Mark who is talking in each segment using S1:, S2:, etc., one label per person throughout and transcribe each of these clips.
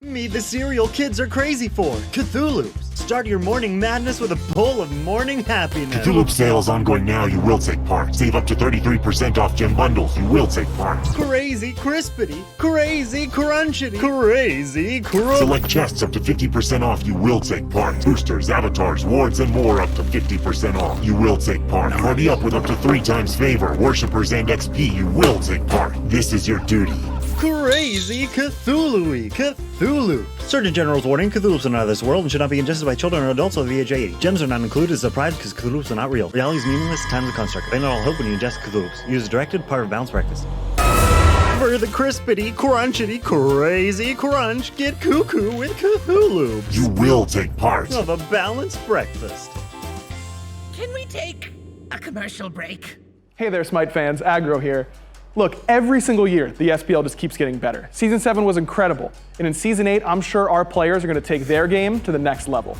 S1: Meet the cereal kids are crazy for, Cthulhu. Start your morning madness with a bowl of morning happiness.
S2: Cthulhu sale is ongoing now. You will take part. Save up to 33% off gem bundles. You will take part.
S1: Crazy crispity, crazy crunchity, crazy crunch.
S2: Select chests up to 50% off. You will take part. Boosters, avatars, wards, and more up to 50% off. You will take part. Party up with up to 3 times favor. Worshippers and XP. You will take part. This is your duty.
S1: Crazy Cthulhu-y, Cthulhu. Surgeon General's warning, Cthulhu's are not of this world and should not be ingested by children or adults over the age of 80. Gems are not included as a surprise because Cthulhu's are not real. Reality is meaningless, time is a construct. Abandon all hope when you ingest Cthulhu's. Use as directed, part of balanced breakfast. For the crispity, crunchity, crazy crunch, get cuckoo with Cthulhu.
S2: You will take part.
S1: Of a balanced breakfast.
S3: Can we take a commercial break?
S4: Hey there, SMITE fans, Aggro here. Look, every single year, the SPL just keeps getting better. Season 7 was incredible, and in Season 8, I'm sure our players are gonna take their game to the next level.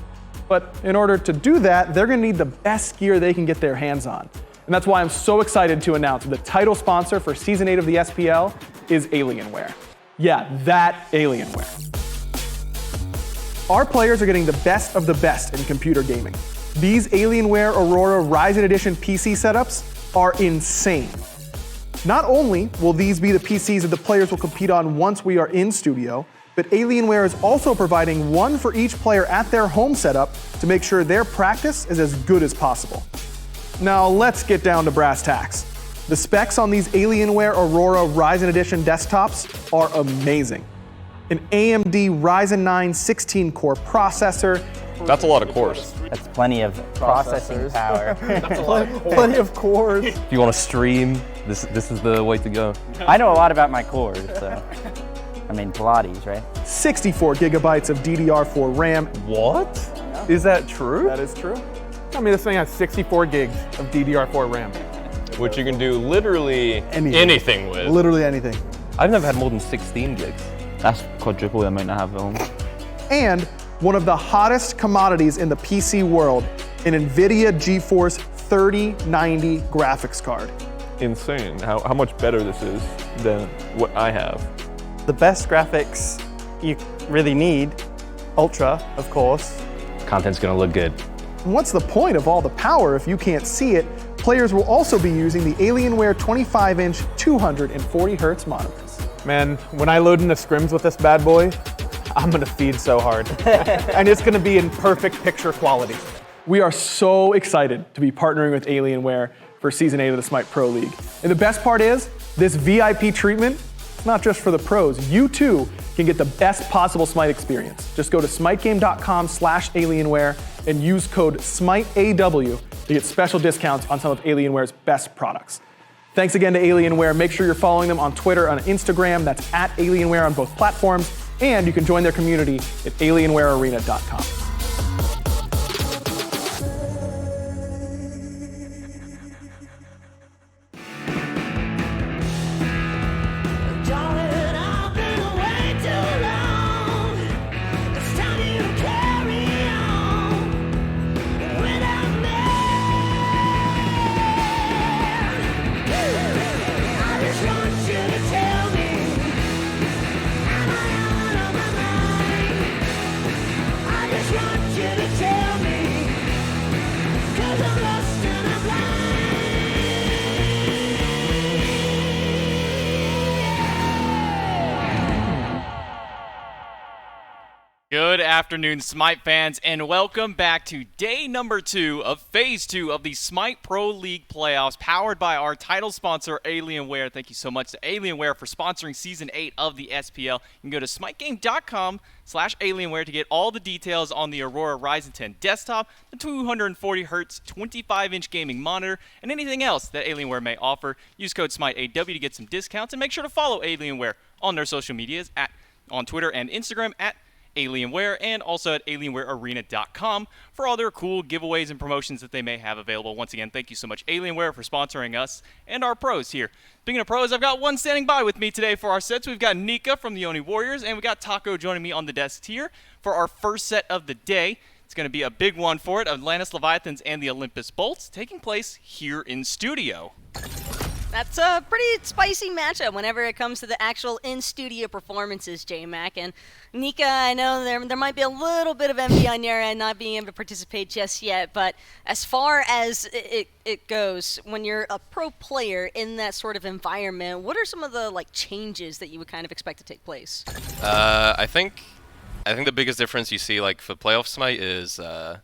S4: But in order to do that, they're gonna need the best gear they can get their hands on. And that's why I'm so excited to announce that the title sponsor for Season 8 of the SPL is Alienware. Yeah, that Alienware. Our players are getting the best of the best in computer gaming. These Alienware Aurora Ryzen Edition PC setups are insane. Not only will these be the PCs that the players will compete on once we are in studio, but Alienware is also providing one for each player at their home setup to make sure their practice is as good as possible. Now let's get down to brass tacks. The specs on these Alienware Aurora Ryzen Edition desktops are amazing. An AMD Ryzen 9 16-core processor.
S5: That's a lot of cores.
S6: That's plenty of processing power.
S4: Plenty of cores.
S5: If you want to stream, this is the way to go.
S6: I know a lot about my cores, so. I mean, Pilates, right?
S4: 64 gigabytes of DDR4 RAM.
S5: What? Is that true?
S4: That is true.
S7: I mean, this thing has 64 gigs of DDR4 RAM.
S5: Which you can do literally anything with.
S4: Literally anything.
S5: I've never had more than 16 gigs.
S6: That's quadruple the amount I have at home.
S4: And one of the hottest commodities in the PC world, an NVIDIA GeForce 3090 graphics card.
S5: Insane how much better this is than what I have.
S8: The best graphics you really need, Ultra, of course.
S5: Content's gonna look good.
S4: And what's the point of all the power if you can't see it? Players will also be using the Alienware 25-inch 240 Hz monitors.
S7: Man, when I load into scrims with this bad boy, I'm gonna feed so hard. And it's gonna be in perfect picture quality.
S4: We are so excited to be partnering with Alienware for Season 8 of the SMITE Pro League. And the best part is, this VIP treatment, it's not just for the pros. You too can get the best possible SMITE experience. Just go to smitegame.com/Alienware and use code SMITEAW to get special discounts on some of Alienware's best products. Thanks again to Alienware. Make sure you're following them on Twitter and Instagram. That's @Alienware on both platforms. And you can join their community at alienwarearena.com.
S9: Good afternoon, SMITE fans, and welcome back to day number 2 of Phase 2 of the SMITE Pro League playoffs, powered by our title sponsor, Alienware. Thank you so much to Alienware for sponsoring Season 8 of the SPL. You can go to smitegame.com/Alienware to get all the details on the Aurora Ryzen 10 desktop, the 240Hz 25-inch gaming monitor, and anything else that Alienware may offer. Use code SMITEAW to get some discounts, and make sure to follow Alienware on their social medias on Twitter and Instagram at Alienware, and also at alienwarearena.com for all their cool giveaways and promotions that they may have available. Once again, thank you so much, Alienware, for sponsoring us and our pros here. Speaking of pros, I've got one standing by with me today for our sets. We've got Nika from the Oni Warriors, and we got Taco joining me on the desk here for our first set of the day. It's going to be a big one for it. Atlantis Leviathans and the Olympus Bolts taking place here in studio.
S10: That's a pretty spicy matchup whenever it comes to the actual in-studio performances, J-Mac. And Nika, I know there might be a little bit of envy on your end not being able to participate just yet, but as far as it goes, when you're a pro player in that sort of environment, what are some of the changes that you would kind of expect to take place?
S11: I think the biggest difference you see for playoff Smite is the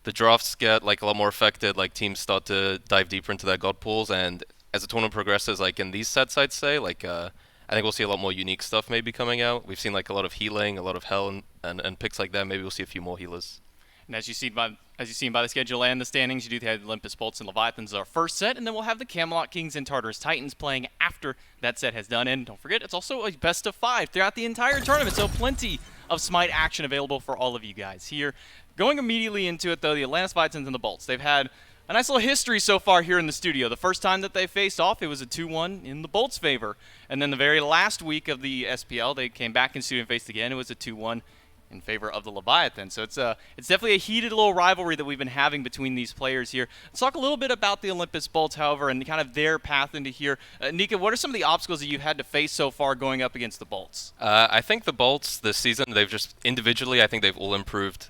S11: drafts get a lot more affected. Teams start to dive deeper into their god pools, and as the tournament progresses, in these sets, I'd say, I think we'll see a lot more unique stuff maybe coming out. We've seen a lot of healing, a lot of hell, and picks like that. Maybe we'll see a few more healers.
S9: And as you've seen by the schedule and the standings, you do have the Olympus Bolts and Leviathans our first set, and then we'll have the Camelot Kings and Tartarus Titans playing after that set has done. And don't forget, it's also a best of 5 throughout the entire tournament, so plenty of Smite action available for all of you guys here. Going immediately into it, though, the Atlantis Leviathans and the Bolts. They've had a nice little history so far here in the studio. The first time that they faced off, it was a 2-1 in the Bolts' favor. And then the very last week of the SPL, they came back in studio and faced again. It was a 2-1 in favor of the Leviathan. So it's definitely a heated little rivalry that we've been having between these players here. Let's talk a little bit about the Olympus Bolts, however, and kind of their path into here. Nika, what are some of the obstacles that you've had to face so far going up against the Bolts?
S11: I think the Bolts this season, they've just individually, I think they've all improved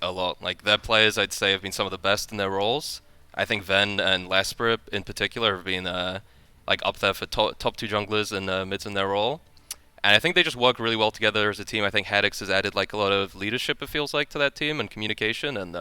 S11: a lot. Their players, I'd say, have been some of the best in their roles. I think Ven and Lasper in particular have been up there for top 2 junglers and mids in their role. And I think they just work really well together as a team. I think Haddix has added a lot of leadership, it feels like, to that team and communication. And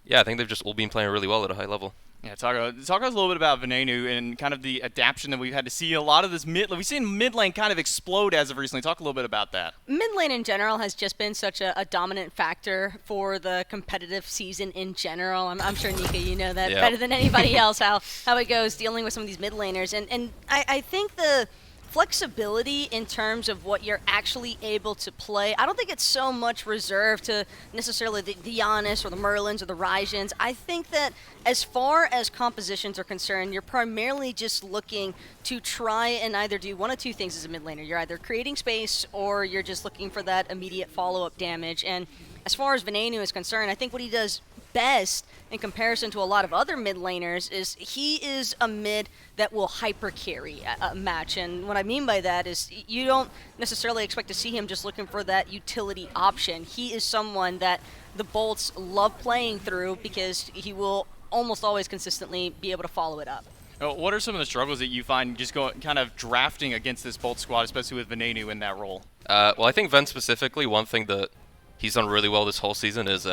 S11: yeah, I think they've just all been playing really well at a high level.
S9: Yeah, talk us a little bit about Venenu and kind of the adaptation that we've had to see. A lot of this we've seen mid lane kind of explode as of recently. Talk a little bit about that.
S10: Mid lane in general has just been such a dominant factor for the competitive season in general. I'm sure, Nika, you know that better than anybody else, how it goes dealing with some of these mid laners. And I think the flexibility in terms of what you're actually able to play, I don't think it's so much reserved to necessarily the Giannis or the Merlins or the Ryzens. I think that as far as compositions are concerned, you're primarily just looking to try and either do one of two things as a mid laner. You're either creating space or you're just looking for that immediate follow-up damage. And as far as Venenu is concerned, I think what he does best in comparison to a lot of other mid laners is he is a mid that will hyper carry a match. And what I mean by that is you don't necessarily expect to see him just looking for that utility option. He is someone that the Bolts love playing through because he will almost always consistently be able to follow it up.
S9: What are some of the struggles that you find just kind of drafting against this Bolt squad, especially with Venenu in that role?
S11: Well, I think Ven specifically, one thing that he's done really well this whole season is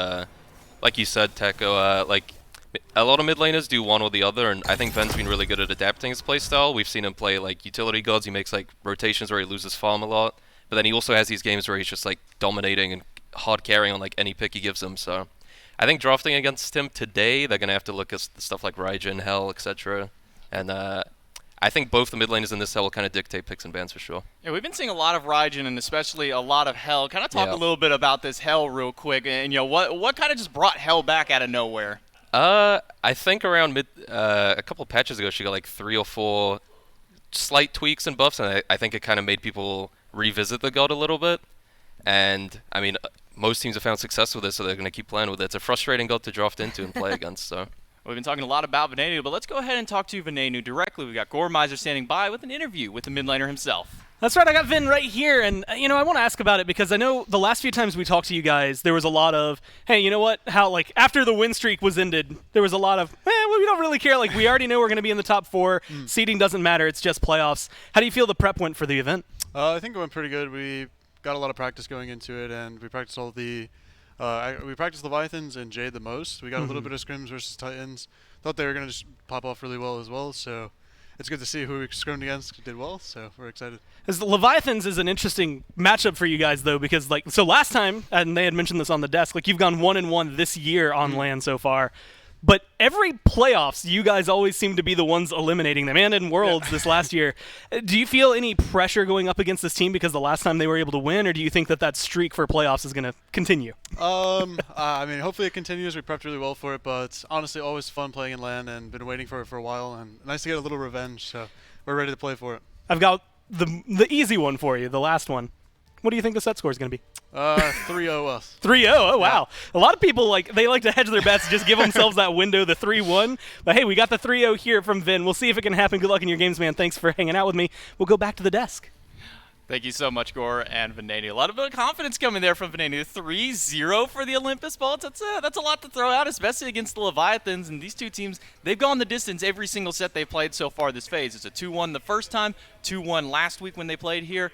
S11: like you said, Techo, a lot of mid laners do one or the other, and I think Ven's been really good at adapting his playstyle. We've seen him play utility gods. He makes rotations where he loses farm a lot, but then he also has these games where he's just dominating and hard carrying on any pick he gives him. So I think drafting against him today, they're gonna have to look at stuff like Raijin, Hell, etc. And I think both the mid laners in this set will kind of dictate picks and bans for sure.
S9: Yeah, we've been seeing a lot of Raijin and especially a lot of Hell. Kind of talk a little bit about this Hell real quick, and what kind of just brought Hell back out of nowhere?
S11: I think around a couple patches ago, she got 3 or 4 slight tweaks and buffs, and I think it kind of made people revisit the god a little bit. And I mean, most teams have found success with it, so they're going to keep playing with it. It's a frustrating god to draft into and play against. So.
S9: We've been talking a lot about Venenu, but let's go ahead and talk to Venenu directly. We've got Goremizer standing by with an interview with the mid laner himself.
S12: That's right, I got Vin right here, and I want to ask about it because I know the last few times we talked to you guys, there was a lot of, hey, you know what, how after the win streak was ended, there was a lot of, well, we don't really care, we already know we're going to be in the top 4, seeding doesn't matter, it's just playoffs. How do you feel the prep went for the event?
S13: I think it went pretty good. We got a lot of practice going into it, and we practiced all the, we practiced Leviathans and Jade the most. We got a little bit of scrims versus Titans. Thought they were going to just pop off really well as well, so it's good to see who we scrimmed against did well, so we're excited.
S12: As the Leviathans is an interesting matchup for you guys, though, because, so last time, and they had mentioned this on the desk, you've gone 1-1 this year on land so far, but every playoffs, you guys always seem to be the ones eliminating them, and in Worlds this last year. Do you feel any pressure going up against this team because the last time they were able to win, or do you think that streak for playoffs is going to continue?
S13: I mean, hopefully it continues. We prepped really well for it, but honestly, always fun playing in LAN and been waiting for it for a while, and nice to get a little revenge, so we're ready to play for it.
S12: I've got the easy one for you, the last one. What do you think the set score is going to be?
S13: 3-0 us.
S12: 3-0. Oh, wow. A lot of people, they like to hedge their bets, just give themselves that window, the 3-1. But, hey, we got the 3-0 here from Vin. We'll see if it can happen. Good luck in your games, man. Thanks for hanging out with me. We'll go back to the desk.
S9: Thank you so much, Gore and Venani. A lot of confidence coming there from Venani. 3-0 for the Olympus Bolts. That's a lot to throw out, especially against the Leviathans. And these two teams, they've gone the distance every single set they've played so far this phase. It's a 2-1 the first time, 2-1 last week when they played here.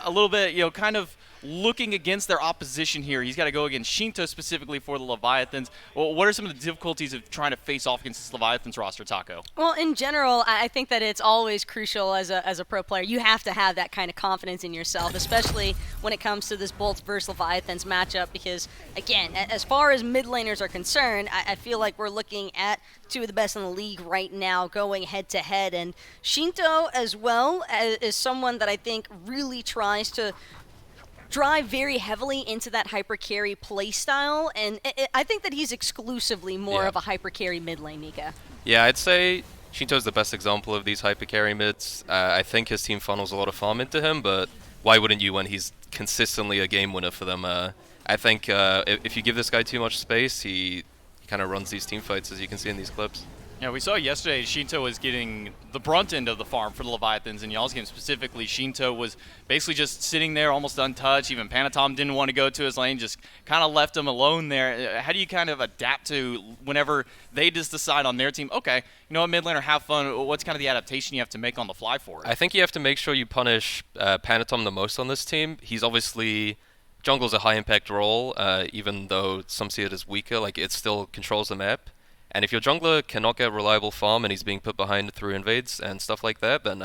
S9: A little bit, kind of looking against their opposition here. He's got to go against Shinto specifically for the Leviathans. Well, what are some of the difficulties of trying to face off against this Leviathans roster, Taco?
S10: Well, in general, I think that it's always crucial as a pro player. You have to have that kind of confidence in yourself, especially when it comes to this Bolts versus Leviathans matchup, because, again, as far as mid laners are concerned, I feel like we're looking at two of the best in the league right now going head-to-head. And Shinto, as well, is someone that I think really tries to drive very heavily into that hyper carry play style, and I think that he's exclusively more of a hyper carry mid lane, Nika.
S11: Yeah, I'd say Shinto's the best example of these hyper carry mids. I think his team funnels a lot of farm into him, but why wouldn't you when he's consistently a game winner for them? I think if you give this guy too much space, he kind of runs these team fights, as you can see in these clips.
S9: Yeah, we saw yesterday Shinto was getting the brunt end of the farm for the Leviathans. In y'all's game specifically, Shinto was basically just sitting there almost untouched. Even Panatom didn't want to go to his lane, just kind of left him alone there. How do you kind of adapt to whenever they just decide on their team, okay, you know what, mid laner, have fun. What's kind of the adaptation you have to make on the fly for it?
S11: I think you have to make sure you punish Panatom the most on this team. He's obviously... Jungle's a high-impact role, even though some see it as weaker. It still controls the map. And if your jungler cannot get reliable farm and he's being put behind through invades and stuff like that, then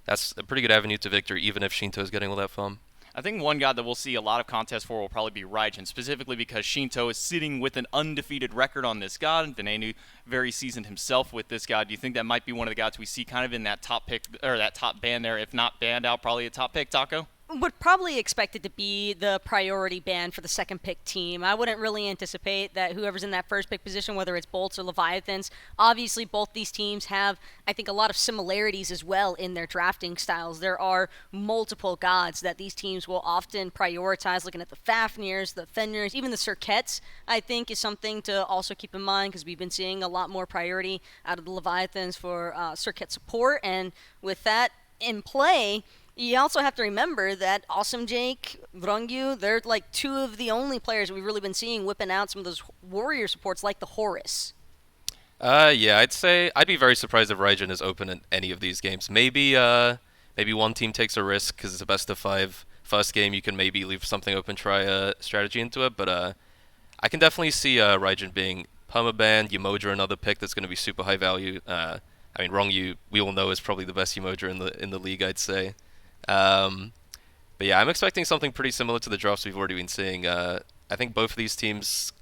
S11: that's a pretty good avenue to victory, even if Shinto is getting all that farm.
S9: I think one guy that we'll see a lot of contests for will probably be Raijin, specifically because Shinto is sitting with an undefeated record on this god, and Venenu very seasoned himself with this god. Do you think that might be one of the guys we see kind of in that top pick, or that top band there, if not banned out, probably a top pick, Taco?
S10: Would probably expect it to be the priority ban for the second pick team. I wouldn't really anticipate that whoever's in that first pick position, whether it's Bolts or Leviathans, obviously both these teams have, I think, a lot of similarities as well in their drafting styles. There are multiple gods that these teams will often prioritize, looking at the Fafnirs, the Fenrirs, even the Cirquettes, I think is something to also keep in mind, because we've been seeing a lot more priority out of the Leviathans for Cirquette support, and with that in play, you also have to remember that Awesome Jake, Vrongyu, they're two of the only players we've really been seeing whipping out some of those warrior supports like the Horus.
S11: Yeah, I'd say I'd be very surprised if Raijin is open in any of these games. Maybe one team takes a risk because it's a best of 5 first game. You can maybe leave something open, try a strategy into it, but I can definitely see Raijin being permabanned. Yamodra, another pick that's going to be super high value. Vrongyu, we all know, is probably the best Yamodra in the league, I'd say. But yeah, I'm expecting something pretty similar to the drafts we've already been seeing. I think both of these teams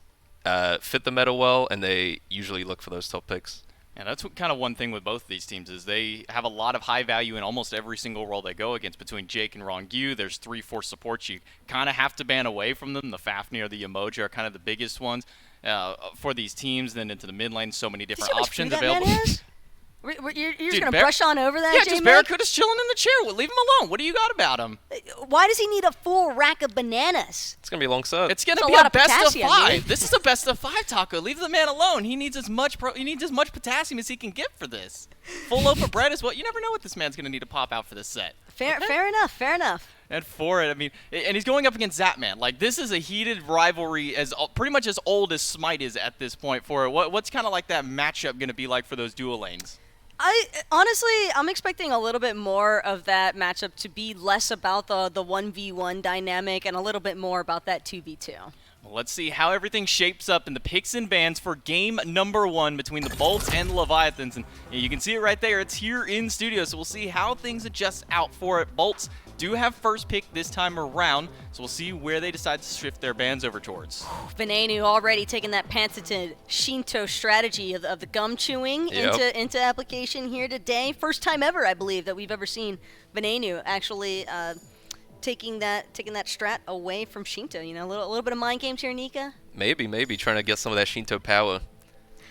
S11: fit the meta well, and they usually look for those top picks.
S9: Yeah, that's kind of one thing with both of these teams is they have a lot of high value in almost every single role they go against. Between Jake and Rongyu, there's 3-4 supports you kind of have to ban away from them. The Fafnir, the Yamodra are kind of the biggest ones for these teams. Then into the mid lane, so many different options available.
S10: You're just going to brush on over that,
S9: Yeah, just Barracuda's chilling in the chair. Well, leave him alone. What do you got about him?
S10: Why does he need a full rack of bananas?
S11: It's going to be a long set.
S9: It's going to be a best of 5. This is a best of 5, Taco. Leave the man alone. He needs as much potassium as he can get for this. Full loaf of bread is what. You never know what this man's going to need to pop out for this set.
S10: Fair enough.
S9: And for it, and he's going up against Zapman. This is a heated rivalry, pretty much as old as Smite is at this point. For it, what's kind of that matchup going to be like for those dual lanes?
S10: I'm expecting a little bit more of that matchup to be less about the 1v1 dynamic and a little bit more about that 2v2.
S9: Well, let's see how everything shapes up in the picks and bans for game number 1 between the Bolts and the Leviathans. And you can see it right there. It's here in studio, so we'll see how things adjust out for it. Bolts do have first pick this time around, so we'll see where they decide to shift their bans over towards.
S10: Venenu already taking that patented Shinto strategy of the gum chewing into application here today. First time ever, I believe, that we've ever seen Venenu actually taking that strat away from Shinto. A little bit of mind games here, Nika?
S11: Maybe trying to get some of that Shinto power.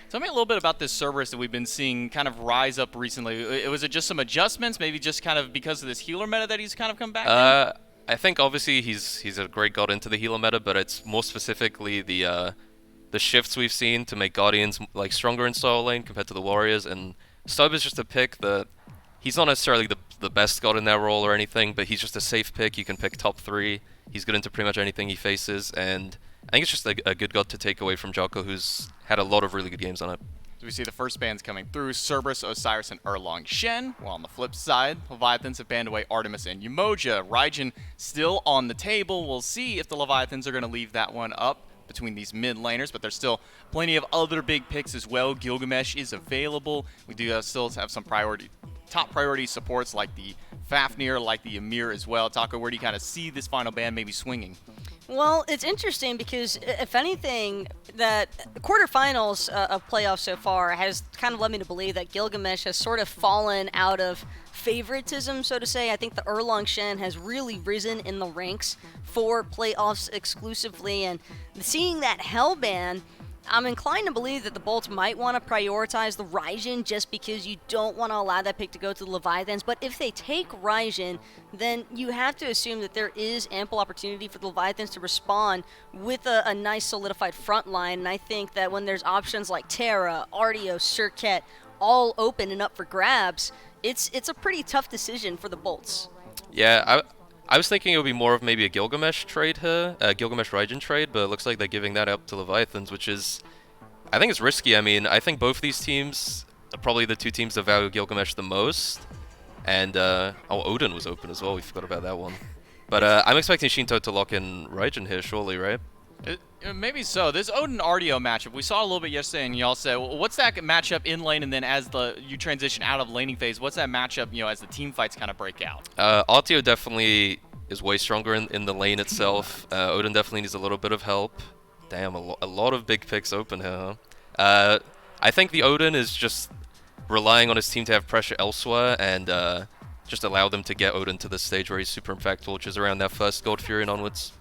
S9: Tell me a little bit about this Cerberus that we've been seeing kind of rise up recently. Was it just some adjustments, maybe just kind of because of this healer meta that he's kind of come back in?
S11: I think obviously he's a great god into the healer meta, but it's more specifically the shifts we've seen to make Guardians like stronger in solo lane compared to the Warriors, and Stub is just a pick that he's not necessarily the best god in that role or anything, but he's just a safe pick. You can pick top 3. He's good into pretty much anything he faces, and I think it's just a good god to take away from Jocko, who's had a lot of really good games on it.
S9: So we see the first bans coming through, Cerberus, Osiris, and Erlong Shen. While on the flip side, Leviathans have banned away Artemis and Umoja. Raijin still on the table. We'll see if the Leviathans are going to leave that one up between these mid laners, but there's still plenty of other big picks as well. Gilgamesh is available. We do still have some top priority supports like the Fafnir, like the Ymir as well. Taco, where do you kind of see this final ban maybe swinging?
S10: Well, it's interesting because, if anything, that quarterfinals of playoffs so far has kind of led me to believe that Gilgamesh has sort of fallen out of favoritism, so to say. I think the Erlong Shen has really risen in the ranks for playoffs exclusively, and seeing that hell ban, I'm inclined to believe that the Bolts might want to prioritize the Raijin just because you don't want to allow that pick to go to the Leviathans. But if they take Raijin, then you have to assume that there is ample opportunity for the Leviathans to respond with a nice solidified front line. And I think that when there's options like Terra, Artio, Serket, all open and up for grabs, it's a pretty tough decision for the Bolts.
S11: Yeah, I was thinking it would be more of maybe a Gilgamesh trade here, Gilgamesh Raijin trade, but it looks like they're giving that up to Leviathans, which is, I think it's risky. I mean, I think both these teams are probably the two teams that value Gilgamesh the most, and Odin was open as well. We forgot about that one. But I'm expecting Shinto to lock in Raijin here, surely, right?
S9: Maybe so. This Odin Artio matchup, we saw a little bit yesterday, and y'all said, well, what's that matchup in lane, and then as you transition out of laning phase, what's that matchup, as the team fights kind of break out?
S11: Artio definitely is way stronger in the lane itself. Odin definitely needs a little bit of help. Damn, a lot of big picks open here, huh? I think the Odin is just relying on his team to have pressure elsewhere, and just allow them to get Odin to the stage where he's super impactful, which is around that first Gold Fury and onwards.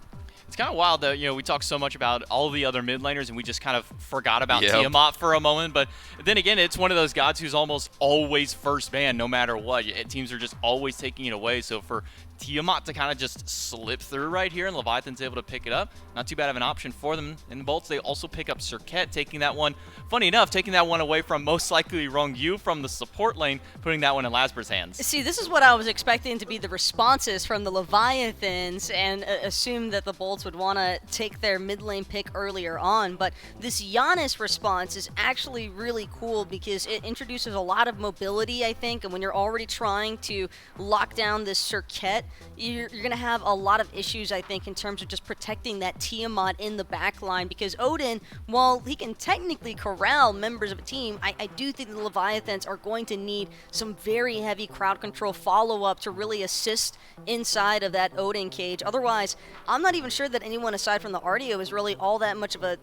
S9: It's kind of wild that, we talk so much about all the other mid laners and we just kind of forgot about Tiamat for a moment. But then again, it's one of those gods who's almost always first ban no matter what. Teams are just always taking it away. So for Tiamat to kind of just slip through right here and Leviathan's able to pick it up, not too bad of an option for them. In the Bolts, they also pick up Serket, taking that one, funny enough, taking that one away from most likely Rong Yu from the support lane, putting that one in Lasper's hands.
S10: See, this is what I was expecting to be the responses from the Leviathans, and assume that the Bolts would want to take their mid lane pick earlier on, but this Giannis response is actually really cool because it introduces a lot of mobility, I think, and when you're already trying to lock down this Serket, you're going to have a lot of issues, I think, in terms of just protecting that Tiamat in the back line, because Odin, while he can technically corral members of a team, I do think the Leviathans are going to need some very heavy crowd control follow-up to really assist inside of that Odin cage. Otherwise, I'm not even sure that anyone aside from the Artio is really all that much of a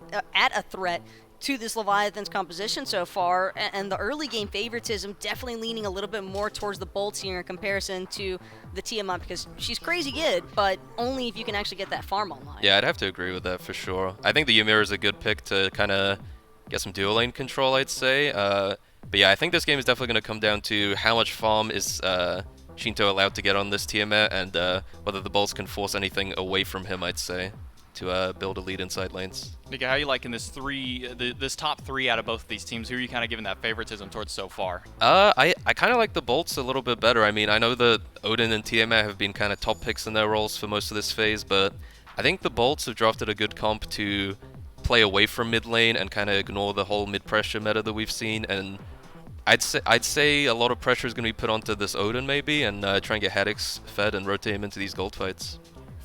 S10: threat to this Leviathan's composition so far, and the early game favoritism definitely leaning a little bit more towards the Bolts here in comparison to the Tiamat, because she's crazy good, but only if you can actually get that farm online.
S11: Yeah, I'd have to agree with that for sure. I think the Ymir is a good pick to kind of get some dual lane control, I'd say. But yeah, I think this game is definitely going to come down to how much farm is Shinto allowed to get on this Tiamat, and whether the Bolts can force anything away from him, I'd say, to build a lead inside lanes.
S9: Nika, how are you liking this this top 3 out of both of these teams? Who are you kind of giving that favoritism towards so far?
S11: I kind of like the Bolts a little bit better. I mean, I know that Odin and Tiamat have been kind of top picks in their roles for most of this phase, but I think the Bolts have drafted a good comp to play away from mid lane and kind of ignore the whole mid pressure meta that we've seen, and I'd say a lot of pressure is going to be put onto this Odin maybe, and try and get Haddix fed and rotate him into these gold fights.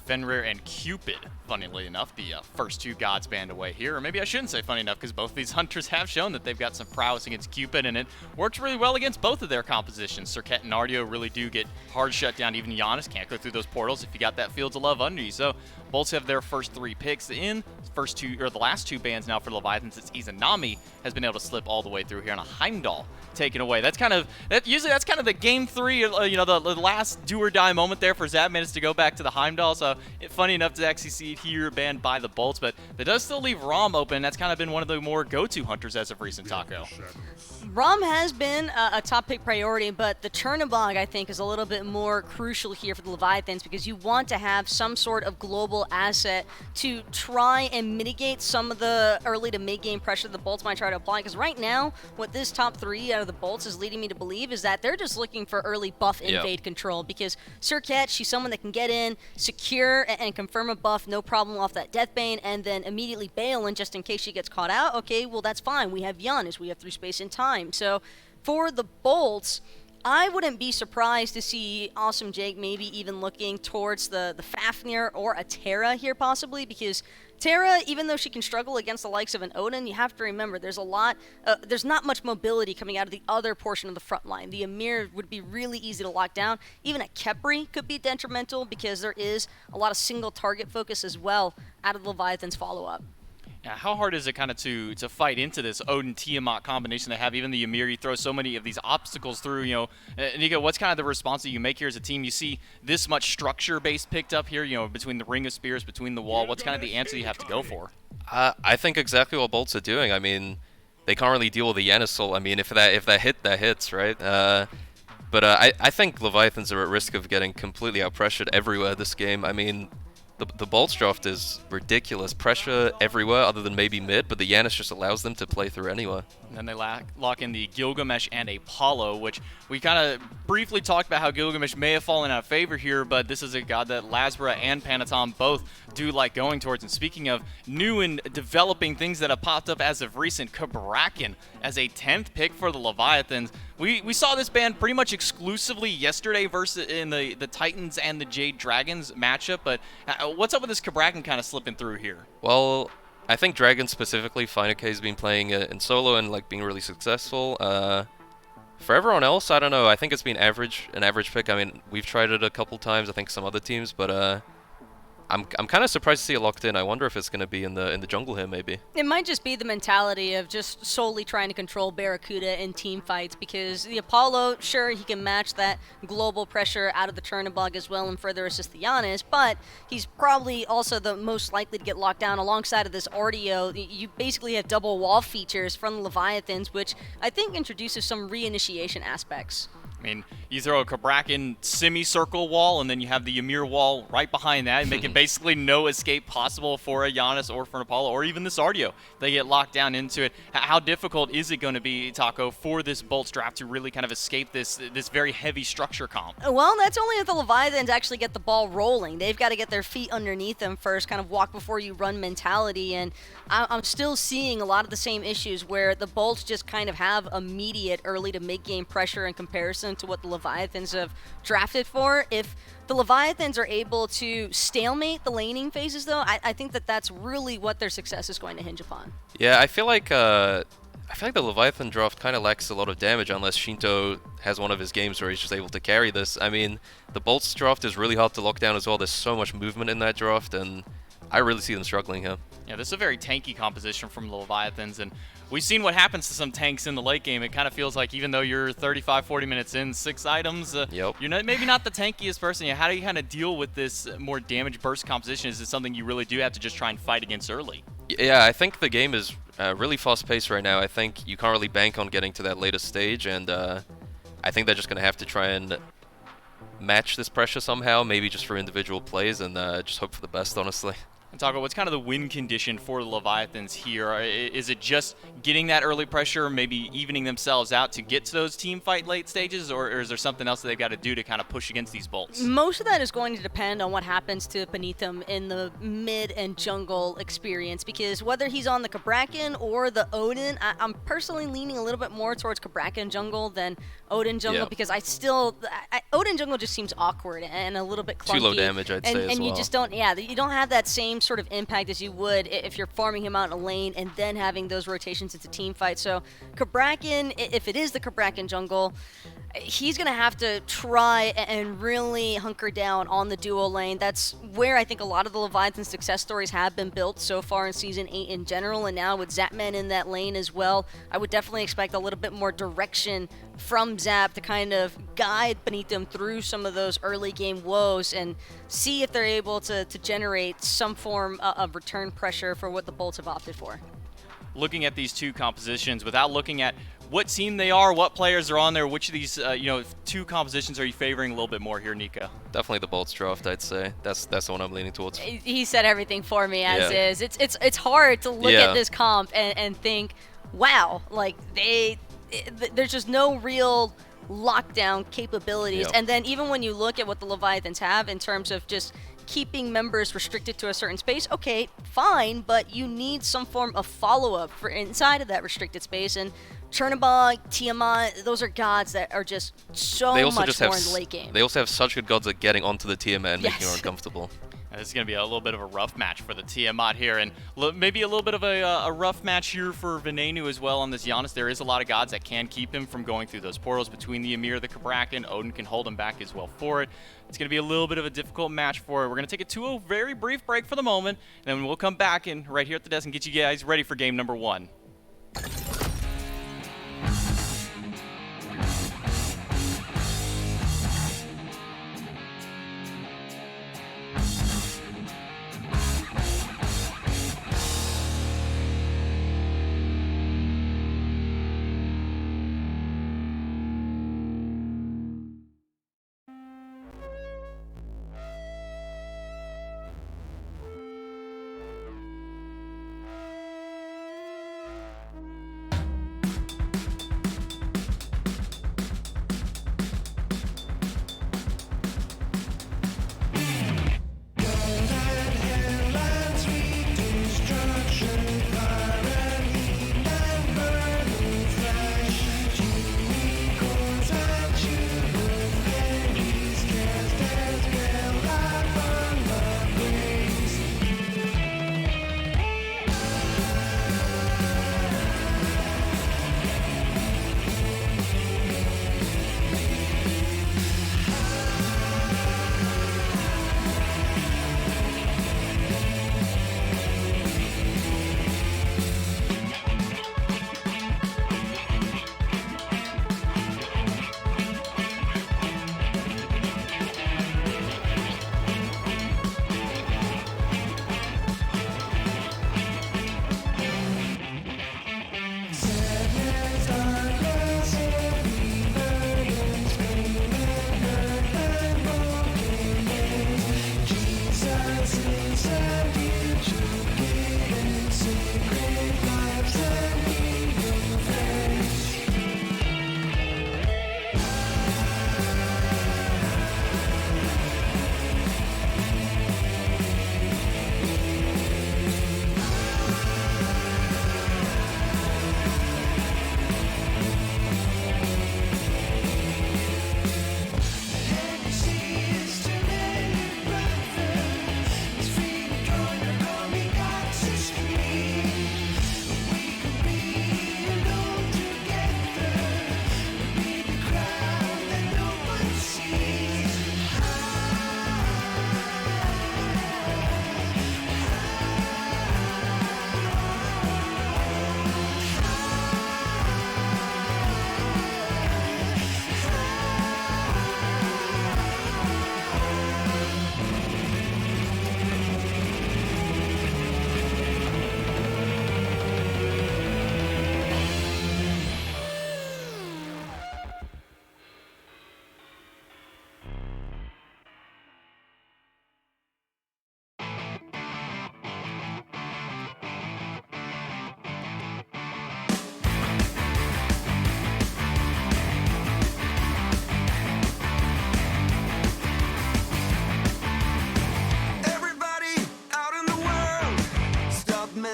S9: Fenrir and Cupid, funnily enough, the first 2 gods banned away here. Or maybe I shouldn't say funny enough, because both these hunters have shown that they've got some prowess against Cupid, and it works really well against both of their compositions. Serket and Artio really do get hard shut down. Even Giannis can't go through those portals if you got that Fields of Love under you. So Bolts have their first 3 picks in. The last 2 bans now for Leviathans. It's Izanami has been able to slip all the way through here on a Heimdall taken away. Usually that's kind of the game 3, the last do or die moment there for Zapman is to go back to the Heimdall. So funny enough to actually see it here banned by the Bolts, but that does still leave Rom open. That's kind of been one of the more go-to hunters as of recent, Taco.
S10: Rom has been a top pick priority, but the Chernobog, I think, is a little bit more crucial here for the Leviathans because you want to have some sort of global asset to try and mitigate some of the early to mid-game pressure the Bolts might try to apply. Because right now, what this top 3 out of the Bolts is leading me to believe is that they're just looking for early buff invade control because Surcat, she's someone that can get in, secure, and confirm a buff, no problem off that Deathbane, and then immediately bail in just in case she gets caught out. Okay, well, that's fine. We have Giannis. We have through space and time. So for the Bolts, I wouldn't be surprised to see Awesome Jake maybe even looking towards the Fafnir or a Terra here possibly, because Terra, even though she can struggle against the likes of an Odin, you have to remember there's not much mobility coming out of the other portion of the front line. The Amir would be really easy to lock down. Even a Kepri could be detrimental because there is a lot of single target focus as well out of the Leviathan's follow-up.
S9: Yeah, how hard is it kind of to fight into this Odin Tiamat combination they have? Even the Ymir, you throw so many of these obstacles through. Nico, what's kind of the response that you make here as a team? You see this much structure base picked up here, between the Ring of Spears, between the wall. What's kind of the answer you have to go for?
S11: I think exactly what Bolts are doing. I mean, they can't really deal with the Yanisol. I mean, if that hits, right? But I think Leviathans are at risk of getting completely out-pressured everywhere this game. I mean, the Bolts draft is ridiculous. Pressure everywhere other than maybe mid, but the Yanis just allows them to play through anywhere.
S9: And then they lock in the Gilgamesh and Apollo, which we kind of briefly talked about how Gilgamesh may have fallen out of favor here, but this is a god that Lasbra and Panatom both do like going towards. And speaking of new and developing things that have popped up as of recent, Kabrakan as a 10th pick for the Leviathans. We saw this band pretty much exclusively yesterday versus in the Titans and the Jade Dragons matchup, but what's up with this Kabrakan kind of slipping through here?
S11: Well, I think Dragon specifically, Finake has been playing in solo and being really successful. For everyone else, I don't know. I think it's been an average pick. I mean, we've tried it a couple times. I think some other teams, but I'm kind of surprised to see it locked in. I wonder if it's going to be in the jungle here, maybe.
S10: It might just be the mentality of just solely trying to control Barracuda in team fights, because the Apollo, sure, he can match that global pressure out of the Chernobog as well and further assist the Giannis, but he's probably also the most likely to get locked down alongside of this RDO. You basically have double wall features from the Leviathans, which I think introduces some reinitiation aspects.
S9: I mean, you throw a Kabrakan semicircle wall, and then you have the Ymir wall right behind that, making basically no escape possible for a Giannis or for an Apollo or even this Ardio. They get locked down into it. How difficult is it going to be, Taco, for this Bolts draft to really kind of escape this very heavy structure comp?
S10: Well, that's only if the Leviathans actually get the ball rolling. They've got to get their feet underneath them first, kind of walk before you run mentality, and I'm still seeing a lot of the same issues where the Bolts just kind of have immediate early to mid-game pressure in comparison to what the Leviathans have drafted for. If the Leviathans are able to stalemate the laning phases, though, I think that's really what their success is going to hinge upon.
S11: Yeah, I feel like the Leviathan draft kind of lacks a lot of damage unless Shinto has one of his games where he's just able to carry this. I mean, the Bolts draft is really hard to lock down as well. There's so much movement in that draft, and I really see them struggling here.
S9: Yeah, this is a very tanky composition from the Leviathans, and we've seen what happens to some tanks in the late game. It kind of feels like even though you're 35, 40 minutes in, 6 items, you're maybe not the tankiest person. How do you kind of deal with this more damage burst composition? Is it something you really do have to just try and fight against early?
S11: Yeah, I think the game is really fast-paced right now. I think you can't really bank on getting to that later stage, and I think they're just going to have to try and match this pressure somehow, maybe just for individual plays, and just hope for the best, honestly.
S9: And Taco, what's kind of the win condition for the Leviathans here? Is it just getting that early pressure, maybe evening themselves out to get to those team fight late stages, or is there something else that they've got to do to kind of push against these Bolts?
S10: Most of that is going to depend on what happens to Panitham in the mid and jungle experience, because whether he's on the Kabrakan or the Odin, I'm personally leaning a little bit more towards Kabrakan jungle than Odin jungle, because Odin jungle just seems awkward and a little bit clunky.
S11: Too low damage, I'd say, as well.
S10: And you just don't, you don't have that same sort of impact as you would if you're farming him out in a lane and then having those rotations into team fights. So Kabrakan, if it is the Kabrakan jungle, he's going to have to try and really hunker down on the duo lane. That's where I think a lot of the Leviathan success stories have been built so far in Season 8 in general, and now with Zapman in that lane as well, I would definitely expect a little bit more direction from Zap to kind of guide Benitham through some of those early game woes and see if they're able to generate some form of return pressure for what the Bolts have opted for.
S9: Looking at these two compositions, without looking at what team they are, what players are on there, which of these two compositions are you favoring a little bit more here, Nika?
S11: Definitely the Bolts draft, I'd say. That's the one I'm leaning towards.
S10: He said everything for me as is. It's hard to look at this comp and think, wow, like there's just no real lockdown capabilities. And then even when you look at what the Leviathans have in terms of just keeping members restricted to a certain space, okay, fine, but you need some form of follow-up for inside of that restricted space. And Chernobog, Tiamat, those are gods that are just so much more in the late game.
S11: They also have such good gods at getting onto the Tiamat and making her uncomfortable.
S9: This is going to be a little bit of a rough match for the Tiamat here, and maybe a little bit of a rough match here for Venenu as well on this Giannis. There is a lot of gods that can keep him from going through those portals between the Ymir, the Kabrakan. Odin can hold him back as well for it. It's going to be a little bit of a difficult match for it. We're going to take it to a very brief break for the moment, and then we'll come back and right here at the desk and get you guys ready for game number 1.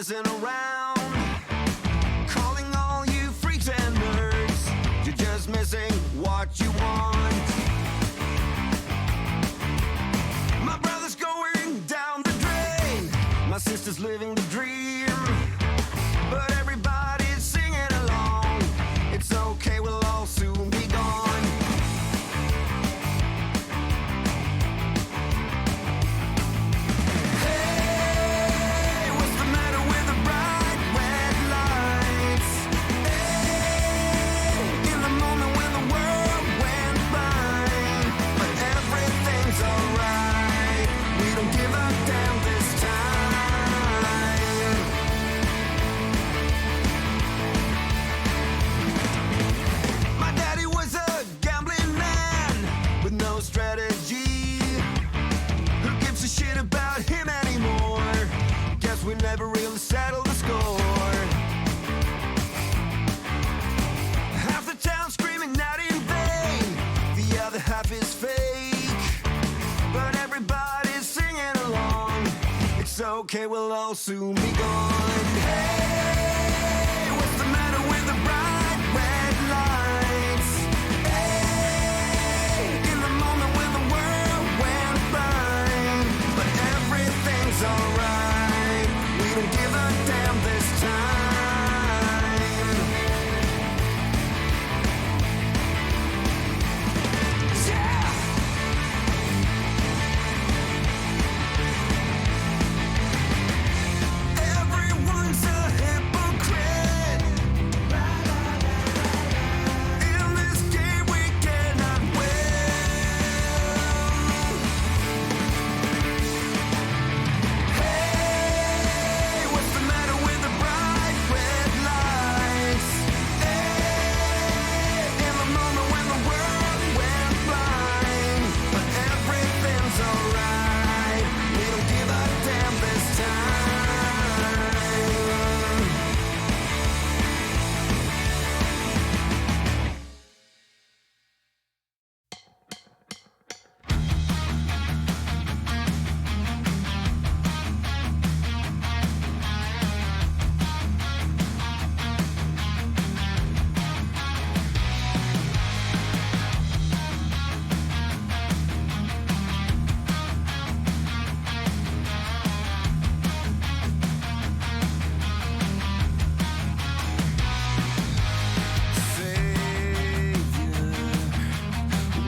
S14: messing around. Calling all you freaks and nerds. You're just missing what you want. My brother's going down the drain. My sister's living the dream. But everybody's singing along. It's okay, we'll all soon be gone. never really settle the score. Half the town screaming out in vain, the other half is fake, but everybody's singing along. It's okay, we'll all soon be gone. Hey, what's the matter with the bright red lights? Hey, in the moment when the world went blind, but everything's alright. We don't give a damn this time. Yeah. Everyone's a hypocrite. In this game we cannot win. Hey, what's the matter with the bright red lights? Hey, in the moment when the world went blind, but everything's alright. We don't give a damn this time.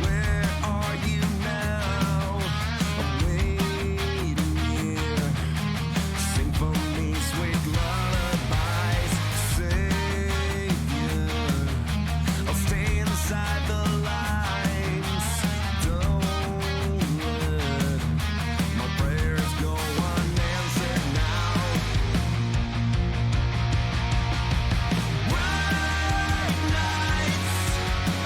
S14: Where are you now? I'm waiting here. Sing for me sweet lullabies. Savior, I'll stay inside the lines. Don't let my prayers go unanswered now. Bright nights,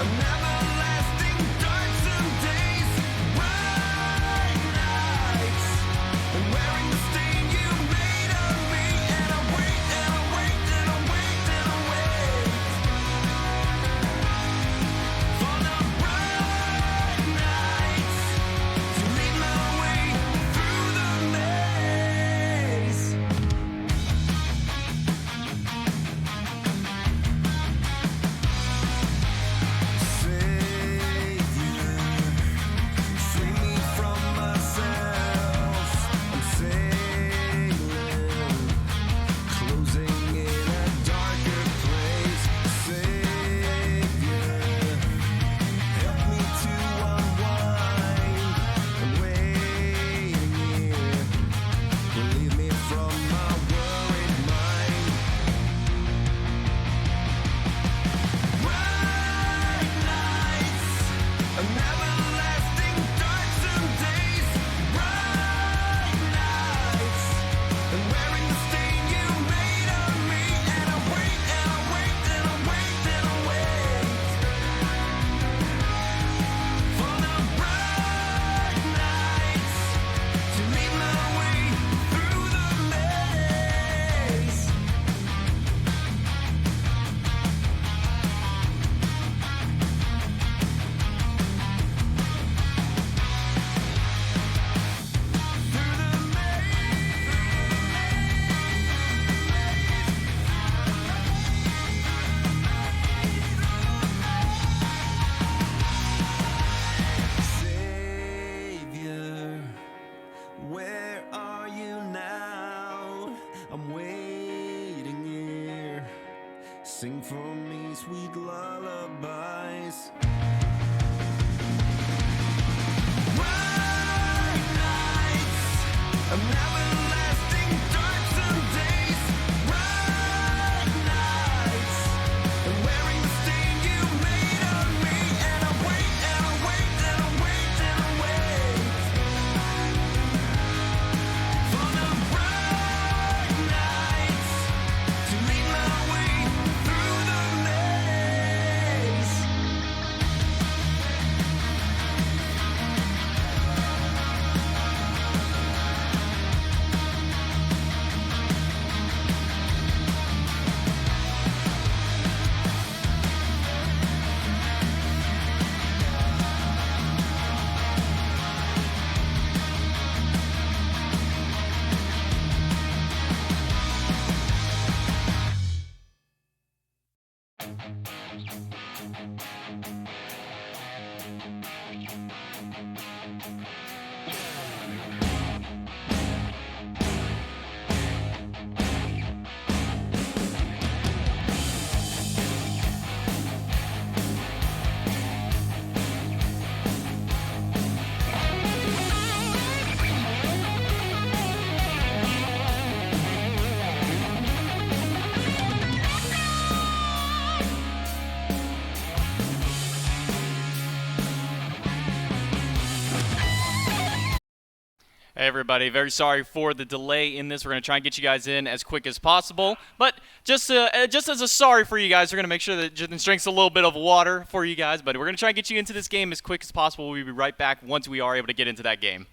S14: everlasting darksome days. Bright nights, I'm wearing the stain you made of me, and I wait and I wait and I wait and I wait for the bright nights to lead my way through the maze. Savior, free me from myself. I'm sailing, closing in a darker place. Savior, help me to unwind. I'm waiting here. Relieve me from my worried mind. Bright nights, everlasting darksome days. Bright nights, I'm wearing the stain you made of me, and I wait and I wait and I wait and I wait for the bright nights to lead my way through the maze. Savior, where are you now? I'm waiting here. Sing for me sweet lullabies. Bright nights, everlasting darksome days. Bright nights, I'm wearing the stain you made of me, and I wait and I wait and I wait and I wait for the bright nights to lead my way through the maze.
S9: Hey everybody, very sorry for the delay in this. We're going to try and get you guys in as quick as possible. But just as a sorry for you guys, we're going to make sure that Jithan drinks a little bit of water for you guys. But we're going to try and get you into this game as quick as possible. We'll be right back once we are able to get into that game.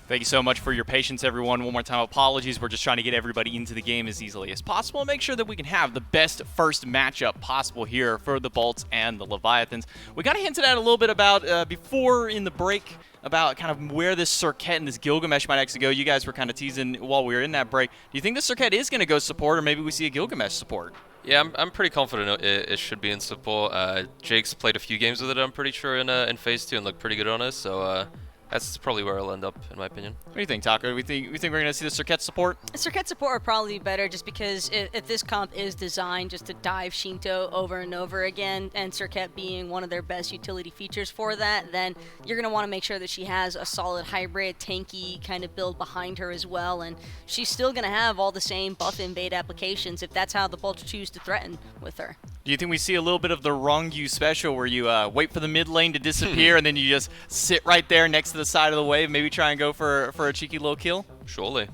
S9: Thank you so much for your patience, everyone. One more time, apologies. We're just trying to get everybody into the game as easily as possible and make sure that we can have the best first matchup possible here for the Bolts and the Leviathans. We kind of hinted at a little bit about before in the break about kind of where this Serket and this Gilgamesh might actually go. You guys were kind of teasing while we were in that break. Do you think the Serket is going to go support, or maybe we see a Gilgamesh support?
S11: Yeah, I'm pretty confident it should be in support. Jake's played a few games with it, I'm pretty sure, in Phase 2 and looked pretty good on it, so that's probably where I'll end up, in my opinion.
S9: What do you think, Taco? We think we're going to see the Serket support?
S10: Serket support would probably be better just because if this comp is designed just to dive Shinto over and over again, and Serket being one of their best utility features for that, then you're going to want to make sure that she has a solid hybrid, tanky kind of build behind her as well, and she's still going to have all the same buff invade applications if that's how the Bolts choose to threaten with her.
S9: Do you think we see a little bit of the Rongyu special where you wait for the mid lane to disappear and then you just sit right there next to the side of the wave, maybe try and go for a cheeky little kill?
S11: Surely.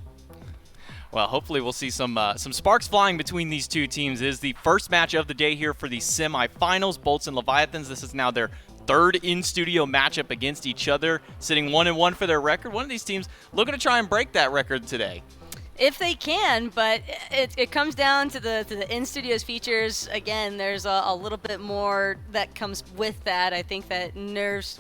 S9: Well, hopefully we'll see some sparks flying between these two teams. It is the first match of the day here for the semifinals. Bolts and Leviathans. This is now their third in-studio matchup against each other, sitting 1-1 for their record. One of these teams looking to try and break that record today.
S10: If they can, but it comes down to the in-studios features. Again, there's a little bit more that comes with that. I think that Nerve's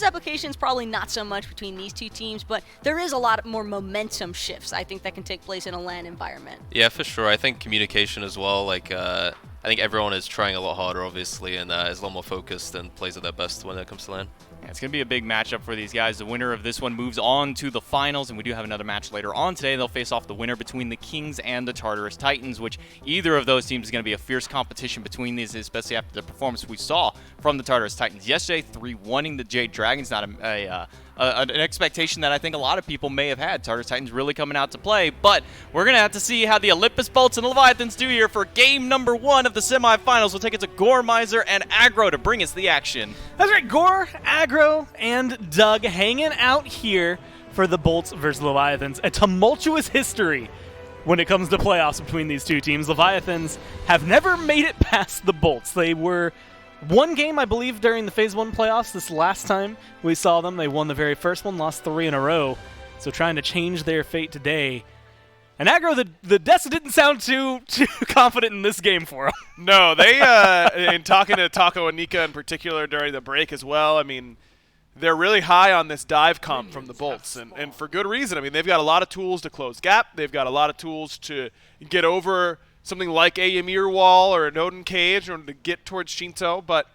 S10: applications probably not so much between these two teams, but there is a lot more momentum shifts, I think, that can take place in a LAN environment.
S11: Yeah, for sure. I think communication as well, like, I think everyone is trying a lot harder, obviously, and is a lot more focused and plays at their best when it comes to LAN.
S9: Yeah, it's going to be a big matchup for these guys. The winner of this one moves on to the finals, and we do have another match later on today. They'll face off the winner between the Kings and the Tartarus Titans, which either of those teams is going to be a fierce competition between these, especially after the performance we saw from the Tartarus Titans yesterday, 3-1ing the Jade Dragons. Not an expectation that I think a lot of people may have had. Tartarus Titans really coming out to play, but we're going to have to see how the Olympus Bolts and Leviathans do here for game number 1 of the semifinals. We'll take it to Gore, Miser, and Aggro to bring us the action.
S12: That's right, Gore, Aggro, and Doug hanging out here for the Bolts versus Leviathans. A tumultuous history when it comes to playoffs between these two teams. Leviathans have never made it past the Bolts. They were one game, I believe, during the Phase 1 playoffs. This last time we saw them, they won the very first one, lost 3 in a row. So trying to change their fate today. And Aggro, the Dessa didn't sound too confident in this game for them.
S15: No, they, in talking to Taco and Nika in particular during the break as well, I mean, they're really high on this dive comp from the Bolts, and for good reason. I mean, they've got a lot of tools to close gap. They've got a lot of tools to get over something like a Ymir wall or an Odin cage or to get towards Shinto, but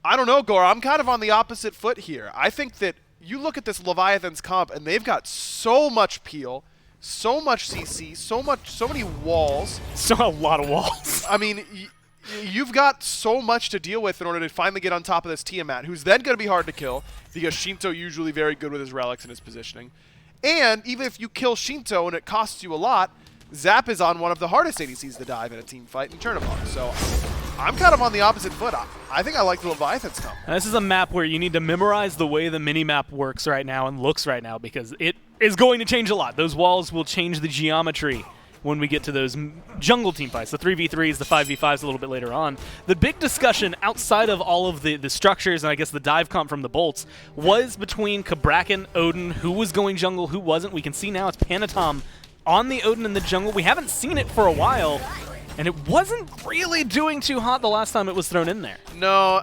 S15: I don't know, Gore. I'm kind of on the opposite foot here. I think that you look at this Leviathans comp, and they've got so much peel, so much CC, so many walls.
S12: So a lot of walls.
S15: I mean, you've got so much to deal with in order to finally get on top of this Tiamat, who's then going to be hard to kill because Shinto usually very good with his relics and his positioning. And even if you kill Shinto and it costs you a lot, Zap is on one of the hardest ADCs to dive in a team fight in Chernobog. So I'm kind of on the opposite foot. I think I like the Leviathans comp.
S12: Now, this is a map where you need to memorize the way the mini-map works right now and looks right now because it is going to change a lot. Those walls will change the geometry when we get to those jungle team fights, the 3v3s, the 5v5s a little bit later on. The big discussion outside of all of the structures and I guess the dive comp from the Bolts was between Kabrakan, Odin, who was going jungle, who wasn't. We can see now it's Panatom on the Odin in the jungle. We haven't seen it for a while, and it wasn't really doing too hot the last time it was thrown in there.
S15: No,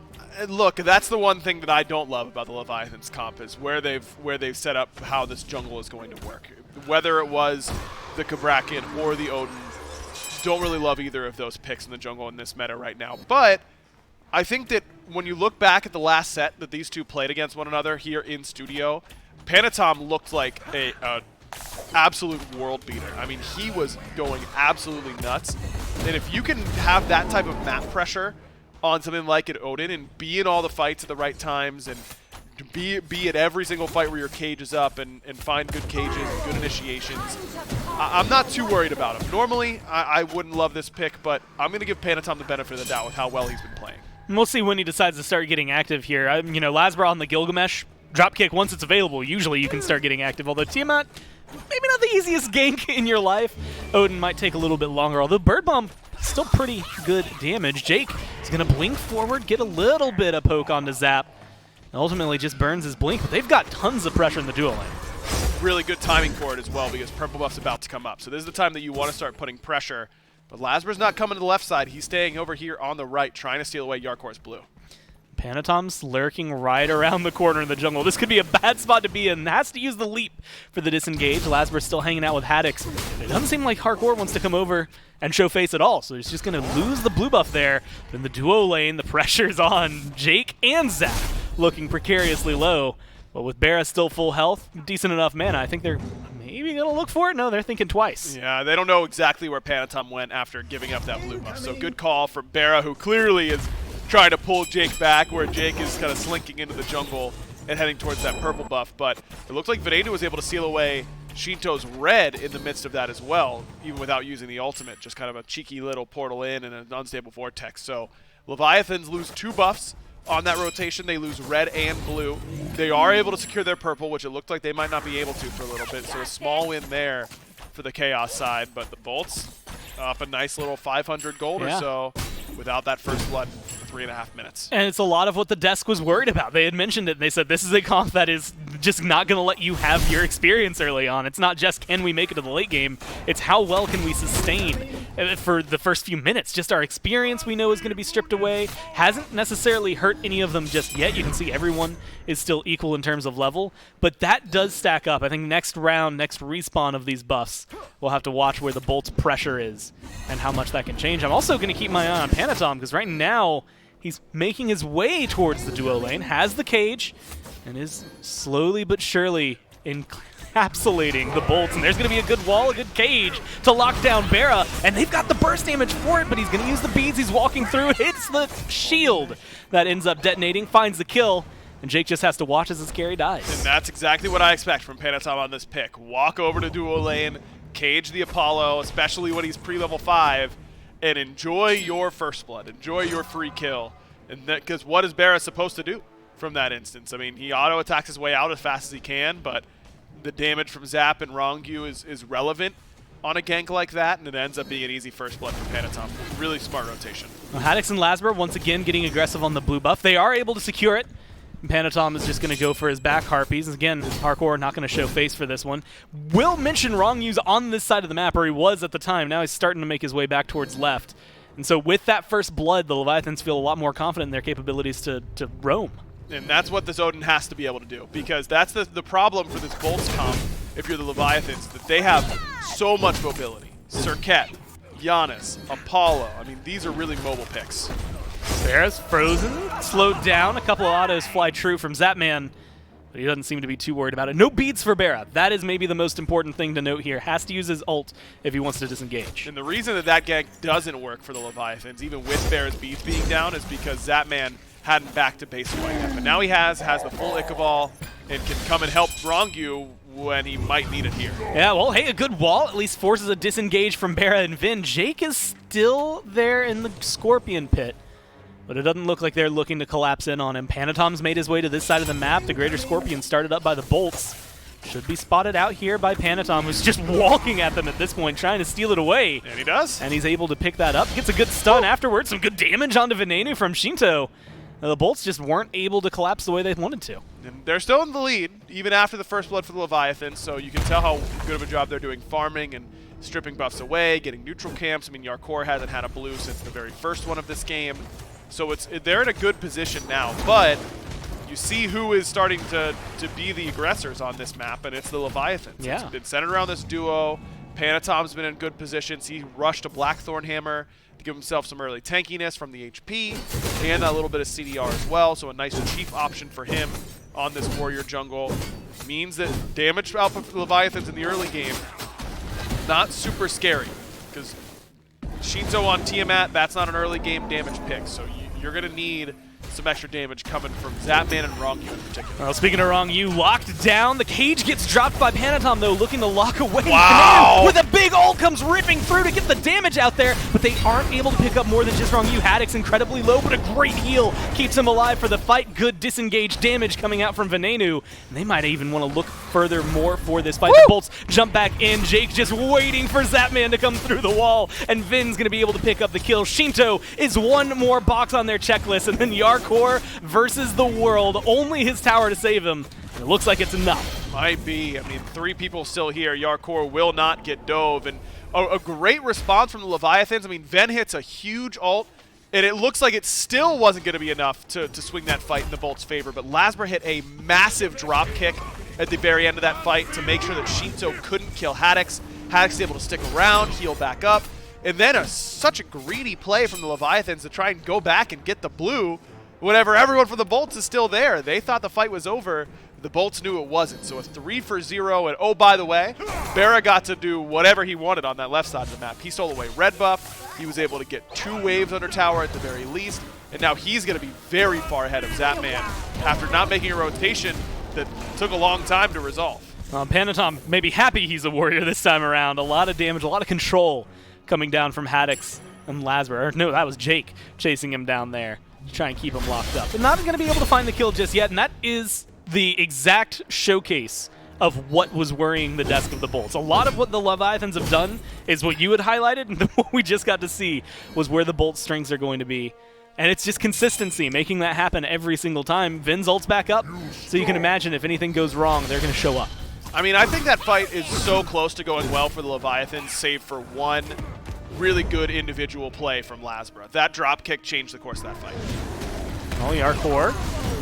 S15: look, that's the one thing that I don't love about the Leviathans comp is where they've set up how this jungle is going to work. Whether it was the Kabrakan or the Odin, don't really love either of those picks in the jungle in this meta right now. But I think that when you look back at the last set that these two played against one another here in studio, Panatom looked like a absolute world beater. I mean, he was going absolutely nuts. And if you can have that type of map pressure on something like an Odin and be in all the fights at the right times and be at every single fight where your cage is up and find good cages and good initiations, I'm not too worried about him. Normally, I wouldn't love this pick, but I'm going to give Panatom the benefit of the doubt with how well he's been playing.
S12: And we'll see when he decides to start getting active here. You know, Lasbar on the Gilgamesh, dropkick once it's available, usually you can start getting active, although Tiamat, maybe not the easiest gank in your life. Odin might take a little bit longer, although Bird Bomb, still pretty good damage. Jake is going to blink forward, get a little bit of poke onto Zap, and ultimately just burns his blink, but they've got tons of pressure in the dual lane.
S15: Really good timing for it as well because Purple Buff's about to come up. So this is the time that you want to start putting pressure. But Lasbar's not coming to the left side. He's staying over here on the right, trying to steal away Yarkor's blue.
S12: Panatom's lurking right around the corner in the jungle. This could be a bad spot to be in. Has to use the leap for the disengage. Lasber's still hanging out with Haddix. It doesn't seem like Hardcore wants to come over and show face at all, so he's just going to lose the blue buff there. But in the duo lane, the pressure's on Jake and Zap, looking precariously low. But with Barra still full health, decent enough mana, I think they're maybe going to look for it. No, they're thinking twice.
S15: Yeah, they don't know exactly where Panatom went after giving up that blue buff. So good call from Barra, who clearly is trying to pull Jake back, where Jake is kind of slinking into the jungle and heading towards that purple buff. But it looks like Veneno was able to seal away Shinto's red in the midst of that as well, even without using the ultimate. Just kind of a cheeky little portal in and an unstable vortex. So Leviathans lose 2 buffs on that rotation. They lose red and blue. They are able to secure their purple, which it looked like they might not be able to for a little bit. So a small win there for the Chaos side. But the Bolts up a nice little 500 gold or so without that first blood. 3.5 minutes.
S12: And it's a lot of what the desk was worried about. They had mentioned it, and they said this is a comp that is just not going to let you have your experience early on. It's not just can we make it to the late game, it's how well can we sustain for the first few minutes. Just our experience we know is going to be stripped away. Hasn't necessarily hurt any of them just yet. You can see everyone is still equal in terms of level, but that does stack up. I think next round, next respawn of these buffs, we'll have to watch where the Bolt's pressure is and how much that can change. I'm also going to keep my eye on Panatom, because right now he's making his way towards the duo lane, has the cage, and is slowly but surely encapsulating the Bolts. And there's going to be a good wall, a good cage to lock down Barra, and they've got the burst damage for it, but he's going to use the beads. He's walking through, hits the shield that ends up detonating, finds the kill, and Jake just has to watch as his carry dies.
S15: And that's exactly what I expect from Panatom on this pick. Walk over to duo lane, cage the Apollo, especially when he's pre-level 5, and enjoy your first blood, enjoy your free kill. And because what is Barra supposed to do from that instance? I mean, he auto-attacks his way out as fast as he can, but the damage from Zap and Rongyu is relevant on a gank like that, and it ends up being an easy first blood for Panatom. Really smart rotation.
S12: Well, Haddix and Lasber once again getting aggressive on the blue buff. They are able to secure it. Panatom is just going to go for his back Harpies. Again, Hardcore not going to show face for this one. Will mention Rongyu's on this side of the map, or he was at the time. Now he's starting to make his way back towards left. And so with that first blood, the Leviathans feel a lot more confident in their capabilities to roam.
S15: And that's what this Odin has to be able to do, because that's the problem for this Bolts comp, if you're the Leviathans, that they have so much mobility. Serket, Giannis, Apollo, I mean, these are really mobile picks.
S12: Barra's frozen, slowed down. A couple of autos fly true from Zapman, but he doesn't seem to be too worried about it. No beads for Barra. That is maybe the most important thing to note here. Has to use his ult if he wants to disengage.
S15: And the reason that gank doesn't work for the Leviathans, even with Barra's beads being down, is because Zapman hadn't back to base quite yet. But now he has the full Ichaival and can come and help Rongyu when he might need it here.
S12: Yeah, well, hey, a good wall at least forces a disengage from Barra and Vin. Jake is still there in the Scorpion pit, but it doesn't look like they're looking to collapse in on him. Panatom's made his way to this side of the map. The Greater Scorpion started up by the Bolts. Should be spotted out here by Panatom, who's just walking at them at this point, trying to steal it away.
S15: And he does.
S12: And he's able to pick that up. Gets a good stun afterwards. Some good damage onto Veneno from Shinto. The Bolts just weren't able to collapse the way they wanted to.
S15: And they're still in the lead, even after the first blood for the Leviathans, so you can tell how good of a job they're doing farming and stripping buffs away, getting neutral camps. I mean, Yarkor hasn't had a blue since the very first one of this game. So they're in a good position now, but you see who is starting to be the aggressors on this map, and it's the Leviathans.
S12: Yeah.
S15: It's been centered around this duo. Panatom's been in good positions. He rushed a Blackthorn Hammer to give himself some early tankiness from the HP and a little bit of CDR as well, so a nice cheap option for him on this warrior jungle. Means that damage output for the Leviathans in the early game, not super scary, because Shinto on Tiamat, that's not an early game damage pick, so you're going to need some extra damage coming from Zapman and Rongyu in particular.
S12: Well, speaking of Rongyu, locked down. The cage gets dropped by Panatom, though, looking to lock away.
S15: Wow!
S12: With a big ult comes ripping through to get the damage out there, but they aren't able to pick up more than just Rongyu. Haddix incredibly low, but a great heal keeps him alive for the fight. Good disengage damage coming out from Veneno. And they might even want to look further more for this fight. Woo! The Bolts jump back in. Jake just waiting for Zapman to come through the wall, and Vin's going to be able to pick up the kill. Shinto is one more box on their checklist, and then Yarkor versus the world. Only his tower to save him. It looks like it's enough.
S15: Might be. I mean, 3 people still here. Yarkor will not get dove. And a great response from the Leviathans. I mean, Ven hits a huge ult And it looks like it still wasn't going to be enough to swing that fight in the Bolt's favor, but Lasbra hit a massive drop kick at the very end of that fight to make sure that Shinto couldn't kill Haddix. Haddix is able to stick around, heal back up, and then such a greedy play from the Leviathans to try and go back and get the blue whenever everyone from the Bolts is still there. They thought the fight was over. The Bolts knew it wasn't. So a 3-for-0, and oh, by the way, Barra got to do whatever he wanted on that left side of the map. He stole away red buff. He was able to get 2 waves under tower at the very least, and now he's going to be very far ahead of Zapman after not making a rotation that took a long time to resolve.
S12: Panatom may be happy he's a warrior this time around. A lot of damage, a lot of control coming down from Haddix and Lasbra. No, that was Jake chasing him down there to try and keep him locked up. But not going to be able to find the kill just yet, and that is the exact showcase of what was worrying the desk of the Bolts. A lot of what the Leviathans have done is what you had highlighted, and what we just got to see was where the Bolts' strengths are going to be. And it's just consistency, making that happen every single time. Vin's ult's back up, so you can imagine if anything goes wrong, they're going to show up.
S15: I mean, I think that fight is so close to going well for the Leviathans, save for one really good individual play from Lasbra. That drop kick changed the course of that fight.
S12: Yarkor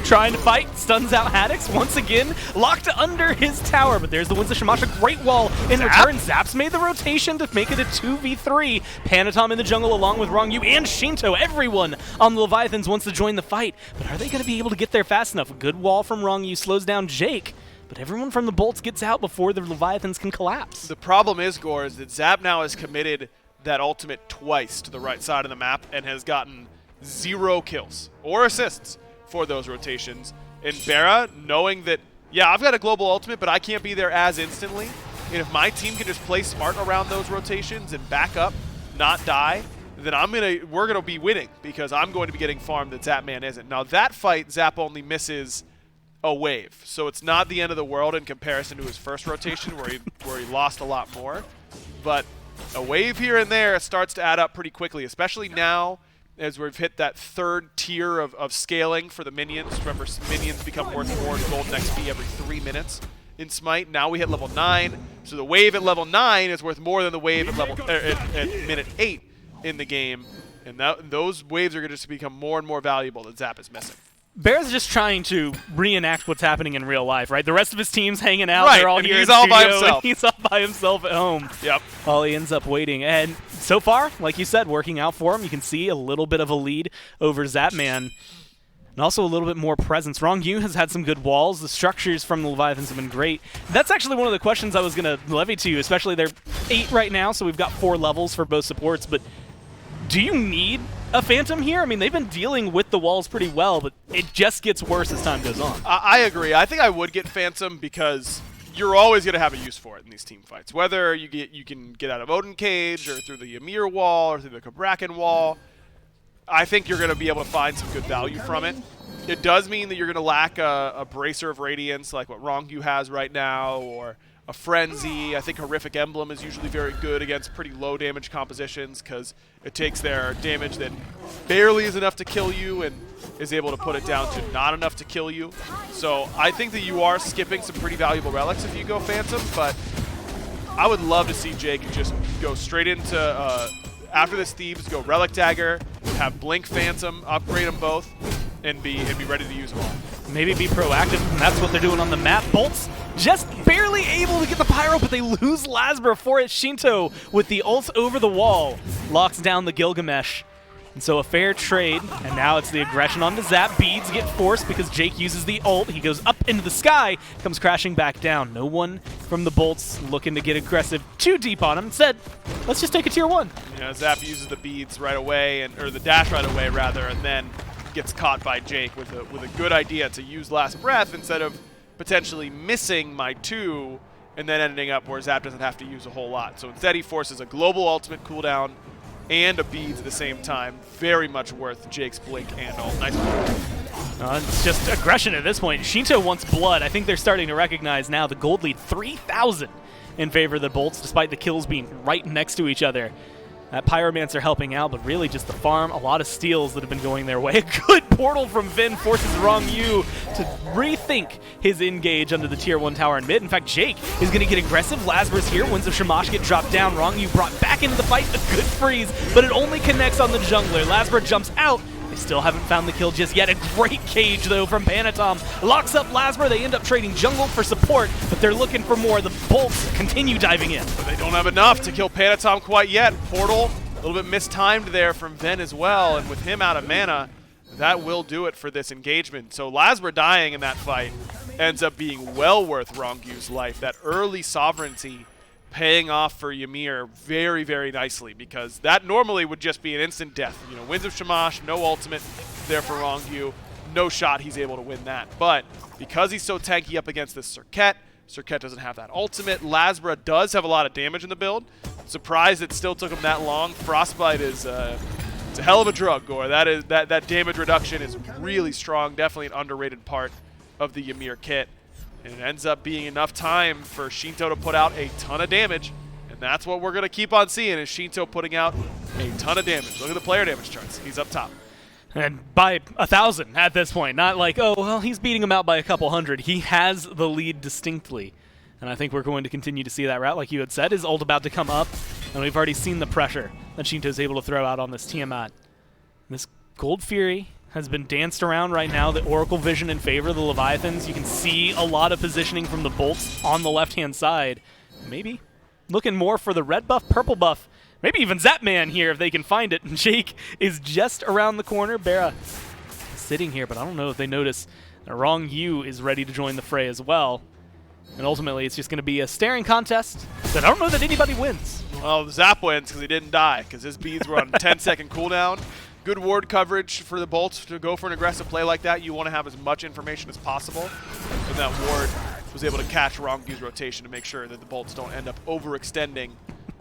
S12: trying to fight, stuns out Haddix once again, locked under his tower, but there's the Winds of Shamash, a great wall in return. Zap's made the rotation to make it a 2v3. Panatom in the jungle along with Rongyu and Shinto. Everyone on the Leviathans wants to join the fight, but are they going to be able to get there fast enough? A good wall from Rongyu slows down Jake, but everyone from the Bolts gets out before the Leviathans can collapse.
S15: The problem is, Gore, is that Zap now has committed that ultimate twice to the right side of the map and has gotten 0 kills or assists for those rotations. And Barra, knowing that, yeah, I've got a global ultimate, but I can't be there as instantly. And if my team can just play smart around those rotations and back up, not die, then we're gonna be winning because I'm going to be getting farmed that Zapman isn't. Now that fight, Zap only misses a wave, so it's not the end of the world in comparison to his first rotation where he lost a lot more. But a wave here and there starts to add up pretty quickly, especially now as we've hit that 3rd tier of scaling for the minions. Remember, minions become worth more in golden XP every 3 minutes in Smite. Now we hit level 9, so the wave at level 9 is worth more than the wave at minute 8 in the game, and those waves are going to just become more and more valuable that Zap is missing.
S12: Bear's just trying to reenact what's happening in real life, right? The rest of his team's hanging out.
S15: Right,
S12: they're all
S15: and
S12: here
S15: he's
S12: in
S15: all by
S12: studio,
S15: himself.
S12: And he's all by himself at home.
S15: Yep.
S12: While he ends up waiting. And so far, like you said, working out for him. You can see a little bit of a lead over Zapman. And also a little bit more presence. Rongyu has had some good walls. The structures from the Leviathans have been great. That's actually one of the questions I was going to levy to you, especially they're 8 right now, so we've got 4 levels for both supports. But do you need a Phantom here? I mean, they've been dealing with the walls pretty well, but it just gets worse as time goes on.
S15: I agree. I think I would get Phantom because you're always going to have a use for it in these team fights. Whether you can get out of Odin Cage or through the Ymir wall or through the Kabrakan wall, I think you're going to be able to find some good value from it. It does mean that you're going to lack a Bracer of Radiance like what Rongyu has right now, or a Frenzy. I think Horrific Emblem is usually very good against pretty low damage compositions because it takes their damage that barely is enough to kill you and is able to put it down to not enough to kill you. So I think that you are skipping some pretty valuable relics if you go Phantom, but I would love to see Jake just go straight into, after this Thieves, go Relic Dagger, have Blink Phantom, upgrade them both, and be ready to use them all.
S12: Maybe be proactive, and that's what they're doing on the map. Bolts just barely able to get the Pyro, but they lose Lasbra for it. Shinto with the ult over the wall locks down the Gilgamesh. And so a fair trade, and now it's the aggression on the Zap. Beads get forced because Jake uses the ult. He goes up into the sky, comes crashing back down. No one from the Bolts looking to get aggressive too deep on him. Instead, let's just take a tier 1.
S15: Yeah, Zap uses the beads right away, or the dash right away rather, and then gets caught by Jake with a good idea to use Last Breath instead of potentially missing my 2 and then ending up where Zap doesn't have to use a whole lot. So instead he forces a global ultimate cooldown and a beads at the same time. Very much worth Jake's blink and ult. Nice play.
S12: It's just aggression at this point. Shinto wants blood. I think they're starting to recognize now the gold lead 3,000 in favor of the Bolts, despite the kills being right next to each other. That Pyromancer helping out, but really just the farm, a lot of steals that have been going their way. A good portal from Vin forces Rongyu to rethink his engage under the tier 1 tower in mid. In fact, Jake is going to get aggressive. Lazarus here, Winds of Shamash get dropped down. Rongyu brought back into the fight, a good freeze, but it only connects on the jungler. Lazarus jumps out. They still haven't found the kill just yet. A great cage, though, from Panatom. Locks up Lazarus. They end up trading jungle for support, but they're looking for more. The bolts continue diving in.
S15: But they don't have enough to kill Panatom quite yet. Portal, a little bit mistimed there from Ven as well, and with him out of mana, that will do it for this engagement. So Lazarus dying in that fight ends up being well worth Rongyu's life. That early sovereignty paying off for Ymir very, very nicely, because that normally would just be an instant death. You know, Winds of Shamash, no ultimate there for Rongyu. No shot he's able to win that. But because he's so tanky up against this Serket doesn't have that ultimate. Lazarus does have a lot of damage in the build. Surprised it still took him that long. Frostbite is it's a hell of a drug, Gore. That damage reduction is really strong. Definitely an underrated part of the Ymir kit. And it ends up being enough time for Shinto to put out a ton of damage. And that's what we're going to keep on seeing, is Shinto putting out a ton of damage. Look at the player damage charts. He's up top.
S12: And by 1,000 at this point. Not like, oh, well, he's beating him out by a couple hundred. He has the lead distinctly. And I think we're going to continue to see that route. Like you had said, his ult about to come up. And we've already seen the pressure that Shinto is able to throw out on this Tiamat. This Gold Fury has been danced around right now. The Oracle Vision in favor of the Leviathans. You can see a lot of positioning from the bolts on the left-hand side. Maybe looking more for the red buff, purple buff. Maybe even Zapman here if they can find it. And Jake is just around the corner. Bera sitting here, but I don't know if they notice that Rongyu is ready to join the fray as well. And ultimately, it's just going to be a staring contest that I don't know that anybody wins.
S15: Well, Zap wins because he didn't die, because his beads were on 10-second cooldown. Good ward coverage for the bolts to go for an aggressive play like that. You want to have as much information as possible. And that ward was able to catch Rongyu's rotation to make sure that the bolts don't end up overextending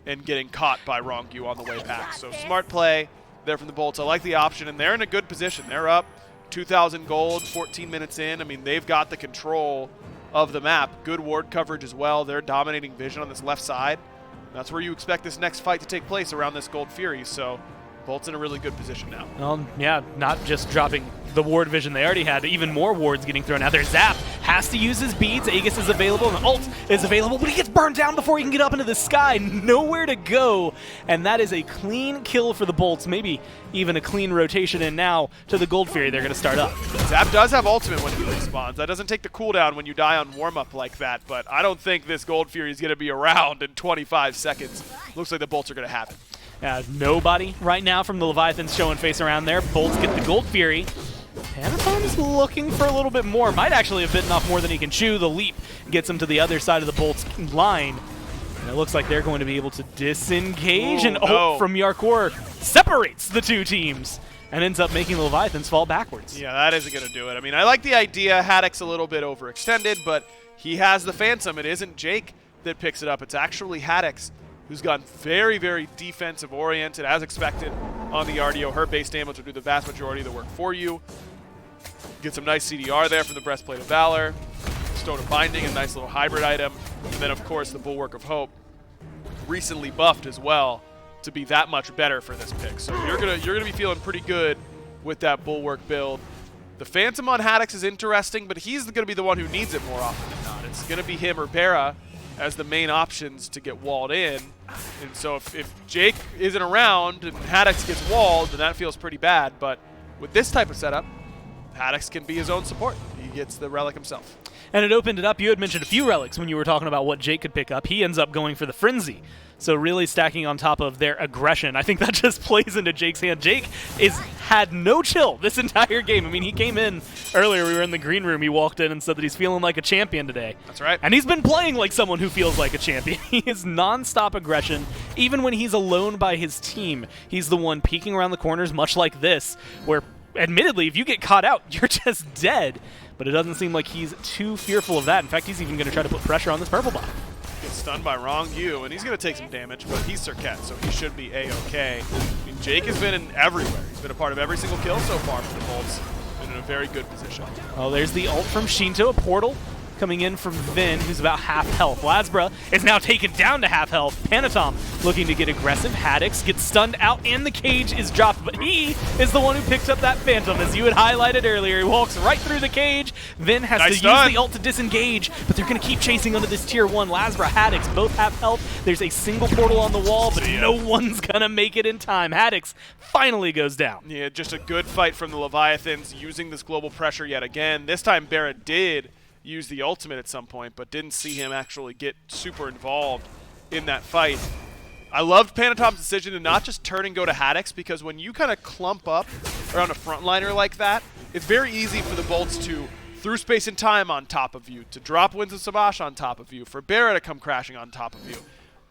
S15: and getting caught by Rongyu on the way back. So smart play there from the bolts. I like the option, and they're in a good position. They're up 2,000 gold, 14 minutes in. I mean, they've got the control of the map. Good ward coverage as well. They're dominating vision on this left side. That's where you expect this next fight to take place, around this Gold Fury. So Bolt's in a really good position now.
S12: Yeah, not just dropping the ward vision they already had, even more wards getting thrown out there. Zap has to use his beads. Aegis is available, and the ult is available, but he gets burned down before he can get up into the sky. Nowhere to go, and that is a clean kill for the Bolts. Maybe even a clean rotation in now to the Gold Fury. They're going to start up.
S15: Zap does have ultimate when he respawns. That doesn't take the cooldown when you die on warm-up like that, but I don't think this Gold Fury is going to be around in 25 seconds. Looks like the Bolts are going to have it.
S12: Nobody right now from the Leviathans showing face around there. Bolts get the Gold Fury. Panatom is looking for a little bit more. Might actually have bitten off more than he can chew. The leap gets him to the other side of the Bolts line. And it looks like they're going to be able to disengage. And ult from Yarkor separates the two teams and ends up making the Leviathans fall backwards.
S15: Yeah, that isn't going to do it. I mean, I like the idea. Haddock's a little bit overextended, but he has the Phantom. It isn't Jake that picks it up. It's actually Haddock's, who's gotten very, very defensive-oriented, as expected, on the RDO. Her base damage will do the vast majority of the work for you. Get some nice CDR there from the Breastplate of Valor. Stone of Binding, a nice little hybrid item. And then, of course, the Bulwark of Hope, recently buffed as well to be that much better for this pick. So you're gonna be feeling pretty good with that Bulwark build. The Phantom on Haddock's is interesting, but he's going to be the one who needs it more often than not. It's going to be him or Bera as the main options to get walled in. And so if Jake isn't around and Haddock's gets walled, then that feels pretty bad. But with this type of setup, Haddock's can be his own support. He gets the relic himself.
S12: And it opened it up. You had mentioned a few relics when you were talking about what Jake could pick up. He ends up going for the Frenzy. So really stacking on top of their aggression. I think that just plays into Jake's hand. Jake had no chill this entire game. I mean, he came in earlier. We were in the green room. He walked in and said that he's feeling like a champion today.
S15: That's right.
S12: And he's been playing like someone who feels like a champion. He is non-stop aggression. Even when he's alone by his team, he's the one peeking around the corners, much like this, where admittedly, if you get caught out, you're just dead. But it doesn't seem like he's too fearful of that. In fact, he's even going to try to put pressure on this purple buff.
S15: Gets stunned by Rongyu, and he's going to take some damage, but he's Serket, so he should be A-okay. I mean, Jake has been in everywhere. He's been a part of every single kill so far for the Bolts. Been in a very good position.
S12: Oh, there's the ult from Shinto, a portal coming in from Vin, who's about half health. Lasbra is now taken down to half health. Panatom looking to get aggressive. Haddix gets stunned out and the cage is dropped, but he is the one who picked up that Phantom, as you had highlighted earlier. He walks right through the cage. Vin has to use the ult to disengage, but they're going to keep chasing under this tier 1. Lasbra, Haddix, both half health. There's a single portal on the wall, but no one's going to make it in time. Haddix finally goes down.
S15: Yeah, just a good fight from the Leviathans, using this global pressure yet again. This time Barrett did use the ultimate at some point, but didn't see him actually get super involved in that fight. I loved Panatom's decision to not just turn and go to Haddix, because when you kind of clump up around a frontliner like that, it's very easy for the Bolts to, through space and time on top of you, to drop Winds of Savash on top of you, for Barrett to come crashing on top of you.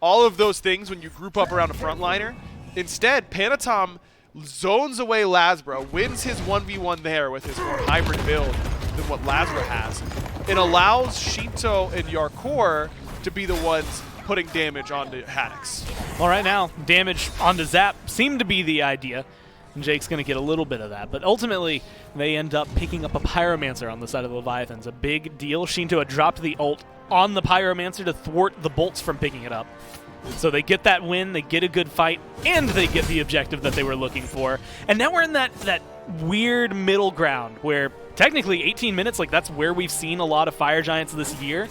S15: All of those things when you group up around a frontliner. Instead, Panatom zones away Lasbra, wins his 1v1 there with his more hybrid build than what Lasbra has. It allows Shinto and Yarkor to be the ones putting damage onto Haddix.
S12: Well, right now, damage onto Zap seemed to be the idea, and Jake's going to get a little bit of that. But ultimately, they end up picking up a Pyromancer on the side of the Leviathans. A big deal. Shinto had dropped the ult on the Pyromancer to thwart the Bolts from picking it up. So they get that win, they get a good fight, and they get the objective that they were looking for. And now we're in that weird middle ground where technically 18 minutes, like that's where we've seen a lot of Fire Giants this year.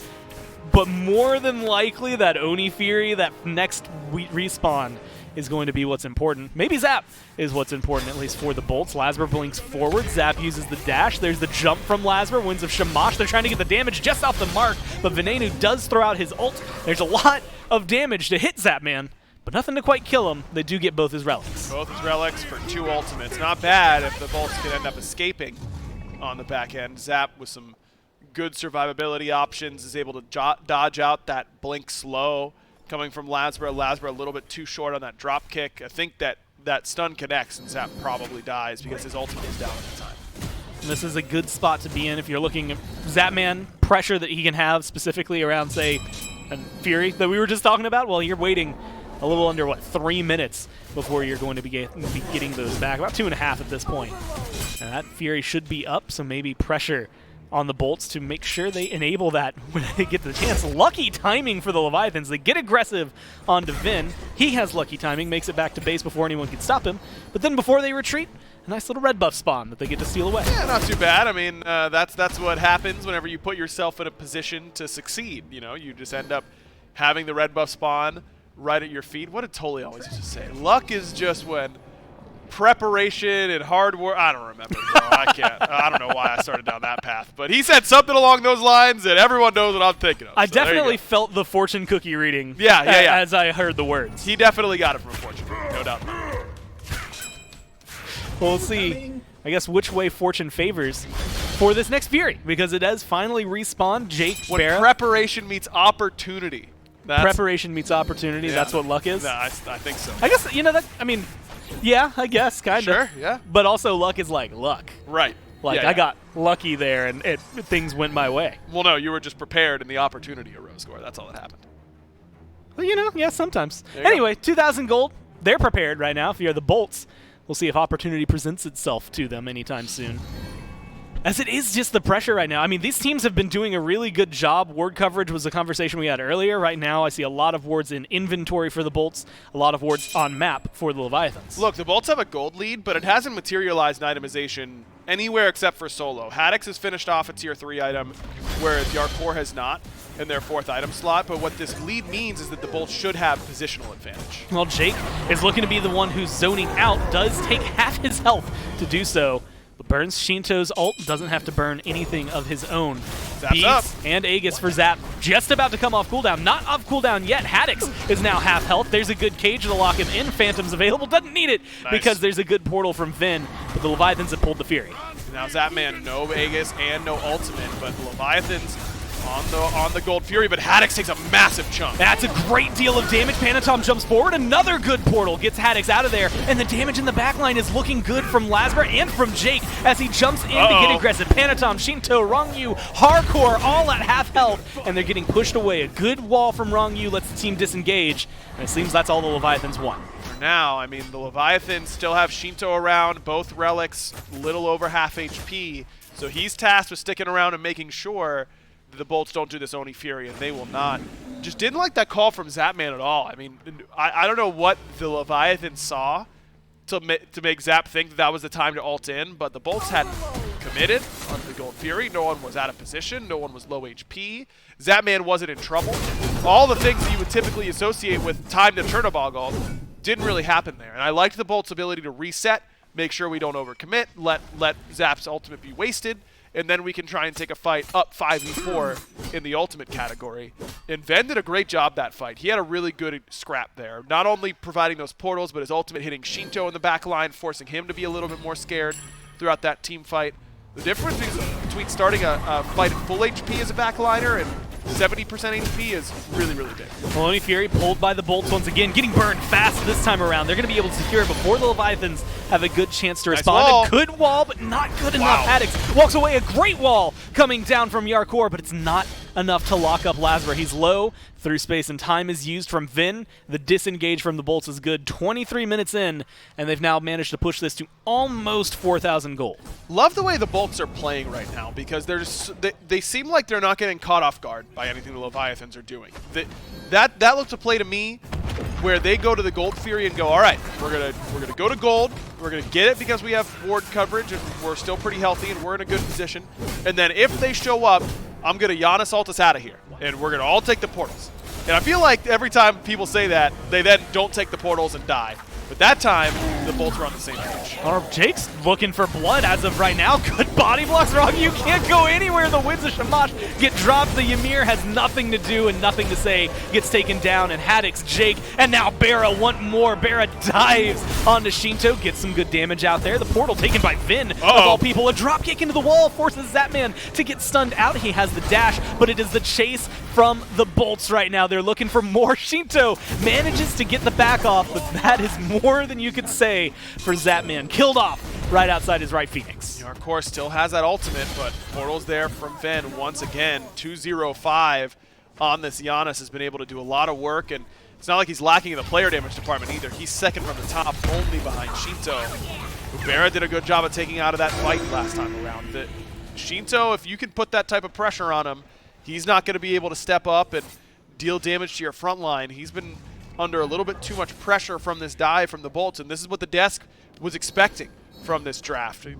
S12: But more than likely that Oni Fury, that next respawn, is going to be what's important. Maybe Zap is what's important, at least for the Bolts. Lasbra blinks forward. Zap uses the dash. There's the jump from Lasbra. Winds of Shamash. They're trying to get the damage just off the mark, but Venenu does throw out his ult. There's a lot of damage to hit Zapman, but nothing to quite kill him. They do get both his relics.
S15: Both his relics for 2 ultimates. Not bad if the Bolts can end up escaping on the back end. Zap with some good survivability options is able to dodge out that blink slow coming from Lasbra. Lasbra a little bit too short on that drop kick. I think that stun connects and Zap probably dies because his ultimate is down at the time.
S12: And this is a good spot to be in if you're looking at Zapman pressure that he can have specifically around, say, a Fury that we were just talking about. Well, you're waiting a little under, 3 minutes before you're going to be getting those back. About 2.5 at this point. And that Fury should be up, so maybe pressure on the Bolts to make sure they enable that when they get the chance. Lucky timing for the Leviathans. They get aggressive onto Vin. He has lucky timing, makes it back to base before anyone can stop him. But then before they retreat, a nice little red buff spawn that they get to steal away.
S15: Yeah, not too bad. I mean, that's what happens whenever you put yourself in a position to succeed. You know, you just end up having the red buff spawn right at your feet. What did Tully always used to say? Luck is just when preparation and hard work. I don't remember, bro. I can't. I don't know why I started down that path. But he said something along those lines, and everyone knows what I'm thinking of.
S12: I definitely felt the fortune cookie reading as I heard the words.
S15: He definitely got it from a fortune cookie, no doubt.
S12: Well, we'll see, I guess, which way fortune favors for this next Fury, because it does finally respawn Jake Barra.
S15: Preparation meets opportunity.
S12: Preparation meets opportunity. That's what luck is?
S15: No, I think so.
S12: I guess, yeah, I guess, kind of.
S15: Sure, yeah.
S12: But also luck is like luck.
S15: Right.
S12: Like, I got lucky there, and things went my way.
S15: Well, no, you were just prepared, and the opportunity arose, Gore. That's all that happened.
S12: Well, yeah, sometimes. Anyway, 2,000 gold. They're prepared right now. If you're the Bolts, we'll see if opportunity presents itself to them anytime soon. As it is just the pressure right now. I mean, these teams have been doing a really good job. Ward coverage was a conversation we had earlier. Right now, I see a lot of wards in inventory for the Bolts, a lot of wards on map for the Leviathans.
S15: Look, the Bolts have a gold lead, but it hasn't materialized in itemization anywhere except for solo. Haddix has finished off a tier 3 item, whereas Yarkor has not in their 4th item slot. But what this lead means is that the Bolts should have positional advantage.
S12: Well, Jake is looking to be the one who's zoning out, does take half his health to do so. But burns Shinto's ult, doesn't have to burn anything of his own. Beats and Aegis for Zap, just about to come off cooldown. Not off cooldown yet. Haddix is now half health. There's a good cage to lock him in. Phantom's available, doesn't need it because there's a good portal from Vin, but the Leviathans have pulled the Fury.
S15: Now Zapman, no Aegis and no ultimate, but the Leviathans on the Gold Fury, but Haddix takes a massive chunk.
S12: That's a great deal of damage. Panatom jumps forward. Another good portal gets Haddix out of there, and the damage in the backline is looking good from Lasbra and from Jake as he jumps in to get aggressive. Panatom, Shinto, Rongyu, Hardcore, all at half health, and they're getting pushed away. A good wall from Rongyu lets the team disengage, and it seems that's all the Leviathans want.
S15: For now, I mean, the Leviathans still have Shinto around, both relics, little over half HP, so he's tasked with sticking around and making sure the Bolts don't do this Oni Fury, and they will not. Just didn't like that call from Zapman at all. I mean, I don't know what the Leviathan saw to make Zap think that was the time to ult in, but the Bolts hadn't committed on the Gold Fury. No one was out of position. No one was low HP. Zapman wasn't in trouble. All the things that you would typically associate with time to Chernobog didn't really happen there. And I liked the Bolts' ability to reset, make sure we don't overcommit, let Zap's ultimate be wasted, and then we can try and take a fight up 5v4 in the ultimate category. And Ven did a great job that fight. He had a really good scrap there. Not only providing those portals, but his ultimate hitting Shinto in the back line, forcing him to be a little bit more scared throughout that team fight. The difference between starting a fight at full HP as a backliner and 70% HP is really, really big.
S12: Oni Fury pulled by the Bolts once again, getting burned fast this time around. They're going to be able to secure it before the Leviathans have a good chance to respond.
S15: Wall.
S12: A good wall, but not good enough. Haddix walks away. A great wall coming down from Yarkor, but it's not enough to lock up Lazar. He's low. Through space and time is used from Vin. The disengage from the Bolts is good. 23 minutes in, and they've now managed to push this to almost 4,000 gold.
S15: Love the way the Bolts are playing right now, because they seem like they're not getting caught off guard by anything the Leviathans are doing. That looks a play to me where they go to the Gold Fury and go, all right, we're gonna go to gold. We're gonna get it because we have ward coverage and we're still pretty healthy and we're in a good position. And then if they show up, I'm gonna Giannis ult us out of here, and we're gonna all take the portals. And I feel like every time people say that, they then don't take the portals and die. But that time, the Bolts were on the same page.
S12: Jake's looking for blood as of right now. Good body blocks, Rob. You can't go anywhere. The winds of Shamash get dropped. The Ymir has nothing to do and nothing to say. Gets taken down, and Haddix, Jake, and now Barra want more. Barra dives onto Shinto, gets some good damage out there. The portal taken by Vin, of all people. A drop kick into the wall forces Zapman to get stunned out. He has the dash, but it is the chase from the Bolts right now. They're looking for more. Shinto manages to get the back off, but that is more than you could say for Zapman. Killed off right outside his right Phoenix.
S15: Yarkor still has that ultimate, but portals there from Ven once again. 205 on this. Giannis has been able to do a lot of work, and it's not like he's lacking in the player damage department either. He's second from the top, only behind Shinto. Ubera did a good job of taking out of that fight last time around. Shinto, if you can put that type of pressure on him, he's not going to be able to step up and deal damage to your front line. He's been under a little bit too much pressure from this dive from the Bolts, and this is what the desk was expecting from this draft. We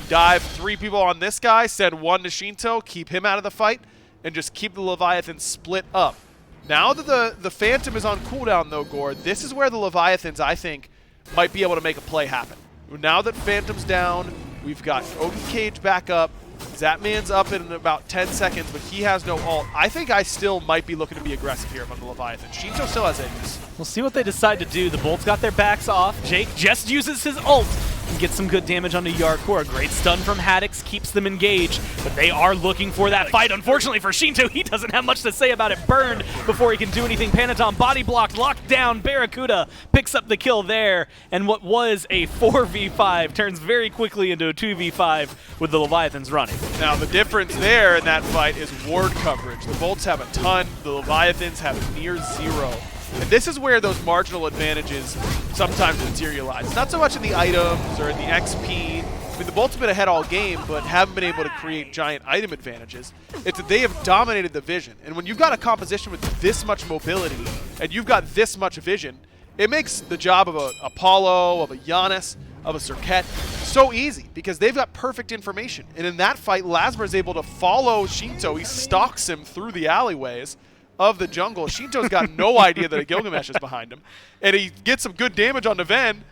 S15: dive 3 people on this guy, send 1 to Shinto, keep him out of the fight, and just keep the Leviathans split up. Now that the Phantom is on cooldown, though, Gore, this is where the Leviathans, I think, might be able to make a play happen. Now that Phantom's down, we've got Odin Cage back up, Zapman's up in about 10 seconds, but he has no ult. I think I still might be looking to be aggressive here among the Leviathan. Shinto still has Aegis.
S12: We'll see what they decide to do. The Bolts got their backs off. Jake just uses his ult and gets some good damage onto Yarkor. A great stun from Haddix keeps them engaged, but they are looking for that fight. Unfortunately for Shinto, he doesn't have much to say about it. Burned before he can do anything. Panatom body blocked, locked down. Barracuda picks up the kill there, and what was a 4v5 turns very quickly into a 2v5 with the Leviathans running.
S15: Now the difference there in that fight is ward coverage. The Bolts have a ton, the Leviathans have near 0. And this is where those marginal advantages sometimes materialize. Not so much in the items or in the XP. I mean, the Bolts have been ahead all game, but haven't been able to create giant item advantages. It's that they have dominated the vision. And when you've got a composition with this much mobility, and you've got this much vision, it makes the job of a Apollo, of a Giannis, of a Cirquet so easy, because they've got perfect information. And in that fight, Lasmer is able to follow Shinto. He stalks him through the alleyways of the jungle. Shinto's got no idea that a Gilgamesh is behind him. And he gets some good damage on Ven,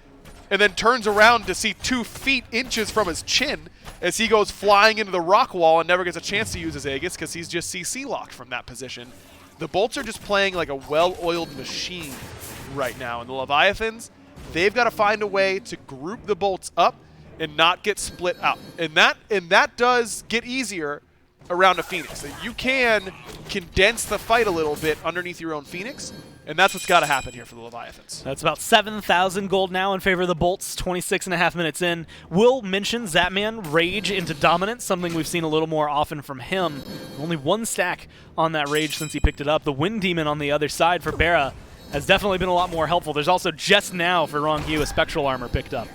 S15: and then turns around to see 2 feet inches from his chin as he goes flying into the rock wall and never gets a chance to use his Aegis because he's just CC locked from that position. The Bolts are just playing like a well-oiled machine right now. And the Leviathans, they've got to find a way to group the Bolts up and not get split up. And that does get easier around a Phoenix. You can condense the fight a little bit underneath your own Phoenix, and that's what's got to happen here for the Leviathans.
S12: That's about 7,000 gold now in favor of the Bolts, 26.5 minutes in. Will mention Zapman rage into dominance, something we've seen a little more often from him. Only 1 stack on that rage since he picked it up. The Wind Demon on the other side for Barra has definitely been a lot more helpful. There's also just now for Rongyu a Spectral Armor picked up.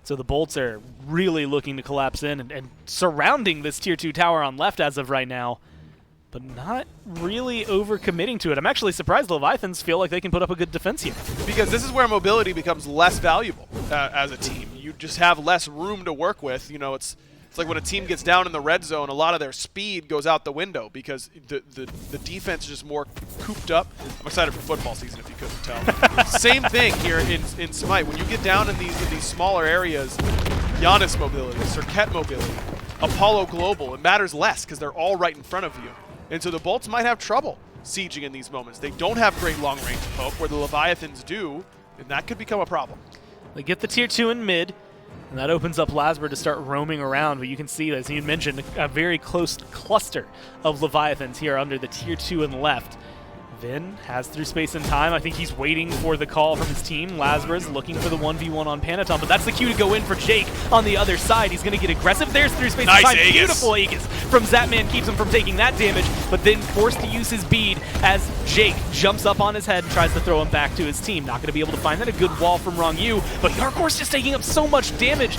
S12: So the Bolts are really looking to collapse in and surrounding this Tier 2 tower on left as of right now. but not really overcommitting to it. I'm actually surprised the Leviathans feel like they can put up a good defense here.
S15: Because this is where mobility becomes less valuable as a team. You just have less room to work with. You know, it's like when a team gets down in the red zone, a lot of their speed goes out the window because the defense is just more cooped up. I'm excited for football season, if you couldn't tell. Same thing here in SMITE. When you get down in these smaller areas, Giannis mobility, Serket mobility, Apollo Global, it matters less because they're all right in front of you. And so the Bolts might have trouble sieging in these moments. They don't have great long-range poke, where the Leviathans do, and that could become a problem.
S12: They get the tier 2 in mid, and that opens up Lasber to start roaming around. But you can see, as you mentioned, a very close cluster of Leviathans here under the tier 2 and left. Vin has through space and time. I think he's waiting for the call from his team. Lasber's looking for the 1v1 on Panaton, but that's the cue to go in for Jake on the other side. He's going to get aggressive. There's through space and time.
S15: Aegis.
S12: Beautiful Aegis from Zapman, keeps him from taking that damage, but then forced to use his bead as Jake jumps up on his head and tries to throw him back to his team. Not going to be able to find that. A good wall from Rong Yu, but Yarkor's just taking up so much damage.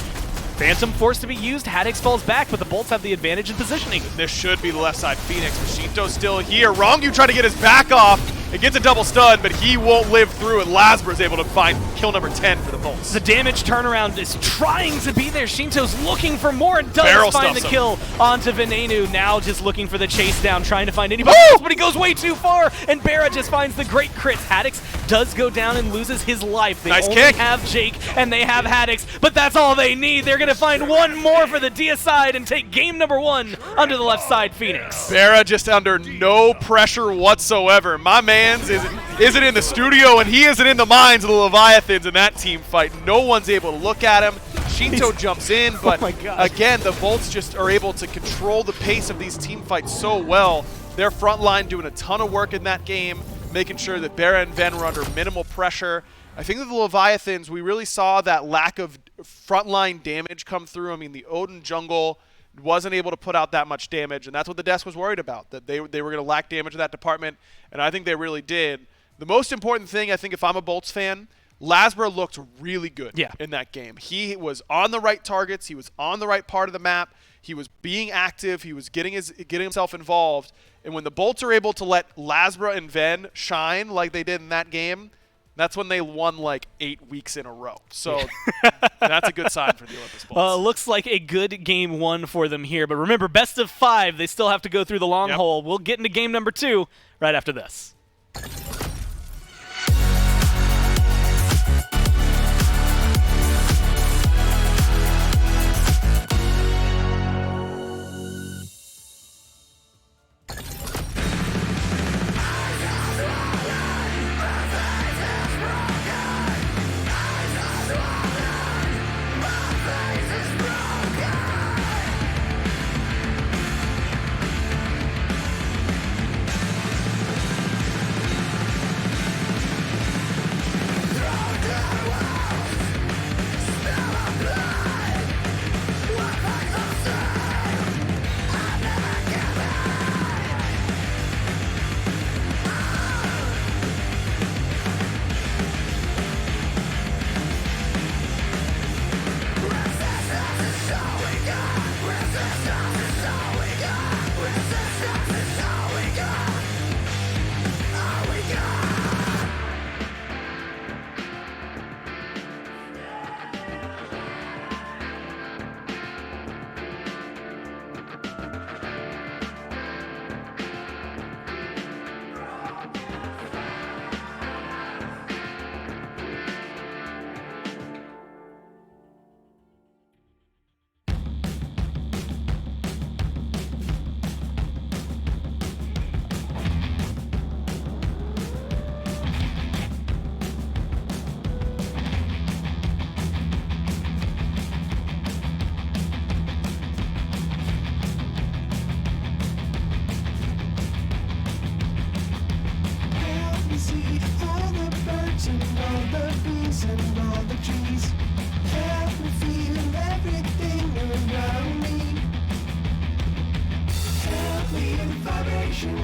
S12: Phantom forced to be used, Haddix falls back, but the Bolts have the advantage in positioning.
S15: This should be the left side Phoenix. Shinto's still here. Rongyu trying to get his back off. It gets a double stun, but he won't live through it. Lasber is able to find kill number 10 for the Bolts.
S12: The damage turnaround is trying to be there. Shinto's looking for more and does find the kill onto Venenu. Now just looking for the chase down, trying to find anybody else, but he goes way too far, and Barra just finds the great crits. Haddix does go down and loses his life. They only have Jake, and they have Haddix, but that's all they need. They're going to find one more for the Dia side and take game number 1 under the left side Phoenix.
S15: Barra just under no pressure whatsoever. My man's isn't in the studio, and he isn't in the minds of the Leviathans in that team fight. No one's able to look at him. Shinto jumps in, but again, the Bolts just are able to control the pace of these team fights so well. Their front line doing a ton of work in that game, making sure that Barra and Ven were under minimal pressure. I think that the Leviathans, we really saw that lack of frontline damage come through. I mean, the Odin jungle wasn't able to put out that much damage, and that's what the desk was worried about, that they were going to lack damage in that department, and I think they really did. The most important thing, I think, if I'm a Bolts fan, Lasber looked really good in that game. He was on the right targets. He was on the right part of the map. He was being active. He was getting himself involved. And when the Bolts are able to let Lasber and Ven shine like they did in that game, that's when they won like 8 weeks in a row. So that's a good sign for the Olympus Bolts.
S12: Looks like a good game 1 for them here. But remember, best of 5, they still have to go through the long hole. We'll get into game number 2 right after this.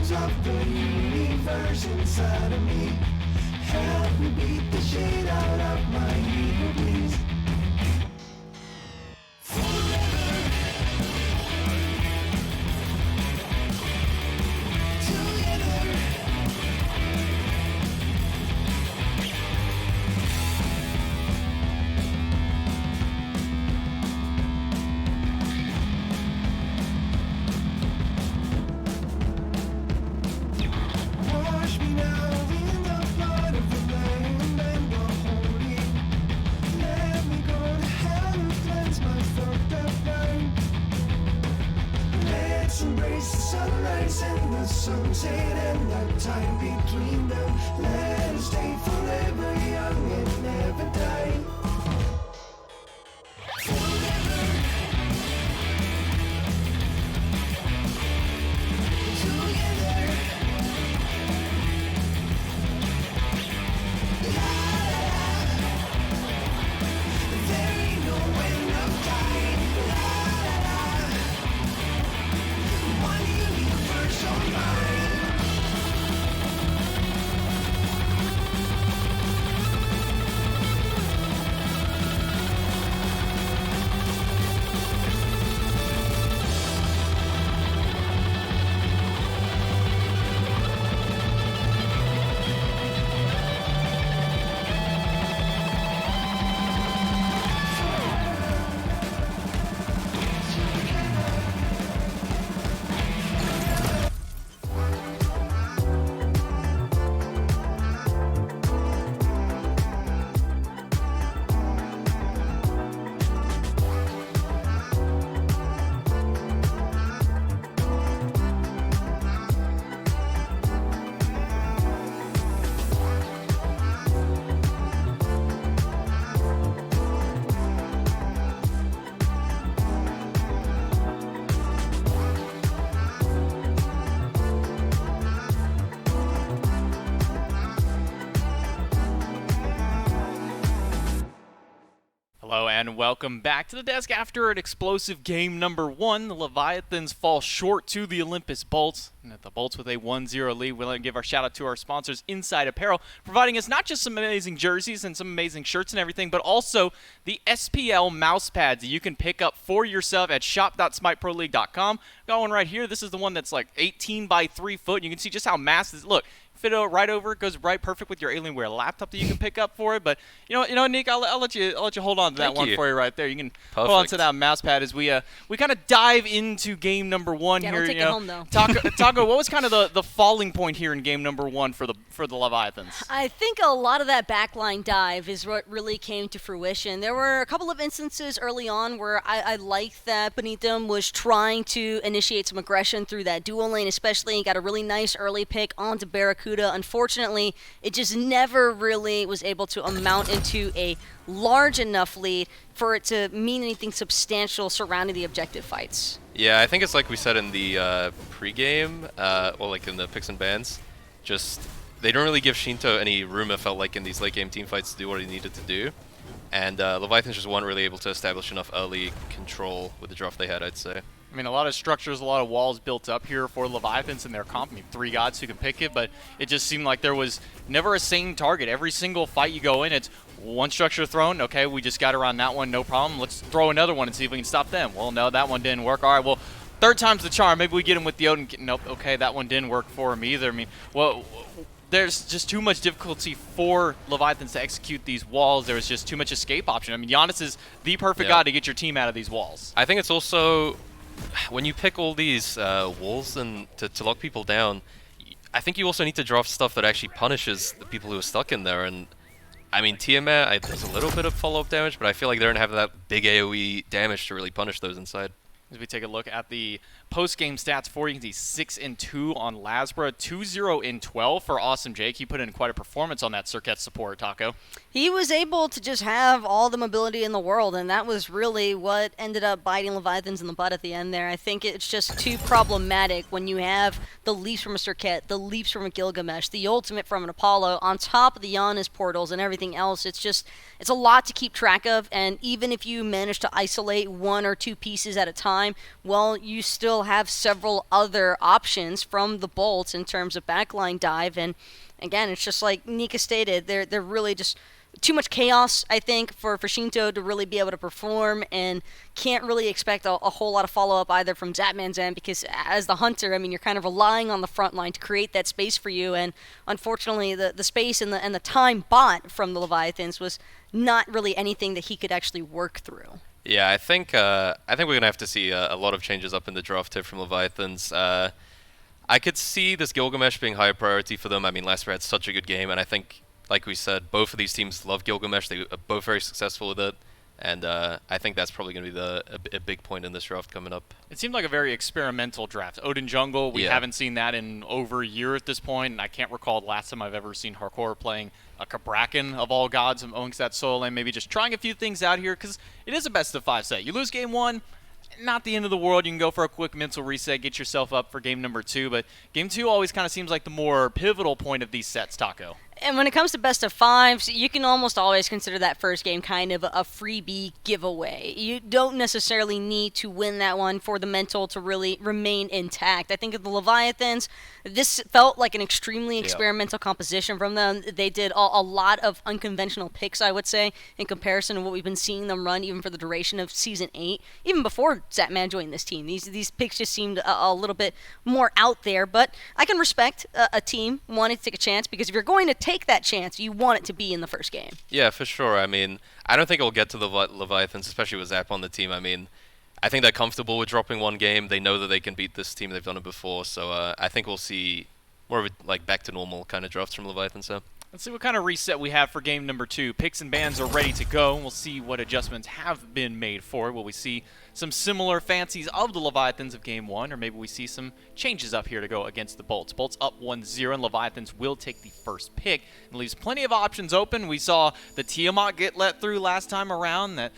S14: Of the universe inside of me, help me beat the shit out of my ego, please. embrace the sunrise and the sunset and the time between them. Let us stay forever young and never die.
S9: Hello and welcome back to the desk. After an explosive game number 1, the Leviathans fall short to the Olympus Bolts. And at the Bolts with a 1-0 lead, we'll give our shout out to our sponsors, Inside Apparel, providing us not just some amazing jerseys and some amazing shirts and everything, but also the SPL mouse pads that you can pick up for yourself at shop.smiteproleague.com. Got one right here. This is the one that's like 18 by 3 foot. You can see just how massive. Look, fit it right over. It goes right perfect with your Alienware laptop that you can pick up for it. But you know, Nick, I'll let you hold on to that one for you right there. You can hold on to that mouse pad as we kind of dive into game number 1 here.
S10: Don't take it home though.
S9: Taco, what was kind of the falling point here in game number 1 for the Leviathans?
S10: I think a lot of that backline dive is what really came to fruition. There were a couple of instances early on where I liked that Benito was trying to initiate some aggression through that dual lane, especially. He got a really nice early pick onto Barracuda. Unfortunately, it just never really was able to amount into a large enough lead for it to mean anything substantial surrounding the objective fights.
S11: Yeah, I think it's like we said in the pre-game, or like in the picks and bans, just they don't really give Shinto any room, it felt like, in these late game team fights to do what he needed to do. And Leviathans just weren't really able to establish enough early control with the draft they had, I'd say.
S9: I mean, a lot of structures, a lot of walls built up here for Leviathans in their comp. I mean, 3 gods who can pick it, but it just seemed like there was never a sane target. Every single fight you go in, it's one structure thrown. Okay, we just got around that one, no problem. Let's throw another one and see if we can stop them. Well, no, that one didn't work. All right, well, third time's the charm. Maybe we get him with the Odin. Nope, okay, that one didn't work for him either. I mean, well, there's just too much difficulty for Leviathans to execute these walls. There was just too much escape option. I mean, Giannis is the perfect god to get your team out of these walls.
S11: I think it's also, when you pick all these walls and to lock people down, I think you also need to draft stuff that actually punishes the people who are stuck in there. And I mean, Tiamat, there's a little bit of follow-up damage, but I feel like they don't have that big AoE damage to really punish those inside.
S9: As we take a look at the post-game stats for you, can see 6-2 on Lasbra, 2-0-12 for Awesome Jake. He put in quite a performance on that Circuit support, Taco.
S10: He was able to just have all the mobility in the world, and that was really what ended up biting Leviathans in the butt at the end there. I think it's just too problematic when you have the leaps from a Circuit, the leaps from a Gilgamesh, the ultimate from an Apollo, on top of the Giannis portals and everything else. It's a lot to keep track of, and even if you manage to isolate 1 or 2 pieces at a time, well, you still have several other options from the bolts in terms of backline dive. And again, it's just like Nika stated, they're really just too much chaos, I think, for Shinto to really be able to perform, and can't really expect a whole lot of follow-up either from Zapman's end, because as the hunter, I mean, you're kind of relying on the front line to create that space for you, and unfortunately the space and the time bought from the Leviathans was not really anything that he could actually work through.
S11: Yeah, I think we're gonna have to see a lot of changes up in the draft tip from Leviathans. I could see this Gilgamesh being higher priority for them. I mean, Lasper had such a good game, and I think, like we said, both of these teams love Gilgamesh. They are both very successful with it. And I think that's probably going to be a big point in this draft coming up.
S9: It seemed like a very experimental draft. Odin Jungle, we
S11: Yeah.
S9: haven't seen that in over a year at this point, and I can't recall the last time I've ever seen Hardcore playing a Kabrakan of all gods amongst that solo lane. Maybe just trying a few things out here, because it is a best-of-5 set. You lose game 1, not the end of the world. You can go for a quick mental reset, get yourself up for game number 2, but game 2 always kind of seems like the more pivotal point of these sets, Taco.
S10: And when it comes to best-of-5s, you can almost always consider that first game kind of a freebie giveaway. You don't necessarily need to win that one for the mental to really remain intact. I think of the Leviathans, this felt like an extremely experimental composition from them. They did a lot of unconventional picks, I would say, in comparison to what we've been seeing them run even for the duration of Season 8, even before Zatman joined this team. These picks just seemed a little bit more out there, but I can respect a team wanting to take a chance, because if you're going to take that chance, you want it to be in the first game.
S11: Yeah, for sure. I mean, I don't think it'll get to the Leviathans, especially with Zap on the team. I mean, I think they're comfortable with dropping one game. They know that they can beat this team. They've done it before. So I think we'll see more of a back to normal kind of drafts from Leviathans. So.
S9: Let's see what kind of reset we have for game number 2. Picks and bans are ready to go, and we'll see what adjustments have been made for it. Will we see some similar fancies of the Leviathans of game 1, or maybe we see some changes up here to go against the Bolts. Bolts up 1-0, and Leviathans will take the first pick, and leaves plenty of options open. We saw the Tiamat get let through last time around. That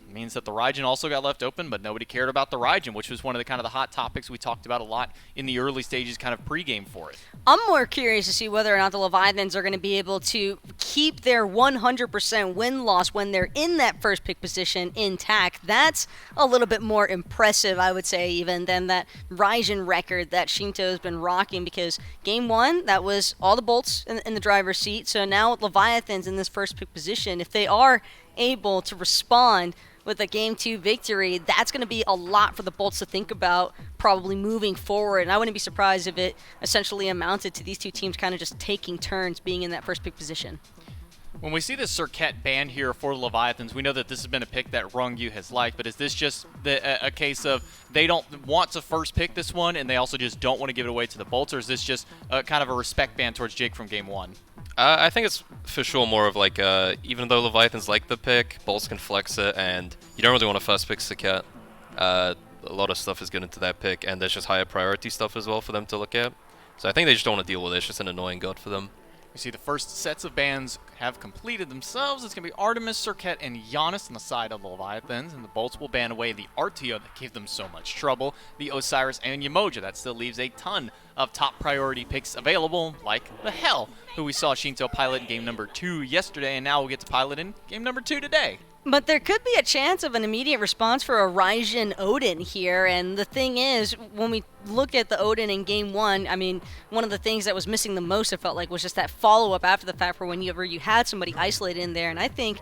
S9: means that the Raijin also got left open, but nobody cared about the Raijin, which was one of the kind of the hot topics we talked about a lot in the early stages, kind of pregame for it.
S10: I'm more curious to see whether or not the Leviathans are going to be able to keep their 100% win-loss when they're in that first pick position intact. That's a little bit more impressive, I would say, even than that Raijin record that Shinto has been rocking, because game 1, that was all the Bolts in the driver's seat. So now with Leviathans in this first pick position, if they are able to respond with a game 2 victory, that's going to be a lot for the Bolts to think about probably moving forward. And I wouldn't be surprised if it essentially amounted to these two teams kind of just taking turns being in that first pick position.
S9: When we see this Circuit banned here for the Leviathans, we know that this has been a pick that Rungyu has liked, but is this just a case of they don't want to first pick this one and they also just don't want to give it away to the Bolts, or is this just kind of a respect ban towards Jake from game 1?
S11: I think it's for sure more of like, even though Leviathans like the pick, Bolts can flex it, and you don't really want to first pick Saket. A lot of stuff is good into that pick, and there's just higher priority stuff as well for them to look at. So I think they just don't want to deal with it. It's just an annoying god for them.
S9: We see the first sets of bans have completed themselves. It's going to be Artemis, Circuit, and Giannis on the side of the Leviathans, and the Bolts will ban away the Artio that gave them so much trouble, the Osiris, and Yamoja. That still leaves a ton of top priority picks available, like the Hell, who we saw Shinto pilot in game number 2 yesterday, and now we'll get to pilot in game number 2 today.
S10: But there could be a chance of an immediate response for a Raijin Odin here, and the thing is, when we look at the Odin in game 1, I mean, one of the things that was missing the most, it felt like, was just that follow-up after the fact for whenever you had somebody isolated in there, and I think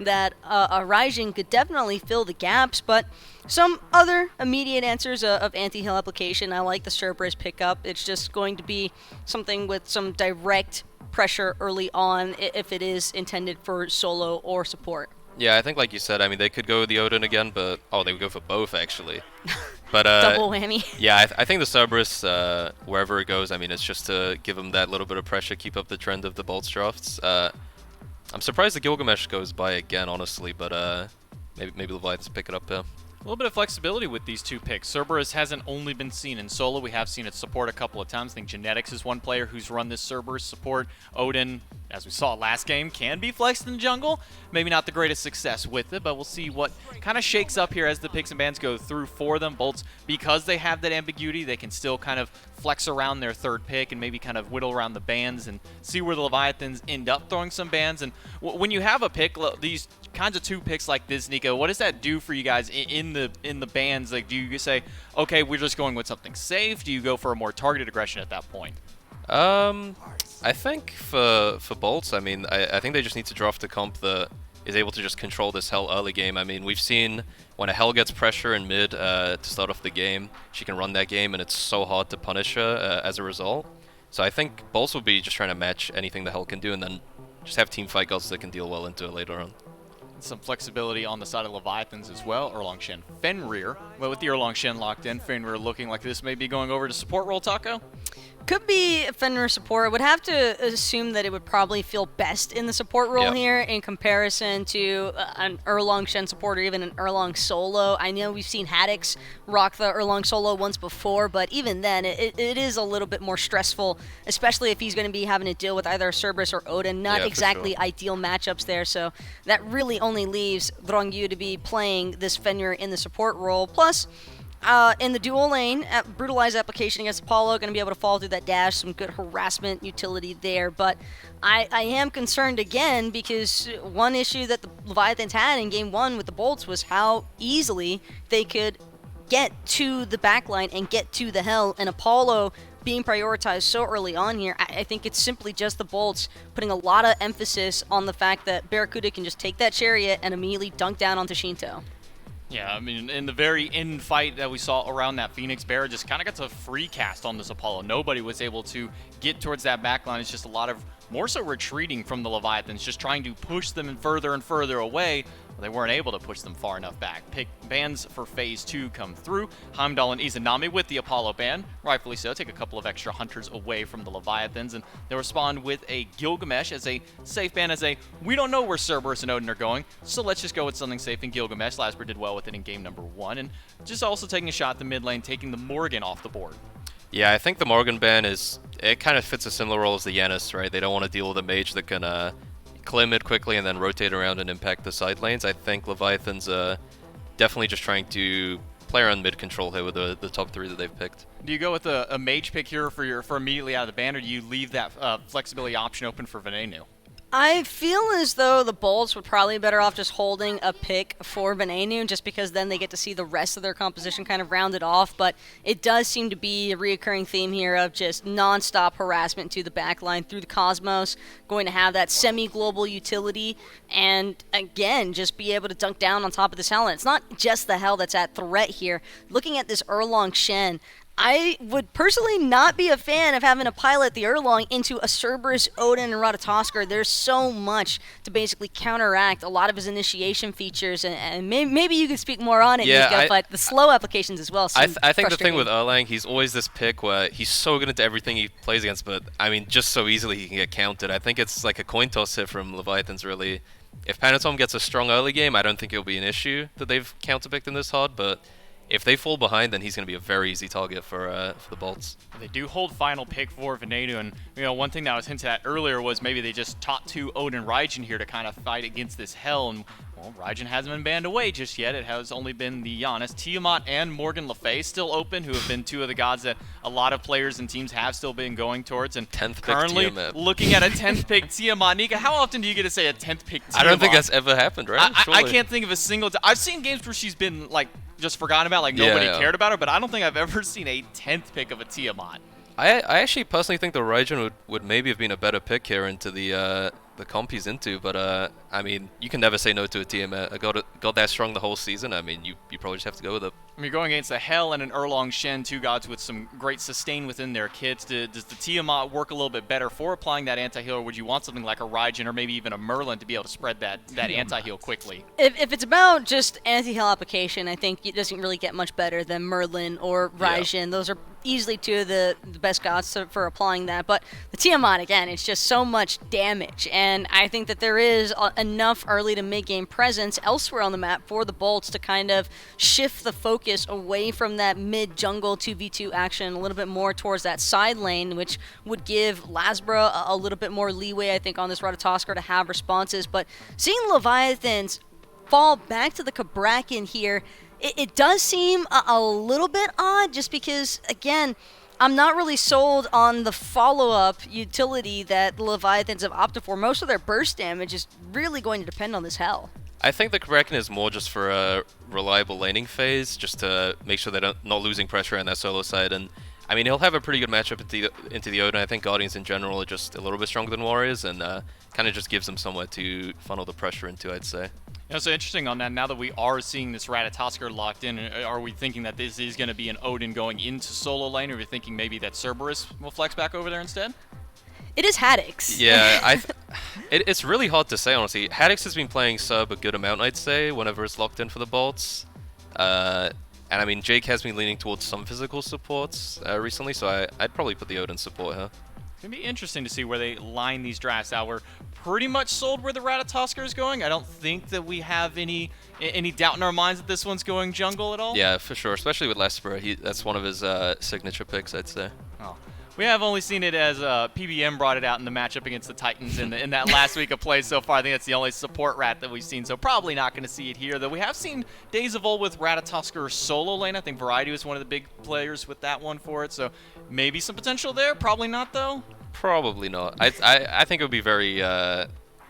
S10: that a Raijin could definitely fill the gaps, but some other immediate answers of anti-heal application. I like the Cerberus pickup. It's just going to be something with some direct pressure early on if it is intended for solo or support.
S11: Yeah, I think like you said, I mean, they could go with the Odin again, but... Oh, they would go for both, actually. But
S10: double whammy.
S11: Yeah, I think the Cerberus, wherever it goes, I mean, it's just to give them that little bit of pressure, keep up the trend of the Bolts drafts. I'm surprised the Gilgamesh goes by again, honestly, but maybe Leviathans pick it up there.
S9: A little bit of flexibility with these two picks. Cerberus hasn't only been seen in solo. We have seen it support a couple of times. I think Genetics is one player who's run this Cerberus support. Odin, as we saw last game, can be flexed in the jungle. Maybe not the greatest success with it, but we'll see what kind of shakes up here as the picks and bans go through for them. Bolts, because they have that ambiguity, they can still kind of flex around their third pick and maybe kind of whittle around the bans and see where the Leviathans end up throwing some bans. And when you have a pick, these kinds of two picks like this, Nico, what does that do for you guys in the bans? Like, do you say, okay, we're just going with something safe? Do you go for a more targeted aggression at that point?
S11: I think for Bolts, I mean, I think they just need to draft a comp that is able to just control this Hell early game. I mean, we've seen when a Hell gets pressure in mid to start off the game, she can run that game, and it's so hard to punish her as a result. So I think Bolts will be just trying to match anything the Hell can do, and then just have team fight gods that can deal well into it later on.
S9: some flexibility on the side of Leviathans as well. Erlong Shen Fenrir. Well, with the Erlong Shen locked in, Fenrir looking like this may be going over to support role, Taco.
S10: Could be Fenrir support. I would have to assume that it would probably feel best in the support role here in comparison to an Erlong Shen support or even an Erlong solo. I know we've seen Haddix rock the Erlong solo once before, but even then, it is a little bit more stressful, especially if he's going to be having to deal with either Cerberus or Odin. Not exactly ideal matchups there, so that really only leaves Drongyu to be playing this Fenrir in the support role. Plus, in the dual lane, Brutalize application against Apollo, going to be able to follow through that dash, some good harassment utility there, but I am concerned again because one issue that the Leviathans had in Game 1 with the Bolts was how easily they could get to the backline and get to the Hell, and Apollo being prioritized so early on here, I think it's simply just the Bolts putting a lot of emphasis on the fact that Barracuda can just take that Chariot and immediately dunk down onto Shinto.
S9: Yeah, I mean, in the very end fight that we saw around that Phoenix Bear, just kind of got a free cast on this Apollo. Nobody was able to get towards that backline. It's just a lot of more so retreating from the Leviathans, just trying to push them further and further away. They weren't able to push them far enough back. Bans for Phase 2 come through. Heimdall and Izanami with the Apollo ban. Rightfully so. Take a couple of extra hunters away from the Leviathans, and they respond with a Gilgamesh as a safe ban, as a, we don't know where Cerberus and Odin are going, so let's just go with something safe in Gilgamesh. Lasper did well with it in game number 1, and just also taking a shot at the mid lane, taking the Morgan off the board.
S11: Yeah, I think the Morgan ban it kind of fits a similar role as the Yanis, right? They don't want to deal with a mage that can clear mid quickly and then rotate around and impact the side lanes. I think Leviathan's definitely just trying to play around mid control here with the top 3 that they've picked.
S9: Do you go with a mage pick here for immediately out of the ban, or do you leave that flexibility option open for Venenu?
S10: I feel as though the Bolts would probably be better off just holding a pick for Venenu, just because then they get to see the rest of their composition kind of rounded off, but it does seem to be a reoccurring theme here of just non-stop harassment to the backline through the Cosmos, going to have that semi-global utility, and again, just be able to dunk down on top of this Hell. And it's not just the Hell that's at threat here. Looking at this Erlong Shen, I would personally not be a fan of having to pilot the Erlong into a Cerberus, Odin, and Ratatoskr. There's so much to basically counteract a lot of his initiation features, and maybe you could speak more on it, Nika, but the slow applications as well seem
S11: I think the thing with Erlang, he's always this pick where he's so good into everything he plays against, but I mean, just so easily he can get counted. I think it's like a coin toss here from Leviathans, really. If Panatom gets a strong early game, I don't think it'll be an issue that they've counterpicked him this hard, but if they fall behind, then he's going to be a very easy target for the Bolts.
S9: They do hold final pick for Venenu, and one thing that was hinted at earlier was maybe they just top 2 Odin Raijin here to kind of fight against this Hell, and well, Raijin hasn't been banned away just yet. It has only been the Giannis. Tiamat and Morgan Le Fay still open, who have been 2 of the gods that a lot of players and teams have still been going towards, and
S11: 10th
S9: currently
S11: Tiamat.
S9: Looking at a 10th pick Tiamat. Nika, how often do you get to say a 10th pick Tiamat?
S11: I don't think that's ever happened, right?
S9: I can't think of a single I've seen games where she's been like just forgotten about, like nobody cared about her, but I don't think I've ever seen a 10th pick of a Tiamat.
S11: I actually personally think the Raijin would maybe have been a better pick here into the comp he's into, but I mean, you can never say no to a Tiamat. A god that strong the whole season, I mean, you probably just have to go with it.
S9: I mean, going against a Hell and an Erlong Shen, 2 gods with some great sustain within their kits. Does the Tiamat work a little bit better for applying that anti-heal, or would you want something like a Raijin or maybe even a Merlin to be able to spread that anti-heal quickly?
S10: If it's about just anti-heal application, I think it doesn't really get much better than Merlin or Raijin. Yeah. Those are easily 2 of the best gods for applying that, but the Tiamat, again, it's just so much damage, and I think that there is enough early to mid-game presence elsewhere on the map for the Bolts to kind of shift the focus away from that mid-jungle 2v2 action a little bit more towards that side lane, which would give Lasbra a little bit more leeway, I think, on this Ratatoskr to have responses. But seeing Leviathans fall back to the Kabrakan here, it does seem a little bit odd, just because, again, I'm not really sold on the follow-up utility that the Leviathans have opted for. Most of their burst damage is really going to depend on this Hell.
S11: I think the Kraken is more just for a reliable laning phase, just to make sure they're not losing pressure on that solo side. And I mean, he'll have a pretty good matchup into the Odin. I think Guardians in general are just a little bit stronger than Warriors, and kind of just gives them somewhere to funnel the pressure into, I'd say.
S9: So interesting on that, now that we are seeing this Ratatoskr locked in, are we thinking that this is going to be an Odin going into solo lane, or are we thinking maybe that Cerberus will flex back over there instead?
S10: It is Haddix.
S11: Yeah, it's really hard to say, honestly. Haddix has been playing sub a good amount, I'd say, whenever it's locked in for the bolts. And I mean, Jake has been leaning towards some physical supports recently, so I'd probably put the Odin support here.
S9: It's going to be interesting to see where they line these drafts out. We're pretty much sold where the Ratatosker is going. I don't think that we have any doubt in our minds that this one's going jungle at all.
S11: Yeah, for sure, especially with Lesper. That's one of his signature picks, I'd say.
S9: Oh. We have only seen it as PBM brought it out in the matchup against the Titans in that last week of play so far. I think that's the only support rat that we've seen, so probably not going to see it here. Though we have seen Days of Old with Ratatosker solo lane. I think Variety was one of the big players with that one for it, so maybe some potential there. Probably not, though.
S11: Probably not. I think it would be very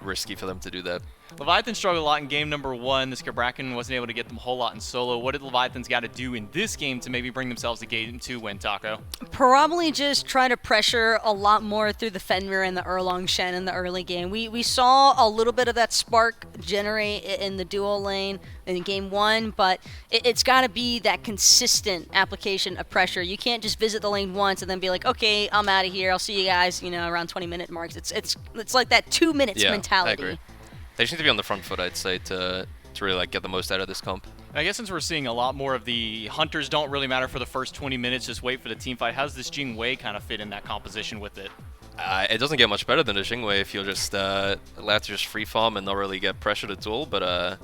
S11: risky for them to do that.
S9: Leviathan struggled a lot in game number 1. This Cabrakan wasn't able to get them a whole lot in solo. What did Leviathans got to do in this game to maybe bring themselves a game 2 win, Taco?
S10: Probably just try to pressure a lot more through the Fenrir and the Erlong Shen in the early game. We saw a little bit of that spark generate in the duo lane in game 1, but it's got to be that consistent application of pressure. You can't just visit the lane once and then be like, okay, I'm out of here. I'll see you guys, around 20-minute marks. It's like that 2 minutes mentality.
S11: I agree. They just need to be on the front foot, I'd say, to really get the most out of this comp.
S9: I guess since we're seeing a lot more of the hunters don't really matter for the first 20 minutes, just wait for the team fight. How does this Jing Wei kind of fit in that composition with it?
S11: It doesn't get much better than a Jing Wei if you're just allowed to just free farm and not really get pressured at all. But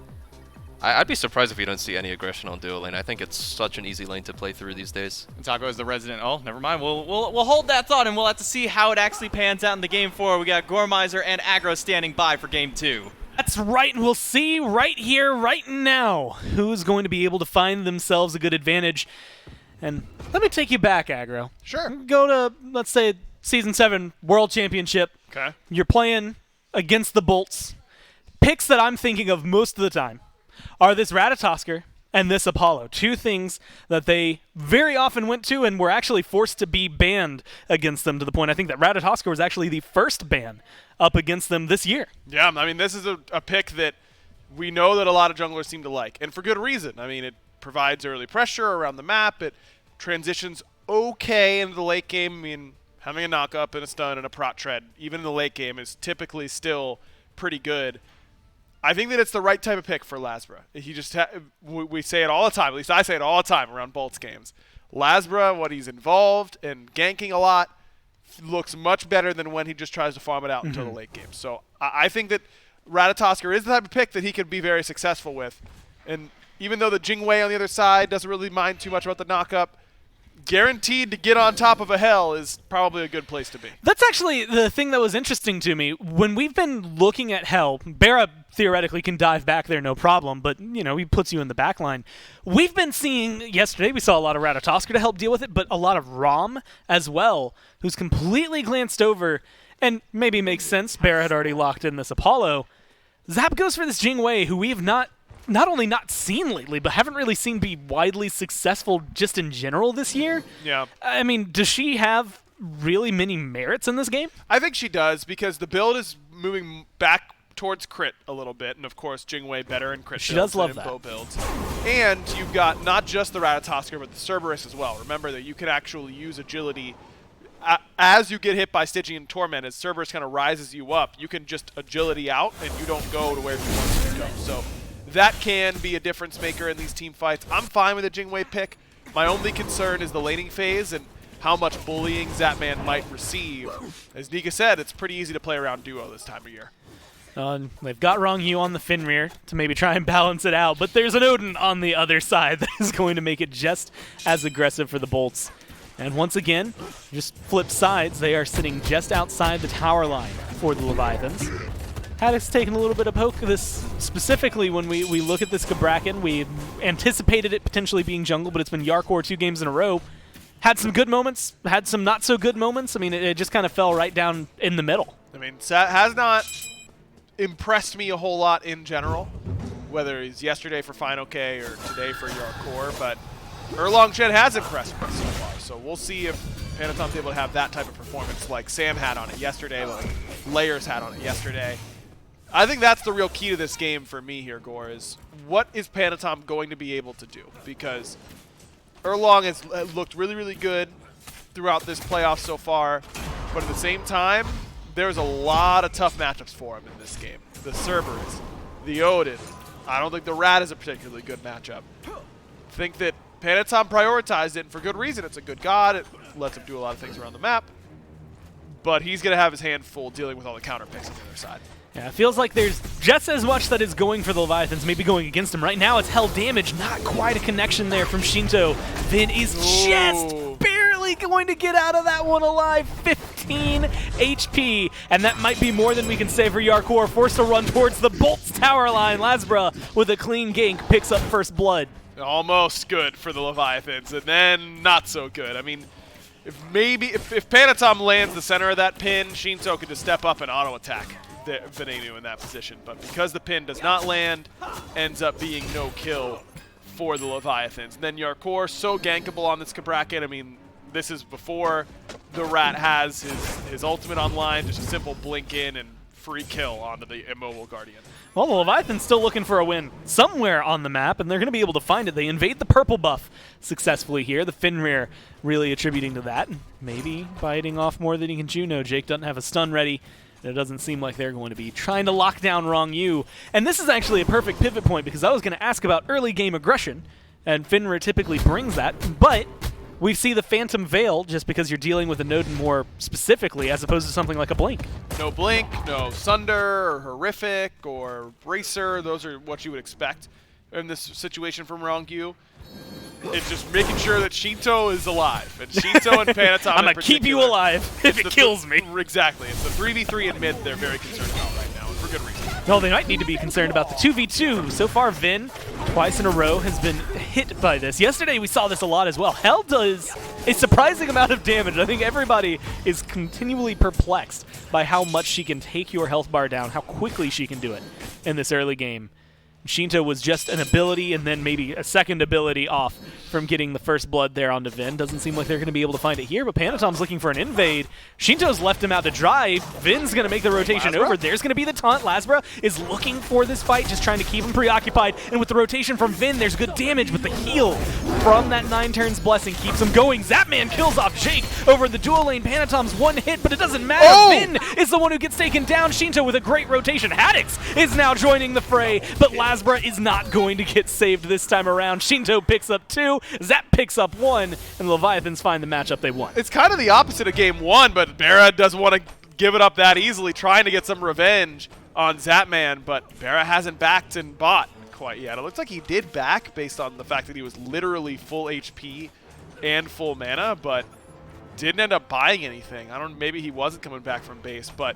S11: I'd be surprised if you don't see any aggression on duo lane. I think it's such an easy lane to play through these days.
S9: And Taco is the resident. Oh, never mind. We'll hold that thought, and we'll have to see how it actually pans out in the game 4. We got Gormizer and Aggro standing by for game 2.
S12: That's right, and we'll see right here, right now, who's going to be able to find themselves a good advantage. And let me take you back, Aggro.
S15: Sure.
S12: Go to, let's say, Season 7 World Championship.
S15: Okay.
S12: You're playing against the Bolts. Picks that I'm thinking of most of the time are this Ratatosker and this Apollo. 2 things that they very often went to and were actually forced to be banned against them, to the point I think that Ratatosker was actually the first ban up against them this year.
S15: Yeah, I mean, this is a pick that we know that a lot of junglers seem to like, and for good reason. I mean, it provides early pressure around the map. It transitions okay into the late game. I mean, having a knock-up and a stun and a prot tread, even in the late game, is typically still pretty good. I think that it's the right type of pick for Lasbra. He just we say it all the time. At least I say it all the time around Bolts games. Lasbra, when he's involved and ganking a lot, looks much better than when he just tries to farm it out until the late game. So I think that Ratatosker is the type of pick that he could be very successful with. And even though the Jing Wei on the other side doesn't really mind too much about the knockup, guaranteed to get on top of a hell is probably a good place to be.
S12: That's actually the thing that was interesting to me. When we've been looking at hell, Barra theoretically can dive back there no problem, but, he puts you in the back line. We've been seeing, yesterday we saw a lot of Ratatosker to help deal with it, but a lot of Rom as well, who's completely glanced over, and maybe makes sense. Barra had already locked in this Apollo. Zap goes for this Jing Wei, who we have not only not seen lately, but haven't really seen be widely successful just in general this year.
S15: Yeah.
S12: I mean, does she have really many merits in this game?
S15: I think she does, because the build is moving back towards crit a little bit, and of course Jing Wei better in crit
S12: she
S15: builds
S12: does love
S15: than in
S12: that.
S15: bow builds. And you've got not just the Ratatosker, but the Cerberus as well. Remember that you can actually use agility as you get hit by Stygian and Torment. As Cerberus kind of rises you up, you can just agility out, and you don't go to where you want to go. So that can be a difference maker in these team fights. I'm fine with the Jing Wei pick. My only concern is the laning phase and how much bullying Zapman might receive. As Nika said, it's pretty easy to play around duo this time of year.
S12: They've got Rongyu on the Fenrir to maybe try and balance it out, but there's an Odin on the other side that is going to make it just as aggressive for the Bolts. And once again, just flip sides, they are sitting just outside the tower line for the Leviathans. Haddix taking a little bit of poke of this, specifically when we look at this Cabrakan. We anticipated it potentially being jungle, but it's been Yarkor 2 games in a row. Had some good moments, had some not so good moments. I mean, it just kind of fell right down in the middle.
S15: I mean, Sat has not impressed me a whole lot in general, whether he's yesterday for Fine OK or today for Yarkor, but Erlong Shen has impressed me so far. So we'll see if Panatom's able to have that type of performance like Sam had on it yesterday, like Layers had on it yesterday. I think that's the real key to this game for me here, Gore, is what is Panatom going to be able to do? Because Erlong has looked really, really good throughout this playoff so far, but at the same time, there's a lot of tough matchups for him in this game. The Cerberus, the Odin. I don't think the Rat is a particularly good matchup. I think that Panatom prioritized it, and for good reason. It's a good god. It lets him do a lot of things around the map. But he's going to have his hand full dealing with all the counter picks on the other side.
S12: Yeah, it feels like there's just as much that is going for the Leviathans, maybe going against him. Right now, it's held damage. Not quite a connection there from Shinto. Vin is just barely going to get out of that one alive. 15 HP, and that might be more than we can say for Yarkor. Forced to run towards the Bolt's tower line. Lasbra with a clean gank picks up first blood.
S15: Almost good for the Leviathans, and then not so good. I mean, if Panatom lands the center of that pin, Shinto could just step up and auto-attack Venenu in that position. But because the pin does not land, ends up being no kill for the Leviathans. And then Yarkor, so gankable on this Cabrakan. I mean, this is before the Rat has his ultimate online, just a simple blink in and free kill onto the immobile Guardian.
S12: Well, the Leviathan's still looking for a win somewhere on the map, and they're going to be able to find it. They invade the purple buff successfully here. The Fenrir really attributing to that. Maybe biting off more than he can chew. No, Jake doesn't have a stun ready. It doesn't seem like they're going to be trying to lock down Wrong Yu. And this is actually a perfect pivot point, because I was going to ask about early game aggression, and Fenrir typically brings that, but we see the Phantom Veil just because you're dealing with a Nodin more specifically as opposed to something like a Blink.
S15: No Blink, no Sunder, or Horrific, or Bracer. Those are what you would expect in this situation from Rongyu. It's just making sure that Shinto is alive. And Shinto and Panatom
S12: I'm going to keep you alive if it kills me.
S15: Exactly. It's the 3v3 in mid they're very concerned about right now, and for good reason.
S12: Well, they might need to be concerned about the 2v2. So far, Vin, twice in a row, has been hit by this. Yesterday, we saw this a lot as well. Hell does a surprising amount of damage. I think everybody is continually perplexed by how much she can take your health bar down, how quickly she can do it in this early game. Shinto was just an ability and then maybe a second ability off from getting the first blood there onto Vin. Doesn't seem like they're going to be able to find it here, but Panatom's looking for an invade. Shinto's left him out to dry. Vin's going to make the rotation over. There's going to be the taunt. Lasbra is looking for this fight, just trying to keep him preoccupied. And with the rotation from Vin, there's good damage, but the heal from that 9 turns blessing keeps him going. Zapman kills off Jake over the dual lane. Panatom's one hit, but it doesn't matter. Vin is the one who gets taken down. Shinto with a great rotation. Haddix is now joining the fray, but Lasbra is not going to get saved this time around. Shinto picks up 2, Zap picks up 1, and the Leviathans find the matchup they want.
S15: It's kind of the opposite of game 1, but Barra doesn't want to give it up that easily, trying to get some revenge on Zapman, but Barra hasn't backed and bought quite yet. It looks like he did back based on the fact that he was literally full HP and full mana, but didn't end up buying anything. Maybe he wasn't coming back from base, but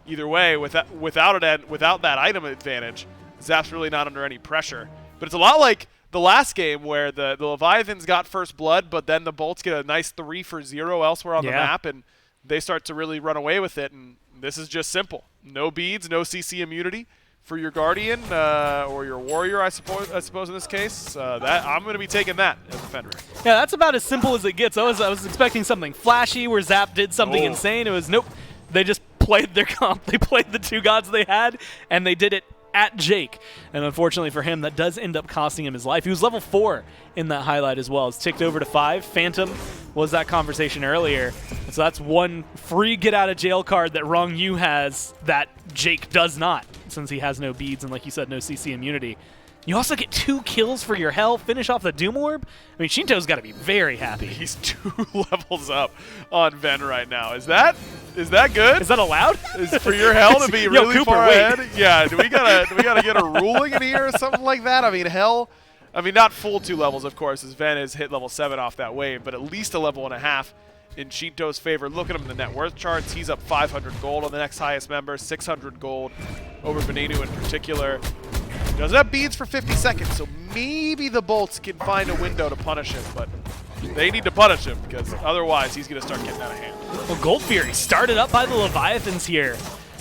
S15: either way, without that item advantage, Zap's really not under any pressure. But it's a lot like the last game where the Leviathans got first blood, but then the Bolts get a nice 3 for 0 elsewhere on the map, and they start to really run away with it. And this is just simple. No beads, no CC immunity for your Guardian or your Warrior, I suppose in this case. I'm going to be taking that as a Fenrir.
S12: Yeah, that's about as simple as it gets. I was expecting something flashy where Zap did something insane. It was, nope, they just played their comp. They played the 2 gods they had, and they did it at Jake. And unfortunately for him, that does end up costing him his life. He was level 4 in that highlight as well. It's ticked over to 5. Phantom was that conversation earlier. And so that's one free get-out-of-jail card that Wrong Yu has that Jake does not, since he has no beads and, like you said, no CC immunity. You also get 2 kills for your hell, finish off the Doom Orb. I mean, Shinto's got to be very happy.
S15: He's 2 levels up on Ven right now. Is that good?
S12: Is that allowed?
S15: Is for your hell to be really Cooper, far ahead? Yeah. Do we gotta get a ruling in here or something like that? I mean, hell. I mean, not full 2 levels, of course, as Ven has hit level 7 off that wave, but at least a level and a half in Shinto's favor. Look at him in the net worth charts. He's up 500 gold on the next highest member, 600 gold over Venenu in particular. Doesn't have beads for 50 seconds, so maybe the Bolts can find a window to punish him, but they need to punish him because otherwise he's going to start getting out of hand.
S12: Well, Gold Fury started up by the Leviathans here.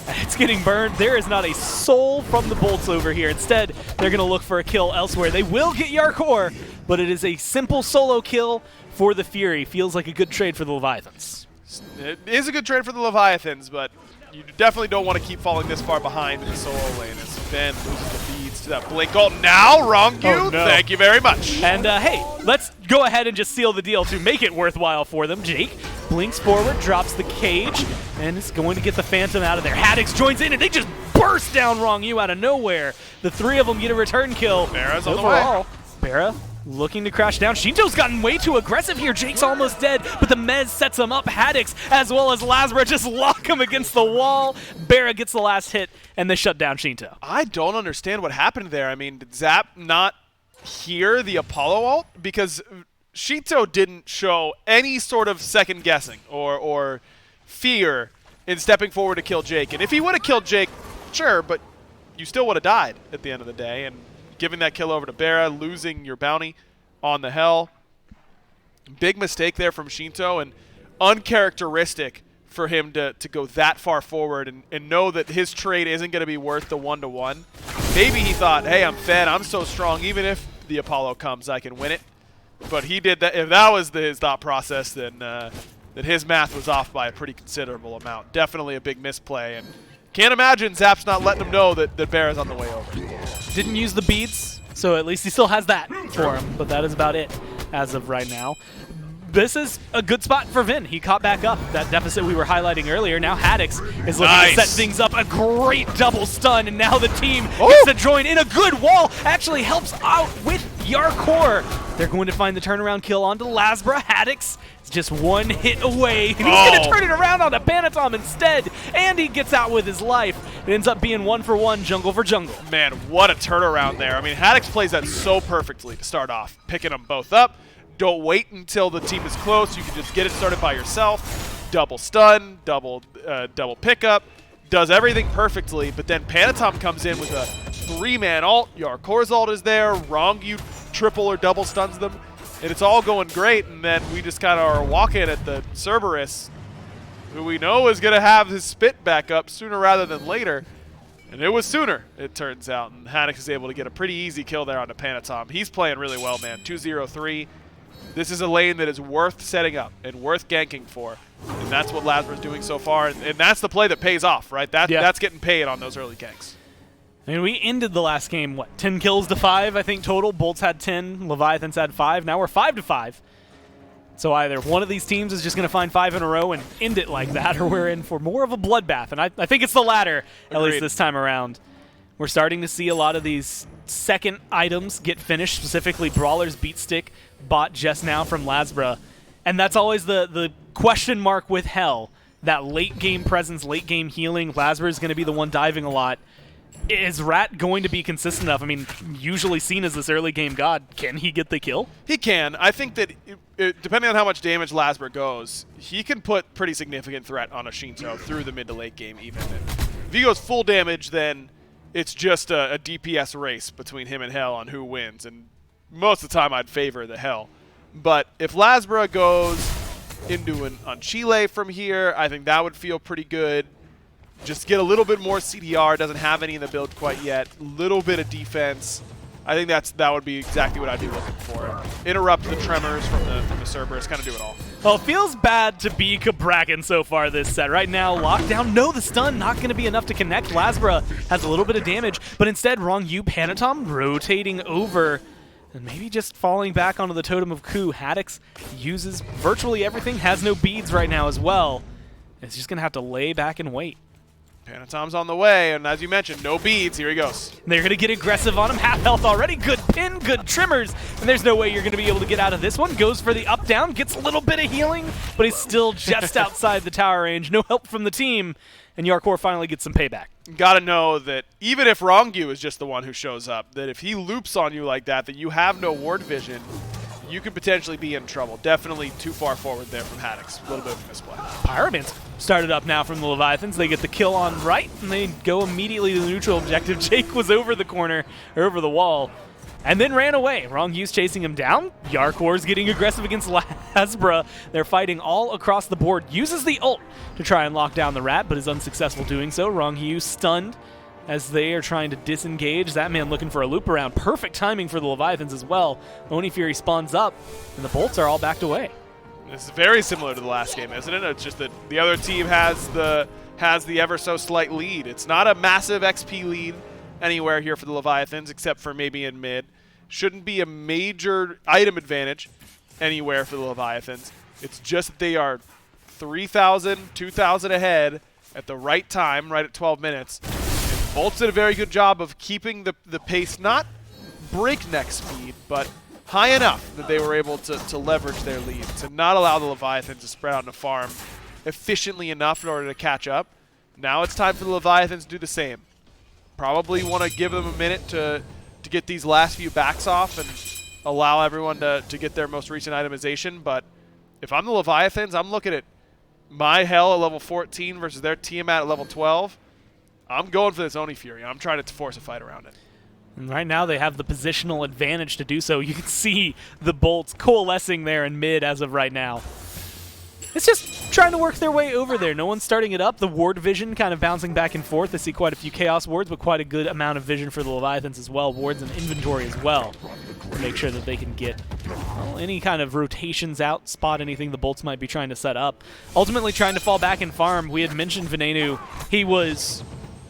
S12: It's getting burned. There is not a soul from the Bolts over here. Instead, they're going to look for a kill elsewhere. They will get Yarkor, but it is a simple solo kill for the Fury. Feels like a good trade for the Leviathans.
S15: It is a good trade for the Leviathans, but you definitely don't want to keep falling this far behind in the solo lane as Ben loses the beads to that blink ult. Now, wrong you.
S12: Oh, no.
S15: Thank you very much.
S12: And hey, let's go ahead and just seal the deal to make it worthwhile for them. Jake blinks forward, drops the cage, and is going to get the Phantom out of there. Haddix joins in, and they just burst down Wrong You out of nowhere. The three of them get a return kill.
S15: Barra's on the
S12: overall.
S15: way.
S12: Barra looking to crash down. Shinto's gotten way too aggressive here. Jake's almost dead, but the Mez sets him up. Haddix, as well as Lazara, just lock him against the wall. Barra gets the last hit, and they shut down Shinto.
S15: I don't understand what happened there. I mean, did Zap not hear the Apollo ult? Because Shinto didn't show any sort of second guessing or fear in stepping forward to kill Jake. And if he would have killed Jake, sure, but you still would have died at the end of the day. And giving that kill over to Barra, losing your bounty on the Hell. Big mistake there from Shinto, and uncharacteristic for him to go that far forward and know that his trade isn't going to be worth the 1-to-1. Maybe he thought, hey, I'm fed, I'm so strong, even if the Apollo comes, I can win it. But he did that. If that was his thought process, then his math was off by a pretty considerable amount. Definitely a big misplay, and can't imagine Zap's not letting him know that Barra's on the way over.
S12: Didn't use the beads, so at least he still has that for him, but that is about it as of right now. This is a good spot for Vin. He caught back up that deficit we were highlighting earlier. Now Haddix is looking to set things up. A great double stun, and now the team gets to join in. A good wall actually helps out with Yarkor. They're going to find the turnaround kill onto Lazara. Haddix is just one hit away, and he's going to turn it around onto Panatom instead, and he gets out with his life. It ends up being 1-for-1, jungle for jungle.
S15: Man, what a turnaround there. I mean, Haddix plays that so perfectly to start off, picking them both up. Don't wait until the team is close. You can just get it started by yourself. Double stun, double pickup. Does everything perfectly, but then Panatom comes in with a 3-man ult. Yarkor's ult is there. Wrong You triple or double stuns them. And it's all going great, and then we just kind of are walking at the Cerberus, who we know is going to have his spit back up sooner rather than later. And it was sooner, it turns out. And Haddix is able to get a pretty easy kill there on the Panatom. He's playing really well, man. 2-0-3. This is a lane that is worth setting up and worth ganking for. And that's what Lazara's doing so far. And that's the play that pays off, right? That's getting paid on those early ganks.
S12: I mean, we ended the last game, what, 10 kills to 5, I think, total. Bolts had 10, Leviathans had 5. Now we're 5-5. So either one of these teams is just going to find 5 in a row and end it like that, or we're in for more of a bloodbath. And I think it's the latter, at least this time around. We're starting to see a lot of these second items get finished, specifically Brawler's Beat Stick, bought just now from Lazara. And that's always the question mark with Hell. That late game presence, late game healing. Lazara is going to be the one diving a lot. Is Rat going to be consistent enough? I mean, usually seen as this early game god. Can he get the kill?
S15: He can. I think that depending on how much damage Lazara goes, he can put pretty significant threat on a Shinto through the mid to late game even. If he goes full damage, then it's just a DPS race between him and Hell on who wins. And most of the time I'd favor the Hell. But if Lazara goes into an Unchile from here, I think that would feel pretty good. Just get a little bit more CDR, doesn't have any in the build quite yet. Little bit of defense. I think that would be exactly what I'd be looking for. Interrupt the tremors from the Cerberus, kind of do it all.
S12: Well, it feels bad to be Cabrakan so far this set. Right now, lockdown, no, the stun, not going to be enough to connect. Lazara has a little bit of damage, but instead, Wrong You, Panatom rotating over and maybe just falling back onto the Totem of Ku. Haddix uses virtually everything, has no beads right now as well. It's just going to have to lay back and wait.
S15: Panatom's on the way, and as you mentioned, no beads. Here he goes.
S12: They're going to get aggressive on him. Half health already. Good pin, good trimmers. And there's no way you're going to be able to get out of this one. Goes for the up-down, gets a little bit of healing, but he's still just outside the tower range. No help from the team, and Yarkor finally gets some payback.
S15: Got to know that even if Wrong You is just the one who shows up, that if he loops on you like that you have no ward vision, you could potentially be in trouble. Definitely too far forward there from Haddix. A little bit of a misplay.
S12: Pyroman's started up now from the Leviathans. They get the kill on right, and they go immediately to the neutral objective. Jake was over the corner, or over the wall, and then ran away. Wrong You's chasing him down. Yarkor's getting aggressive against Lazara. They're fighting all across the board. Uses the ult to try and lock down the Rat, but is unsuccessful doing so. Wrong You stunned as they are trying to disengage. That man looking for a loop around. Perfect timing for the Leviathans as well. Oni Fury spawns up, and the bolts are all backed away.
S15: This is very similar to the last game, isn't it? It's just that the other team has the ever so slight lead. It's not a massive XP lead. anywhere here for the Leviathans, except for maybe in mid. Shouldn't be a major item advantage anywhere for the Leviathans. It's just that they are 3,000, 2,000 ahead at the right time, right at 12 minutes. And Bolts did a very good job of keeping the pace, not breakneck speed, but high enough that they were able to leverage their lead, to not allow the Leviathans to spread out in a farm efficiently enough in order to catch up. Now it's time for the Leviathans to do the same. Probably want to give them a minute to get these last few backs off and allow everyone to get their most recent itemization. But if I'm the Leviathans, I'm looking at my Hell at level 14 versus their Tiamat at level 12. I'm going for this Oni Fury. I'm trying to force a fight around it.
S12: And right now they have the positional advantage to do so. You can see the Bolts coalescing there in mid as of right now. It's just trying to work their way over there. No one's starting it up. The ward vision kind of bouncing back and forth. I see quite a few Chaos wards, but quite a good amount of vision for the Leviathans as well. Wards and inventory as well to make sure that they can get any kind of rotations out, spot anything the Bolts might be trying to set up. Ultimately trying to fall back and farm. We had mentioned Venenu. He was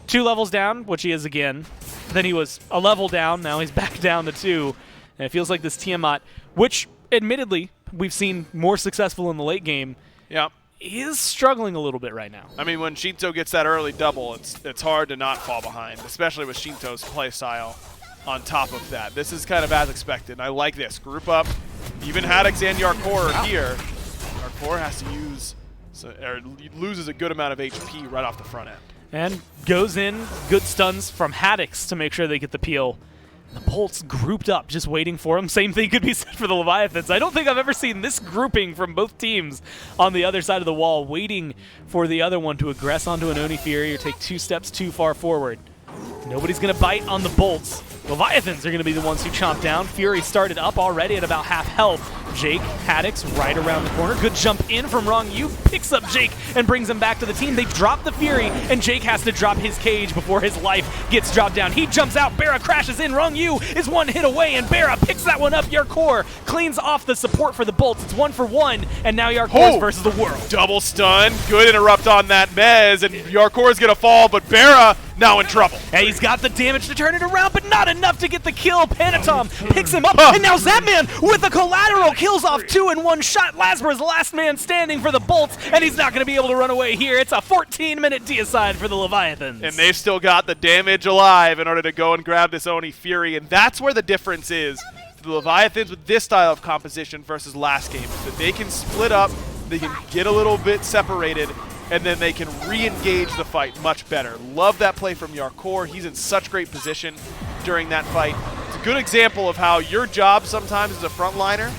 S12: 2 levels down, which he is again. Then he was a level down. Now he's back down to 2. And it feels like this Tiamat, which admittedly we've seen more successful in the late game, is struggling a little bit right now.
S15: I mean, when Shinto gets that early double, it's hard to not fall behind, especially with Shinto's play style on top of that. This is kind of as expected, and I like this. Group up. Even Haddix and Yarkor are here. Yarkor has to use, or loses a good amount of HP right off the front end.
S12: And goes in, good stuns from Haddix to make sure they get the peel. The Bolts grouped up, just waiting for him. Same thing could be said for the Leviathans. I don't think I've ever seen this grouping from both teams on the other side of the wall, waiting for the other one to aggress onto an Oni Fury or take 2 steps too far forward. Nobody's going to bite on the Bolts. Leviathans are going to be the ones who chomp down. Fury started up already at about half health. Jake, Haddix right around the corner. Good jump in from Wrong Yu. Picks up Jake and brings him back to the team. They drop the Fury, and Jake has to drop his cage before his life gets dropped down. He jumps out. Barra crashes in. Wrong Yu is 1 hit away, and Barra picks that one up. Yarkor cleans off the support for the Bolts. It's 1 for 1, and now Yarkor's versus the world.
S15: Double stun. Good interrupt on that Mez, and Yarkor's going to fall, but Barra now in trouble.
S12: And he's got the damage to turn it around, but not enough to get the kill. Panatom picks him up, and now Zapman with the collateral kills off 2 in 1 shot. Lasber's the last man standing for the Bolts, and he's not going to be able to run away here. It's a 14-minute deicide for the Leviathans.
S15: And they've still got the damage alive in order to go and grab this Oni Fury, and that's where the difference is for the Leviathans with this style of composition versus last game, is that they can split up, they can get a little bit separated, and then they can re-engage the fight much better. Love that play from Yarkor. He's in such great position during that fight. It's a good example of how your job sometimes as a frontliner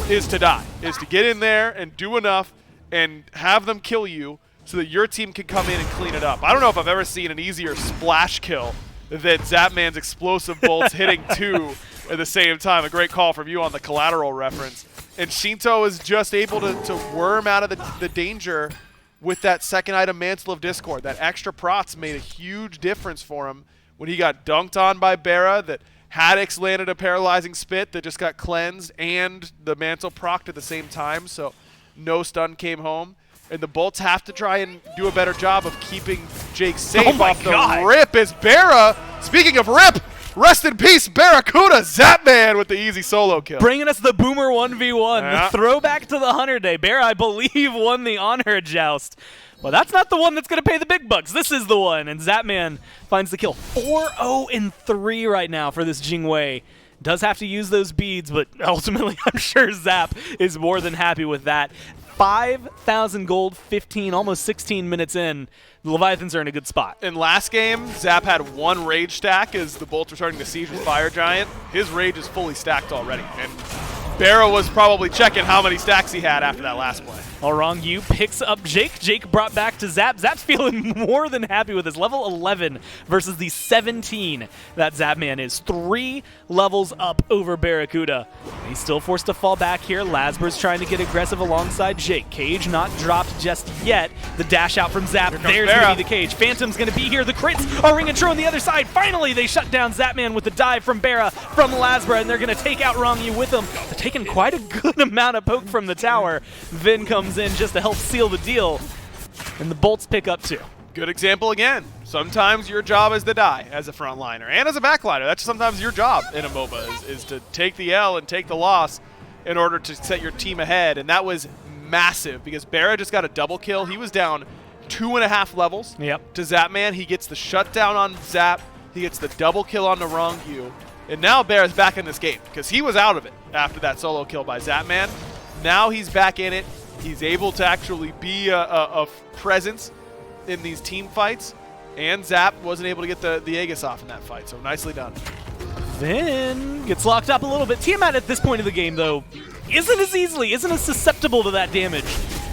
S15: is to die, is to get in there and do enough and have them kill you so that your team can come in and clean it up. I don't know if I've ever seen an easier splash kill than Zapman's explosive bolts hitting 2 at the same time. A great call from you on the collateral reference. And Shinto is just able to worm out of the danger with that second item, Mantle of Discord. That extra prots made a huge difference for him when he got dunked on by Barra, that Haddix landed a paralyzing spit that just got cleansed, and the Mantle procced at the same time, so no stun came home. And the Bolts have to try and do a better job of keeping Jake safe off the rip as Barra, speaking of rip, rest in peace, Barracuda, Zapman with the easy solo kill.
S12: Bringing us the Boomer 1v1, the throwback to the 100 Day. Barra, I believe, won the Honor Joust. Well, that's not the one that's going to pay the big bucks. This is the one, and Zapman finds the kill. 4-0-3 right now for this Jingwei. Does have to use those beads, but ultimately I'm sure Zap is more than happy with that. 5,000 gold, 15, almost 16 minutes in. The Leviathans are in a good spot.
S15: In last game, Zap had 1 rage stack as the Bolts were starting to siege with Fire Giant. His rage is fully stacked already, and Barra was probably checking how many stacks he had after that last play.
S12: All wrong, you picks up Jake. Jake brought back to Zap. Zap's feeling more than happy with his level 11 versus the 17 that Zapman is. 3 levels up over Barracuda. He's still forced to fall back here. Lasber's trying to get aggressive alongside Jake. Cage not dropped just yet. The dash out from Zap. There's going to be the cage. Phantom's going to be here. The crits are ringing true on the other side. Finally, they shut down Zapman with the dive from Barra, from Lasber, and they're going to take out Rongyu with them. They're taking quite a good amount of poke from the tower. Vin comes in just to help seal the deal, and the Bolts pick up 2.
S15: Good example again. Sometimes your job is to die as a frontliner and as a backliner. That's sometimes your job in a MOBA is to take the L and take the loss in order to set your team ahead. And that was massive because Barra just got a double kill. He was down 2.5 levels to Zapman. He gets the shutdown on Zap. He gets the double kill on the Rongu. And now Barra's back in this game because he was out of it after that solo kill by Zapman. Now he's back in it. He's able to actually be a presence in these team fights, and Zap wasn't able to get the Aegis off in that fight, so nicely done.
S12: Then gets locked up a little bit. Tiamat at this point of the game, though, isn't as susceptible to that damage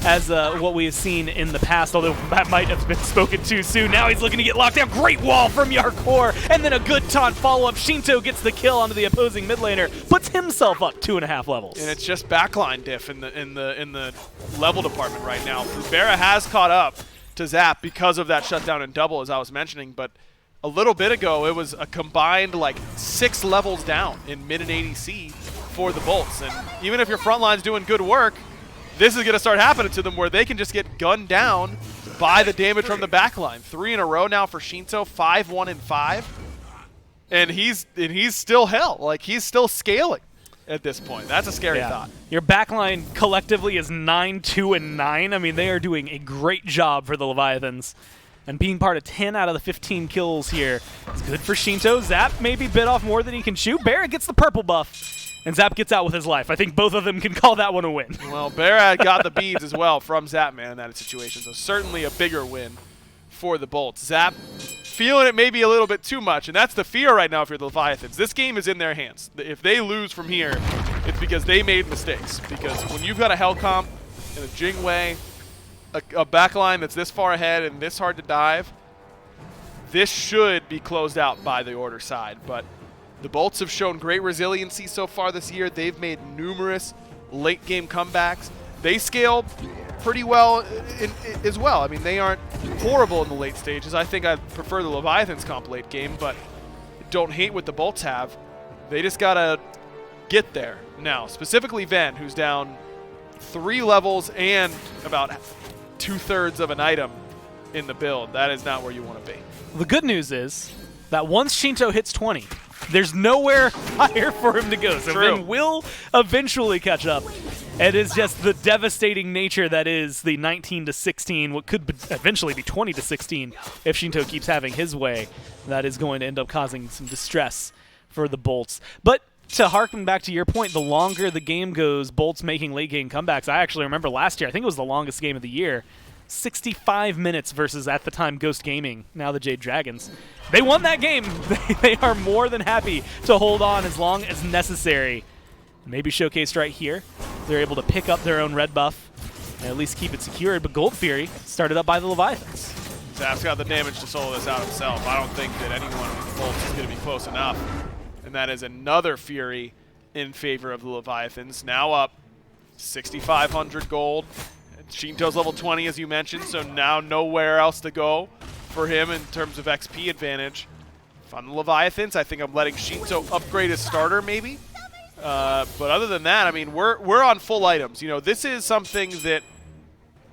S12: as what we have seen in the past, although that might have been spoken too soon. Now he's looking to get locked down. Great wall from Yarkor, and then a good taunt follow-up. Shinto gets the kill onto the opposing mid laner, puts himself up 2.5 levels.
S15: And it's just backline diff in the level department right now. Barra has caught up to Zap because of that shutdown and double, as I was mentioning, but a little bit ago it was a combined like 6 levels down in mid and ADC for the Bolts. And even if your front line's doing good work, this is going to start happening to them where they can just get gunned down by the damage from the backline. 3 in a row now for Shinto, 5-1-5, and he's still hell. Like, he's still scaling at this point. That's a scary thought.
S12: Your backline collectively is 9-2-9. I mean, they are doing a great job for the Leviathans. And being part of 10 out of the 15 kills here is good for Shinto. Zap maybe bit off more than he can chew. Barrett gets the purple buff, and Zap gets out with his life. I think both of them can call that one a win.
S15: Well, Barrett got the beads as well from Zapman in that situation, so certainly a bigger win for the Bolts. Zap feeling it maybe a little bit too much, and that's the fear right now for the Leviathans. This game is in their hands. If they lose from here, it's because they made mistakes. Because when you've got a Hell Comp and a Jingwei, a backline that's this far ahead and this hard to dive, this should be closed out by the Order side. But the Bolts have shown great resiliency so far this year. They've made numerous late-game comebacks. They scale pretty well as well. I mean, they aren't horrible in the late stages. I think I prefer the Leviathans comp late game, but don't hate what the Bolts have. They just got to get there now. Specifically Ven, who's down 3 levels and about 2/3 of an item in the build. That is not where you want to be.
S12: The good news is that once Shinto hits 20, there's nowhere higher for him to go. So Ven will eventually catch up. It is just the devastating nature that is the 19-16, what could eventually be 20-16 if Shinto keeps having his way. That is going to end up causing some distress for the Bolts. But to harken back to your point, the longer the game goes, Bolts making late game comebacks. I actually remember last year, I think it was the longest game of the year, 65 minutes versus, at the time, Ghost Gaming, now the Jade Dragons. They won that game. They are more than happy to hold on as long as necessary. Maybe showcased right here. They're able to pick up their own red buff and at least keep it secured. But Gold Fury started up by the Leviathans.
S15: Zap's got the damage to solo this out himself. I don't think that anyone with the Bolts is going to be close enough. And that is another Fury in favor of the Leviathans. Now up 6,500 gold. Shinto's level 20, as you mentioned, so now nowhere else to go for him in terms of XP advantage. On the Leviathans, I think I'm letting Shinto upgrade his starter, maybe. But other than that, I mean, we're on full items. You know, this is something that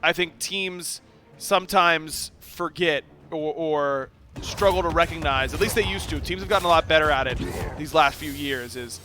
S15: I think teams sometimes forget or struggle to recognize. At least they used to. Teams have gotten a lot better at it these last few years. Is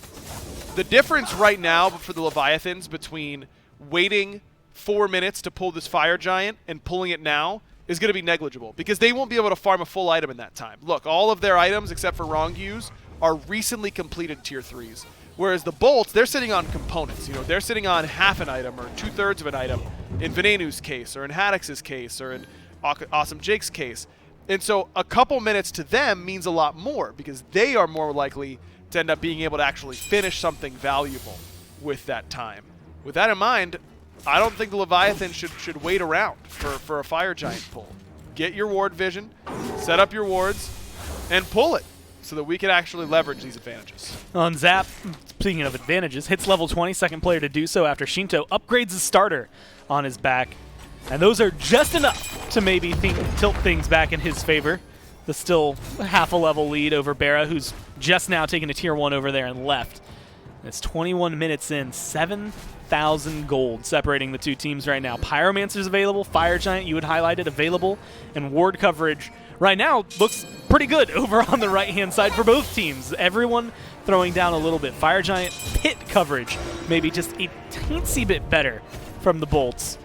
S15: the difference right now for the Leviathans between waiting 4 minutes to pull this Fire Giant and pulling it now is going to be negligible because they won't be able to farm a full item in that time. Look, all of their items except for Rongyu's are recently completed tier 3s. Whereas the Bolts, they're sitting on components. You know, they're sitting on half an item or 2/3 of an item in Venenu's case or in Haddix's case or in Awesome Jake's case. And so a couple minutes to them means a lot more because they are more likely to end up being able to actually finish something valuable with that time. With that in mind, I don't think the Leviathan should wait around for a Fire Giant pull. Get your ward vision, set up your wards, and pull it so that we can actually leverage these advantages.
S12: On Zap, speaking of advantages, hits level 20, second player to do so after Shinto upgrades his starter on his back. And those are just enough to maybe tilt things back in his favor. The still half a level lead over Barra, who's just now taken a tier 1 over there and left. And it's 21 minutes in, 7,000 11,000 gold separating the two teams right now. Pyromancer's available, Fire Giant, you had highlighted, available, and ward coverage right now looks pretty good over on the right-hand side for both teams. Everyone throwing down a little bit. Fire Giant pit coverage maybe just a teensy bit better from the Bolts.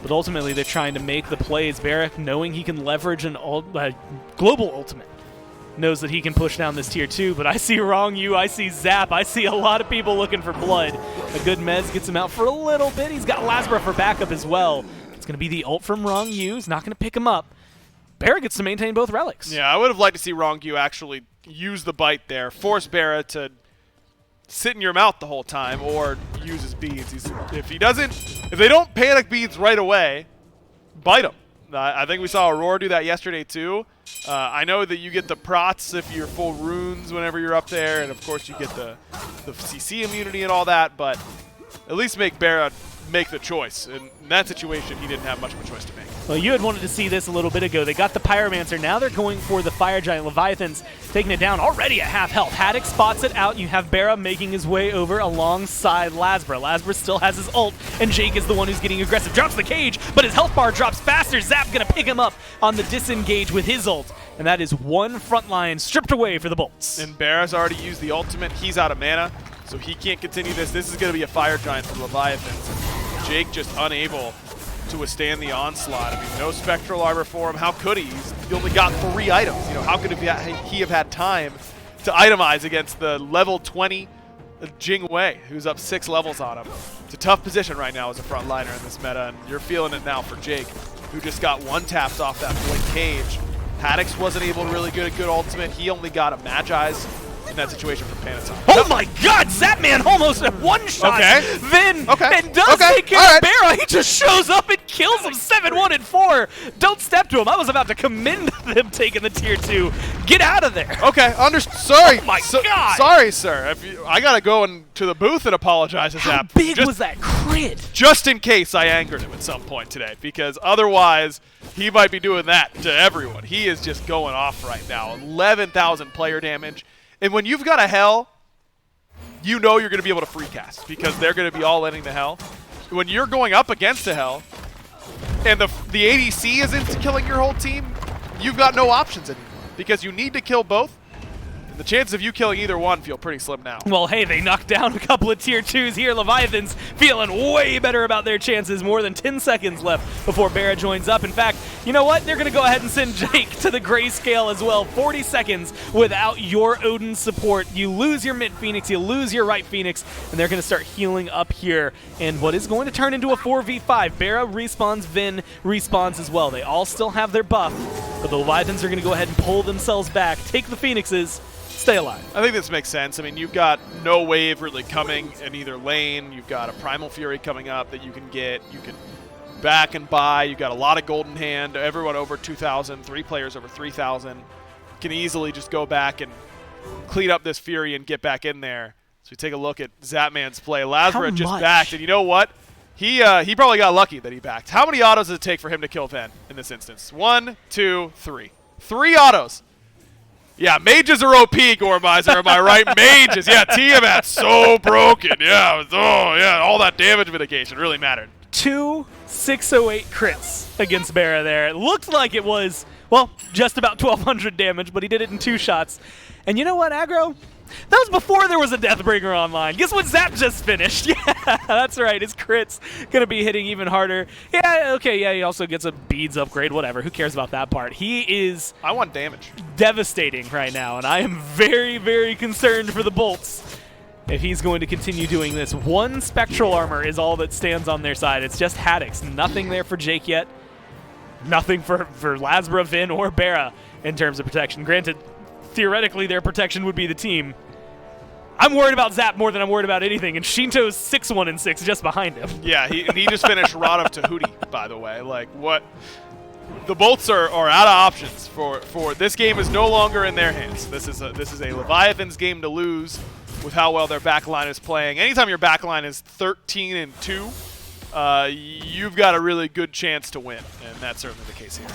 S12: But ultimately, they're trying to make the plays. Barrack, knowing he can leverage an global ultimate, knows that he can push down this tier 2, but I see Wrong You, I see Zap, I see a lot of people looking for blood. A good Mez gets him out for a little bit. He's got Lasbra for backup as well. It's going to be the ult from Wrong You. He's not going to pick him up. Barra gets to maintain both relics.
S15: Yeah, I would have liked to see Wrong You actually use the bite there, force Barra to sit in your mouth the whole time, or use his beads. If they don't panic beads right away, bite him. I think we saw Aurora do that yesterday too. I know that you get the prots if you're full runes whenever you're up there, and of course you get the CC immunity and all that, but at least make Barra make the choice. In that situation, he didn't have much of a choice to make.
S12: Well, you had wanted to see this a little bit ago. They got the Pyromancer. Now they're going for the Fire Giant. Leviathans taking it down already at half health. Haddock spots it out. You have Barra making his way over alongside Lasbra. Lasbra still has his ult, and Jake is the one who's getting aggressive. Drops the cage, but his health bar drops faster. Zap going to pick him up on the disengage with his ult, and that is one front line stripped away for the Bolts.
S15: And Barra's already used the ultimate. He's out of mana, so he can't continue this. This is going to be a Fire Giant for Leviathans. Jake just unable to withstand the onslaught. I mean, no Spectral Armor for him. How could he? He only got 3 items. You know, how could he have had time to itemize against the level 20 Jing Wei, who's up 6 levels on him? It's a tough position right now as a front liner in this meta, and you're feeling it now for Jake, who just got 1 tapped off that blink cage. Haddox wasn't able to really get a good ultimate. He only got a Magi's in that situation from Panaton.
S12: Oh my god, Zapman almost at one shot.
S15: Okay.
S12: Then and does take care of Barra. He just shows up and kills him 7-1 and 4. Don't step to him. I was about to commend them taking the tier 2. Get out of there.
S15: Okay, sorry.
S12: Oh my god.
S15: Sorry, sir. I gotta go into the booth and apologize to Zap.
S12: How big was that crit?
S15: Just in case I angered him at some point today, because otherwise he might be doing that to everyone. He is just going off right now. 11,000 player damage. And when you've got a Hell, you know you're going to be able to free cast because they're going to be all ending the Hell. When you're going up against a Hell and the ADC isn't killing your whole team, you've got no options anymore because you need to kill both. The chances of you killing either one feel pretty slim now.
S12: Well, hey, they knocked down a couple of tier 2s here. Leviathans feeling way better about their chances. More than 10 seconds left before Barra joins up. In fact, you know what? They're going to go ahead and send Jake to the grayscale as well. 40 seconds without your Odin support. You lose your mid Phoenix, you lose your right Phoenix, and they're going to start healing up here. And what is going to turn into a 4v5. Barra respawns, Vin respawns as well. They all still have their buff, but the Leviathans are going to go ahead and pull themselves back, take the Phoenixes, stay alive.
S15: I think this makes sense. I mean, you've got no wave really coming in either lane. You've got a Primal Fury coming up that you can get. You can back and buy. You've got a lot of golden hand. Everyone over 2,000, 3 players over 3,000 can easily just go back and clean up this Fury and get back in there. So we take a look at Zapman's play. Lasbra just backed, and you know what? He probably got lucky that he backed. How many autos does it take for him to kill Ven in this instance? 1, 2, 3. 3 autos. Yeah, mages are OP, Gormizer, am I right? Mages, yeah, Tiamat's so broken. Yeah, all that damage mitigation really mattered.
S12: 2 608 crits against Barra there. It looked like it was, well, just about 1,200 damage, but he did it in 2 shots. And you know what, Aggro? That was before there was a Deathbringer online. Guess what Zap just finished? Yeah, that's right. His crit's going to be hitting even harder. Yeah, okay, yeah, he also gets a beads upgrade, whatever. Who cares about that part? He is...
S15: I want damage.
S12: ...devastating right now, and I am very, very concerned for the Bolts if he's going to continue doing this. 1 Spectral Armor is all that stands on their side. It's just Haddox. Nothing there for Jake yet. Nothing for Lasbra, Vin, or Barra in terms of protection. Granted, theoretically, their protection would be the team. I'm worried about Zap more than I'm worried about anything, and Shinto's 6-1 and 6 just behind him.
S15: Yeah, he just finished Rod of Tahuti, by the way. Like, what? The Bolts are out of options for this game is no longer in their hands. This is a Leviathans game to lose with how well their backline is playing. Anytime your backline is 13-2, you've got a really good chance to win, and that's certainly the case here.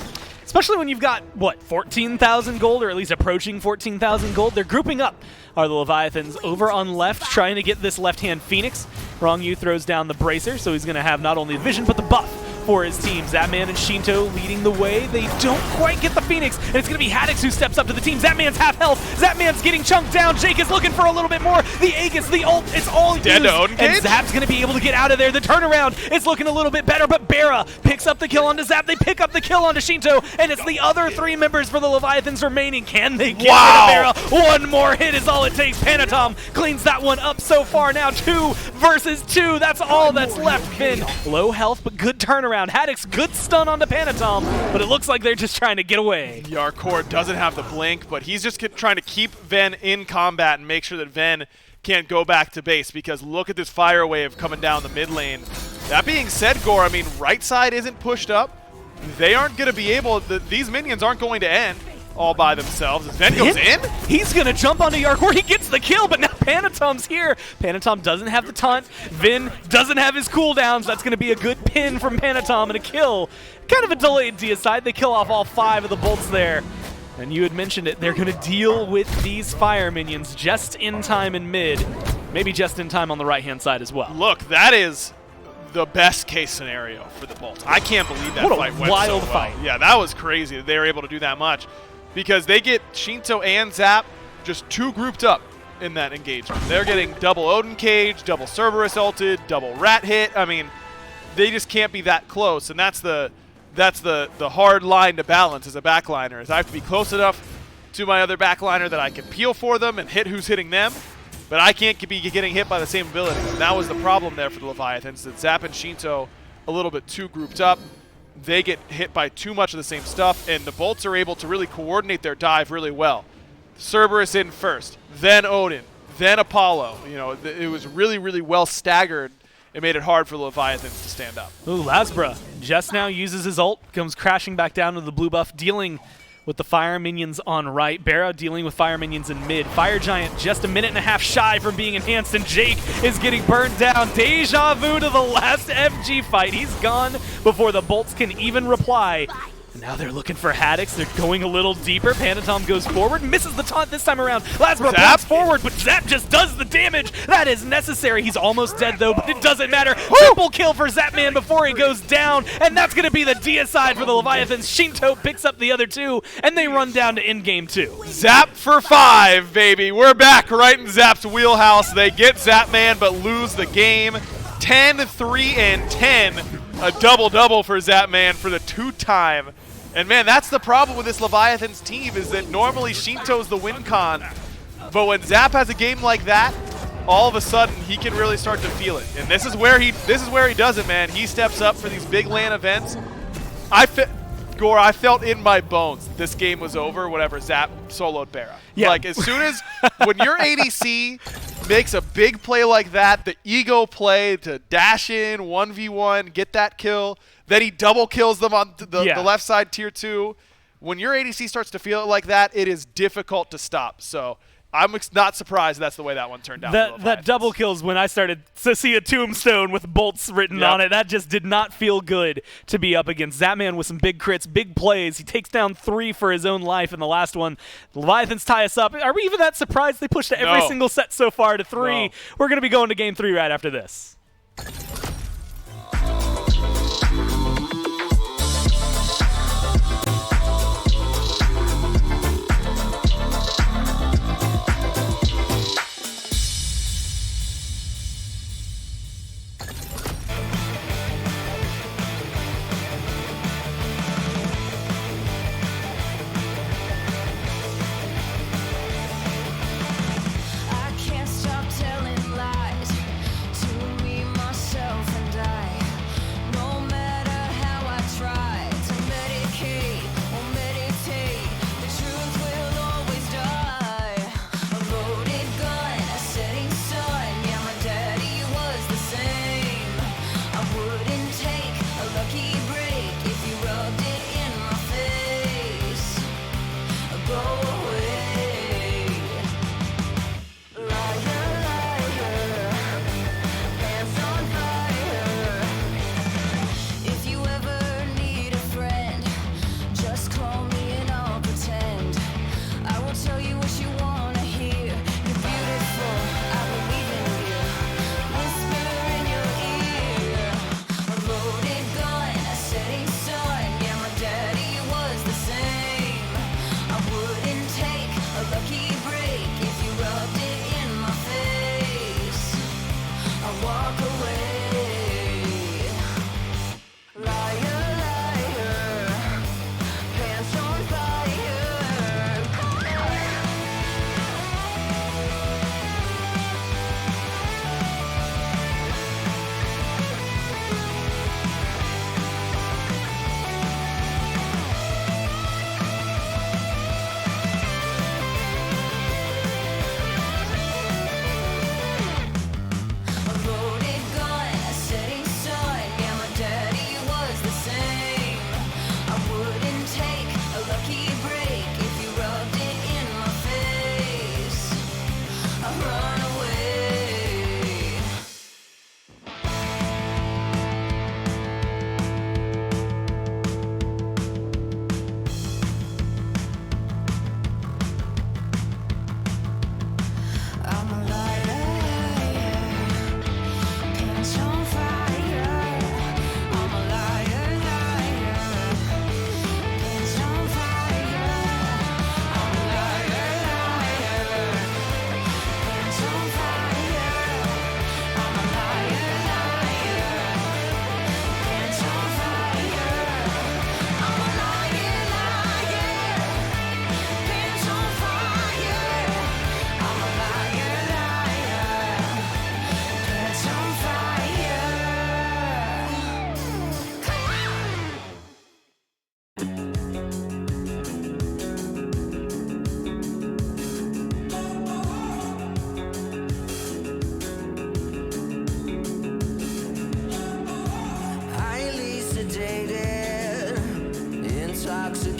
S12: Especially when you've got, what, 14,000 gold, or at least approaching 14,000 gold. They're grouping up, are the Leviathans, over on left, trying to get this left-hand Phoenix. Wrong You throws down the Bracer, so he's going to have not only the vision, but the buff for his team. Zapman and Shinto leading the way. They don't quite get the Phoenix, and it's going to be Haddix who steps up to the team. Zapman's half health. Zapman's getting chunked down. Jake is looking for a little bit more. The Aegis, the ult, it's all used. And Zap's going to be able to get out of there. The turnaround is looking a little bit better, but Bera picks up the kill onto Zap. They pick up the kill onto Shinto, and it's the other 3 members for the Leviathans remaining. Can they get rid of Bera? One more hit is all it takes. Panatom cleans that one up so far now. 2 versus 2. That's all that's left. Finn, low health, but good turnaround. Haddix, good stun onto Panatom, but it looks like they're just trying to get away.
S15: Yarkor doesn't have the blink, but he's just trying to keep Ven in combat and make sure that Ven can't go back to base, because look at this fire wave coming down the mid lane. That being said, Gore, I mean, right side isn't pushed up. They aren't going to be able, these minions aren't going to end all by themselves. As Ven goes in?
S12: He's going to jump onto Yarkor. He gets the kill, but now Panatom's here. Panatom doesn't have the taunt. Vin doesn't have his cooldowns. That's going to be a good pin from Panatom and a kill. Kind of a delayed deicide. They kill off all 5 of the bolts there. And you had mentioned it. They're going to deal with these fire minions just in time in mid. Maybe just in time on the right-hand side as well.
S15: Look, that is the best case scenario for the Bolts. I can't believe that fight went
S12: wild
S15: so well.
S12: fight.
S15: Yeah, that was crazy that they were able to do that much, because they get Shinto and Zap just 2 grouped up in that engagement. They're getting double Odin Cage, double Cerberus ulted, double Rat hit. I mean, they just can't be that close, and that's the hard line to balance as a backliner, is I have to be close enough to my other backliner that I can peel for them and hit who's hitting them, but I can't be getting hit by the same ability. And that was the problem there for the Leviathans, that Zap and Shinto a little bit too grouped up. They get hit by too much of the same stuff, and the Bolts are able to really coordinate their dive really well. Cerberus in first, then Odin, then Apollo. You know, it was really, really well staggered. It made it hard for the Leviathans to stand up.
S12: Ooh, Lasbra just now uses his ult, comes crashing back down to the blue buff, dealing with the fire minions on right. Bera dealing with fire minions in mid. Fire Giant just a minute and a half shy from being enhanced, and Jake is getting burned down. Deja vu to the last FG fight. He's gone before the Bolts can even reply. And now they're looking for Haddix. They're going a little deeper. Panatom goes forward, misses the taunt this time around. Lasbra pops forward, but Zap just does the damage that is necessary. He's almost dead though, but it doesn't matter. Triple kill for Zapman before he goes down, and that's going to be the deicide for the Leviathans. Shinto picks up the other 2, and they run down to in-game 2.
S15: Zap for 5, baby. We're back right in Zap's wheelhouse. They get Zapman, but lose the game. 10, 3, and 10. A double-double for Zapman for the 2-time. And man, that's the problem with this Leviathans team, is that normally Shinto's the win con, but when Zap has a game like that, all of a sudden he can really start to feel it. And this is where he does it, man. He steps up for these big LAN events. Gore, I felt in my bones this game was over whenever Zap soloed Bera.
S12: Yeah.
S15: Like, as soon as, when your ADC makes a big play like that, the ego play to dash in, 1v1, get that kill, then he double kills them on the left side tier 2. When your ADC starts to feel it like that, it is difficult to stop. So I'm not surprised that's the way that one turned out.
S12: That double kills when I started to see a tombstone with bolts written on it. That just did not feel good to be up against. Zapman with some big crits, big plays. He takes down 3 for his own life in the last one. The Leviathans tie us up. Are we even that surprised they pushed every single set so far to 3? No. We're going to be going to game 3 right after this.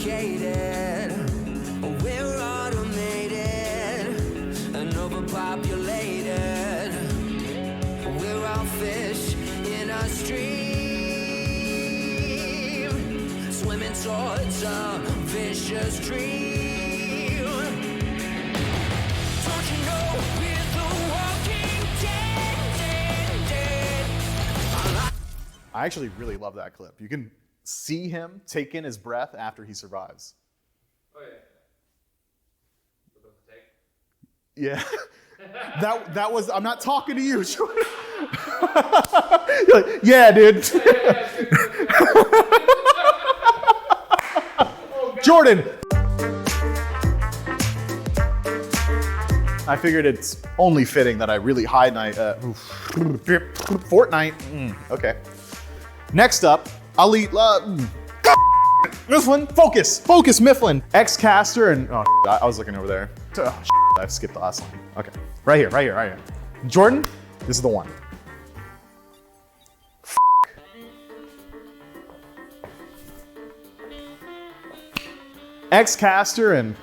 S14: sophisticated. We're automated and overpopulated. We're all fish in a stream, swimming towards a vicious dream. Don't you know we're the walking dead?
S16: I actually really love that clip. You can see him take in his breath after he survives.
S11: Oh yeah.
S16: Yeah. that was, I'm not talking to you, Jordan. You're like, yeah, dude. Jordan. I figured it's only fitting that I really highlight Fortnite. Okay. Next up, I'll eat Mifflin. Focus, Mifflin. X-Caster and I was looking over there. I skipped the last line. Okay, right here. Jordan, this is the one. X-Caster and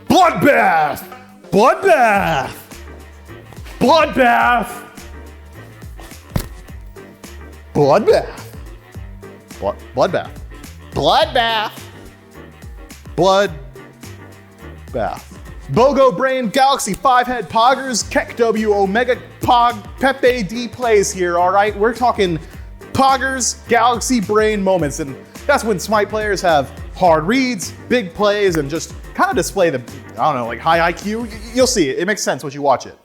S16: Bloodbath. Bogo Brain, Galaxy 5-head Poggers, Keck W, Omega Pog, Pepe D plays here, all right? We're talking Poggers, Galaxy Brain moments, and that's when Smite players have hard reads, big plays, and just kind of display the, I don't know, like high IQ. You'll see it. It makes sense once you watch it.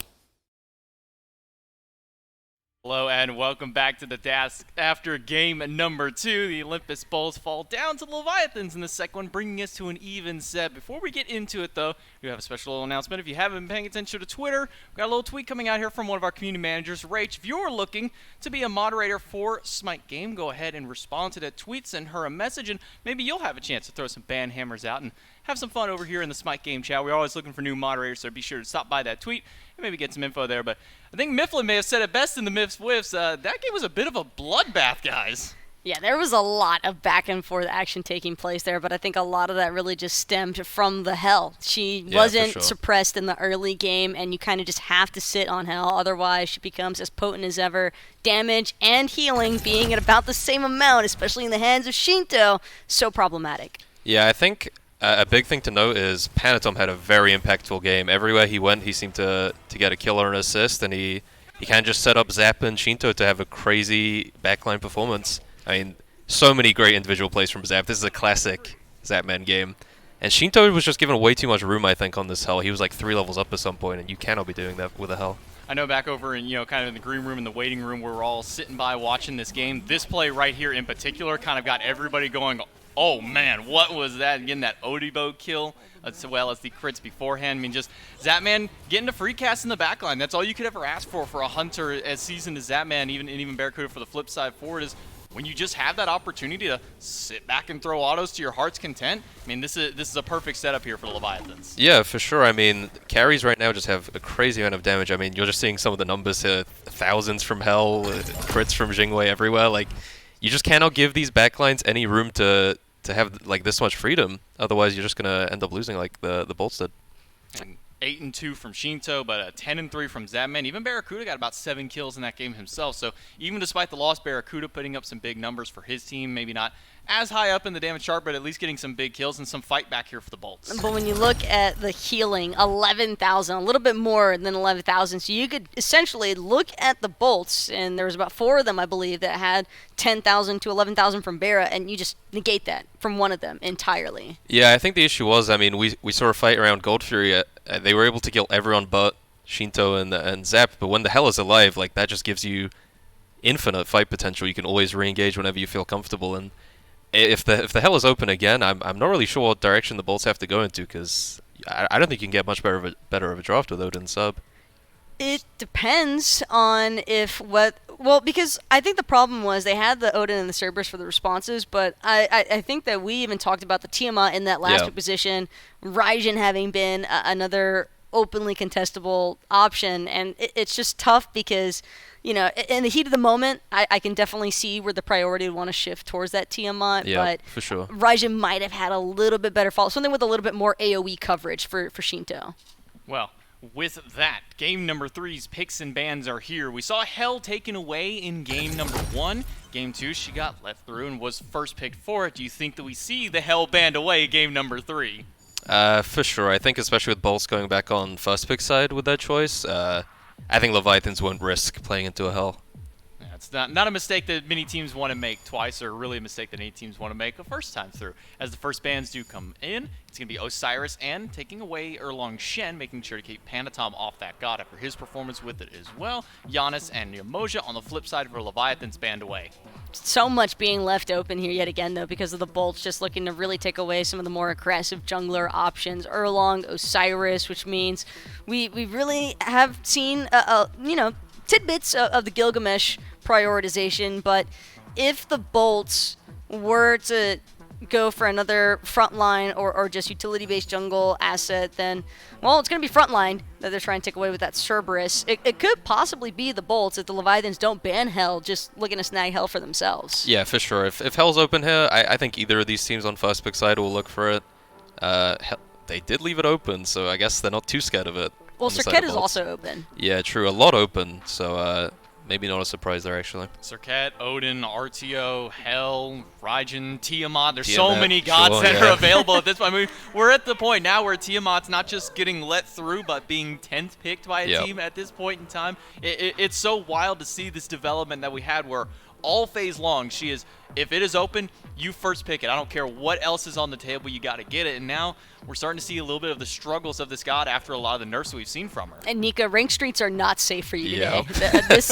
S9: Hello and welcome back to the desk. After game number 2, the Olympus Bulls fall down to the Leviathans in the second one, bringing us to an even set. Before we get into it, though, we have a special little announcement. If you haven't been paying attention to Twitter, we got a little tweet coming out here from one of our community managers, Rach. If you're looking to be a moderator for Smite Game, go ahead and respond to that tweet, send her a message, and maybe you'll have a chance to throw some ban hammers out and have some fun over here in the Smite Game chat. We're always looking for new moderators, so be sure to stop by that tweet and maybe get some info there. But I think Mifflin may have said it best in the Miffs Whiffs. That game was a bit of a bloodbath, guys.
S10: Yeah, there was a lot of back and forth action taking place there, but I think a lot of that really just stemmed from the Hell. She wasn't suppressed in the early game, and you kind of just have to sit on Hell. Otherwise, she becomes as potent as ever. Damage and healing being at about the same amount, especially in the hands of Shinto, so problematic.
S11: Yeah, I think a big thing to note is Panatom had a very impactful game. Everywhere he went, he seemed to get a kill or an assist, and he kind of just set up Zap and Shinto to have a crazy backline performance. I mean, so many great individual plays from Zap. This is a classic Zapman game. And Shinto was just given way too much room, I think, on this Hell. He was like 3 levels up at some point, and you cannot be doing that with a Hell.
S9: I know back over in, kind of in the green room, in the waiting room, where we're all sitting by watching this game, this play right here in particular kind of got everybody going, oh man, what was that? Getting that Odibo kill, as well as the crits beforehand. I mean, just Zapman getting a free cast in the backline. That's all you could ever ask for a hunter as seasoned as Zapman, even Barracuda for the flip side forward, is when you just have that opportunity to sit back and throw autos to your heart's content. I mean, this is a perfect setup here for the Leviathans.
S11: Yeah, for sure. I mean, carries right now just have a crazy amount of damage. I mean, you're just seeing some of the numbers here, thousands from Hell, crits from Jingwei everywhere. Like, you just cannot give these backlines any room to have like this much freedom. Otherwise, you're just gonna end up losing like the Bolts did.
S9: And 8-2 from Shinto, but 10-3 from Zapman. Even Barracuda got about 7 kills in that game himself. So even despite the loss, Barracuda putting up some big numbers for his team. Maybe not as high up in the damage chart, but at least getting some big kills and some fight back here for the Bolts.
S10: But when you look at the healing, 11,000, a little bit more than 11,000. So you could essentially look at the Bolts, and there was about 4 of them, I believe, that had 10,000 to 11,000 from Barra, and you just negate that from one of them entirely.
S11: Yeah, I think the issue was, I mean, we saw a fight around Gold Fury. They were able to kill everyone but Shinto and Zap, but when the Hell is alive, like, that just gives you infinite fight potential. You can always re-engage whenever you feel comfortable, and if the Hell is open again, I'm not really sure what direction the Bolts have to go into, because I don't think you can get much better of a draft with Odin sub.
S10: It depends on because I think the problem was they had the Odin and the Cerberus for the responses, but I think that we even talked about the Tiamat in that last position, Raijin having been another openly contestable option, and it's just tough because, you know, in the heat of the moment, I can definitely see where the priority would want to shift towards that Tiamat, but
S11: for sure.
S10: Raijin might have had a little bit better follow, something with a little bit more AoE coverage for Shinto.
S9: Well, with that, game number 3's picks and bans are here. We saw Hell taken away in game number 1. Game 2, she got let through and was first picked for it. Do you think that we see the Hell banned away game number 3?
S11: For sure. I think especially with Bolts going back on first pick side with that choice, I think Leviathans won't risk playing into a Hell.
S9: Yeah, it's not a mistake that many teams want to make twice, or really a mistake that any teams want to make a first time through. As the first bans do come in, it's going to be Osiris and taking away Erlong Shen, making sure to keep Panatom off that god after his performance with it as well. Giannis and Yamoja on the flip side for Leviathans banned away.
S10: So much being left open here yet again, though, because of the Bolts just looking to really take away some of the more aggressive jungler options. Erlong, Osiris, which means we really have seen, you know, tidbits of the Gilgamesh prioritization, but if the Bolts were to go for another frontline or just utility-based jungle asset, then, well, it's going to be frontline that they're trying to take away with that Cerberus. It could possibly be the Bolts if the Leviathans don't ban Hell, just looking to snag Hell for themselves.
S11: Yeah, for sure. If Hell's open here, I think either of these teams on first pick side will look for it. They did leave it open, so I guess they're not too scared of it.
S10: Well, Circuit is also open.
S11: Yeah, true. A lot open, so maybe not a surprise there, actually.
S9: Circuit, Odin, RTO, Hell, Raijin, Tiamat. There's so many gods that are available at this point. I mean, we're at the point now where Tiamat's not just getting let through, but being 10th picked by a team at this point in time. It's so wild to see this development that we had where all phase long, she is, if it is open, you first pick it. I don't care what else is on the table, you got to get it. And now we're starting to see a little bit of the struggles of this god after a lot of the nerfs we've seen from her.
S10: And Nika, rank streets are not safe for you today.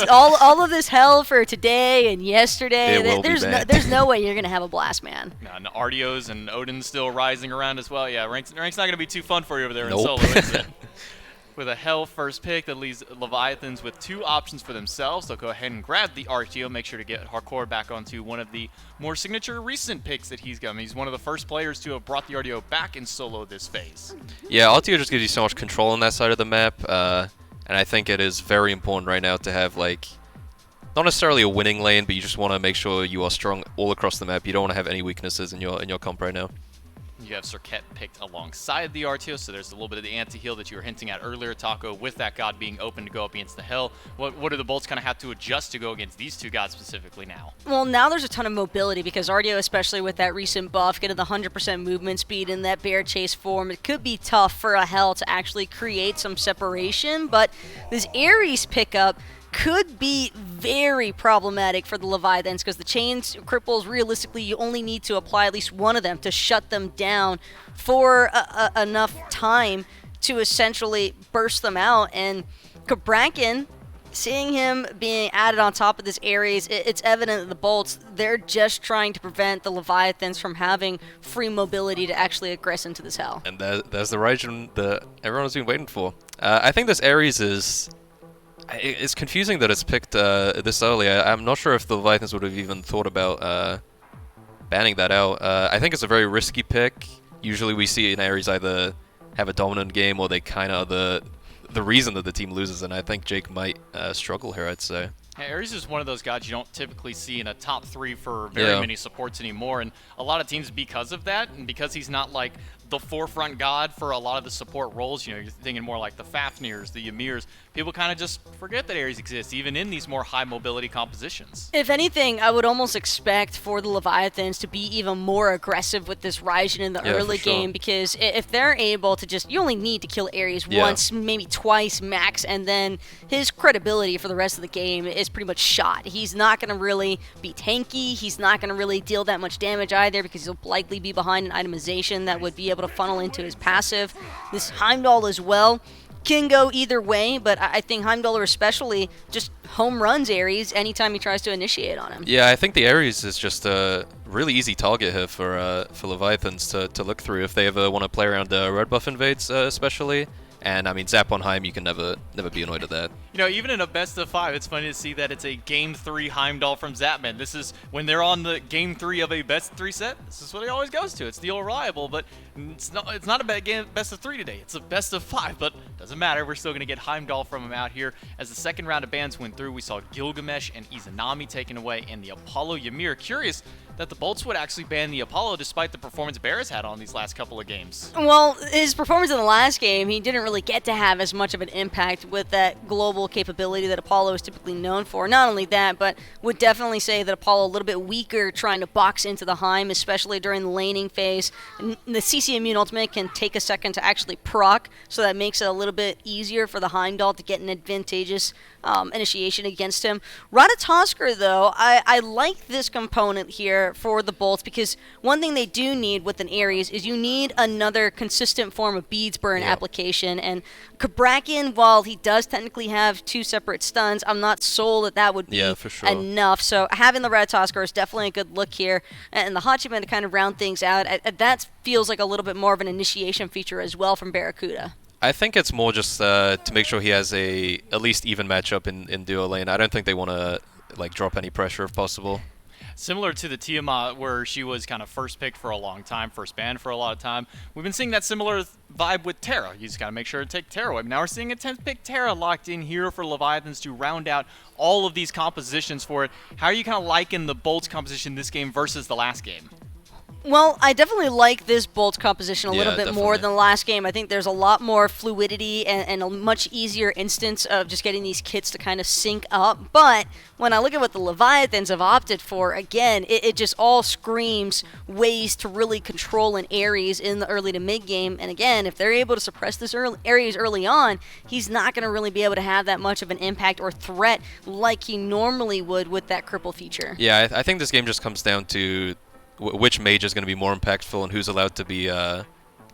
S10: All of this Hell for today and yesterday, there's no way you're going to have a blast, man.
S9: And Artios and Odin's still rising around as well. Yeah, rank's not going to be too fun for you over there in solo, is it? With a Hell first pick, that leaves Leviathans with 2 options for themselves. They'll go ahead and grab the RTO, make sure to get Hardcore back onto one of the more signature recent picks that he's got. He's one of the first players to have brought the RTO back in solo this phase.
S11: Yeah, RTO just gives you so much control on that side of the map, and I think it is very important right now to have, like, not necessarily a winning lane, but you just want to make sure you are strong all across the map. You don't want to have any weaknesses in your comp right now.
S9: You have Circuit picked alongside the RTO, so there's a little bit of the anti-heal that you were hinting at earlier, Taco, with that god being open to go up against the Hell. What do the Bolts kind of have to adjust to go against these 2 gods specifically now?
S10: Well, now there's a ton of mobility because RTO, especially with that recent buff, getting the 100% movement speed in that bear chase form, it could be tough for a Hell to actually create some separation, but this Ares pickup could be very problematic for the Leviathans because the chains cripples, realistically, you only need to apply at least one of them to shut them down for enough time to essentially burst them out. And Cabrakan, seeing him being added on top of this Ares, it's evident that the Bolts, they're just trying to prevent the Leviathans from having free mobility to actually aggress into this Hell.
S11: And there's the Raijin that everyone's been waiting for. I think this Ares is... It's confusing that it's picked this early. I'm not sure if the Leviathans would have even thought about banning that out. I think it's a very risky pick. Usually we see an Ares either have a dominant game or they kind of are the reason that the team loses, and I think Jake might struggle here, I'd say.
S9: Yeah, Ares is one of those gods you don't typically see in a top 3 for very many supports anymore, and a lot of teams, because of that, and because he's not like the forefront god for a lot of the support roles, you know, you're thinking more like the Fafnirs, the Ymirs, people kind of just forget that Ares exists, even in these more high mobility compositions.
S10: If anything, I would almost expect for the Leviathans to be even more aggressive with this Raijin in the early game, because if they're able to just, you only need to kill Ares once, maybe twice max, and then his credibility for the rest of the game is pretty much shot. He's not going to really be tanky, he's not going to really deal that much damage either, because he'll likely be behind an itemization that would be able to funnel into his passive. This Heimdall as well can go either way, but I think Heimdall especially just home runs Ares anytime he tries to initiate on him.
S11: Yeah, I think the Ares is just a really easy target here for Leviathans to look through if they ever want to play around red buff invades especially. And I mean, Zap on Heim, you can never be annoyed at that.
S9: You know, even in a best of 5, it's funny to see that it's a Game 3 Heimdall from Zapman. This is when they're on the Game 3 of a best of 3 set. This is what he always goes to. It's the old reliable, but it's not a bad game, best of 3 today. It's a best of 5, but doesn't matter. We're still going to get Heimdall from him out here. As the second round of bans went through, we saw Gilgamesh and Izanami taken away, and the Apollo Ymir. Curious that the Bolts would actually ban the Apollo despite the performance Bears had on these last couple of games.
S10: Well, his performance in the last game, he didn't really get to have as much of an impact with that global capability that Apollo is typically known for. Not only that, but would definitely say that Apollo a little bit weaker trying to box into the Heim, especially during the laning phase. And the CC Immune ultimate can take a second to actually proc, so that makes it a little bit easier for the Heimdall to get an advantageous initiation against him. Ratatosker, though, I like this component here for the Bolts, because one thing they do need with an Ares is you need another consistent form of beads burn application, and Kabrakin, while he does technically have 2 separate stuns, I'm not sold that would be
S11: for sure.
S10: enough. So having the Ratatosker is definitely a good look here, and the Hachiman to kind of round things out, that feels like a little bit more of an initiation feature as well from Barracuda.
S11: I think it's more just to make sure he has at least even matchup in duo lane. I don't think they want to like drop any pressure if possible.
S9: Similar to the Tiamat, where she was kind of first picked for a long time, first banned for a lot of time. We've been seeing that similar vibe with Terra. You just got to make sure to take Terra away. Now we're seeing a 10th pick Terra locked in here for Leviathans to round out all of these compositions for it. How are you kind of liking the Bolts composition this game versus the last game?
S10: Well, I definitely like this Bolts composition a little bit more than the last game. I think there's a lot more fluidity and a much easier instance of just getting these kits to kind of sync up. But when I look at what the Leviathans have opted for, again, it just all screams ways to really control an Ares in the early to mid game. And again, if they're able to suppress this Ares early on, he's not going to really be able to have that much of an impact or threat like he normally would with that cripple feature.
S11: Yeah, I think this game just comes down to which mage is going to be more impactful and who's allowed to be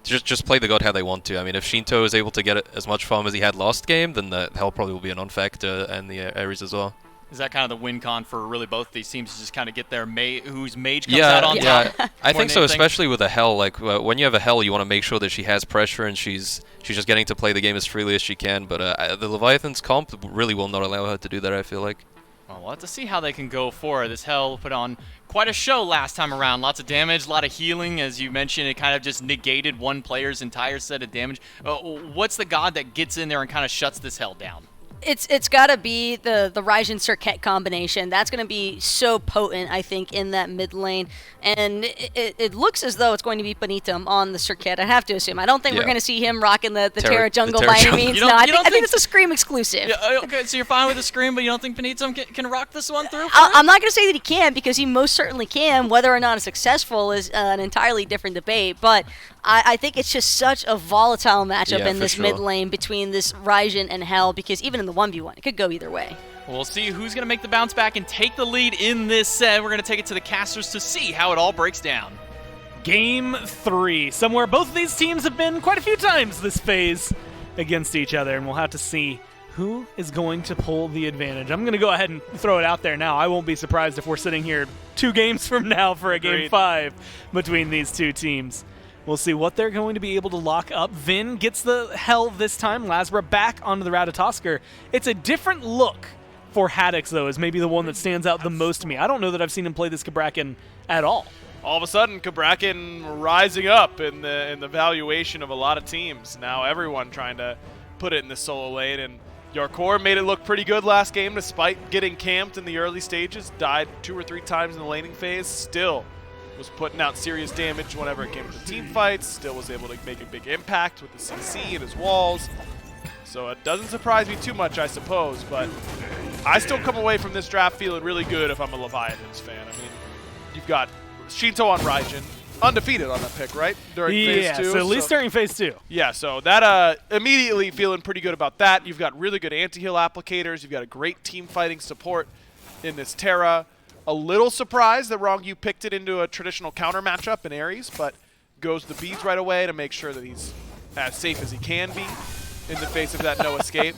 S11: just play the god how they want to. I mean, if Shinto is able to get as much farm as he had last game, then the hell probably will be a non-factor, and the Ares as well.
S9: Is that kind of the win con for really both these teams, to just kind of get their whose mage comes out on top?
S11: Yeah, I think so, especially with a Hell. Like, when you have a Hell, you want to make sure that she has pressure and she's just getting to play the game as freely as she can. But the Leviathans comp really will not allow her to do that, I feel like.
S9: Well, we'll have to see how they can go for it. This Hell put on quite a show last time around. Lots of damage, a lot of healing. As you mentioned, it kind of just negated one player's entire set of damage. What's the god that gets in there and kind of shuts this Hell down?
S10: It's got to be the Raijin Circuit combination. That's going to be so potent, I think, in that mid lane. And it looks as though it's going to be Benitum on the Circuit. I have to assume. I don't think we're going to see him rocking the Terra jungle by any means. No, I think it's a Scream exclusive.
S9: Yeah, okay, so you're fine with the Scream, but you don't think Benitum can rock this one through?
S10: I'm not going to say that he can, because he most certainly can. Whether or not it's successful is an entirely different debate. But I think it's just such a volatile matchup in this mid lane between this Raijin and Hell, because even in the 1v1, it could go either way.
S9: We'll see who's going to make the bounce back and take the lead in this set. We're going to take it to the casters to see how it all breaks down.
S12: Game 3, somewhere both of these teams have been quite a few times this phase against each other, and we'll have to see who is going to pull the advantage. I'm going to go ahead and throw it out there now. I won't be surprised if we're sitting here 2 games from now for a Game 5 between these two teams. We'll see what they're going to be able to lock up. Vin gets the Hell this time. Lazra back onto the Ratatosker. It's a different look for Haddix, though, is maybe the one that stands out the most to me. I don't know that I've seen him play this Kabrakin at all.
S15: All of a sudden, Kabrakin rising up in the valuation of a lot of teams. Now everyone trying to put it in the solo lane, and Yarkor made it look pretty good last game despite getting camped in the early stages. Died 2 or 3 times in the laning phase. Still was putting out serious damage whenever it came to team fights. Still was able to make a big impact with the CC and his walls. So it doesn't surprise me too much, I suppose, but I still come away from this draft feeling really good if I'm a Leviathans fan. I mean, you've got Shinto on Raijin, undefeated on that pick, right? During phase 2.
S12: So at least during phase 2.
S15: Yeah, so that immediately feeling pretty good about that. You've got really good anti-heal applicators. You've got a great team fighting support in this Terra. A little surprised that Wrong You picked it into a traditional counter matchup in Ares, but goes the beads right away to make sure that he's as safe as he can be in the face of that no escape.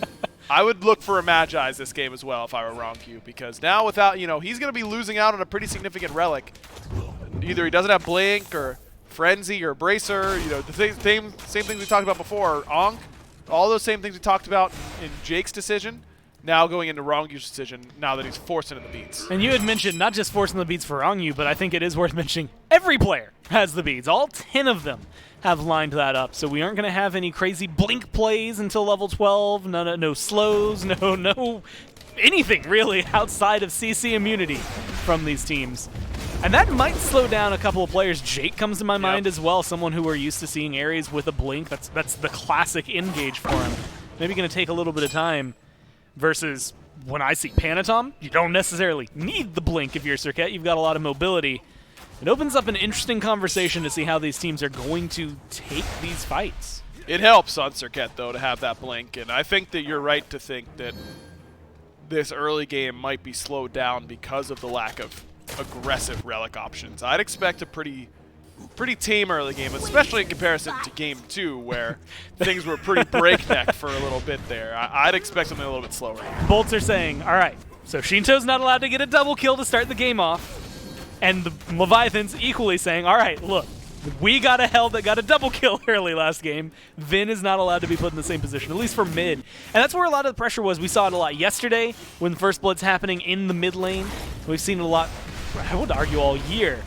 S15: I would look for a Magi's this game as well if I were Wrong You, because now without, he's going to be losing out on a pretty significant relic. Either he doesn't have Blink or Frenzy or Bracer, the same things we talked about before. Ankh, all those same things we talked about in Jake's decision, now going into Rongyu's decision now that he's forcing in the beads.
S12: And you had mentioned not just forcing the beads for Rongyu, but I think it is worth mentioning every player has the beads. All 10 of them have lined that up. So we aren't going to have any crazy blink plays until level 12, no slows, no anything really outside of CC immunity from these teams. And that might slow down a couple of players. Jake comes to my mind as well, someone who we're used to seeing Ares with a blink. That's the classic engage for him. Maybe going to take a little bit of time versus when I see Panatom, you don't necessarily need the blink if you're Serket. You've got a lot of mobility. It opens up an interesting conversation to see how these teams are going to take these fights.
S15: It helps on Serket, though, to have that blink, and I think that you're right to think that this early game might be slowed down because of the lack of aggressive relic options. I'd expect a pretty tame early game, especially in comparison to Game 2, where things were pretty breakneck for a little bit there. I'd expect something a little bit slower.
S12: Bolts are saying, all right, so Shinto's not allowed to get a double kill to start the game off. And the Leviathans equally saying, all right, look, we got a Hell that got a double kill early last game. Vin is not allowed to be put in the same position, at least for mid. And that's where a lot of the pressure was. We saw it a lot yesterday when the first blood's happening in the mid lane. We've seen it a lot, I would argue, all year.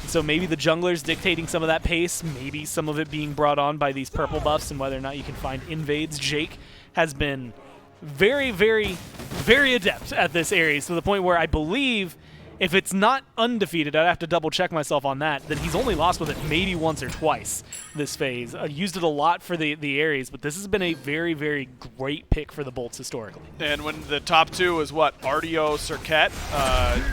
S12: So maybe the junglers dictating some of that pace, maybe some of it being brought on by these purple buffs and whether or not you can find invades. Jake has been very, very, very adept at this area to the point where I believe if it's not undefeated, I'd have to double check myself on that, then he's only lost with it maybe once or twice this phase. Used it a lot for the Ares, but this has been a very, very great pick for the Bolts historically.
S15: And when the top two is what, Artio, Serket,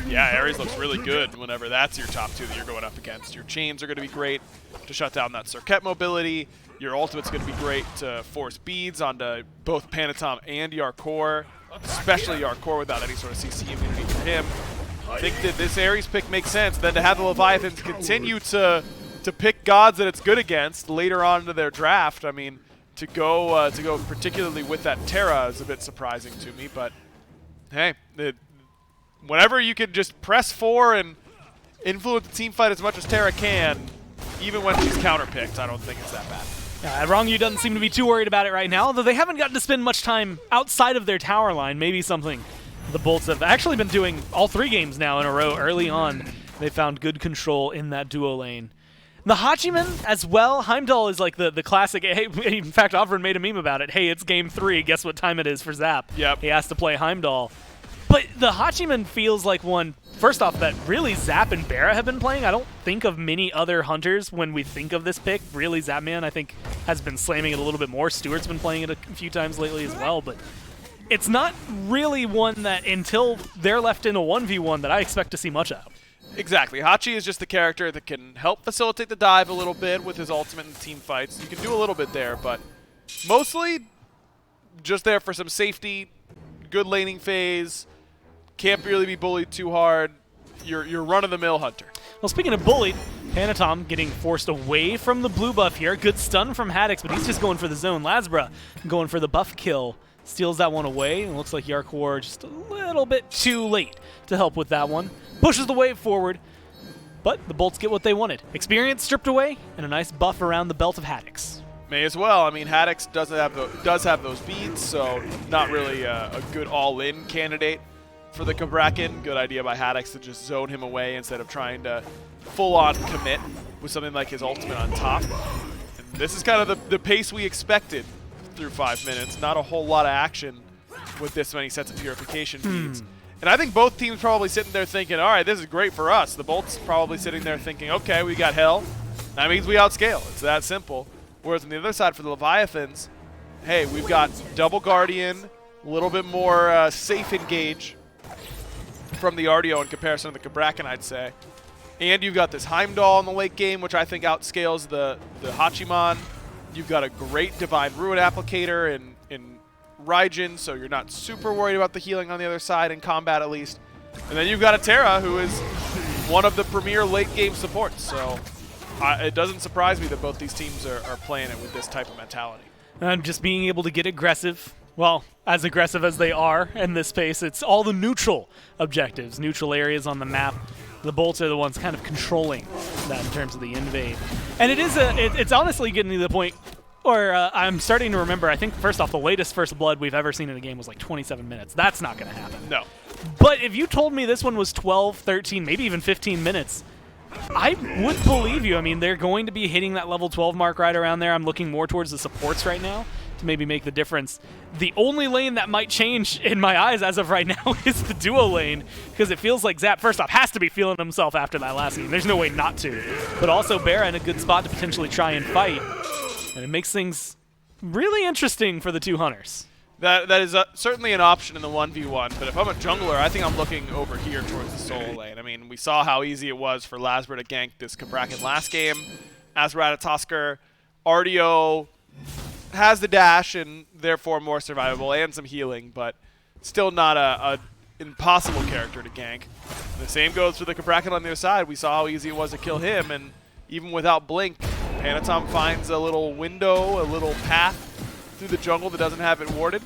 S15: yeah, Ares looks really good whenever that's your top two that you're going up against. Your chains are going to be great to shut down that Serket mobility. Your ultimate's going to be great to force beads onto both Panatom and Yarkor, especially Yarkor without any sort of CC immunity for him. I think that this Ares pick makes sense. Then to have the Leviathans continue to pick gods that it's good against later on into their draft, I mean, to go particularly with that Terra is a bit surprising to me. But hey, whenever you can just press 4 and influence the team fight as much as Terra can, even when she's counterpicked, I don't think it's that bad.
S12: Rongyu doesn't seem to be too worried about it right now, although they haven't gotten to spend much time outside of their tower line. Maybe something the Bolts have actually been doing all 3 games now in a row early on. They found good control in that duo lane. The Hachiman as well. Heimdall is like the classic. Hey, in fact, Ovren made a meme about it. Hey, it's game 3. Guess what time it is for Zap?
S15: Yep.
S12: He has to play Heimdall. But the Hachiman feels like one, first off, that really Zap and Barra have been playing. I don't think of many other hunters when we think of this pick. Really, Zapman, I think, has been slamming it a little bit more. Stuart's been playing it a few times lately as well, but it's not really one that, until they're left in a 1v1, that I expect to see much of.
S15: Exactly. Hachi is just the character that can help facilitate the dive a little bit with his ultimate in team fights. You can do a little bit there, but mostly just there for some safety, good laning phase, can't really be bullied too hard. You're run-of-the-mill hunter.
S12: Well, speaking of bullied, Panatom getting forced away from the blue buff here. Good stun from Haddix, but he's just going for the zone. Lasbra going for the buff kill. Steals that one away, and looks like Yarkor just a little bit too late to help with that one. Pushes the wave forward, but the Bolts get what they wanted. Experience stripped away, and a nice buff around the belt of Haddix.
S15: May as well. I mean, Haddix does have those beads, so not really a good all-in candidate for the Kabrakan. Good idea by Haddix to just zone him away instead of trying to full-on commit with something like his ultimate on top. And this is kind of the pace we expected through 5 minutes. Not a whole lot of action with this many sets of purification beads. And I think both teams probably sitting there thinking, all right, this is great for us. The Bolts probably sitting there thinking, okay, we got Hell. That means we outscale. It's that simple. Whereas on the other side for the Leviathans, hey, we've got double Guardian, a little bit more safe engage from the Artio in comparison to the Kabrakan, I'd say. And you've got this Heimdall in the late game, which I think outscales the Hachiman. You've got a great Divine Ruin applicator in Raijin, so you're not super worried about the healing on the other side, in combat at least. And then you've got a Terra, who is one of the premier late-game supports. So it doesn't surprise me that both these teams are playing it with this type of mentality.
S12: And just being able to get aggressive, well, as aggressive as they are in this space, it's all the neutral objectives, neutral areas on the map. The Bolts are the ones kind of controlling that in terms of the invade. And it's honestly getting to the point, Or I'm starting to remember, I think, first off, the latest First Blood we've ever seen in a game was like 27 minutes. That's not going to happen.
S15: No.
S12: But if you told me this one was 12, 13, maybe even 15 minutes, I would believe you. I mean, they're going to be hitting that level 12 mark right around there. I'm looking more towards the supports right now to maybe make the difference. The only lane that might change in my eyes as of right now is the duo lane, because it feels like Zap, first off, has to be feeling himself after that last game. There's no way not to. But also Bara in a good spot to potentially try and fight. And it makes things really interesting for the two hunters.
S15: That is certainly an option in the 1v1, but if I'm a jungler, I think I'm looking over here towards the solo lane. I mean, we saw how easy it was for Lasbra to gank this Cabrakan last game. As Ratatosker, RDO has the dash and therefore more survivable and some healing, but still not a impossible character to gank. The same goes for the Cabrakan on the other side. We saw how easy it was to kill him, and even without Blink, Panatom finds a little window, a little path through the jungle that doesn't have it warded,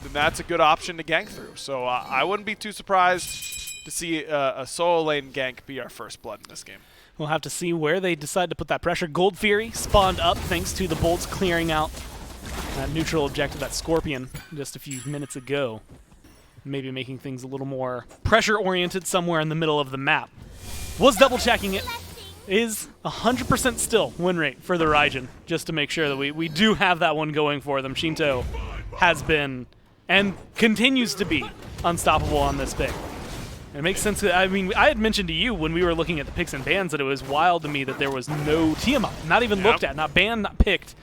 S15: then that's a good option to gank through. So I wouldn't be too surprised to see a solo lane gank be our first blood in this game.
S12: We'll have to see where they decide to put that pressure. Gold Fury spawned up thanks to the bolts clearing out that neutral objective, that Scorpion, just a few minutes ago. Maybe making things a little more pressure-oriented somewhere in the middle of the map. Was double-checking it. Is 100% still win rate for the Raijin, just to make sure that we do have that one going for them. Shinto has been and continues to be unstoppable on this pick. It makes sense. I mean, I had mentioned to you when we were looking at the picks and bans that it was wild to me that there was no Tiamat, not even looked at, not banned, not picked.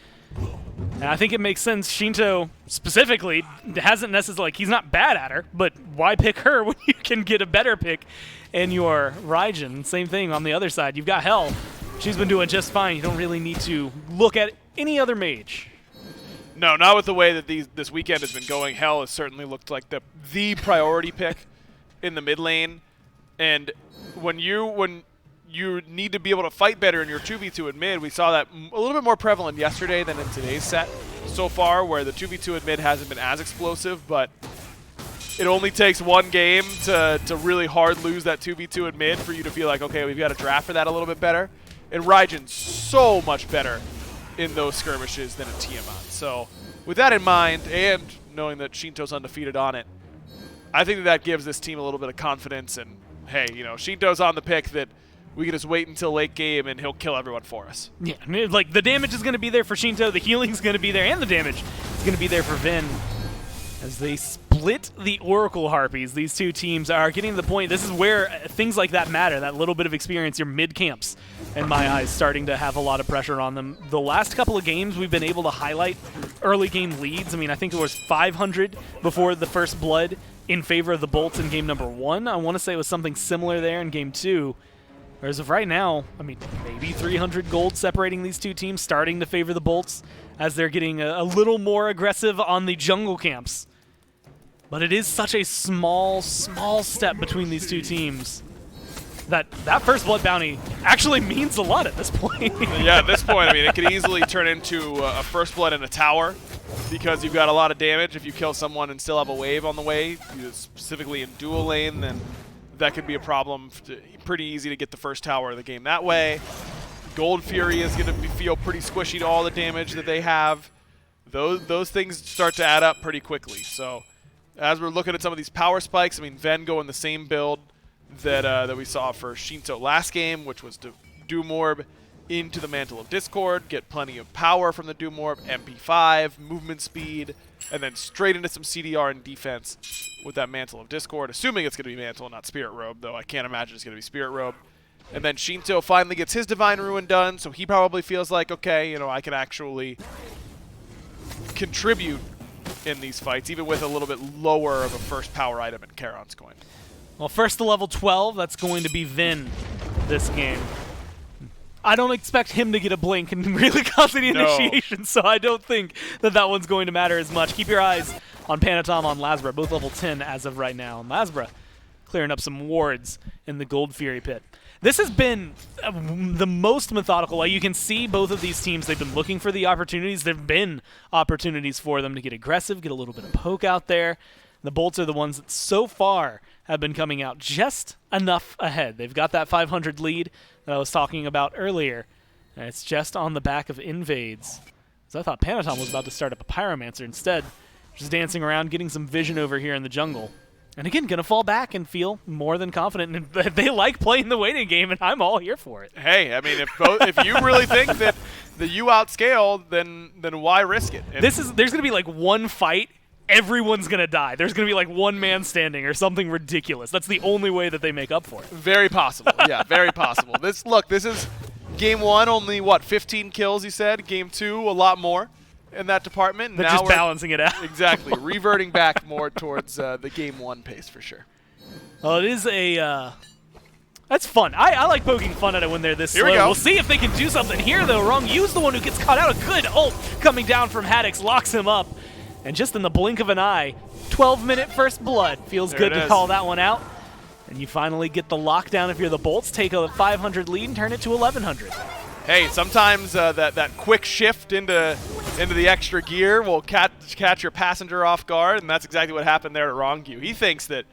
S12: And I think it makes sense. Shinto specifically hasn't necessarily, like, he's not bad at her, but why pick her when you can get a better pick in your Raijin? Same thing on the other side. You've got Hell. She's been doing just fine. You don't really need to look at any other mage.
S15: No, not with the way that this weekend has been going. Hell has certainly looked like the priority pick in the mid lane. And when you need to be able to fight better in your 2v2 in mid, we saw that a little bit more prevalent yesterday than in today's set so far, where the 2v2 in mid hasn't been as explosive, but it only takes one game to really hard lose that 2v2 in mid for you to feel like, okay, we've got to draft for that a little bit better. And Raijin's so much better in those skirmishes than a Tiamat. So with that in mind, and knowing that Shinto's undefeated on it, I think that gives this team a little bit of confidence. And hey, you know, Shinto's on the pick that we can just wait until late game and he'll kill everyone for us.
S12: Yeah, like the damage is going to be there for Shinto, the healing's going to be there, and the damage is going to be there for Vin. As they split the Oracle Harpies, these two teams are getting to the point, this is where things like that matter, that little bit of experience, your mid-camps, in my eyes, starting to have a lot of pressure on them. The last couple of games, we've been able to highlight early game leads. I mean, I think it was 500 before the first blood in favor of the Bolts in game number 1. I want to say it was something similar there in game 2. Whereas of right now, I mean, maybe 300 gold separating these two teams, starting to favor the Bolts as they're getting a little more aggressive on the jungle camps. But it is such a small step between these two teams that first blood bounty actually means a lot at this point.
S15: Yeah, at this point, I mean, it could easily turn into a first blood in a tower because you've got a lot of damage. If you kill someone and still have a wave on the way, specifically in dual lane, then that could be a problem. Pretty easy to get the first tower of the game that way. Gold Fury is going to feel pretty squishy to all the damage that they have. Those things start to add up pretty quickly. So as we're looking at some of these power spikes, I mean, Ven going the same build that we saw for Shinto last game, which was to Doom Orb into the Mantle of Discord, get plenty of power from the Doom Orb, MP5, movement speed, and then straight into some CDR and defense with that Mantle of Discord, assuming it's going to be Mantle, not Spirit Robe, though I can't imagine it's going to be Spirit Robe. And then Shinto finally gets his Divine Ruin done, so he probably feels like, okay, you know, I can actually contribute in these fights, even with a little bit lower of a first power item in Charon's Coin.
S12: Well, first to level 12, that's going to be Vin this game. I don't expect him to get a blink and really cause any initiation, so I don't think that one's going to matter as much. Keep your eyes on Panatom, on Lasbra, both level 10 as of right now. And Lasbra clearing up some wards in the Gold Fury pit. This has been the most methodical. Like, you can see both of these teams, they've been looking for the opportunities. There have been opportunities for them to get aggressive, get a little bit of poke out there. The Bolts are the ones that so far have been coming out just enough ahead. They've got that 500 lead that I was talking about earlier. And it's just on the back of Invades So I thought Panatom was about to start up a Pyromancer. Instead, just dancing around, getting some vision over here in the jungle. And again, going to fall back and feel more than confident. And they like playing the waiting game, and I'm all here for it.
S15: Hey, I mean, if you really think that you outscale, then why risk it? And
S12: there's going to be like one fight, everyone's going to die. There's going to be like one man standing or something ridiculous. That's the only way that they make up for it.
S15: Very possible. Yeah, very possible. This is game 1, only, what, 15 kills, you said? Game 2, a lot more in that department.
S12: They're
S15: now
S12: just balancing it out.
S15: Exactly. Reverting back more towards the game 1 pace for sure.
S12: Well, it is a... that's fun. I like poking fun at it when they're this
S15: Here
S12: slow.
S15: we go.
S12: We'll see if they can do something here, though. Wrong. Use the one who gets caught out. A good ult coming down from Haddix, locks him up. And just in the blink of an eye, 12-minute first blood. Feels
S15: There
S12: good
S15: it
S12: to
S15: is.
S12: call that one out. And you finally get the lockdown if you're the Bolts. Take a 500 lead and turn it to 1,100.
S15: Hey, sometimes that quick shift into the extra gear will catch your passenger off guard, and that's exactly what happened there at Wrongview. He thinks that,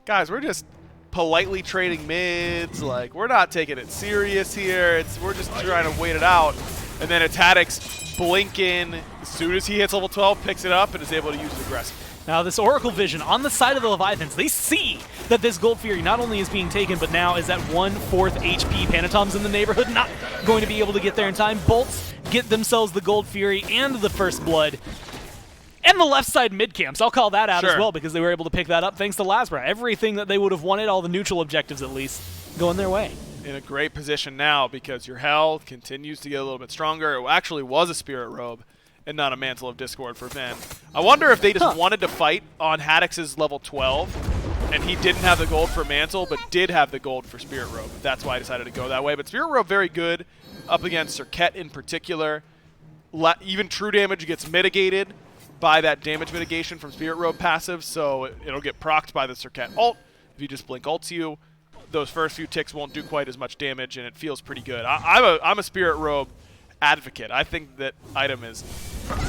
S15: guys, we're just politely trading mids, like we're not taking it serious here. We're just trying to wait it out. And then it's Haddix blink in as soon as he hits level 12, picks it up, and is able to use it aggressively.
S12: Now this Oracle Vision on the side of the Leviathans, they see that this Gold Fury not only is being taken, but now is at 1/4 HP. Panatom's in the neighborhood, not going to be able to get there in time. Bolts get themselves the Gold Fury and the First Blood. And the left side mid camps, I'll call that out as well, because they were able to pick that up thanks to Lasbra. Everything that they would have wanted, all the neutral objectives at least, going their way.
S15: In a great position now because your health continues to get a little bit stronger. It actually was a Spirit Robe and not a Mantle of Discord for Ven. I wonder if they just wanted to fight on Haddix's level 12, and he didn't have the gold for Mantle, but did have the gold for Spirit Robe. That's why I decided to go that way. But Spirit Robe, very good up against Serket in particular. Even true damage gets mitigated by that damage mitigation from Spirit Robe passive, so it'll get procced by the Serket ult. If you just blink ults you, those first few ticks won't do quite as much damage, and it feels pretty good. I'm a Spirit Robe advocate. I think that item is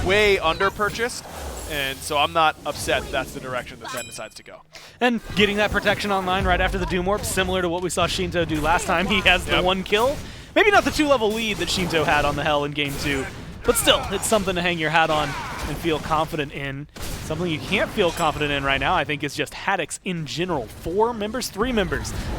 S15: way under-purchased, and so I'm not upset that's the direction that Zen decides to go.
S12: And getting that protection online right after the Doom Orb, similar to what we saw Shinto do last time. He has the 1 kill. Maybe not the 2-level lead that Shinto had on the Hell in Game 2, but still, it's something to hang your hat on and feel confident in. Something you can't feel confident in right now, I think, is just Haddix in general. 3 members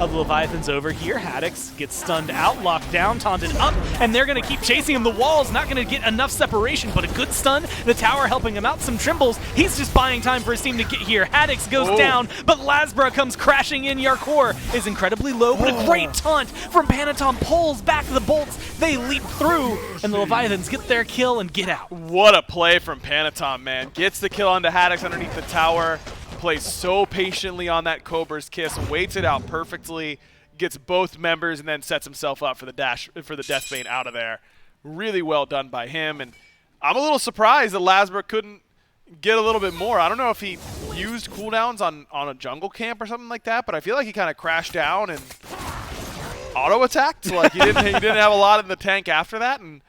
S12: of the Leviathans over here. Haddix gets stunned out, locked down, taunted up, and they're going to keep chasing him. The wall's not going to get enough separation, but a good stun. The tower helping him out. Some trembles. He's just buying time for his team to get here. Haddix goes down, but Lasbra comes crashing in. Yarkor is incredibly low, but a great taunt from Panatom pulls back the Bolts. They leap through, and the Leviathans get their kill and get out.
S15: What a play from Panatom, man. Gets the kill onto Haddix underneath the tower, plays so patiently on that Cobra's Kiss, waits it out perfectly, gets both members, and then sets himself up for the Deathbane out of there. Really well done by him, and I'm a little surprised that Lasbra couldn't get a little bit more. I don't know if he used cooldowns on a jungle camp or something like that, but I feel like he kind of crashed down and auto-attacked. Like he didn't have a lot in the tank after that, and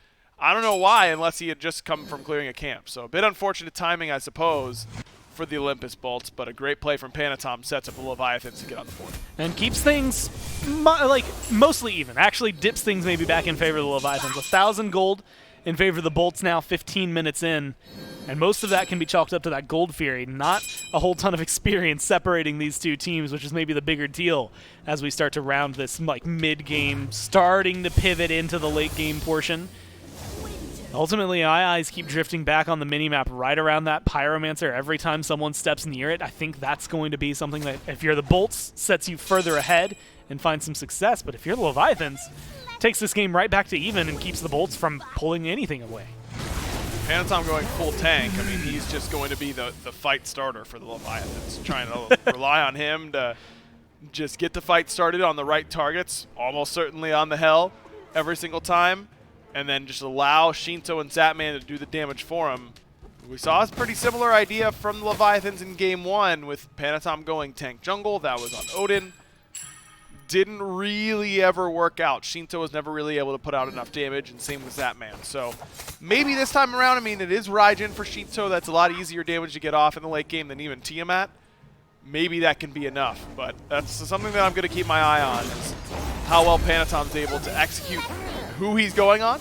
S15: I don't know why, unless he had just come from clearing a camp. So a bit unfortunate timing, I suppose, for the Olympus Bolts, but a great play from Panatom sets up the Leviathans to get on the board.
S12: And keeps things mostly even. Actually dips things maybe back in favor of the Leviathans. 1,000 gold in favor of the Bolts now, 15 minutes in. And most of that can be chalked up to that Gold Fury. Not a whole ton of experience separating these two teams, which is maybe the bigger deal as we start to round this mid-game, starting to pivot into the late-game portion. Ultimately, eyes keep drifting back on the minimap right around that Pyromancer every time someone steps near it. I think that's going to be something that, if you're the Bolts, sets you further ahead and finds some success. But if you're the Leviathans, takes this game right back to even and keeps the Bolts from pulling anything away.
S15: Panatom going full tank. I mean, he's just going to be the fight starter for the Leviathans. Trying to rely on him to just get the fight started on the right targets, almost certainly on the Hell every single time, and then just allow Shinto and Zatman to do the damage for him. We saw a pretty similar idea from the Leviathans in Game 1 with Panatom going tank jungle. That was on Odin. Didn't really ever work out. Shinto was never really able to put out enough damage, and same with Zatman. So maybe this time around, I mean, it is Raijin for Shinto. That's a lot easier damage to get off in the late game than even Tiamat. Maybe that can be enough, but that's something that I'm going to keep my eye on, is how well Panatom's able to execute who he's going on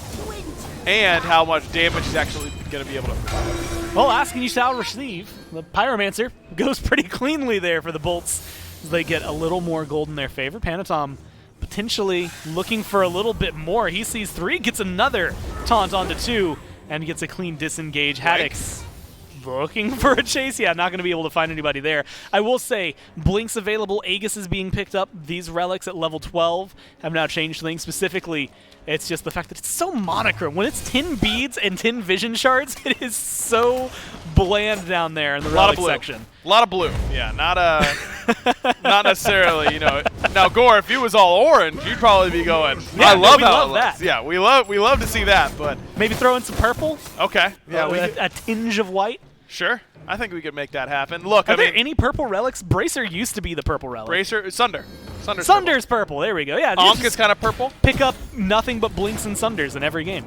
S15: and how much damage he's actually going to be able to provide.
S12: Well, asking you shall receive. The Pyromancer goes pretty cleanly there for the Bolts as they get a little more gold in their favor. Panatom potentially looking for a little bit more. He sees 3, gets another taunt onto 2, and gets a clean disengage. Haddix looking for a chase. Yeah, not going to be able to find anybody there. I will say, Blink's available. Aegis is being picked up. These relics at level 12 have now changed things. Specifically, it's just the fact that it's so monochrome. When it's 10 beads and 10 vision shards, it is so bland down there in the relic section.
S15: A lot of blue. Yeah, not necessarily, you know. Now, Gore, if he was all orange, you'd probably be going,
S12: yeah,
S15: I love how
S12: love
S15: it
S12: that.
S15: looks. Yeah, we love to see that, but
S12: maybe throw in some purple?
S15: Okay. Yeah,
S12: a tinge of white?
S15: Sure. I think we could make that happen. Look,
S12: Are there any purple relics? Bracer used to be the purple relic.
S15: Bracer, Sunder.
S12: Sunder's purple. There we go. Yeah.
S15: Ankh is kind of purple.
S12: Pick up nothing but Blinks and Sunders in every game.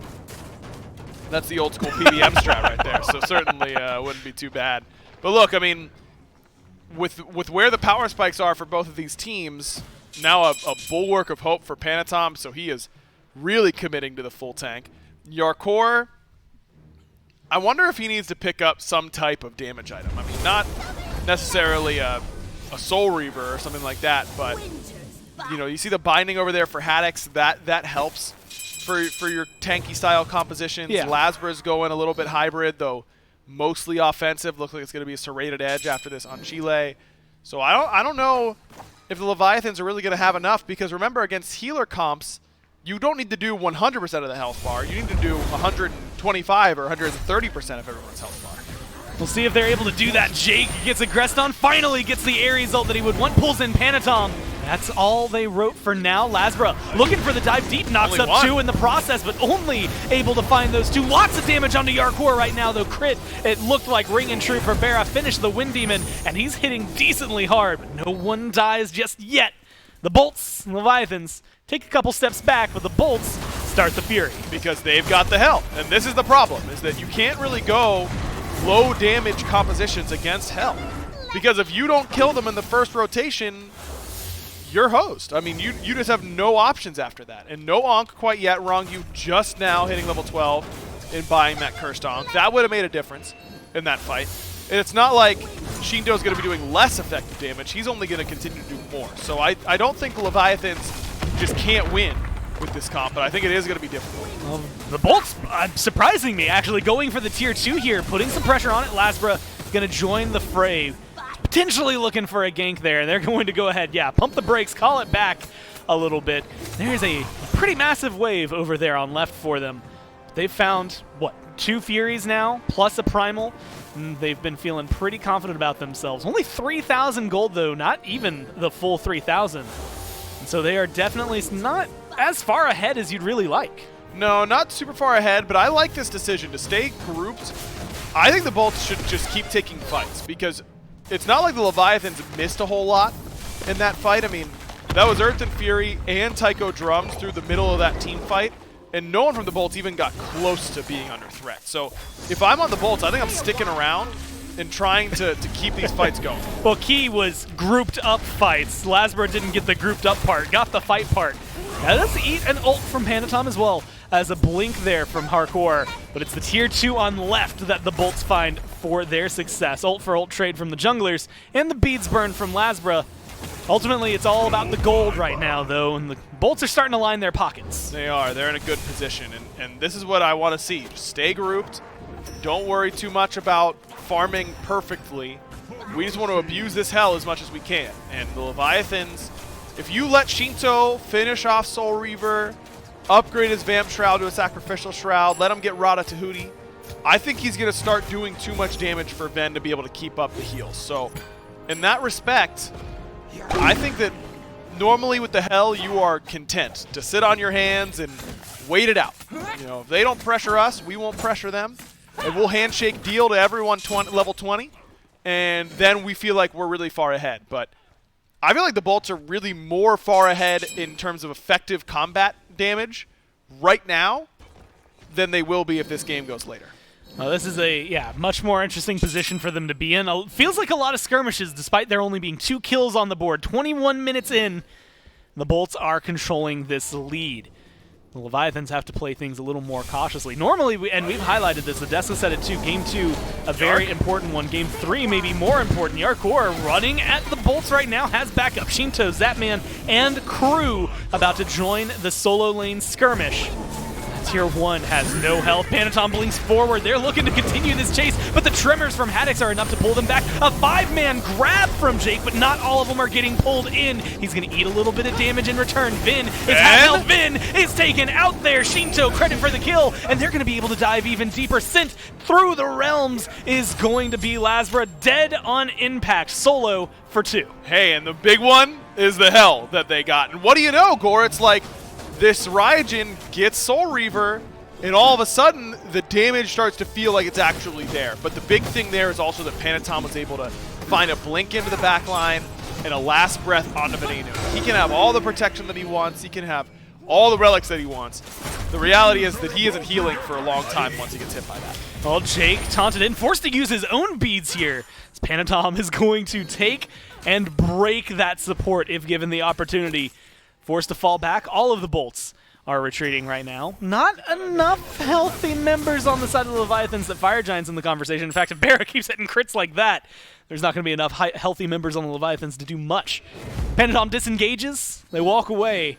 S15: That's the old school PBM strat right there, so certainly wouldn't be too bad. But look, I mean, with where the power spikes are for both of these teams, now a bulwark of hope for Panatom, so he is really committing to the full tank. Yarkor, I wonder if he needs to pick up some type of damage item. I mean, not necessarily a Soul Reaver or something like that, but you know, you see the binding over there for Haddix. That helps for your tanky style compositions.
S12: Yeah.
S15: Lasbra's going a little bit hybrid, though mostly offensive. Looks like it's going to be a serrated edge after this on Chile. So I don't know if the Leviathans are really going to have enough, because remember, against healer comps, you don't need to do 100% of the health bar. You need to do 125 or 130% of everyone's health bar.
S12: We'll see if they're able to do that. Jake gets aggressed on, finally gets the Ares ult that he would want, pulls in Panatom. That's all they wrote for now. Lasbra looking for the dive deep, knocks
S15: Only
S12: up
S15: one.
S12: 2 in the process, but only able to find those 2. Lots of damage onto Yarkor right now, though. Crit, it looked like ring and true for Bara. Finished the Wind Demon, and he's hitting decently hard, but no one dies just yet. The Bolts, Leviathans, take a couple steps back, but the Bolts start the Fury.
S15: Because they've got the health, and this is the problem, is that you can't really go low damage compositions against Hell. Because if you don't kill them in the first rotation, you're host. I mean, you just have no options after that. And no Ankh quite yet. Rongu just now hitting level 12 and buying that cursed Ankh. That would have made a difference in that fight. And it's not like Shinto's going to be doing less effective damage. He's only going to continue to do more. So I don't think the Leviathans just can't win with this comp, but I think it is going to be difficult.
S12: Well, the Bolts, surprising me, actually going for the tier 2 here, putting some pressure on it. Lasbra going to join the fray, potentially looking for a gank there. They're going to go ahead, yeah, pump the brakes, call it back a little bit. There's a pretty massive wave over there on left for them. They've found, what, 2 Furies now, plus a Primal. They've been feeling pretty confident about themselves. Only 3,000 gold, though, not even the full 3,000. And so they are definitely not as far ahead as you'd really like.
S15: No, not super far ahead, but I like this decision to stay grouped. I think the Bolts should just keep taking fights, because it's not like the Leviathans missed a whole lot in that fight. I mean, that was Earth and Fury and Tycho Drums through the middle of that team fight, and no one from the Bolts even got close to being under threat. So if I'm on the Bolts, I think I'm sticking around and trying to keep these fights going.
S12: Well, key was grouped up fights. Lasbra didn't get the grouped up part, got the fight part. Now let's eat an ult from Panatom as well as a blink there from Hardcore, but it's the tier 2 on left that the Bolts find for their success. Ult for ult trade from the junglers and the beads burn from Lasbra. Ultimately, it's all about the gold right now, though, and the Bolts are starting to line their pockets.
S15: They are. They're in a good position, and this is what I want to see. Just stay grouped. Don't worry too much about farming perfectly. We just want to abuse this hell as much as we can. And the Leviathans, if you let Shinto finish off Soul Reaver, upgrade his Vamp Shroud to a Sacrificial Shroud, let him get Rada Tahuti, I think he's going to start doing too much damage for Ven to be able to keep up the heals. So, in that respect, I think that normally with the hell, you are content to sit on your hands and wait it out. You know, if they don't pressure us, we won't pressure them. And we'll handshake deal to everyone level 20, and then we feel like we're really far ahead. But I feel like the Bolts are really more far ahead in terms of effective combat damage right now than they will be if this game goes later.
S12: Well, this is a, much more interesting position for them to be in. Feels like a lot of skirmishes despite there only being 2 kills on the board. 21 minutes in, the Bolts are controlling this lead. The Leviathans have to play things a little more cautiously. Normally, and we've highlighted this, the desk has said it too, Game 2, a very important one. Game 3, maybe more important. Yarkor running at the bolts right now, has backup. Shinto, Zapman, and crew about to join the solo lane skirmish. Tier 1 has no health. Panatom blinks forward. They're looking to continue this chase, but the tremors from Haddix are enough to pull them back. A 5-man grab from Jake, but not all of them are getting pulled in. He's going to eat a little bit of damage in return. Vin is half-health. Vin is taken out there. Shinto, credit for the kill, and they're going to be able to dive even deeper. Sent through the realms is going to be Lasbra, dead on impact. Solo for 2.
S15: Hey, and the big one is the hell that they got. And what do you know, Gore? It's like this Raijin gets Soul Reaver, and all of a sudden, the damage starts to feel like it's actually there. But the big thing there is also that Panatom was able to find a blink into the back line and a last breath onto Venenu. He can have all the protection that he wants. He can have all the relics that he wants. The reality is that he isn't healing for a long time once he gets hit by that.
S12: Well, Jake taunted in, forced to use his own beads here. As Panatom is going to take and break that support if given the opportunity. Forced to fall back. All of the bolts are retreating right now. Not enough healthy members on the side of the Leviathans that Fire Giant's in the conversation. In fact, if Barra keeps hitting crits like that, there's not going to be enough healthy members on the Leviathans to do much. Panatom disengages. They walk away.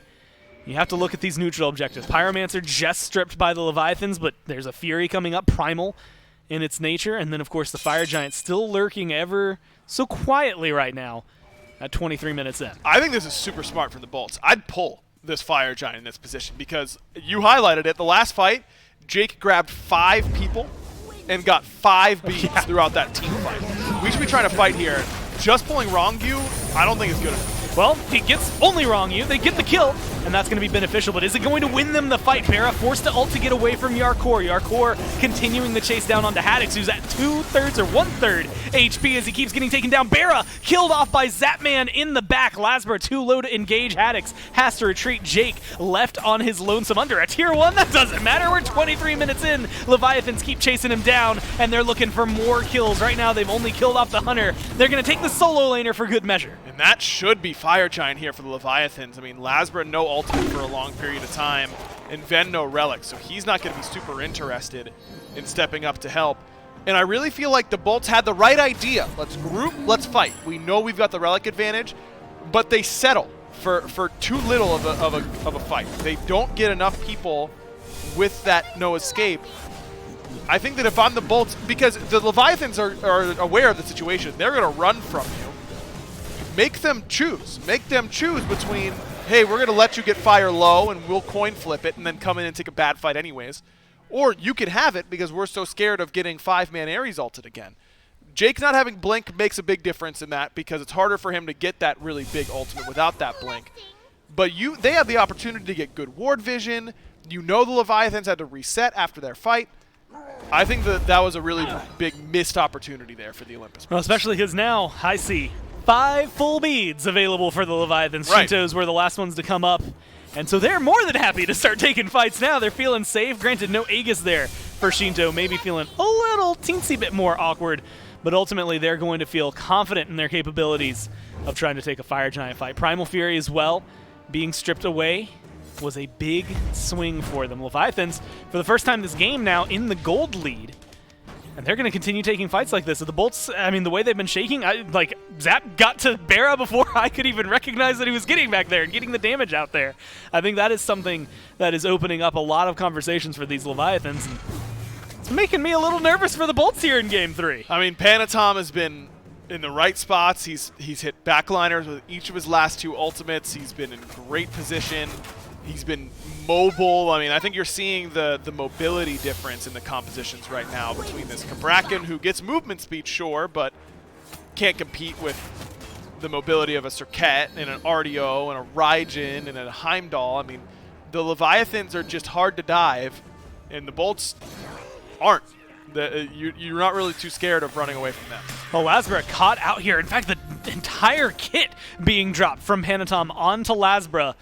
S12: You have to look at these neutral objectives. Pyromancer just stripped by the Leviathans, but there's a Fury coming up, primal in its nature. And then, of course, the Fire Giant still lurking ever so quietly right now. At 23 minutes in.
S15: I think this is super smart from the bolts. I'd pull this Fire Giant in this position because you highlighted it. The last fight, Jake grabbed 5 people and got 5 beats throughout that team fight. We should be trying to fight here. Just pulling Wrongview, I don't think is good enough.
S12: Well, he gets only Wrongview. They get the kill, and that's going to be beneficial. But is it going to win them the fight? Barra forced to ult to get away from Yarkor. Yarkor continuing the chase down onto Haddix, who's at 2/3 or 1/3 HP as he keeps getting taken down. Barra killed off by Zapman in the back. Lasbra too low to engage. Haddix has to retreat. Jake left on his lonesome under a tier 1. That doesn't matter. We're 23 minutes in. Leviathans keep chasing him down, and they're looking for more kills. Right now, they've only killed off the Hunter. They're going to take the solo laner for good measure.
S15: And that should be Fire Giant here for the Leviathans. I mean, Lasbra no ultimate for a long period of time, and Ven no relic, so he's not going to be super interested in stepping up to help. And I really feel like the Bolts had the right idea. Let's group, let's fight. We know we've got the relic advantage, but they settle for too little of a fight. They don't get enough people with that no escape. I think that if I'm the Bolts, because the Leviathans are aware of the situation, they're going to run from you. Make them choose. Make them choose between, hey, we're going to let you get fire low and we'll coin flip it and then come in and take a bad fight anyways. Or you can have it because we're so scared of getting 5-man Ares ulted again. Jake not having blink makes a big difference in that because it's harder for him to get that really big ultimate without that blink. But they have the opportunity to get good ward vision. You know the Leviathans had to reset after their fight. I think that was a really big missed opportunity there for the Olympus.
S12: Well, especially because now, I see 5 full beads available for the Leviathans.
S15: Right.
S12: Shintos were the last ones to come up. And so they're more than happy to start taking fights now. They're feeling safe. Granted, no Aegis there for Shinto. Maybe feeling a little teensy bit more awkward. But ultimately, they're going to feel confident in their capabilities of trying to take a Fire Giant fight. Primal Fury as well, being stripped away, was a big swing for them. Leviathans, for the first time this game now, in the gold lead. And they're going to continue taking fights like this. So the Bolts, I mean, the way they've been shaking, Zap got to Barra before I could even recognize that he was getting back there and getting the damage out there. I think that is something that is opening up a lot of conversations for these Leviathans. And it's making me a little nervous for the Bolts here in Game 3.
S15: I mean, Panatom has been in the right spots. He's hit backliners with each of his last 2 ultimates. He's been in great position. He's been mobile. I mean, I think you're seeing the mobility difference in the compositions right now between this Kabrakan, who gets movement speed, sure, but can't compete with the mobility of a Serket and an RDO and a Raijin and a Heimdall. I mean, the Leviathans are just hard to dive, and the Bolts aren't. You're not really too scared of running away from them.
S12: Well, Lasbra caught out here. In fact, the entire kit being dropped from Panatom onto Lasbra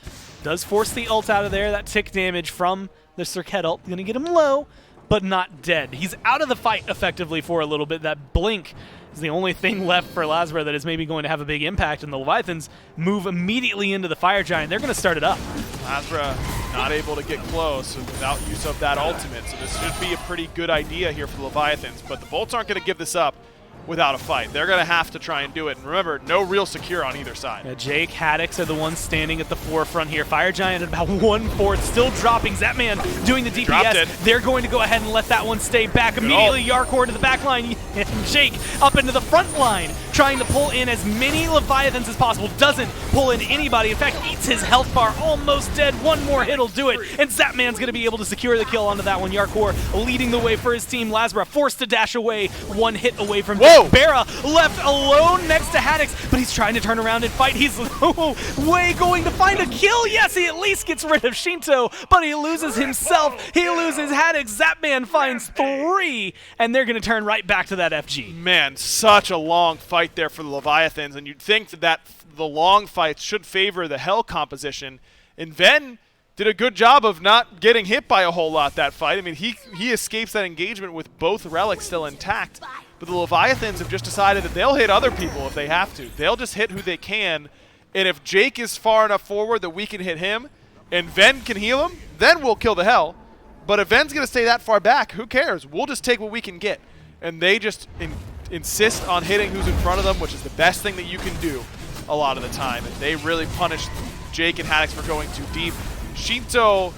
S12: does force the ult out of there. That tick damage from the Serket ult going to get him low, but not dead. He's out of the fight effectively for a little bit. That blink is the only thing left for Lazra that is maybe going to have a big impact, and the Leviathans move immediately into the Fire Giant. They're going to start it up.
S15: Lazra not able to get close without use of that ultimate, so this should be a pretty good idea here for the Leviathans, but the Bolts aren't going to give this up without a fight. They're going to have to try and do it. And remember, no real secure on either side.
S12: Yeah, Jake, Haddix are the ones standing at the forefront here. Fire Giant at about 1/4, still dropping. Zapman doing the DPS. They're going to go ahead and let that one stay back. Immediately, Yarkor to the back line. Jake up into the front line, trying to pull in as many Leviathans as possible. Doesn't pull in anybody. In fact, eats his health bar. Almost dead. One more hit will do it. And Zapman's going to be able to secure the kill onto that one. Yarkor leading the way for his team. Lazra forced to dash away. One hit away from Bera left alone next to Haddix, but he's trying to turn around and fight. He's way going to find a kill. Yes, he at least gets rid of Shinto, but he loses himself. He loses Haddix. Zapman finds 3, and they're going to turn right back to that FG.
S15: Man, such a long fight there for the Leviathans, and you'd think that the long fights should favor the Hell composition, and Ven did a good job of not getting hit by a whole lot that fight. I mean, he escapes that engagement with both relics still intact. But the Leviathans have just decided that they'll hit other people if they have to. They'll just hit who they can. And if Jake is far enough forward that we can hit him and Ven can heal him, then we'll kill the Hell. But if Ven's going to stay that far back, who cares? We'll just take what we can get. And they just insist on hitting who's in front of them, which is the best thing that you can do a lot of the time. And they really punished Jake and Haddix for going too deep. Shinto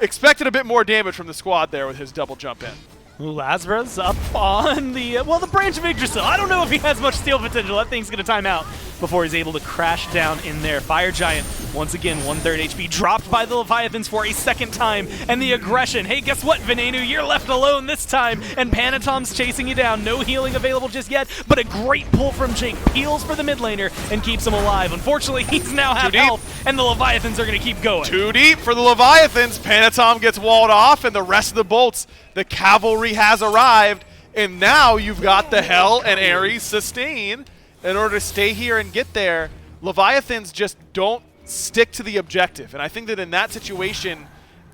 S15: expected a bit more damage from the squad there with his double jump in.
S12: Lazra's up on the, the Branch of Yggdrasil. I don't know if he has much steal potential. That thing's going to time out before he's able to crash down in there. Fire Giant, once again, 1/3 HP, dropped by the Leviathans for a second time. And the aggression. Hey, guess what, Venenu? You're left alone this time. And Panatom's chasing you down. No healing available just yet, but a great pull from Jake. Peels for the mid laner and keeps him alive. Unfortunately, he's now half health, and the Leviathans are going to keep going.
S15: Too deep for the Leviathans. Panatom gets walled off, and the rest of the Bolts, the cavalry has arrived, and now you've got the Hell and Ares sustain in order to stay here and get there. Leviathans just don't stick to the objective, and I think that in that situation,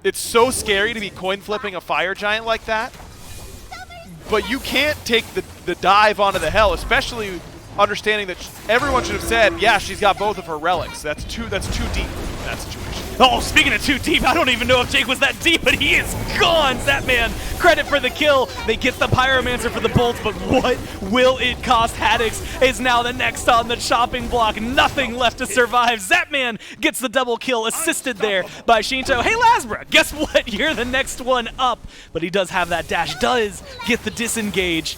S15: it's so scary to be coin flipping a Fire Giant like that, but you can't take the dive onto the Hell, especially understanding that everyone should have said, yeah, she's got both of her relics. That's too deep in that situation.
S12: Oh, speaking of too deep, I don't even know if Jake was that deep, but he is gone. Zapman, credit for the kill. They get the Pyromancer for the Bolts, but what will it cost? Haddix is now the next on the chopping block. Nothing left to survive. Zapman gets the double kill, assisted there by Shinto. Hey, Lazra, guess what? You're the next one up. But he does have that dash, does get the disengage.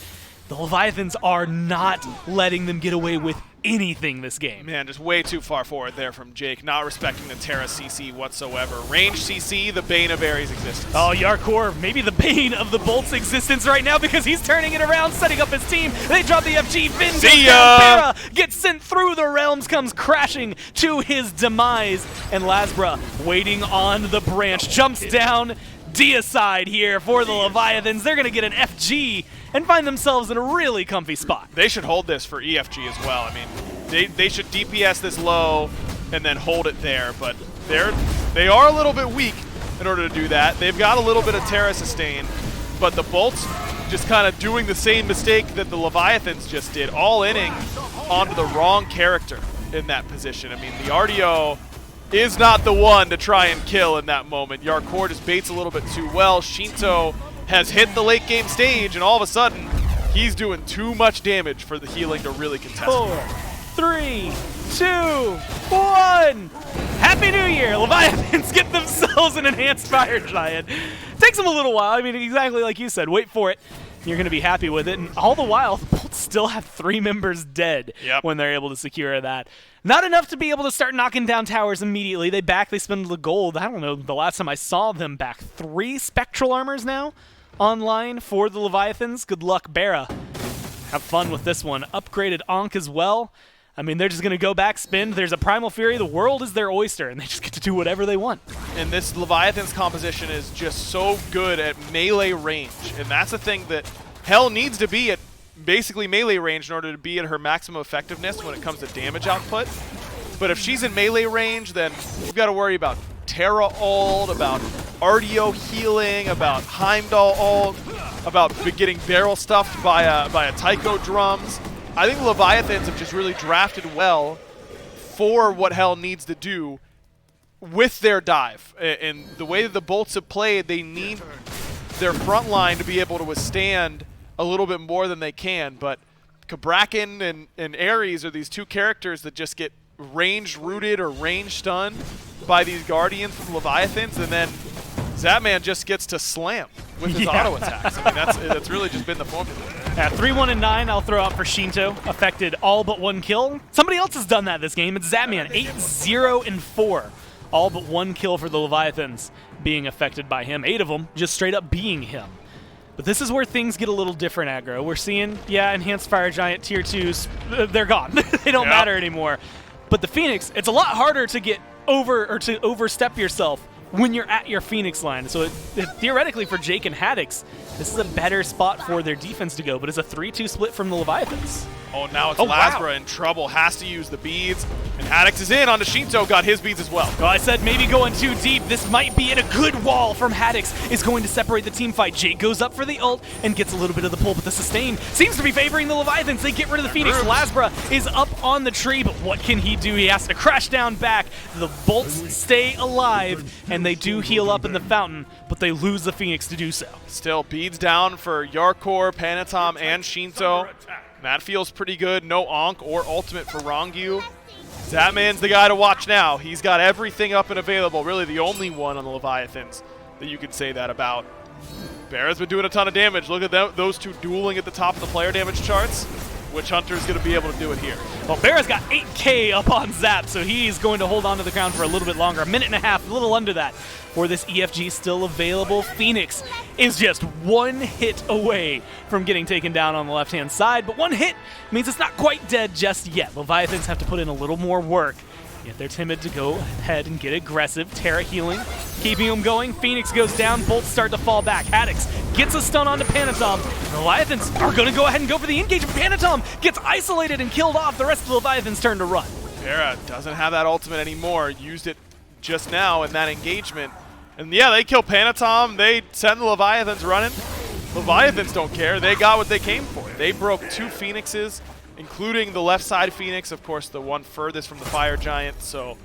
S12: The Leviathans are not letting them get away with anything this game.
S15: Man, just way too far forward there from Jake, not respecting the Terra CC whatsoever. Range CC, the bane of Ares' existence.
S12: Oh, Yarkor, maybe the bane of the Bolt's existence right now because he's turning it around, setting up his team. They drop the FG, Vin goes down, Bera gets sent through the realms, comes crashing to his demise, and Lazra waiting on the branch, jumps down, deicide here for the Leviathans. They're going to get an FG and find themselves in a really comfy spot.
S15: They should hold this for EFG as well. I mean, they should DPS this low and then hold it there, but they are a little bit weak in order to do that. They've got a little bit of Terra sustain, but the Bolts just kind of doing the same mistake that the Leviathans just did, all-inning onto the wrong character in that position. I mean, the RDO is not the one to try and kill in that moment. Yarkor just baits a little bit too well. Shinto has hit the late game stage, and all of a sudden, he's doing too much damage for the healing to really contest.
S12: 4, 3, 2, 1. Happy New Year! Leviathans get themselves an enhanced Fire Giant. Takes them a little while. I mean, exactly like you said. Wait for it. You're going to be happy with it. And all the while, the Bolts still have 3 members dead when they're able to secure that. Not enough to be able to start knocking down towers immediately. They spend the gold. I don't know, the last time I saw them back 3 Spectral Armors now online for the Leviathans. Good luck, Bera. Have fun with this one. Upgraded Ankh as well. I mean, they're just going to go back, spin. There's a Primal Fury. The world is their oyster, and they just get to do whatever they want.
S15: And this Leviathan's composition is just so good at melee range. And that's the thing that Hell needs to be at basically melee range in order to be at her maximum effectiveness when it comes to damage output. But if she's in melee range, then you've got to worry about Terra ult, about RDO healing, about Heimdall ult, about getting barrel stuffed by a Tycho drums. I think Leviathans have just really drafted well for what Hell needs to do with their dive. And the way that the Bolts have played, they need their front line to be able to withstand a little bit more than they can. But Kabrakan and Ares are these two characters that just get range rooted or range stunned by these Guardians from Leviathans, and then Zapman just gets to slam with his auto attacks. I mean, that's really just been the formula.
S12: At 3-1 and 9, I'll throw out for Shinto. Affected all but one kill. Somebody else has done that this game. It's Zapman, 8-0 and 4. All but one kill for the Leviathans being affected by him. 8 of them just straight up being him. But this is where things get a little different, aggro. We're seeing, yeah, Enhanced Fire Giant Tier 2s, they're gone. They don't matter anymore. But the Phoenix, it's a lot harder to get over or to overstep yourself when you're at your Phoenix line. So theoretically for Jake and Haddix, this is a better spot for their defense to go, but it's a 3-2 split from the Leviathans.
S15: Oh, now it's Lasbra in trouble, has to use the beads, and Haddix is in onto Shinto, got his beads as well.
S12: Well, I said maybe going too deep. This might be in a good wall from Haddix. Is going to separate the team fight. Jake goes up for the ult and gets a little bit of the pull, but the sustain seems to be favoring the Leviathans. They get rid of the Phoenix. Lasbra is up on the tree, but what can he do? He has to crash down back. The Bolts stay alive, and they do heal up in the fountain, but they lose the Phoenix to do so.
S15: Still beads down for Yarkor, Panatom, and Shinto. That feels pretty good. No Onk or ultimate for Rongyu. Zapman's the guy to watch now. He's got everything up and available. Really the only one on the Leviathans that you can say that about. Bear's been doing a ton of damage. Look at those two dueling at the top of the player damage charts. Which Hunter's going to be able to do it here?
S12: Well, Bear's got 8K up on Zap, so he's going to hold on to the crown for a little bit longer. A minute and a half, a little under that, for this EFG still available. Phoenix is just one hit away from getting taken down on the left-hand side, but one hit means it's not quite dead just yet. Leviathans have to put in a little more work. Yet they're timid to go ahead and get aggressive. Terra healing, keeping them going. Phoenix goes down, Bolts start to fall back. Haddix gets a stun onto Panatom. The Leviathans are going to go ahead and go for the engage. Panatom gets isolated and killed off. The rest of the Leviathans turn to run.
S15: Terra doesn't have that ultimate anymore. Used it just now in that engagement. And yeah, they kill Panatom. They send the Leviathans running. Leviathans don't care. They got what they came for. They broke 2 Phoenixes, including the left side Phoenix, of course, the one furthest from the Fire Giant. So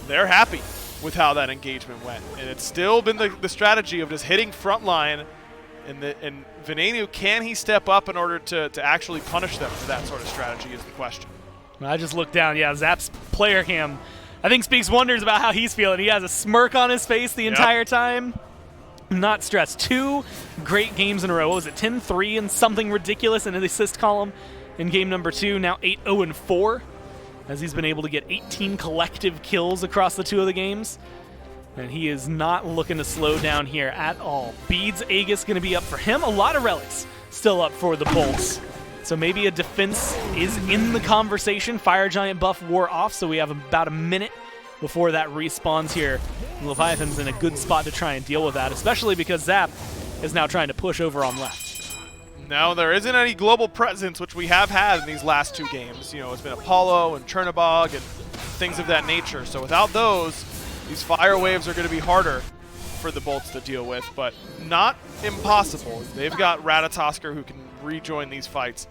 S15: they're happy with how that engagement went. And it's still been the strategy of just hitting front line. And Venenu, can he step up in order to actually punish them for that sort of strategy is the question.
S12: I just looked down. Yeah, Zap's player cam, I think, speaks wonders about how he's feeling. He has a smirk on his face the entire time. Not stressed. 2 great games in a row. What was it, 10-3 and something ridiculous in the assist column in game number 2. Now 8-0 and 4, as he's been able to get 18 collective kills across the 2 of the games. And he is not looking to slow down here at all. Beads Aegis going to be up for him. A lot of relics still up for the Bolts. So maybe a defense is in the conversation. Fire Giant buff wore off, so we have about a minute before that respawns here. Leviathan's in a good spot to try and deal with that, especially because Zap is now trying to push over on left.
S15: No, there isn't any global presence, which we have had in these last 2 games. You know, it's been Apollo and Chernobog and things of that nature. So without those, these fire waves are going to be harder for the Bolts to deal with, but not impossible. They've got Ratatosker who can rejoin these fights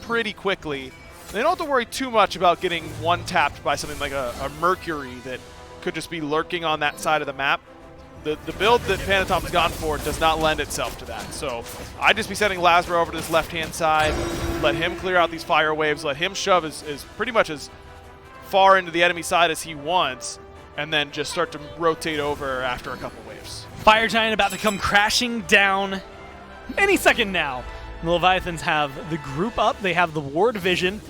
S15: pretty quickly. They don't have to worry too much about getting one-tapped by something like a Mercury that could just be lurking on that side of the map. The build that Panatom's gone for does not lend itself to that. So I'd just be sending Lasbra over to this left-hand side, let him clear out these fire waves, let him shove as pretty much as far into the enemy side as he wants, and then just start to rotate over after a couple waves.
S12: Fire Giant about to come crashing down any second now. The Leviathans have the group up. They have the ward vision.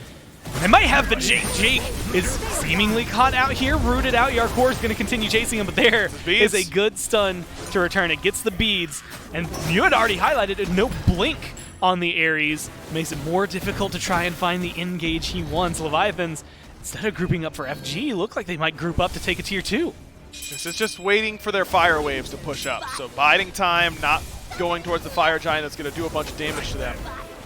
S12: They might have the Jake. Jake is seemingly caught out here, rooted out. Yarkor is going to continue chasing him, but there is a good stun to return. It gets the beads, and you had already highlighted it. No blink on the Ares. Makes it more difficult to try and find the engage he wants. Leviathans, instead of grouping up for FG, look like they might group up to take a tier 2.
S15: This is just waiting for their fire waves to push up. So biding time, not going towards the Fire Giant that's going to do a bunch of damage to them.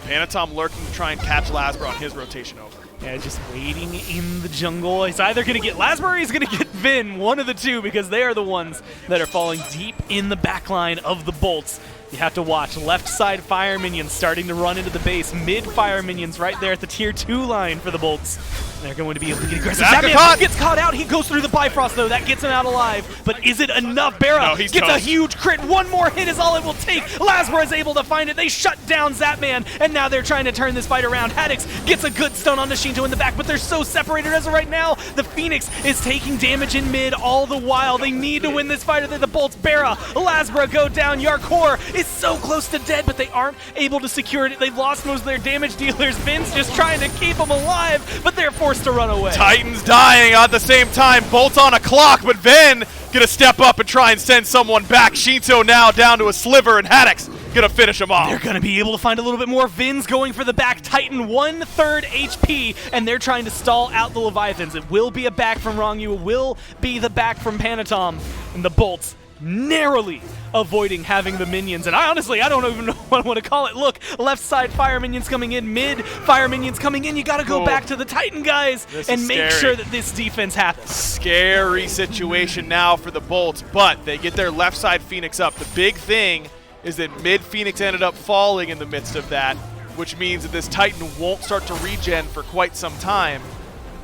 S15: Panatom lurking to try and catch Lasbra on his rotation over.
S12: Yeah, just waiting in the jungle. He's either going to get Lasbury or he's going to get Vin, one of the two, because they are the ones that are falling deep in the backline of the bolts. You have to watch left side fire minions starting to run into the base. Mid fire minions right there at the tier 2 line for the bolts. They're going to be able to get aggressive. That gets caught out. He goes through the Bifrost, though. That gets him out alive. But is it enough? Barra gets a huge crit. One more hit is all it will take. Lasbra is able to find it. They shut down Zapman, and now they're trying to turn this fight around. Haddix gets a good stun on Shinto in the back, but they're so separated as of right now. The Phoenix is taking damage in mid all the while. They need to win this fight, or the bolts. Barra, Lasbra go down. Yarkor is so close to dead, but they aren't able to secure it. They've lost most of their damage dealers. Vin's just trying to keep them alive, but they're forced to run away.
S15: Titans dying at the same time. Bolts on a clock, but Vin gonna step up and try and send someone back. Shinto now down to a sliver, and Haddix gonna finish him off.
S12: They're gonna be able to find a little bit more. Vin's going for the back. Titan 1/3 HP, and they're trying to stall out the Leviathans. It will be a back from Rongyu. It will be the back from Panatom, and the bolts narrowly avoiding having the minions. And I don't even know what I want to call it. Look, left side fire minions coming in, mid fire minions coming in. You got to go back to the Titan guys and make sure that this defense happens.
S15: Scary situation now for the bolts, but they get their left side Phoenix up. The big thing is that mid Phoenix ended up falling in the midst of that, which means that this Titan won't start to regen for quite some time.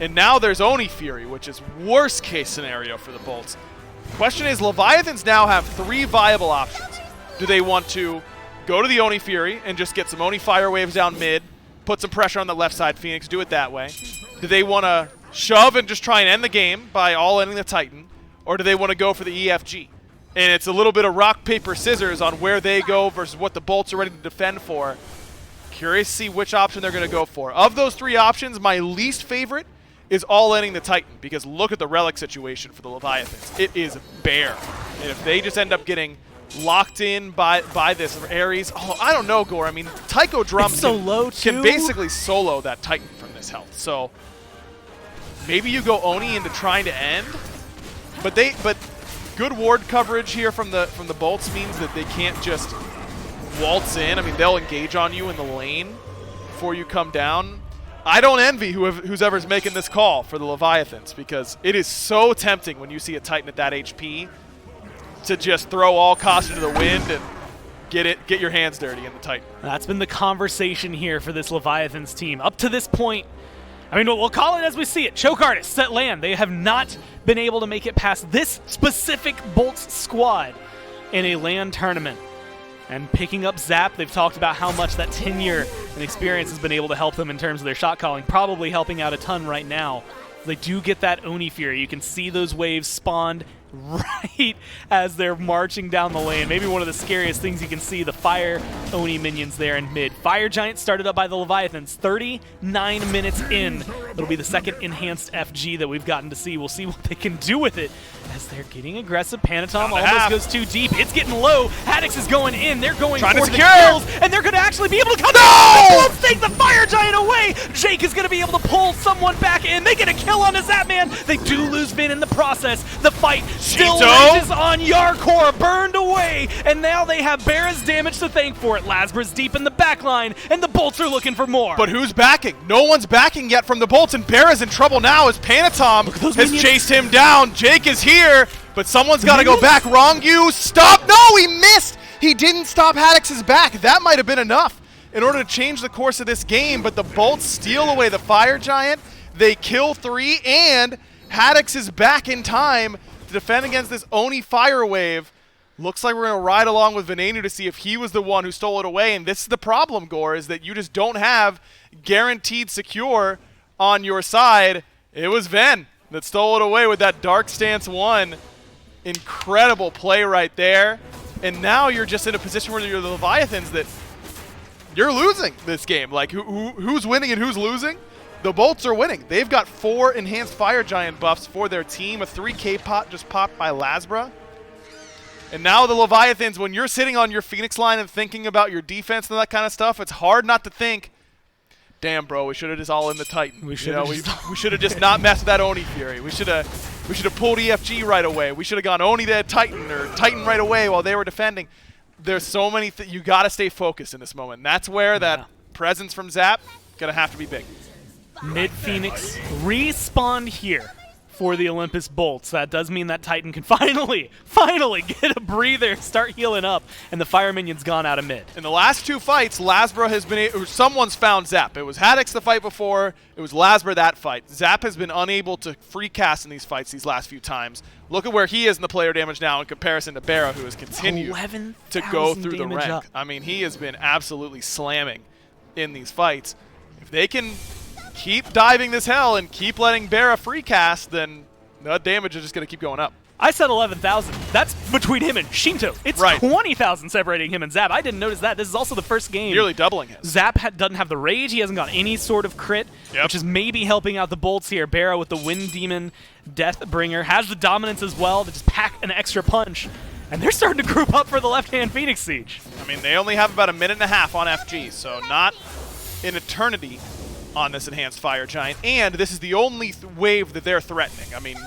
S15: And now there's Oni Fury, which is worst case scenario for the bolts. Question is, Leviathans now have 3 viable options. Do they want to go to the Oni Fury and just get some Oni Fire Waves down mid, put some pressure on the left side Phoenix, do it that way? Do they want to shove and just try and end the game by all-ending the Titan? Or do they want to go for the EFG? And it's a little bit of rock, paper, scissors on where they go versus what the bolts are ready to defend for. Curious to see which option they're going to go for. Of those 3 options, my least favorite is all-ending the Titan, because look at the relic situation for the Leviathans. It is bare. And if they just end up getting locked in by this Ares, I don't know, Gore. I mean, Tycho Drums can basically solo that Titan from this health. So maybe you go Oni into trying to end, but good ward coverage here from the bolts means that they can't just waltz in. I mean, they'll engage on you in the lane before you come down. I don't envy who's ever's making this call for the Leviathans, because it is so tempting when you see a Titan at that HP to just throw all caution to the wind and get your hands dirty in the Titan.
S12: That's been the conversation here for this Leviathans team. Up to this point, I mean, we'll call it as we see it. Choke artists at LAN. They have not been able to make it past this specific Bolts squad in a LAN tournament. And picking up Zap, they've talked about how much that tenure and experience has been able to help them in terms of their shot calling, probably helping out a ton right now. They do get that Oni Fury. You can see those waves spawned right as they're marching down the lane. Maybe one of the scariest things you can see, the Fire Oni minions there in mid. Fire Giant started up by the Leviathans 39 minutes in. It'll be the second enhanced FG that we've gotten to see. We'll see what they can do with it as they're getting aggressive. Panatom almost goes too deep. It's getting low. Haddix is going in. They're going for the kills, and they're going to actually be able to come in. Let's take the Fire Giant away. Jake is going to be able to pull someone back in. They get a kill on a Zapman. They do lose Vin in the process. The fight still rages on. Yarkor burned away, and now they have Barra's damage to thank for it. Lasbra's deep in the back line, and the Bolts are looking for more.
S15: But who's backing? No one's backing yet from the Bolts, and Barra's in trouble now as Panatom has chased him down. Jake is here, but someone's got to go back. Rongyu, stop! No, he missed! He didn't stop Haddix's back. That might have been enough in order to change the course of this game, but the Bolts steal away the Fire Giant. They kill 3, and Haddix is back in time to defend against this Oni Fire Wave. Looks like we're going to ride along with Venenu to see if he was the one who stole it away. And this is the problem, Gore, is that you just don't have guaranteed secure on your side. It was Ven that stole it away with that Dark Stance 1. Incredible play right there. And now you're just in a position where you're the Leviathans that you're losing this game. Like, who's winning and who's losing? The Bolts are winning. They've got 4 enhanced Fire Giant buffs for their team. A 3K pot just popped by Lasbra. And now the Leviathans, when you're sitting on your Phoenix line and thinking about your defense and that kind of stuff, it's hard not to think, damn, bro, we should have just all in the Titan. We should have just not messed with that Oni Fury. We should have pulled EFG right away. We should have gone Oni to Titan or Titan right away while they were defending. There's so many you got to stay focused in this moment. And that's where that presence from Zap going to have to be big.
S12: Mid Phoenix respawned here for the Olympus Bolts. That does mean that Titan can finally get a breather, start healing up, and the Fire Minion's gone out of mid.
S15: In the last two fights, Lasbra has been someone's found Zap. It was Haddix the fight before, it was Lasbra that fight. Zap has been unable to free cast in these fights these last few times. Look at where he is in the player damage now in comparison to Barra, who has continued to go through the rank.
S12: Up.
S15: I mean, he has been absolutely slamming in these fights. If they can keep diving this hell and keep letting Barra free cast, then the damage is just going to keep going up.
S12: I said 11,000. That's between him and Shinto. It's 20,000 separating him and Zap. I didn't notice that. This is also the first game.
S15: Nearly doubling his.
S12: Zap doesn't have the rage. He hasn't got any sort of crit, which is maybe helping out the Bolts here. Barra with the Wind Demon Deathbringer has the dominance as well to just pack an extra punch. And they're starting to group up for the left-hand Phoenix Siege.
S15: I mean, they only have about a minute and a half on FG, so not an eternity on this Enhanced Fire Giant. And this is the only wave that they're threatening. I mean,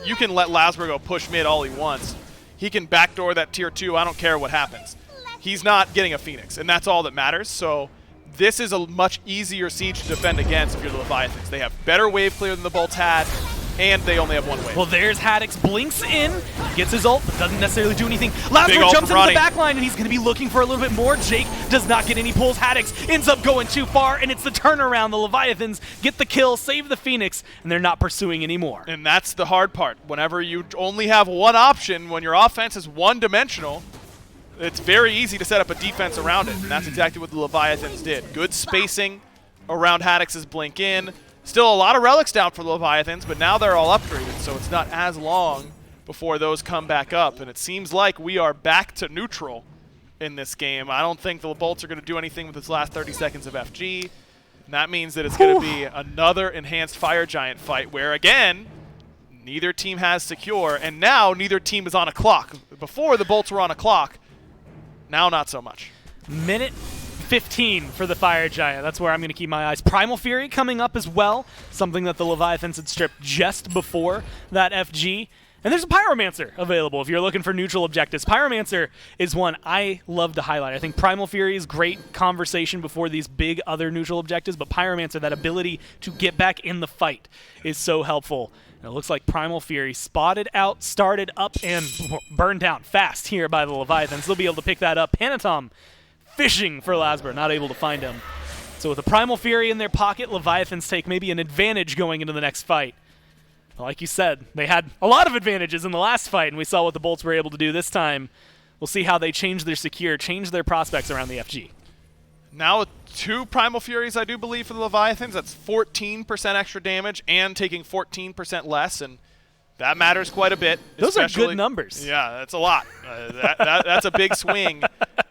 S15: you can let Lasbra go push mid all he wants. He can backdoor that tier 2. I don't care what happens. He's not getting a Phoenix, and that's all that matters. So this is a much easier siege to defend against if you're the Leviathans. They have better wave clear than the Bolts had, and they only have one wave.
S12: Well, there's Haddix, blinks in, gets his ult, but doesn't necessarily do anything. Lasbra jumps into the back line, and he's going to be looking for a little bit more. Jake does not get any pulls. Haddix ends up going too far, and it's the turnaround. The Leviathans get the kill, save the Phoenix, and they're not pursuing anymore.
S15: And that's the hard part. Whenever you only have one option, when your offense is one-dimensional, it's very easy to set up a defense around it, and that's exactly what the Leviathans did. Good spacing around Haddix's blink in. Still a lot of relics down for the Leviathans, but now they're all upgraded, so it's not as long before those come back up. And it seems like we are back to neutral in this game. I don't think the Bolts are going to do anything with this last 30 seconds of FG. And that means that it's going to be another Enhanced Fire Giant fight where, again, neither team has secure, and now neither team is on a clock. Before, the Bolts were on a clock. Now, not so much.
S12: Minute 15 for the Fire Giant. That's where I'm going to keep my eyes. Primal Fury coming up as well, something that the Leviathans had stripped just before that FG. And there's a Pyromancer available if you're looking for neutral objectives. Pyromancer is one I love to highlight. I think Primal Fury is great conversation before these big other neutral objectives, but Pyromancer, that ability to get back in the fight, is so helpful. And it looks like Primal Fury spotted out, started up, and burned down fast here by the Leviathans. They'll be able to pick that up. Panatom fishing for Lasbra, not able to find him. So with the Primal Fury in their pocket, Leviathans take maybe an advantage going into the next fight. Like you said, they had a lot of advantages in the last fight, and we saw what the Bolts were able to do this time. We'll see how they change their secure, change their prospects around the FG.
S15: Now with 2 Primal Furies, I do believe, for the Leviathans. That's 14% extra damage and taking 14% less, and that matters quite a bit.
S12: Those are good numbers.
S15: Yeah, that's a lot. That's a big swing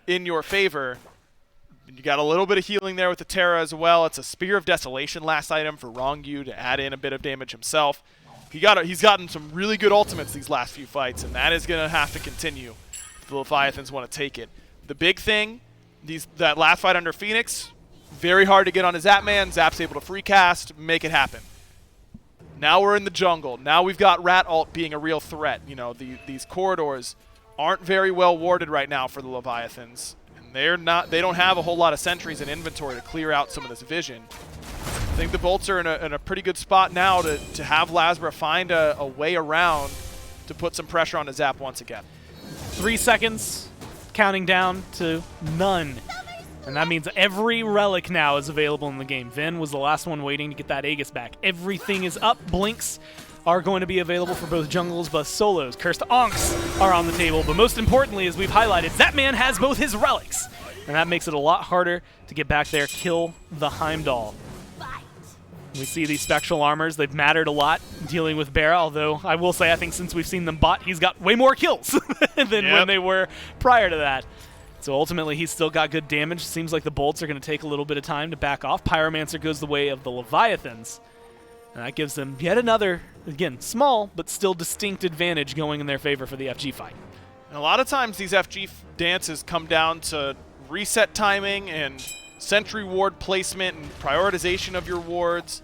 S15: in your favor. You got a little bit of healing there with the Terra as well. It's a Spear of Desolation last item for Rongyu to add in a bit of damage himself. He's gotten some really good ultimates these last few fights, and that is going to have to continue if the Leviathans want to take it. The big thing, that last fight under Phoenix, very hard to get on a Zapman. Zap's able to free cast, make it happen. Now we're in the jungle. Now we've got Rat Ult being a real threat. You know, these corridors aren't very well warded right now for the Leviathans. And they don't have a whole lot of sentries in inventory to clear out some of this vision. I think the Bolts are in a pretty good spot now to have Lasbra find a way around to put some pressure on the Zap once again.
S12: 3 seconds, counting down to none. And that means every relic now is available in the game. Ven was the last one waiting to get that Aegis back. Everything is up. Blinks are going to be available for both jungles, but solos. Cursed Onks are on the table. But most importantly, as we've highlighted, Zapman has both his relics. And that makes it a lot harder to get back there, kill the Heimdall. We see these spectral armors. They've mattered a lot dealing with Barra, although I will say I think since we've seen them bot, he's got way more kills than when they were prior to that. So ultimately, he's still got good damage. Seems like the Bolts are going to take a little bit of time to back off. Pyromancer goes the way of the Leviathans. And that gives them yet another, again, small, but still distinct advantage going in their favor for the FG fight.
S15: And a lot of times these FG dances come down to reset timing and sentry ward placement and prioritization of your wards,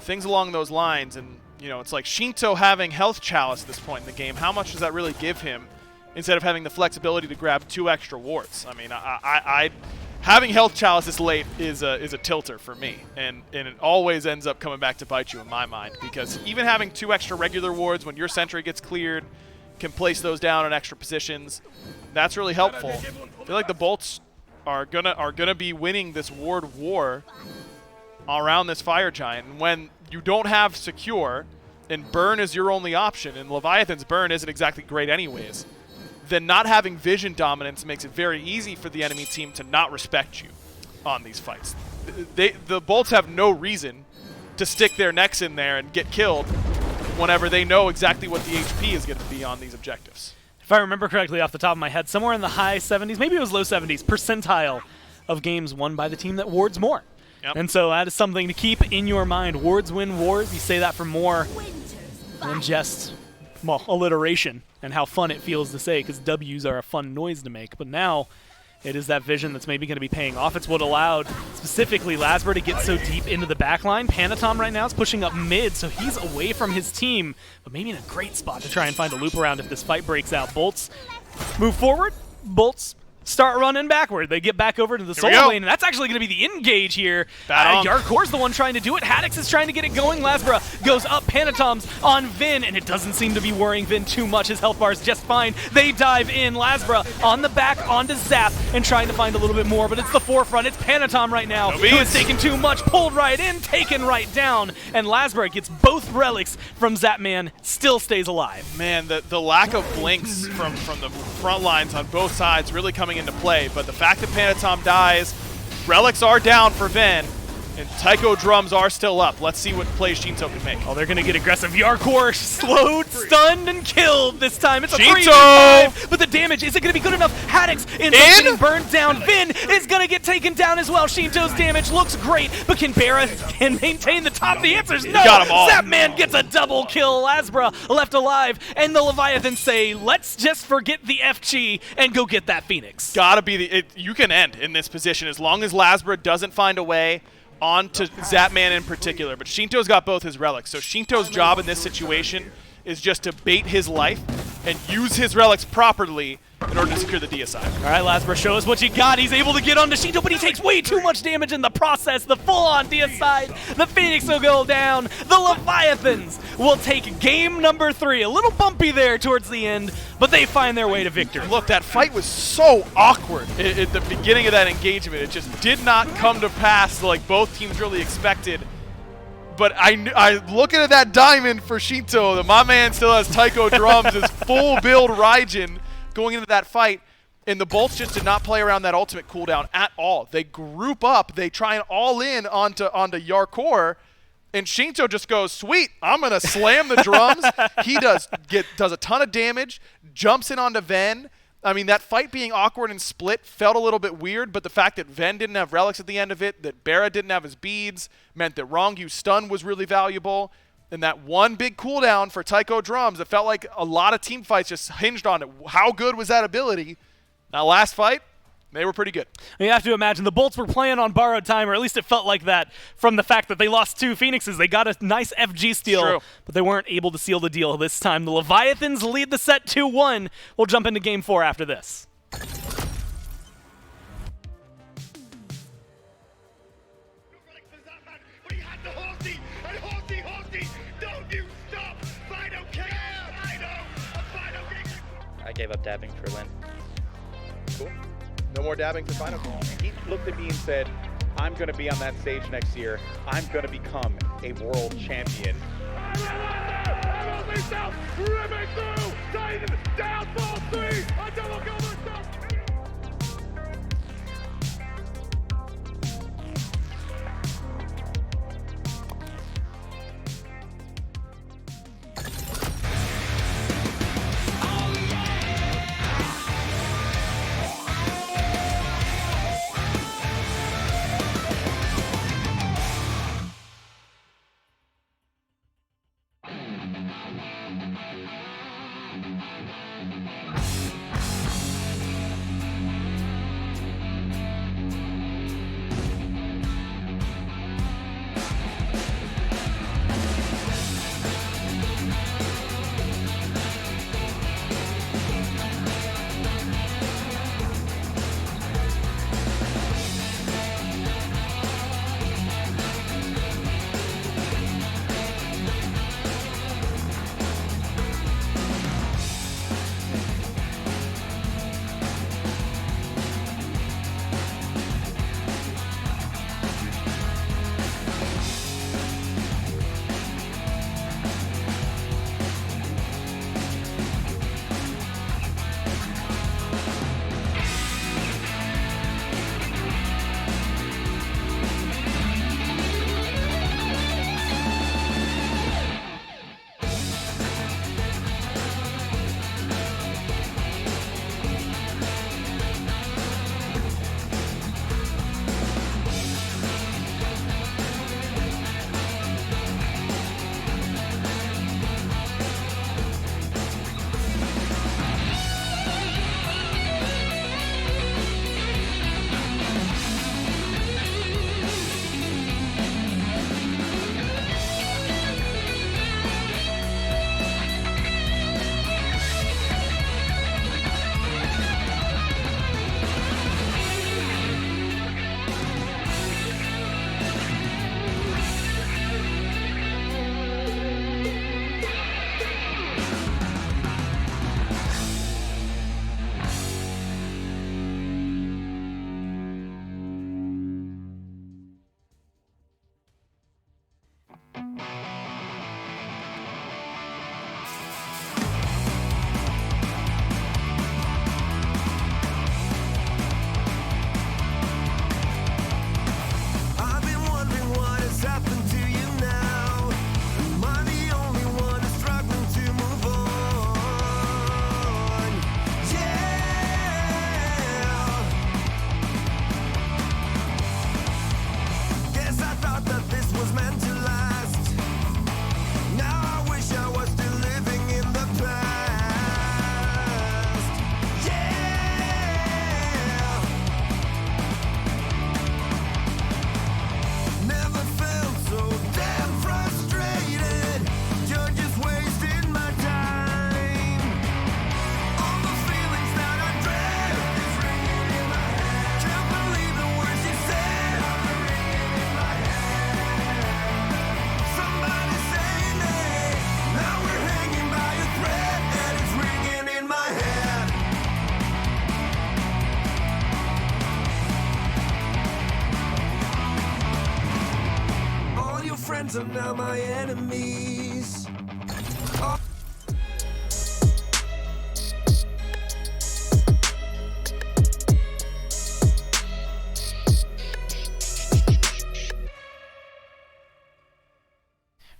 S15: things along those lines. And, you know, it's like Shinto having Health Chalice at this point in the game. How much does that really give him instead of having the flexibility to grab 2 extra wards? I mean, I having Health Chalice this late is a tilter for me, and it always ends up coming back to bite you in my mind, because even having 2 extra regular wards when your sentry gets cleared, can place those down in extra positions, that's really helpful. I feel like the Bolts are gonna be winning this ward war around this Fire Giant, and when you don't have Secure, and Burn is your only option, and Leviathan's Burn isn't exactly great anyways, then not having vision dominance makes it very easy for the enemy team to not respect you on these fights. The Bolts have no reason to stick their necks in there and get killed whenever they know exactly what the HP is going to be on these objectives.
S12: If I remember correctly off the top of my head, somewhere in the high 70s, maybe it was low 70s, percentile of games won by the team that wards more.
S15: Yep.
S12: And so that is something to keep in your mind. Wards win wars. You say that for more than just, well, alliteration and how fun it feels to say, because W's are a fun noise to make. But now it is that vision that's maybe going to be paying off. It's what allowed specifically Lasbra to get so deep into the backline. Panatom right now is pushing up mid, so he's away from his team, but maybe in a great spot to try and find a loop around if this fight breaks out. Bolts move forward. Bolts start running backward. They get back over to the solo lane, and that's actually going to be the engage here. Yarkor's the one trying to do it. Haddix is trying to get it going. Lasbra goes up. Panatom's on Vin, and it doesn't seem to be worrying Vin too much. His health bar is just fine. They dive in. Lasbra on the back onto Zap and trying to find a little bit more, but it's the forefront. It's Panatom right now, who is taking too much, pulled right in, taken right down, and Lasbra gets both relics from Zapman, still stays alive.
S15: Man, the lack of blinks from the front lines on both sides really coming into play, but the fact that Panatom dies, relics are down for Ven, and Taiko drums are still up. Let's see what plays Shinto can make.
S12: Oh, they're going to get aggressive. Yarkor slowed, stunned, and killed this time. It's a 3-5, but the damage, is it going to be good enough? Haddix ends up getting burned down. Vin is going to get taken down as well. Shinto's damage looks great, but can Barra can maintain the top? The answer is no. Zapman gets a double kill. Lasbra left alive, and the Leviathans say, let's just forget the FG and go get that Phoenix.
S15: Gotta be you can end in this position as long as Lasbra doesn't find a way on to Zapman in particular, but Shinto's got both his relics, so Shinto's job in this situation is just to bait his life and use his relics properly in order to secure the DSI.
S12: All right, Lasbra, show us what you got. He's able to get onto Shinto, but he takes way too much damage in the process. The full-on DSI. The Phoenix will go down. The Leviathans will take game number 3. A little bumpy there towards the end, but they find their way to victory.
S15: Look, that fight was so awkward at the beginning of that engagement. It just did not come to pass like both teams really expected. But I looking at that diamond for Shinto, my man still has Taiko drums, his full build Raijin going into that fight, and the Bolts just did not play around that ultimate cooldown at all. They group up, they try and all in onto Yarkor, and Shinto just goes, sweet, I'm gonna slam the drums. He does a ton of damage, jumps in onto Ven. I mean, that fight being awkward and split felt a little bit weird, but the fact that Ven didn't have relics at the end of it, that Barra didn't have his beads, meant that Rongyu's stun was really valuable. And that one big cooldown for Taiko drums, it felt like a lot of team fights just hinged on it. How good was that ability? Now, last fight, they were pretty good.
S12: You have to imagine the Bolts were playing on borrowed time, or at least it felt like that from the fact that they lost 2 Phoenixes. They got a nice FG steal, but they weren't able to seal the deal this time. The Leviathans lead the set 2-1. We'll jump into game 4 after this.
S17: I gave up dabbing for Lynn. Cool. No more dabbing for Final. He looked at me and said, I'm going to be on that stage next year. I'm going to become a world champion.
S14: friends are now my enemies.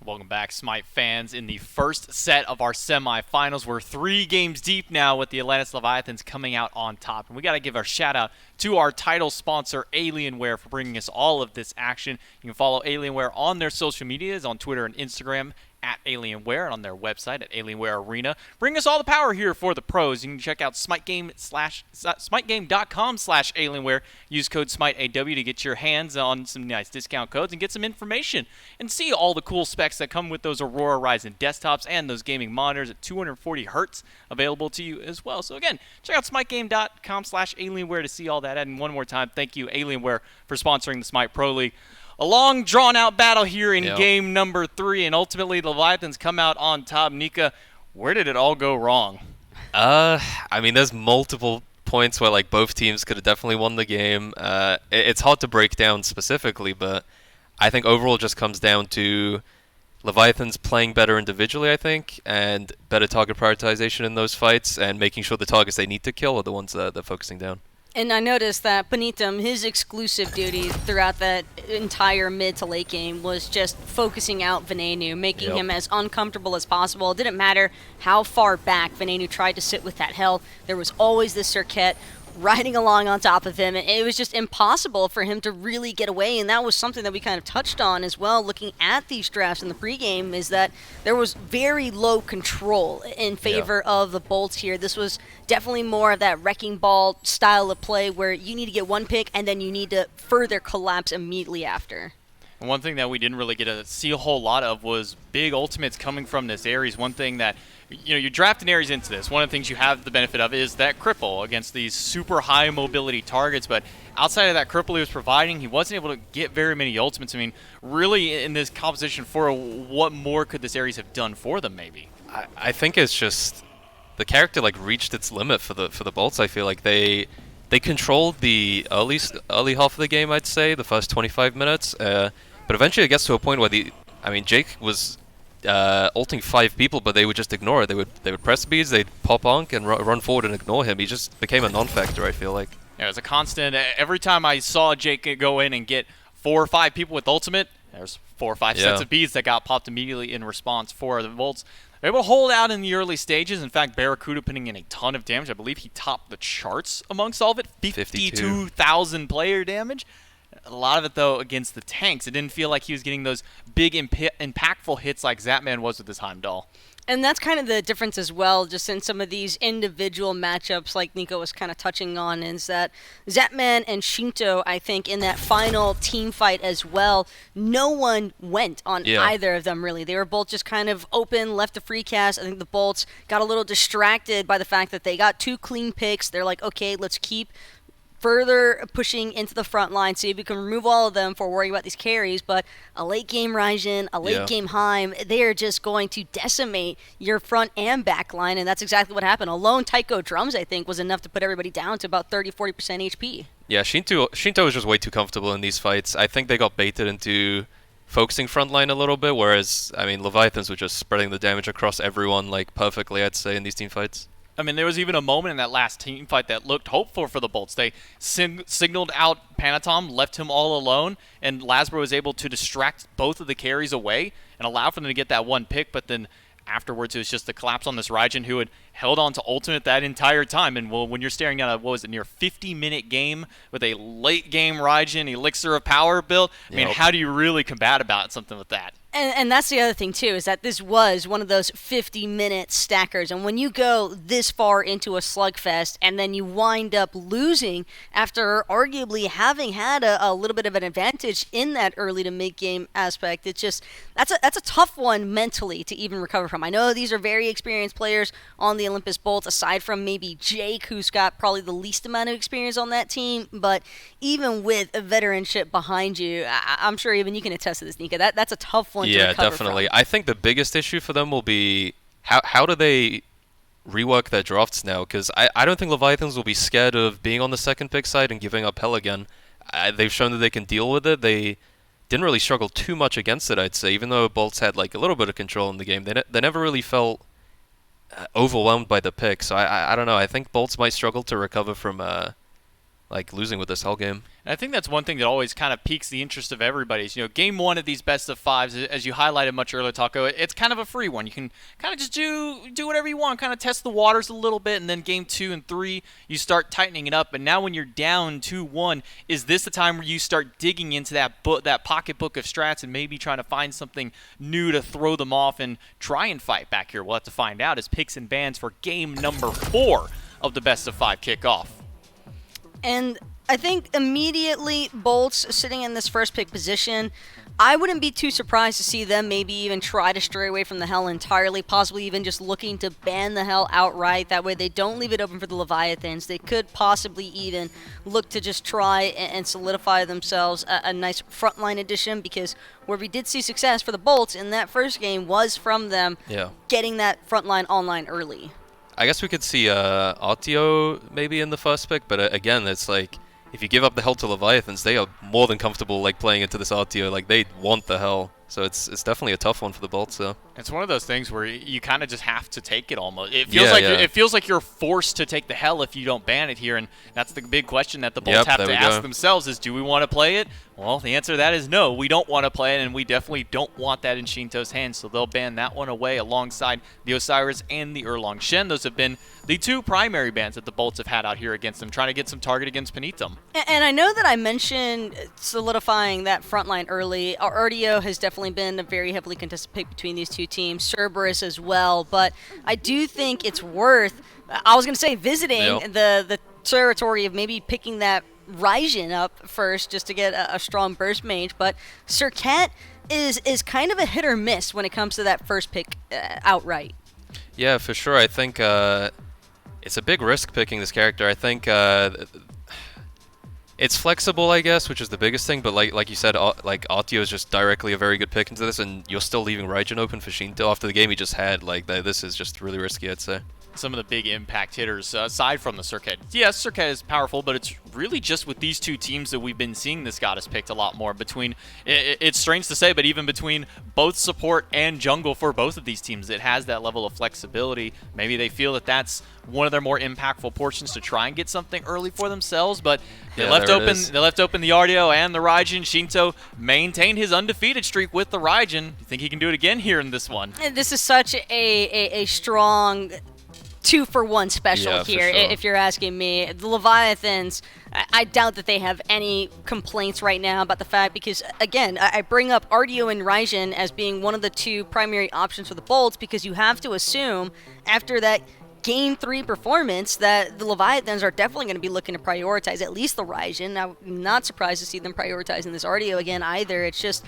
S9: Welcome back, SMITE fans. In the first set of our semifinals, we're 3 games deep now with the Atlantis Leviathans coming out on top. And we got to give our shout out to our title sponsor, Alienware, for bringing us all of this action. You can follow Alienware on their social medias, on Twitter and Instagram, at Alienware, and on their website at Alienware Arena. Bring us all the power here for the pros. You can check out SmiteGame.com/Alienware. Use code SMITEAW to get your hands on some nice discount codes and get some information and see all the cool specs that come with those Aurora Ryzen desktops and those gaming monitors at 240 hertz available to you as well. So again, check out SmiteGame.com/Alienware to see all that. And one more time, thank you, Alienware, for sponsoring the SMITE Pro League. A long, drawn-out battle here in game number 3, and ultimately the Leviathans come out on top. Nika, where did it all go wrong?
S11: I mean, there's multiple points where like both teams could have definitely won the game. It's hard to break down specifically, but I think overall it just comes down to Leviathans playing better individually, I think, and better target prioritization in those fights, and making sure the targets they need to kill are the ones that they're focusing down.
S10: And I noticed that Panitum, his exclusive duty throughout that entire mid to late game was just focusing out Venenu, making him as uncomfortable as possible. It didn't matter how far back Venenu tried to sit with that hell. There was always this Circuit riding along on top of him, and it was just impossible for him to really get away. And that was something that we kind of touched on as well looking at these drafts in the pregame, is that there was very low control in favor of the Bolts here. This was definitely more of that wrecking ball style of play where you need to get one pick and then you need to further collapse immediately after.
S9: And one thing that we didn't really get to see a whole lot of was big ultimates coming from this Ares. One thing that, you know, you draft an Ares into this. One of the things you have the benefit of is that cripple against these super high mobility targets. But outside of that cripple he was providing, he wasn't able to get very many ultimates. I mean, really in this composition for what more could this Ares have done for them maybe?
S11: I think it's just the character like reached its limit for the Bolts. I feel like they controlled the early half of the game, I'd say, the first 25 minutes. But eventually it gets to a point where Jake was ulting 5 people, but they would just ignore it. They would press beads, they'd pop onk and run forward and ignore him. He just became a non-factor, I feel like.
S9: Yeah, it was a constant. Every time I saw Jake go in and get 4 or 5 people with ultimate, there's 4 or 5 sets of beads that got popped immediately in response for the Volts. They were able to hold out in the early stages. In fact, Barracuda putting in a ton of damage. I believe he topped the charts amongst all of it. 52,000 player damage. A lot of it, though, against the tanks. It didn't feel like he was getting those big, impactful hits like Zapman was with his Heimdall.
S10: And that's kind of the difference as well, just in some of these individual matchups like Nico was kind of touching on, is that Zapman and Shinto, I think, in that final team fight as well, no one went on either of them, really. They were both just kind of open, left the free cast. I think the Bolts got a little distracted by the fact that they got 2 clean picks. They're like, okay, let's keep further pushing into the front line, see if we can remove all of them for worrying about these carries. But a late game Ryzen, a late game Heim, they are just going to decimate your front and back line, and that's exactly what happened. Alone Taiko Drums, I think, was enough to put everybody down to about 30-40% HP.
S11: Yeah, Shinto was just way too comfortable in these fights. I think they got baited into focusing front line a little bit, whereas, I mean, Leviathans were just spreading the damage across everyone, like, perfectly, I'd say, in these team fights.
S9: I mean, there was even a moment in that last team fight that looked hopeful for the Bolts. They signaled out Panatom, left him all alone, and Lasbro was able to distract both of the carries away and allow for them to get that one pick, but then afterwards it was just the collapse on this Raijin who had held on to ultimate that entire time. And well, when you're staring at a, what was it, near 50-minute game with a late game Raijin, Elixir of Power build, I mean, how do you really combat about something with that?
S10: And that's the other thing, too, is that this was one of those 50-minute stackers. And when you go this far into a slugfest and then you wind up losing after arguably having had a little bit of an advantage in that early to mid-game aspect, it's just, that's a tough one mentally to even recover from. I know these are very experienced players on the Olympus Bolts, aside from maybe Jake, who's got probably the least amount of experience on that team. But even with a veteranship behind you, I'm sure even you can attest to this, Nika, that's a tough one.
S11: Yeah, definitely. I think the biggest issue for them will be how do they rework their drafts now? Because I don't think Leviathans will be scared of being on the second pick side and giving up hell again. They've shown that they can deal with it. They didn't really struggle too much against it, I'd say, even though Bolts had like a little bit of control in the game. They never really felt overwhelmed by the pick, so I don't know. I think Bolts might struggle to recover from like losing with this whole game.
S9: And I think that's one thing that always kind of piques the interest of everybody. Is, game one of these best of fives, as you highlighted much earlier, Taco, it's kind of a free one. You can kind of just do whatever you want, kind of test the waters a little bit, and then game 2 and 3, you start tightening it up. And now when you're down 2-1, is this the time where you start digging into that pocketbook of strats and maybe trying to find something new to throw them off and try and fight back here? We'll have to find out as picks and bans for game number 4 of the best of 5 kickoff.
S10: And I think immediately Bolts sitting in this first pick position, I wouldn't be too surprised to see them maybe even try to stray away from the Hell entirely, possibly even just looking to ban the Hell outright. That way they don't leave it open for the Leviathans. They could possibly even look to just try and solidify themselves a nice frontline addition, because where we did see success for the Bolts in that first game was from them getting that frontline online early.
S11: I guess we could see Artio maybe in the first pick, but again, it's like, if you give up the Hell to Leviathans, they are more than comfortable like playing into this Artio. Like, they want the Hell. So it's definitely a tough one for the Bolts. So
S9: it's one of those things where you kind of just have to take it almost. It feels like you're forced to take the Hell if you don't ban it here, and that's the big question that the Bolts have to ask themselves is, do we want to play it? Well, the answer to that is no, we don't want to play it, and we definitely don't want that in Shinto's hands, so they'll ban that one away alongside the Osiris and the Erlong Shen. Those have been the 2 primary bans that the Bolts have had out here against them, trying to get some target against Panitum.
S10: And I know that I mentioned solidifying that front line early. Artio has definitely been a very heavily contested pick between these two teams, Cerberus as well, but I do think it's worth, I was going to say, visiting the territory of maybe picking that Raijin up first just to get a strong burst mage, but Serket is kind of a hit or miss when it comes to that first pick outright.
S11: Yeah, for sure. I think it's a big risk picking this character. I think it's flexible, I guess, which is the biggest thing, but like you said, like Artio is just directly a very good pick into this, and you're still leaving Raijin open for Shinto after the game he just had. Like, this is just really risky, I'd say.
S9: Some of the big impact hitters, aside from the Serket. Yes, Serket is powerful, but it's really just with these two teams that we've been seeing this goddess picked a lot more. Between, it's strange to say, but even between both support and jungle for both of these teams, it has that level of flexibility. Maybe they feel that that's one of their more impactful portions to try and get something early for themselves, but they left open the Artio and the Raijin. Shinto maintained his undefeated streak with the Raijin. You think he can do it again here in this one?
S10: This is such a strong 2-for-1 special here,
S11: sure.
S10: If you're asking me. The Leviathans, I doubt that they have any complaints right now about the fact, because, again, I bring up Artio and Raijin as being one of the 2 primary options for the Bolts, because you have to assume, after that Game 3 performance, that the Leviathans are definitely going to be looking to prioritize at least the Raijin. I'm not surprised to see them prioritizing this Artio again either. It's just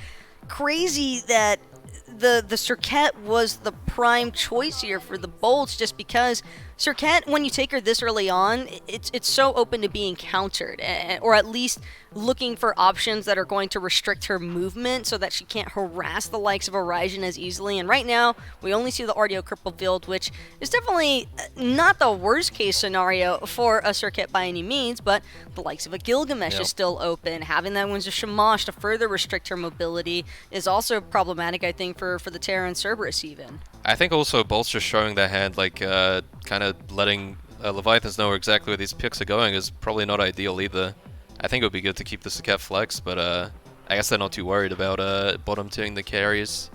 S10: crazy that the Serket was the prime choice here for the Bolts, just because Serket, when you take her this early on, it's so open to being countered, or at least looking for options that are going to restrict her movement so that she can't harass the likes of a Raijin as easily. And right now, we only see the Artio crippled field, which is definitely not the worst case scenario for a Serket by any means, but the likes of a Gilgamesh is still open. Having that one's a Shamash to further restrict her mobility is also problematic, I think, for the Terra and Cerberus even.
S11: I think also Bolts just showing their hand, like kind of letting Leviathans know exactly where these picks are going is probably not ideal either. I think it would be good to keep the Serket flex, but I guess they're not too worried about bottom tiering the carries.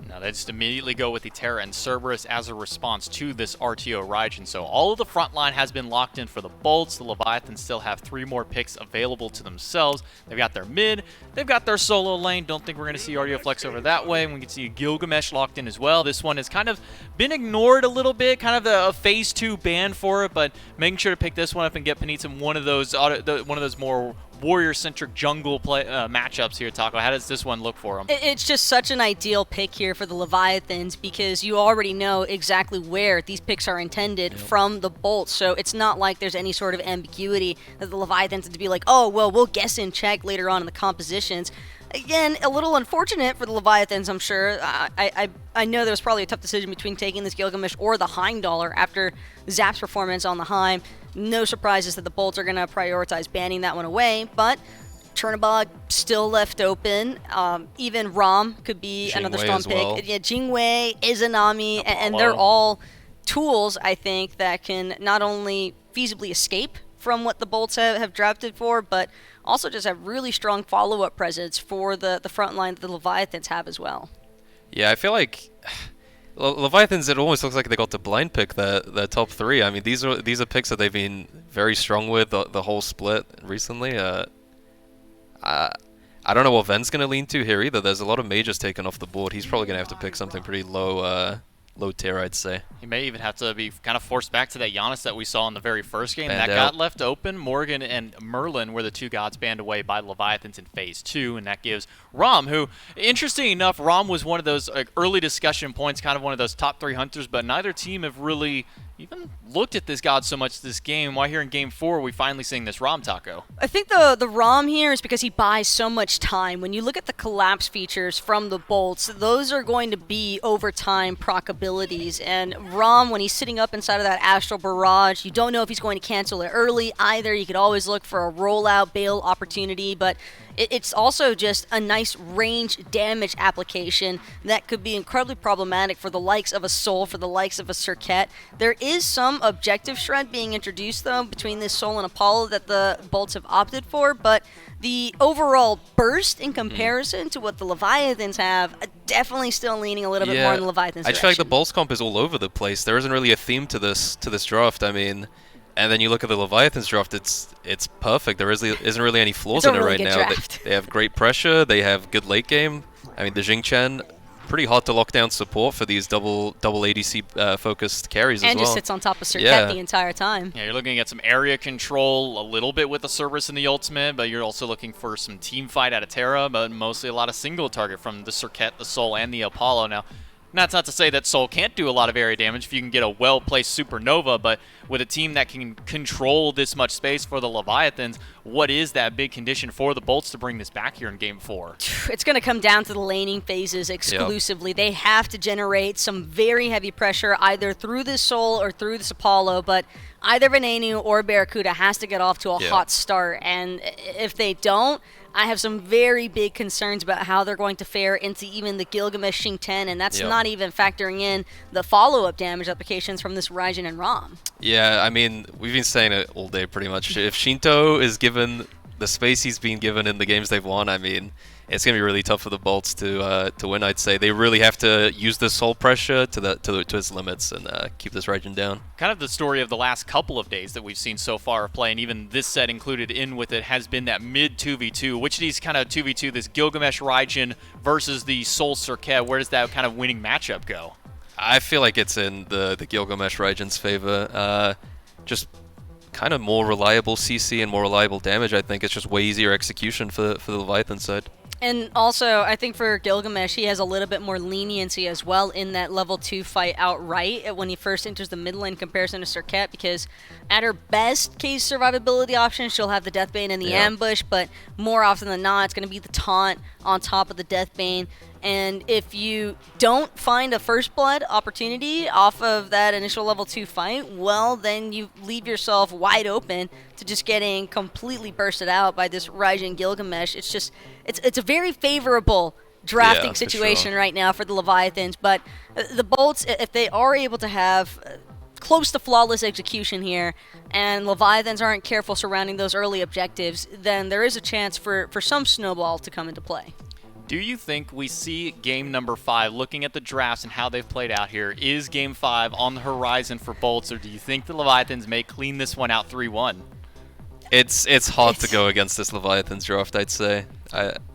S9: Now they just immediately go with the Terra and Cerberus as a response to this Artio Raijin. So all of the front line has been locked in for the Bolts. The Leviathans still have 3 more picks available to themselves. They've got their mid, they've got their solo lane. Don't think we're going to see Artio flex over that way. We can see Gilgamesh locked in as well. This one has kind of been ignored a little bit, kind of a phase 2 ban for it, but making sure to pick this one up and get Panitum one of those more warrior-centric jungle matchups here, Taco. How does this one look for them?
S10: It's just such an ideal pick here for the Leviathans, because you already know exactly where these picks are intended from the Bolts, so it's not like there's any sort of ambiguity that the Leviathans have to be like, oh, well, we'll guess and check later on in the compositions. Again, a little unfortunate for the Leviathans, I'm sure. I know there was probably a tough decision between taking this Gilgamesh or the Heimdallr after Zap's performance on the Heim. No surprises that the Bolts are going to prioritize banning that one away, but Chernobog still left open. Even Rom could be another strong pick.
S11: Well.
S10: Yeah, Jingwei, Izanami, and they're all tools, I think, that can not only feasibly escape from what the Bolts have drafted for, but also just have really strong follow-up presence for the front line that the Leviathans have as well.
S11: Yeah, I feel like Leviathans, it almost looks like they got to blind pick their top 3. I mean, these are picks that they've been very strong with the whole split recently. I don't know what Ven's going to lean to here either. There's a lot of mages taken off the board. He's probably going to have to pick something pretty low tier, I'd say.
S9: He may even have to be kind of forced back to that Giannis that we saw in the very first game.
S11: Banned
S9: that
S11: out.
S9: got left open. Morgan and Merlin were the 2 gods banned away by Leviathans in Phase 2, and that gives Rom, who, interesting enough, Rom was one of those early discussion points, kind of one of those top 3 hunters, but neither team have really even looked at this god so much this game. Why here in Game 4 are we finally seeing this Rom taco?
S10: I think the Rom here is because he buys so much time. When you look at the collapse features from the Bolts, those are going to be overtime proc abilities. And Rom, when he's sitting up inside of that Astral Barrage, you don't know if he's going to cancel it early either. You could always look for a rollout bail opportunity, but it's also just a nice range damage application that could be incredibly problematic for the likes of a Soul, for the likes of a Circuit. There is some objective shred being introduced, though, between this Soul and Apollo that the Bolts have opted for, but the overall burst in comparison to what the Leviathans have, definitely still leaning a little bit more in the Leviathans
S11: I just feel like the Bolts comp is all over the place. There isn't really a theme to this draft. I mean, and then you look at the Leviathans draft, it's perfect. There isn't really any flaws in it right now. They have great pressure. They have good late game. I mean, the Jing-Chen, pretty hard to lock down support for these double ADC focused carries as well.
S10: And just sits on top of Circuit the entire time.
S9: Yeah, you're looking at some area control a little bit with the Cerberus and the ultimate, but you're also looking for some team fight out of Terra, but mostly a lot of single target from the Circuit, the Soul, and the Apollo. Now, that's not to say that Soul can't do a lot of area damage if you can get a well-placed Supernova, but with a team that can control this much space for the Leviathans, what is that big condition for the Bolts to bring this back here in Game 4?
S10: It's going to come down to the laning phases exclusively. They have to generate some very heavy pressure either through this Soul or through this Apollo, but either Venenu or Barracuda has to get off to a hot start, and if they don't, I have some very big concerns about how they're going to fare into even the Gilgamesh Shing 10, and that's not even factoring in the follow-up damage applications from this Raijin and Rom.
S11: Yeah, I mean, we've been saying it all day pretty much. If Shinto is given the space he's been given in the games they've won, I mean, it's going to be really tough for the Bolts to win, I'd say. They really have to use the Soul pressure to its limits and keep this Raijin down.
S9: Kind of the story of the last couple of days that we've seen so far of play, and even this set included in with it, has been that mid 2v2. Which of these kind of 2v2, this Gilgamesh Raijin versus the Soul Circuit, where does that kind of winning matchup go?
S11: I feel like it's in the Gilgamesh Raijin's favor. Just kind of more reliable CC and more reliable damage. I think it's just way easier execution for the Leviathan side.
S10: And also, I think for Gilgamesh, he has a little bit more leniency as well in that level 2 fight outright when he first enters the mid lane comparison to Circuit, because at her best case survivability option, she'll have the Deathbane and the ambush, but more often than not, it's going to be the taunt on top of the Deathbane. And if you don't find a first blood opportunity off of that initial level 2 fight, well, then you leave yourself wide open to just getting completely bursted out by this Raijin Gilgamesh. It's just, it's a very favorable drafting situation right now for the Leviathans, but the Bolts, if they are able to have close to flawless execution here, and Leviathans aren't careful surrounding those early objectives, then there is a chance for some snowball to come into play.
S9: Do you think we see game number 5, looking at the drafts and how they've played out here, is game 5 on the horizon for Bolts, or do you think the Leviathans may clean this one out 3-1?
S11: It's hard to go against this Leviathans draft, I'd say.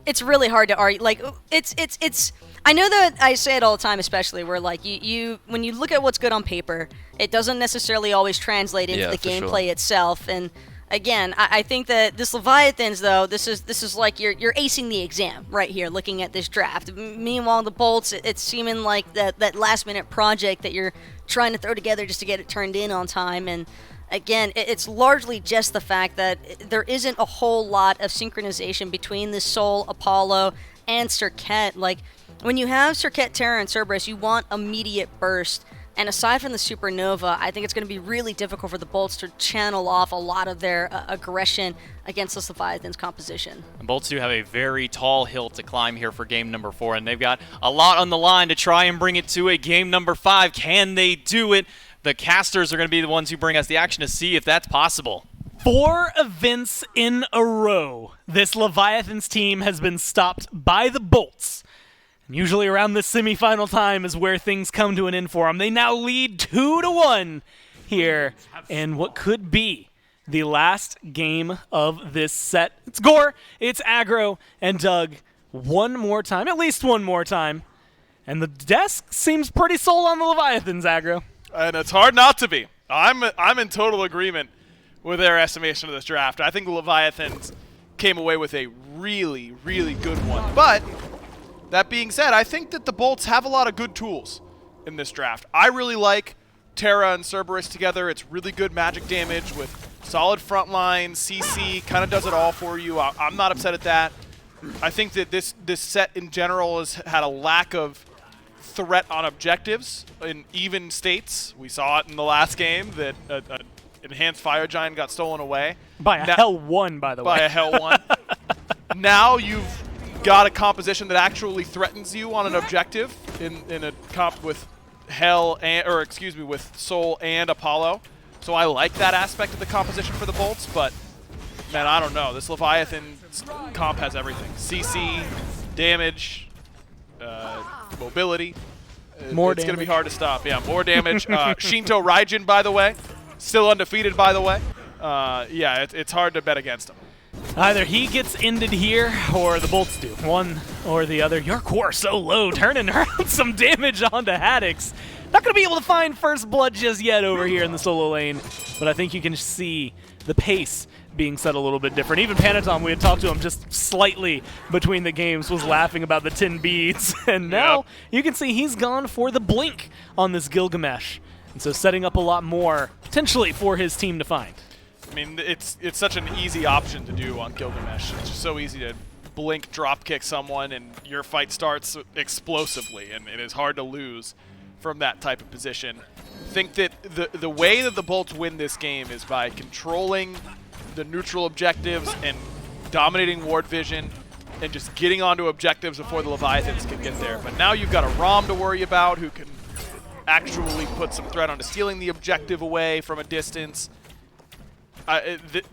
S10: It's really hard to argue. Like, it's. I know that I say it all the time, especially where like you when you look at what's good on paper, it doesn't necessarily always translate into the gameplay itself. And again, I think that this Leviathans, though, this is like you're acing the exam right here, looking at this draft. Meanwhile, the Bolts, it's seeming like that last minute project that you're trying to throw together just to get it turned in on time. And again, it's largely just the fact that there isn't a whole lot of synchronization between the Soul, Apollo, and Circuit. Like, when you have Circuit, Terra, and Cerberus, you want immediate burst. And aside from the Supernova, I think it's going to be really difficult for the Bolts to channel off a lot of their aggression against this Leviathans composition.
S9: The Bolts do have a very tall hill to climb here for game number 4, and they've got a lot on the line to try and bring it to a game number 5. Can they do it? The casters are going to be the ones who bring us the action to see if that's possible.
S12: 4 events in a row, this Leviathans team has been stopped by the Bolts. Usually around this semifinal time is where things come to an end for them. They now lead 2-1 here in what could be the last game of this set. It's Gore, it's Aggro, and Doug one more time, at least one more time. And the desk seems pretty sold on the Leviathans, Aggro.
S15: And it's hard not to be. I'm in total agreement with their estimation of this draft. I think the Leviathans came away with a really, really good one. But that being said, I think that the Bolts have a lot of good tools in this draft. I really like Terra and Cerberus together. It's really good magic damage with solid front line. CC kind of does it all for you. I'm not upset at that. I think that this set in general has had a lack of threat on objectives in even states. We saw it in the last game that Enhanced Fire Giant got stolen away.
S12: By a Hell 1, by the way.
S15: By a Hell 1. Now you've got a composition that actually threatens you on an objective in a comp with Hell with Soul and Apollo. So I like that aspect of the composition for the Bolts, but man, I don't know. This Leviathan comp has everything. CC, damage, mobility.
S12: More
S15: it's
S12: damage.
S15: Going to be hard to stop. Yeah, more damage. Shinto Raijin, by the way, still undefeated, by the way. Yeah, it's hard to bet against him.
S12: Either he gets ended here, or the Bolts do. One or the other. Your core so low, turning around some damage onto Haddix. Not going to be able to find first blood just yet over here in the solo lane, but I think you can see the pace being set a little bit different. Even Panatom, we had talked to him just slightly between the games, was laughing about the 10 beads, and now you can see he's gone for the blink on this Gilgamesh. And so setting up a lot more, potentially, for his team to find.
S15: I mean, it's such an easy option to do on Gilgamesh. It's just so easy to blink, drop kick someone, and your fight starts explosively, and it is hard to lose from that type of position. I think that the way that the Bolts win this game is by controlling the neutral objectives and dominating ward vision and just getting onto objectives before the Leviathans can get there. But now you've got a Rom to worry about who can actually put some threat onto stealing the objective away from a distance.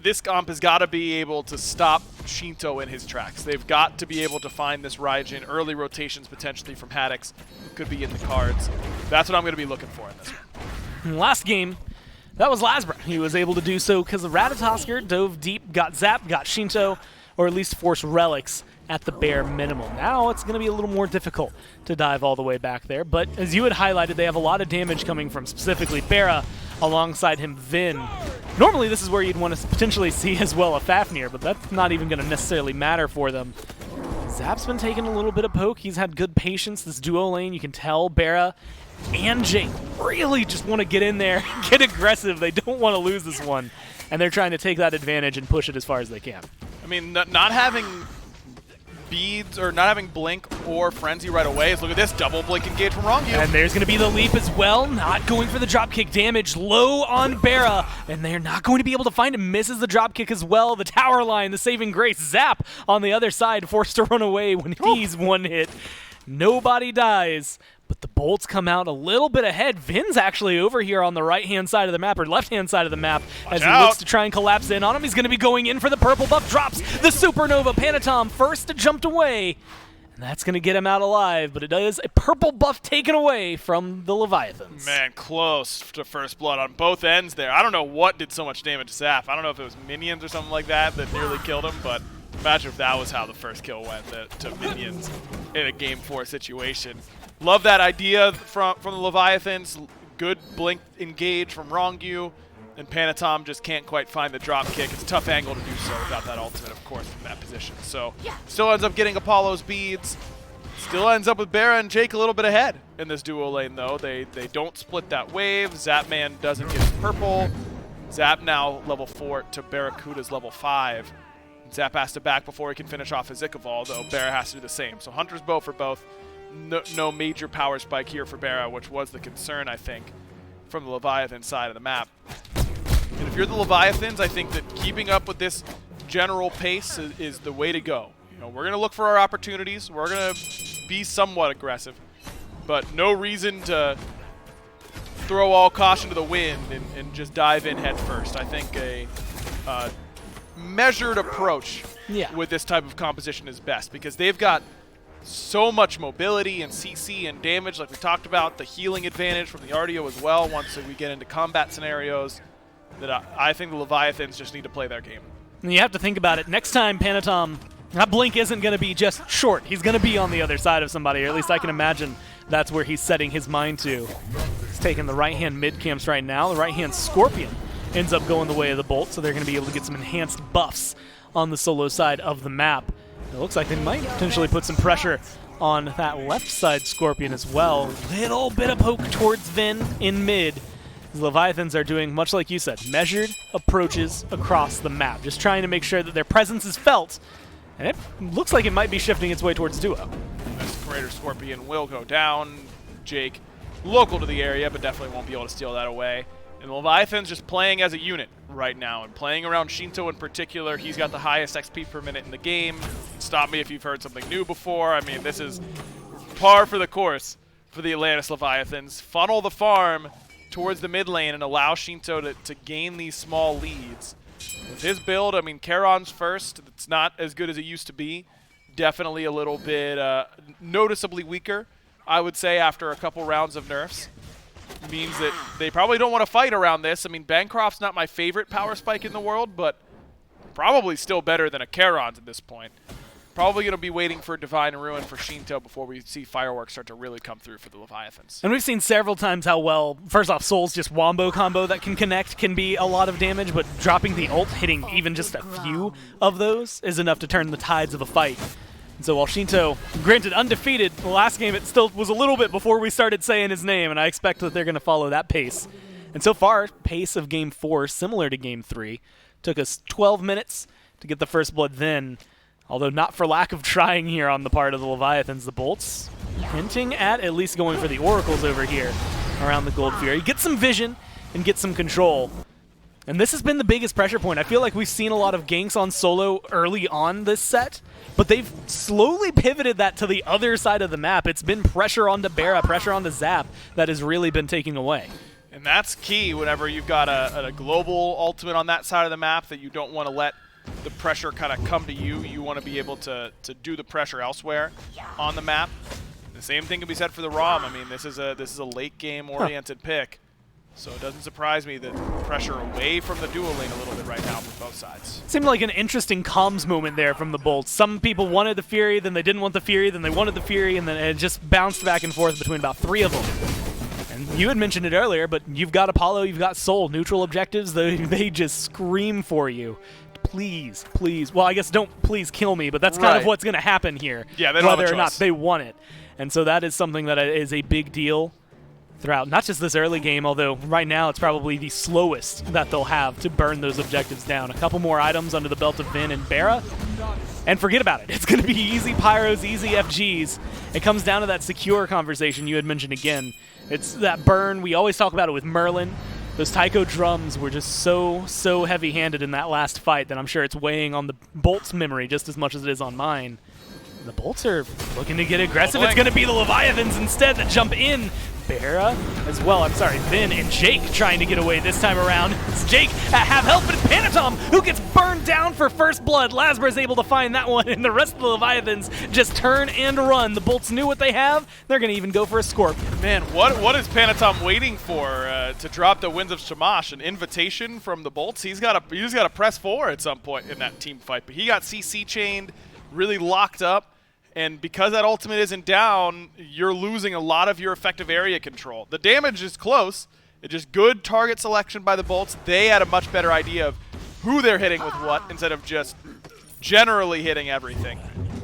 S15: This comp has got to be able to stop Shinto in his tracks. They've got to be able to find this Raijin. Early rotations potentially from Haddix could be in the cards. That's what I'm going to be looking for in this one.
S12: Last game, that was Lasbra. He was able to do so because the Ratatosker dove deep, got zapped, got Shinto, or at least forced relics at the bare minimum. Now it's going to be a little more difficult to dive all the way back there, but as you had highlighted, they have a lot of damage coming from specifically Bera, alongside him Vin. Normally this is where you'd want to potentially see as well a Fafnir, but that's not even going to necessarily matter for them. Zap's been taking a little bit of poke. He's had good patience. This duo lane, you can tell Bera and Jake really just want to get in there, get aggressive. They don't want to lose this one, and they're trying to take that advantage and push it as far as they can.
S15: I mean, not having beads or not having blink or frenzy right away is, look at this, double blink engage from Rongu.
S12: And there's going to be the leap as well, not going for the dropkick damage, low on Bera, and they're not going to be able to find him, misses the dropkick as well, the tower line, the saving grace, Zap on the other side, forced to run away when he's one hit. Nobody dies, but the Bolts come out a little bit ahead. Vin's actually over here on the right-hand side of the map, or left-hand side of the map, as he looks to try and collapse in on him. He's going to be going in for the purple buff, drops the Supernova. Panatom first jumped away, and that's going to get him out alive, but it is a purple buff taken away from the Leviathans.
S15: Man, close to first blood on both ends there. I don't know what did so much damage to Zap. I don't know if it was minions or something like that that nearly killed him, but imagine if that was how the first kill went, to minions in a Game 4 situation. Love that idea from the Leviathans. Good blink engage from Rongu, and Panatom just can't quite find the drop kick. It's a tough angle to do so without that ultimate, of course, from that position. So still ends up getting Apollo's beads. Still ends up with Bera and Jake a little bit ahead in this duo lane, though. They don't split that wave. Zapman doesn't get his purple. Zap now level 4 to Barracuda's level 5. Zap has to back before he can finish off his Ichaival, though Bera has to do the same. So Hunter's bow for both. no major power spike here for Bara, which was the concern, I think, from the Leviathan side of the map. And if you're the Leviathans, I think that keeping up with this general pace is the way to go. You know, we're going to look for our opportunities. We're going to be somewhat aggressive, but no reason to throw all caution to the wind and just dive in head first. I think a measured approach with this type of composition is best, because they've got so much mobility and CC and damage, like we talked about, the healing advantage from the RDO as well once we get into combat scenarios, that I think the Leviathans just need to play their game.
S12: And you have to think about it. Next time, Panatom, that blink isn't going to be just short. He's going to be on the other side of somebody, or at least I can imagine that's where he's setting his mind to. He's taking the right-hand mid camps right now. The right-hand Scorpion ends up going the way of the Bolt, so they're going to be able to get some enhanced buffs on the solo side of the map. It looks like they might potentially put some pressure on that left side Scorpion as well. Little bit of poke towards Vin in mid. The Leviathans are doing, much like you said, measured approaches across the map, just trying to make sure that their presence is felt, and it looks like it might be shifting its way towards duo.
S15: This Greater Scorpion will go down. Jake, local to the area, but definitely won't be able to steal that away. And the Leviathan's just playing as a unit right now, and playing around Shinto in particular. He's got the highest XP per minute in the game. Stop me if you've heard something new before. I mean, this is par for the course for the Atlantis Leviathans. Funnel the farm towards the mid lane and allow Shinto to gain these small leads. With his build, I mean, Charon's first. It's not as good as it used to be. Definitely a little bit noticeably weaker, I would say, after a couple rounds of nerfs. Means that they probably don't want to fight around this. I mean, Bancroft's not my favorite power spike in the world, but probably still better than a Charon's at this point. Probably going to be waiting for Divine Ruin for Shinto before we see Fireworks start to really come through for the Leviathans.
S12: And we've seen several times how well, first off, Soul's just wombo combo that can connect can be a lot of damage, but dropping the ult, hitting even just a few of those, is enough to turn the tides of a fight. And so while Shinto, granted undefeated, the last game it still was a little bit before we started saying his name, and I expect that they're going to follow that pace. And so far, pace of Game 4, similar to Game 3. Took us 12 minutes to get the first blood then, although not for lack of trying here on the part of the Leviathans. The Bolts hinting at least going for the Oracles over here around the Gold Fury. Get some vision and get some control. And this has been the biggest pressure point. I feel like we've seen a lot of ganks on solo early on this set, but they've slowly pivoted that to the other side of the map. It's been pressure onto Bara, pressure onto Zap that has really been taking away.
S15: And that's key whenever you've got a global ultimate on that side of the map, that you don't want to let the pressure kind of come to you. You want to be able to do the pressure elsewhere on the map. The same thing can be said for the ROM. I mean, this is a late game oriented pick. So it doesn't surprise me that pressure away from the duo lane a little bit right now from both sides.
S12: Seemed like an interesting comms moment there from the Bolts. Some people wanted the Fury, then they didn't want the Fury, then they wanted the Fury, and then it just bounced back and forth between about 3 of them. And you had mentioned it earlier, but you've got Apollo, you've got Soul. Neutral objectives, they just scream for you. Please, please. Well, I guess don't please kill me, but that's kind of what's going to happen here.
S15: Yeah, they don't have a
S12: whether or not
S15: choice.
S12: they want it. And so that is something that is a big deal throughout not just this early game, although right now it's probably the slowest that they'll have to burn those objectives down. A couple more items under the belt of Vin and Bara, and forget about it. It's going to be easy pyros, easy FGs. It comes down to that secure conversation you had mentioned again. It's that burn. We always talk about it with Merlin. Those Taiko drums were just so heavy-handed in that last fight that I'm sure it's weighing on the Bolt's memory just as much as it is on mine. The Bolts are looking to get aggressive. It's going to be the Leviathans instead that jump in. Bara as well. I'm sorry, Vin and Jake trying to get away this time around. It's Jake at half health, but it's Panatom who gets burned down for first blood. Lasber is able to find that one, and the rest of the Leviathans just turn and run. The Bolts knew what they have. They're going to even go for a Scorpion.
S15: Man, what is Panatom waiting for to drop the Winds of Shamash? An invitation from the Bolts? He's just got to press 4 at some point in that team fight. But he got CC chained, really locked up. And because that ultimate isn't down, you're losing a lot of your effective area control. The damage is close. It's just good target selection by the Bolts. They had a much better idea of who they're hitting with what instead of just generally hitting everything.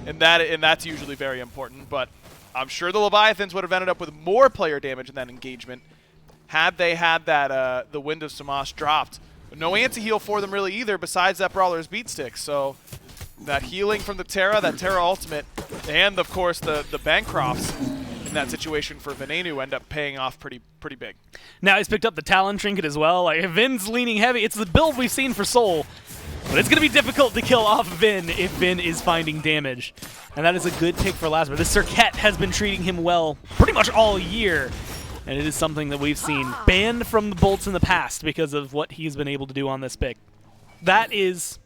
S15: And that's usually very important. But I'm sure the Leviathans would have ended up with more player damage in that engagement had they had that the Wind of Shamash dropped. But no anti-heal for them really either besides that Brawler's Beat Stick. So that healing from the Terra, that Terra ultimate, and of course the Bancrofts in that situation for Venenu end up paying off pretty big.
S12: Now he's picked up the Talon Trinket as well. Like, Vin's leaning heavy. It's the build we've seen for Soul, but it's going to be difficult to kill off Vin if Vin is finding damage. And that is a good pick for Lasper. This Serket has been treating him well pretty much all year, and it is something that we've seen banned from the Bolts in the past because of what he's been able to do on this pick. That is,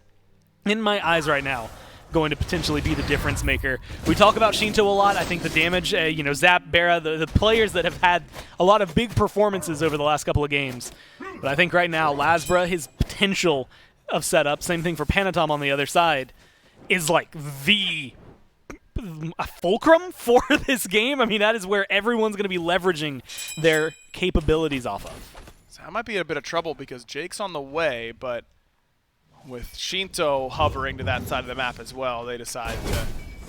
S12: in my eyes right now, going to potentially be the difference maker. We talk about Shinto a lot. I think the damage, Zap, Bera, the players that have had a lot of big performances over the last couple of games. But I think right now, Lasbra, his potential of setup, same thing for Panatom on the other side, is like the fulcrum for this game. I mean, that is where everyone's going to be leveraging their capabilities off of.
S15: So that might be a bit of trouble because Jake's on the way, but with Shinto hovering to that side of the map as well, they decide to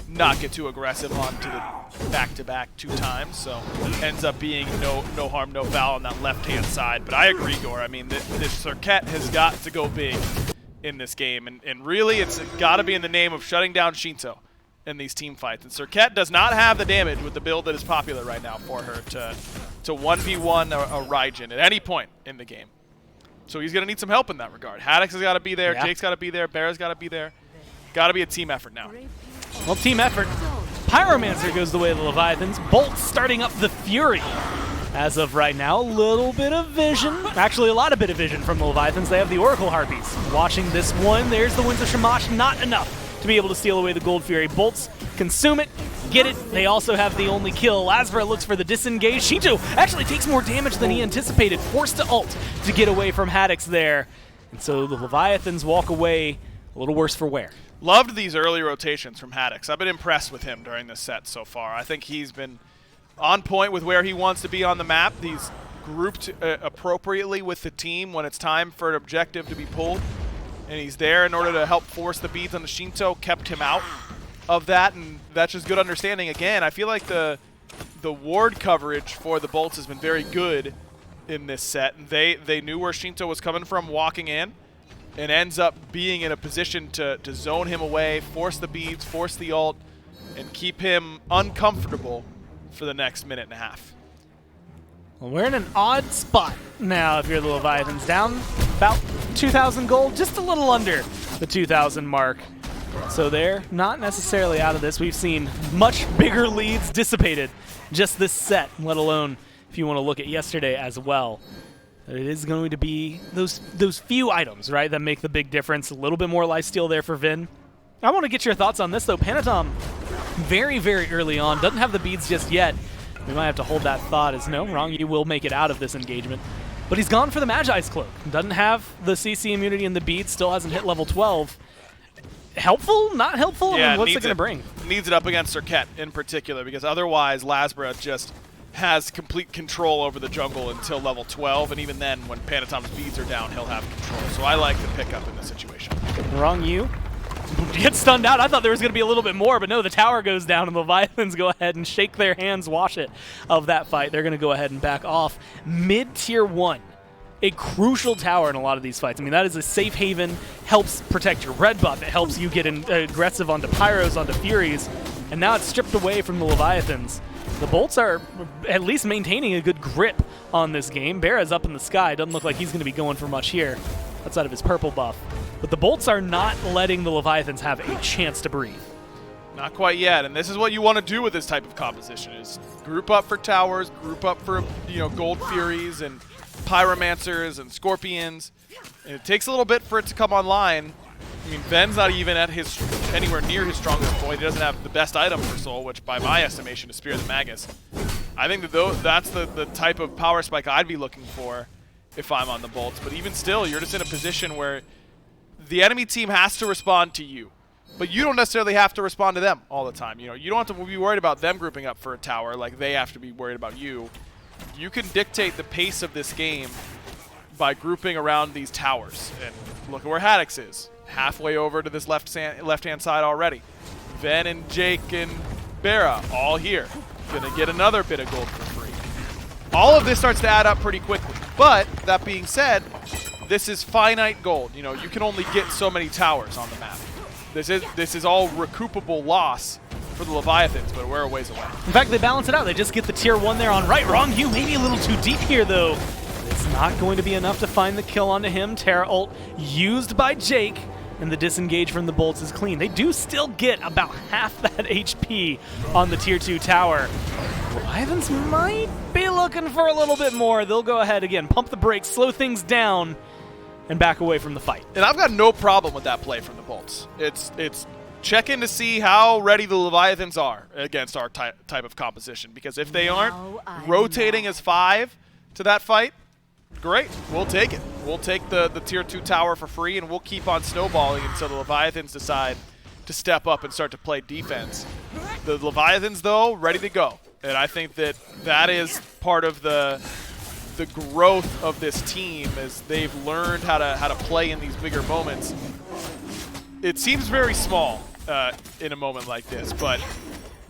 S15: not get too aggressive onto the back-to-back 2 times, so ends up being no harm, no foul on that left-hand side. But I agree, Gore. I mean, this Serket has got to go big in this game, and really it's got to be in the name of shutting down Shinto in these team fights. And Serket does not have the damage with the build that is popular right now for her to 1v1 a Raijin at any point in the game. So he's going to need some help in that regard. Haddix has got to be there. Yeah. Jake's got to be there. Bera's got to be there. Got to be a team effort now.
S12: Well, team effort. Pyromancer goes the way of the Leviathans. Bolt starting up the Fury. As of right now, a little bit of vision. Actually, a lot of bit of vision from the Leviathans. They have the Oracle Harpies. Watching this one, there's the Winds of Shamash. Not enough to be able to steal away the Gold Fury. Bolts consume it. Get it. They also have the only kill. Lasbra looks for the disengage. Shinto actually takes more damage than he anticipated. Forced to ult to get away from Haddix there. And so the Leviathans walk away a little worse for wear.
S15: Loved these early rotations from Haddix. I've been impressed with him during this set so far. I think he's been on point with where he wants to be on the map. He's grouped appropriately with the team when it's time for an objective to be pulled. And he's there in order to help force the beads on the Shinto, kept him out of that, and that's just good understanding. Again, I feel like the ward coverage for the Bolts has been very good in this set. And they knew where Shinto was coming from walking in, and ends up being in a position to zone him away, force the beads, force the ult, and keep him uncomfortable for the next minute and a half.
S12: Well, we're in an odd spot now if you're the Leviathans. Down about 2,000 gold, just a little under the 2,000 mark. So they're not necessarily out of this. We've seen much bigger leads dissipated just this set, let alone if you want to look at yesterday as well. It is going to be those few items, right, that make the big difference. A little bit more lifesteal there for Vin. I want to get your thoughts on this, though. Panatom, very, very early on, doesn't have the beads just yet. We might have to hold that thought as no, wrong, you will make it out of this engagement. But he's gone for the Magi's Cloak. Doesn't have the CC immunity and the beads, still hasn't hit level 12. Helpful? Not helpful?
S15: Yeah,
S12: I mean, what's it going to bring?
S15: Needs it up against Serket in particular, because otherwise Lasbra just has complete control over the jungle until level 12, and even then, when Panatom's beads are down, he'll have control. So I like the pickup in this situation.
S12: Wrong you. Get stunned out. I thought there was going to be a little bit more, but no, the tower goes down, and the Leviathans go ahead and shake their hands, wash it of that fight. They're going to go ahead and back off. Mid-tier 1. A crucial tower in a lot of these fights. I mean, that is a safe haven, helps protect your red buff, it helps you get aggressive onto Pyros, onto Furies, and now it's stripped away from the Leviathans. The Bolts are at least maintaining a good grip on this game. Bera's up in the sky, doesn't look like he's going to be going for much here, outside of his purple buff. But the Bolts are not letting the Leviathans have a chance to breathe.
S15: Not quite yet, and this is what you want to do with this type of composition, is group up for towers, group up for, Gold Furies, and Pyromancers and Scorpions. And it takes a little bit for it to come online. I mean, Ven's not even at anywhere near his strongest point. He doesn't have the best item for Soul, which by my estimation is Spear the Magus. I think that that's the type of power spike I'd be looking for if I'm on the Bolts. But even still, you're just in a position where the enemy team has to respond to you. But you don't necessarily have to respond to them all the time. You don't have to be worried about them grouping up for a tower like they have to be worried about you. You can dictate the pace of this game by grouping around these towers. And look at where Haddix is. Halfway over to this left-hand side already. Ven and Jake and Bera all here. Gonna get another bit of gold for free. All of this starts to add up pretty quickly. But, that being said, this is finite gold. You can only get so many towers on the map. This is all recoupable loss for the Leviathans, but we're a ways away.
S12: In fact, they balance it out. They just get the tier 1 there on right. Wrong Hugh, maybe a little too deep here, though. It's not going to be enough to find the kill onto him. Terra ult used by Jake, and the disengage from the bolts is clean. They do still get about half that HP on the tier 2 tower. Leviathans might be looking for a little bit more. They'll go ahead again, pump the brakes, slow things down, and back away from the fight.
S15: And I've got no problem with that play from the Bolts. It's check in to see how ready the Leviathans are against our type of composition. Because if they aren't rotating as 5 to that fight, great, we'll take it. We'll take the tier 2 tower for free, and we'll keep on snowballing until the Leviathans decide to step up and start to play defense. The Leviathans, though, ready to go. And I think that is part of the growth of this team, as they've learned how to play in these bigger moments. It seems very small in a moment like this, but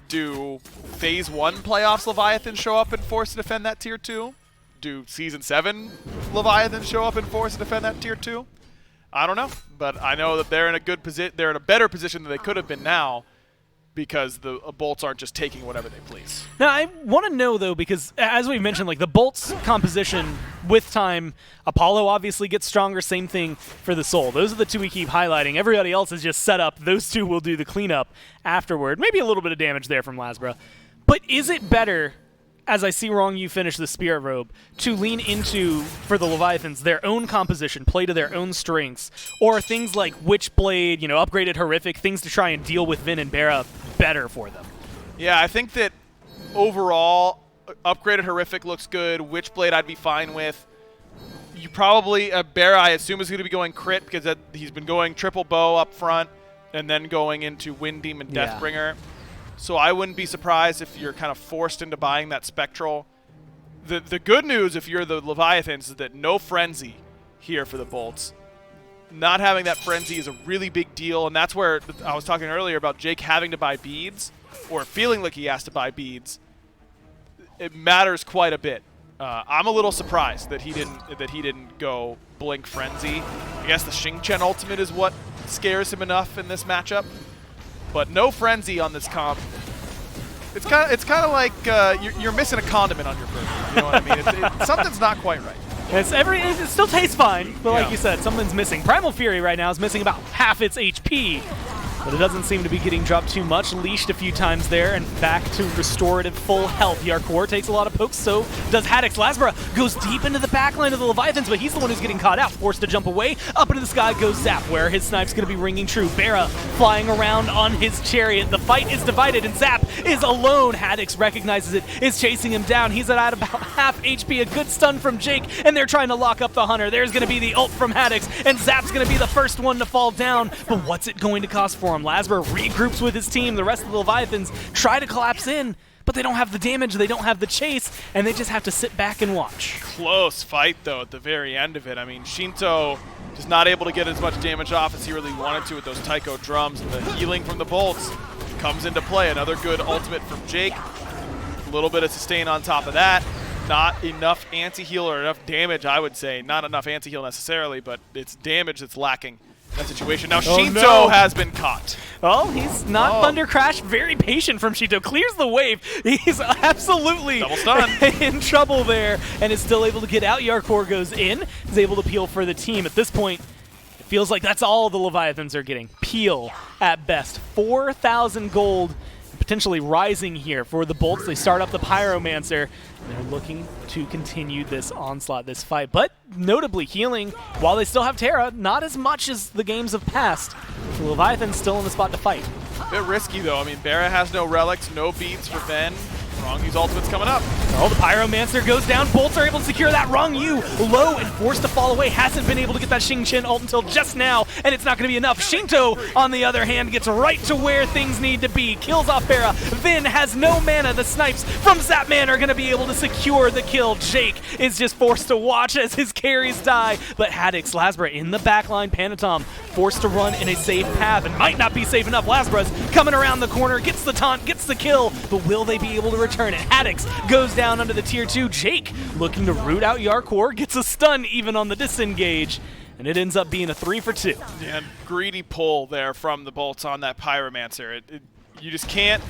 S15: do Phase 1 playoffs Leviathans show up and force to defend that Tier 2? Do Season 7 Leviathans show up and force to defend that Tier 2? I don't know, but I know that they're in a good position. They're in a better position than they could have been now, because the Bolts aren't just taking whatever they please.
S12: Now, I want to know, though, because as we mentioned, like the Bolts composition with time, Apollo obviously gets stronger, same thing for the Soul. Those are the two we keep highlighting. Everybody else is just set up. Those two will do the cleanup afterward. Maybe a little bit of damage there from Lasbra. But is it better, as I see Wrong You finish the Spirit Robe, to lean into, for the Leviathans, their own composition, play to their own strengths, or things like Witchblade, upgraded Horrific, things to try and deal with Vin and Bara better for them?
S15: Yeah, I think that overall, upgraded Horrific looks good. Witchblade I'd be fine with. You probably, Bara I assume is going to be going crit, because he's been going triple bow up front, and then going into Wind Demon Deathbringer. So I wouldn't be surprised if you're kind of forced into buying that Spectral. The good news, if you're the Leviathans, is that no Frenzy here for the Bolts. Not having that Frenzy is a really big deal, and that's where I was talking earlier about Jake having to buy beads, or feeling like he has to buy beads. It matters quite a bit. I'm a little surprised that he didn't go Blink Frenzy. I guess the Xingqian ultimate is what scares him enough in this matchup. But no Frenzy on this comp. It's kind of like you're missing a condiment on your burger. You know what I mean? Something's not quite right.
S12: It still tastes fine, but like you said, something's missing. Primal Fury right now is missing about half its HP, but it doesn't seem to be getting dropped too much. Leashed a few times there, and back to restorative full health. Yarkor takes a lot of pokes, so does Haddix. Lasbra goes deep into the backline of the Leviathans, but he's the one who's getting caught out. Forced to jump away. Up into the sky goes Zap, where his snipe's going to be ringing true. Bara flying around on his chariot. The fight is divided, and Zap is alone. Haddix recognizes it, is chasing him down. He's at about half HP. A good stun from Jake, and they're trying to lock up the Hunter. There's going to be the ult from Haddix, and Zap's going to be the first one to fall down. But what's it going to cost for him? Lasbra regroups with his team. The rest of the Leviathans try to collapse in, but they don't have the damage, they don't have the chase, and they just have to sit back and watch.
S15: Close fight, though, at the very end of it. I mean, Shinto just not able to get as much damage off as he really wanted to with those Taiko drums, and the healing from the Bolts comes into play. Another good ultimate from Jake. A little bit of sustain on top of that. Not enough anti-heal or enough damage, I would say. Not enough anti-heal necessarily, but it's damage that's lacking in that situation. Now Shinto has been caught.
S12: Oh, he's not Thunder Crash. Very patient from Shinto. Clears the wave. He's absolutely
S15: double stun
S12: in trouble there, and is still able to get out. Yarkor goes in. Is able to peel for the team. At this point, it feels like that's all the Leviathans are getting. Peel at best. 4,000 gold. Potentially rising here for the Bolts. They start up the Pyromancer. They're looking to continue this onslaught, this fight, but notably healing while they still have Terra, not as much as the games of past. The Leviathan's still in the spot to fight.
S15: A bit risky, though. I mean, Bara has no relics, no beats for Ven. Wrong Yu's ultimate's coming up.
S12: Oh, the Pyromancer goes down. Bolts are able to secure that. Wrong Yu low and forced to fall away. Hasn't been able to get that Xingqian ult until just now, and it's not going to be enough. Shinto, on the other hand, gets right to where things need to be. Kills off Bara. Vin has no mana. The snipes from Zapman are going to be able to secure the kill. Jake is just forced to watch as his carries die, but Haddix, Lasbra in the backline. Panatom forced to run in a safe path, and might not be safe enough. Lasbra's coming around the corner, gets the taunt, gets the kill, but will they be able to return it? Haddix goes down under the tier 2. Jake looking to root out Yarkor, gets a stun even on the disengage, and it ends up being a 3 for 2.
S15: Yeah, greedy pull there from the Bolts on that Pyromancer. you just can't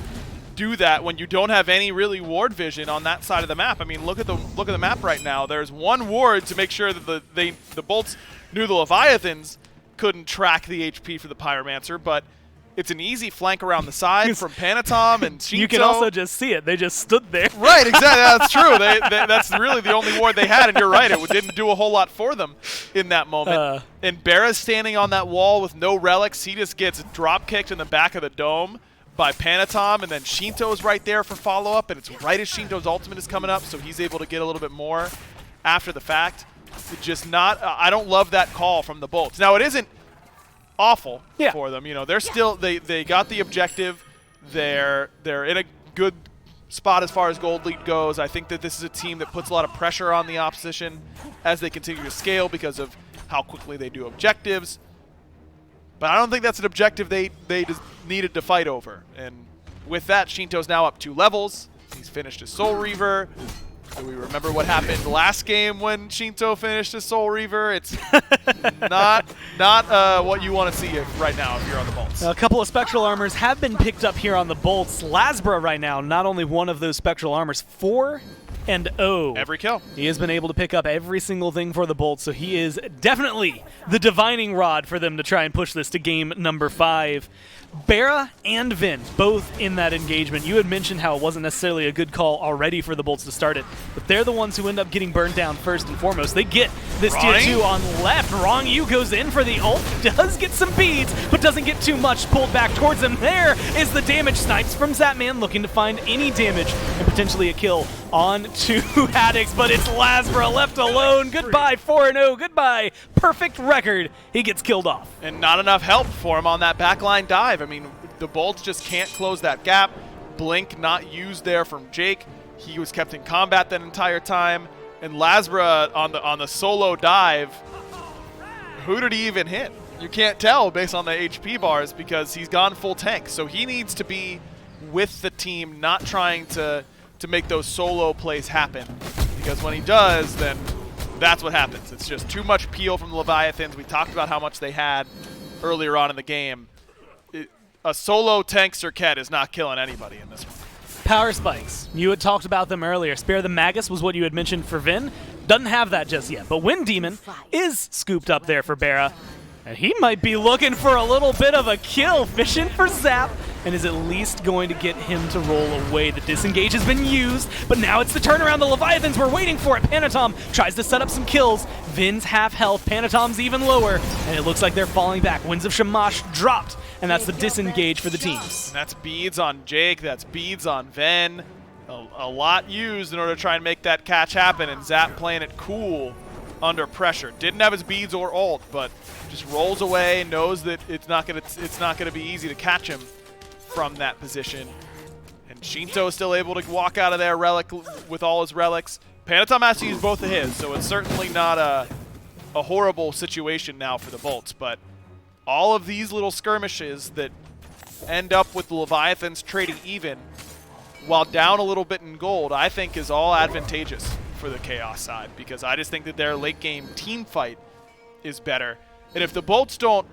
S15: do that when you don't have any really ward vision on that side of the map. I mean, look at the map right now. There's one ward to make sure that the bolts knew the Leviathans couldn't track the HP for the Pyromancer, but it's an easy flank around the side from Panatom and Shinto.
S12: You can also just see it. They just stood there.
S15: Right, exactly. That's true. That's really the only ward they had, and you're right. It didn't do a whole lot for them in that moment. And Bera's standing on that wall with no relics. He just gets drop-kicked in the back of the dome by Panatom, and then Shinto's right there for follow-up, and it's right as Shinto's ultimate is coming up, so he's able to get a little bit more after the fact. It's just not I don't love that call from the Bolts. Now, it isn't awful for them. You know, they're still they got the objective. They're in a good spot as far as gold lead goes. I think that this is a team that puts a lot of pressure on the opposition as they continue to scale because of how quickly they do objectives. But I don't think that's an objective they just needed to fight over. And with that, Shinto's now up 2 levels. He's finished his Soul Reaver. Do we remember what happened last game when Shinto finished his Soul Reaver? It's not what you want to see right now if you're on the Bolts.
S12: A couple of Spectral Armors have been picked up here on the Bolts. Lasbra right now, not only one of those Spectral Armors, 4-0.
S15: Every kill.
S12: He has been able to pick up every single thing for the Bolts, so he is definitely the divining rod for them to try and push this to game number 5. Bera and Vin, both in that engagement. You had mentioned how it wasn't necessarily a good call already for the Bolts to start it, but they're the ones who end up getting burned down first and foremost. They get this tier 2 on left. Wrong Yu goes in for the ult, does get some beads, but doesn't get too much pulled back towards him. There is the damage. Snipes from Zapman, looking to find any damage and potentially a kill on to Haddix, but it's Lasbra left alone. Goodbye 4-0, goodbye perfect record. He gets killed off.
S15: And not enough help for him on that backline dive. I mean, the Bolts just can't close that gap. Blink not used there from Jake. He was kept in combat that entire time. And Lasbra on the solo dive, who did he even hit? You can't tell based on the HP bars because he's gone full tank. So he needs to be with the team, not trying to make those solo plays happen. Because when he does, then that's what happens. It's just too much peel from the Leviathans. We talked about how much they had earlier on in the game. A solo tank Circuit is not killing anybody in this one.
S12: Power spikes. You had talked about them earlier. Spare the Magus was what you had mentioned for Vin. Doesn't have that just yet, but Wind Demon is scooped up there for Bera. And he might be looking for a little bit of a kill, fishing for Zap, and is at least going to get him to roll away. The disengage has been used, but now it's the turnaround. The Leviathans were waiting for it. Panatom tries to set up some kills. Vin's half health, Panatom's even lower, and it looks like they're falling back. Winds of Shamash dropped, and that's the disengage for the teams.
S15: And that's beads on Jake, that's beads on Ven. A lot used in order to try and make that catch happen, and Zap playing it cool under pressure. Didn't have his beads or ult, but just rolls away, knows that it's not gonna be easy to catch him from that position. And Shinto is still able to walk out of there relic with all his relics. Panatom has to use both of his, so it's certainly not a horrible situation now for the Bolts, but all of these little skirmishes that end up with the Leviathans trading even while down a little bit in gold, I think is all advantageous for the Chaos side, because I just think that their late game team fight is better. And if the Bolts don't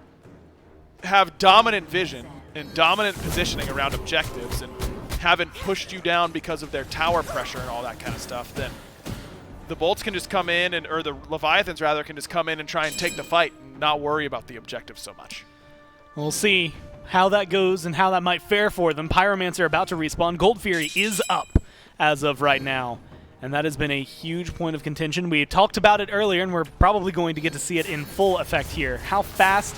S15: have dominant vision and dominant positioning around objectives and haven't pushed you down because of their tower pressure and all that kind of stuff, then the Bolts can just come in, or the Leviathans rather, can just come in and try and take the fight and not worry about the objective so much.
S12: We'll see how that goes and how that might fare for them. Pyromancer about to respawn. Gold Fury is up as of right now, and that has been a huge point of contention. We talked about it earlier, and we're probably going to get to see it in full effect here. How fast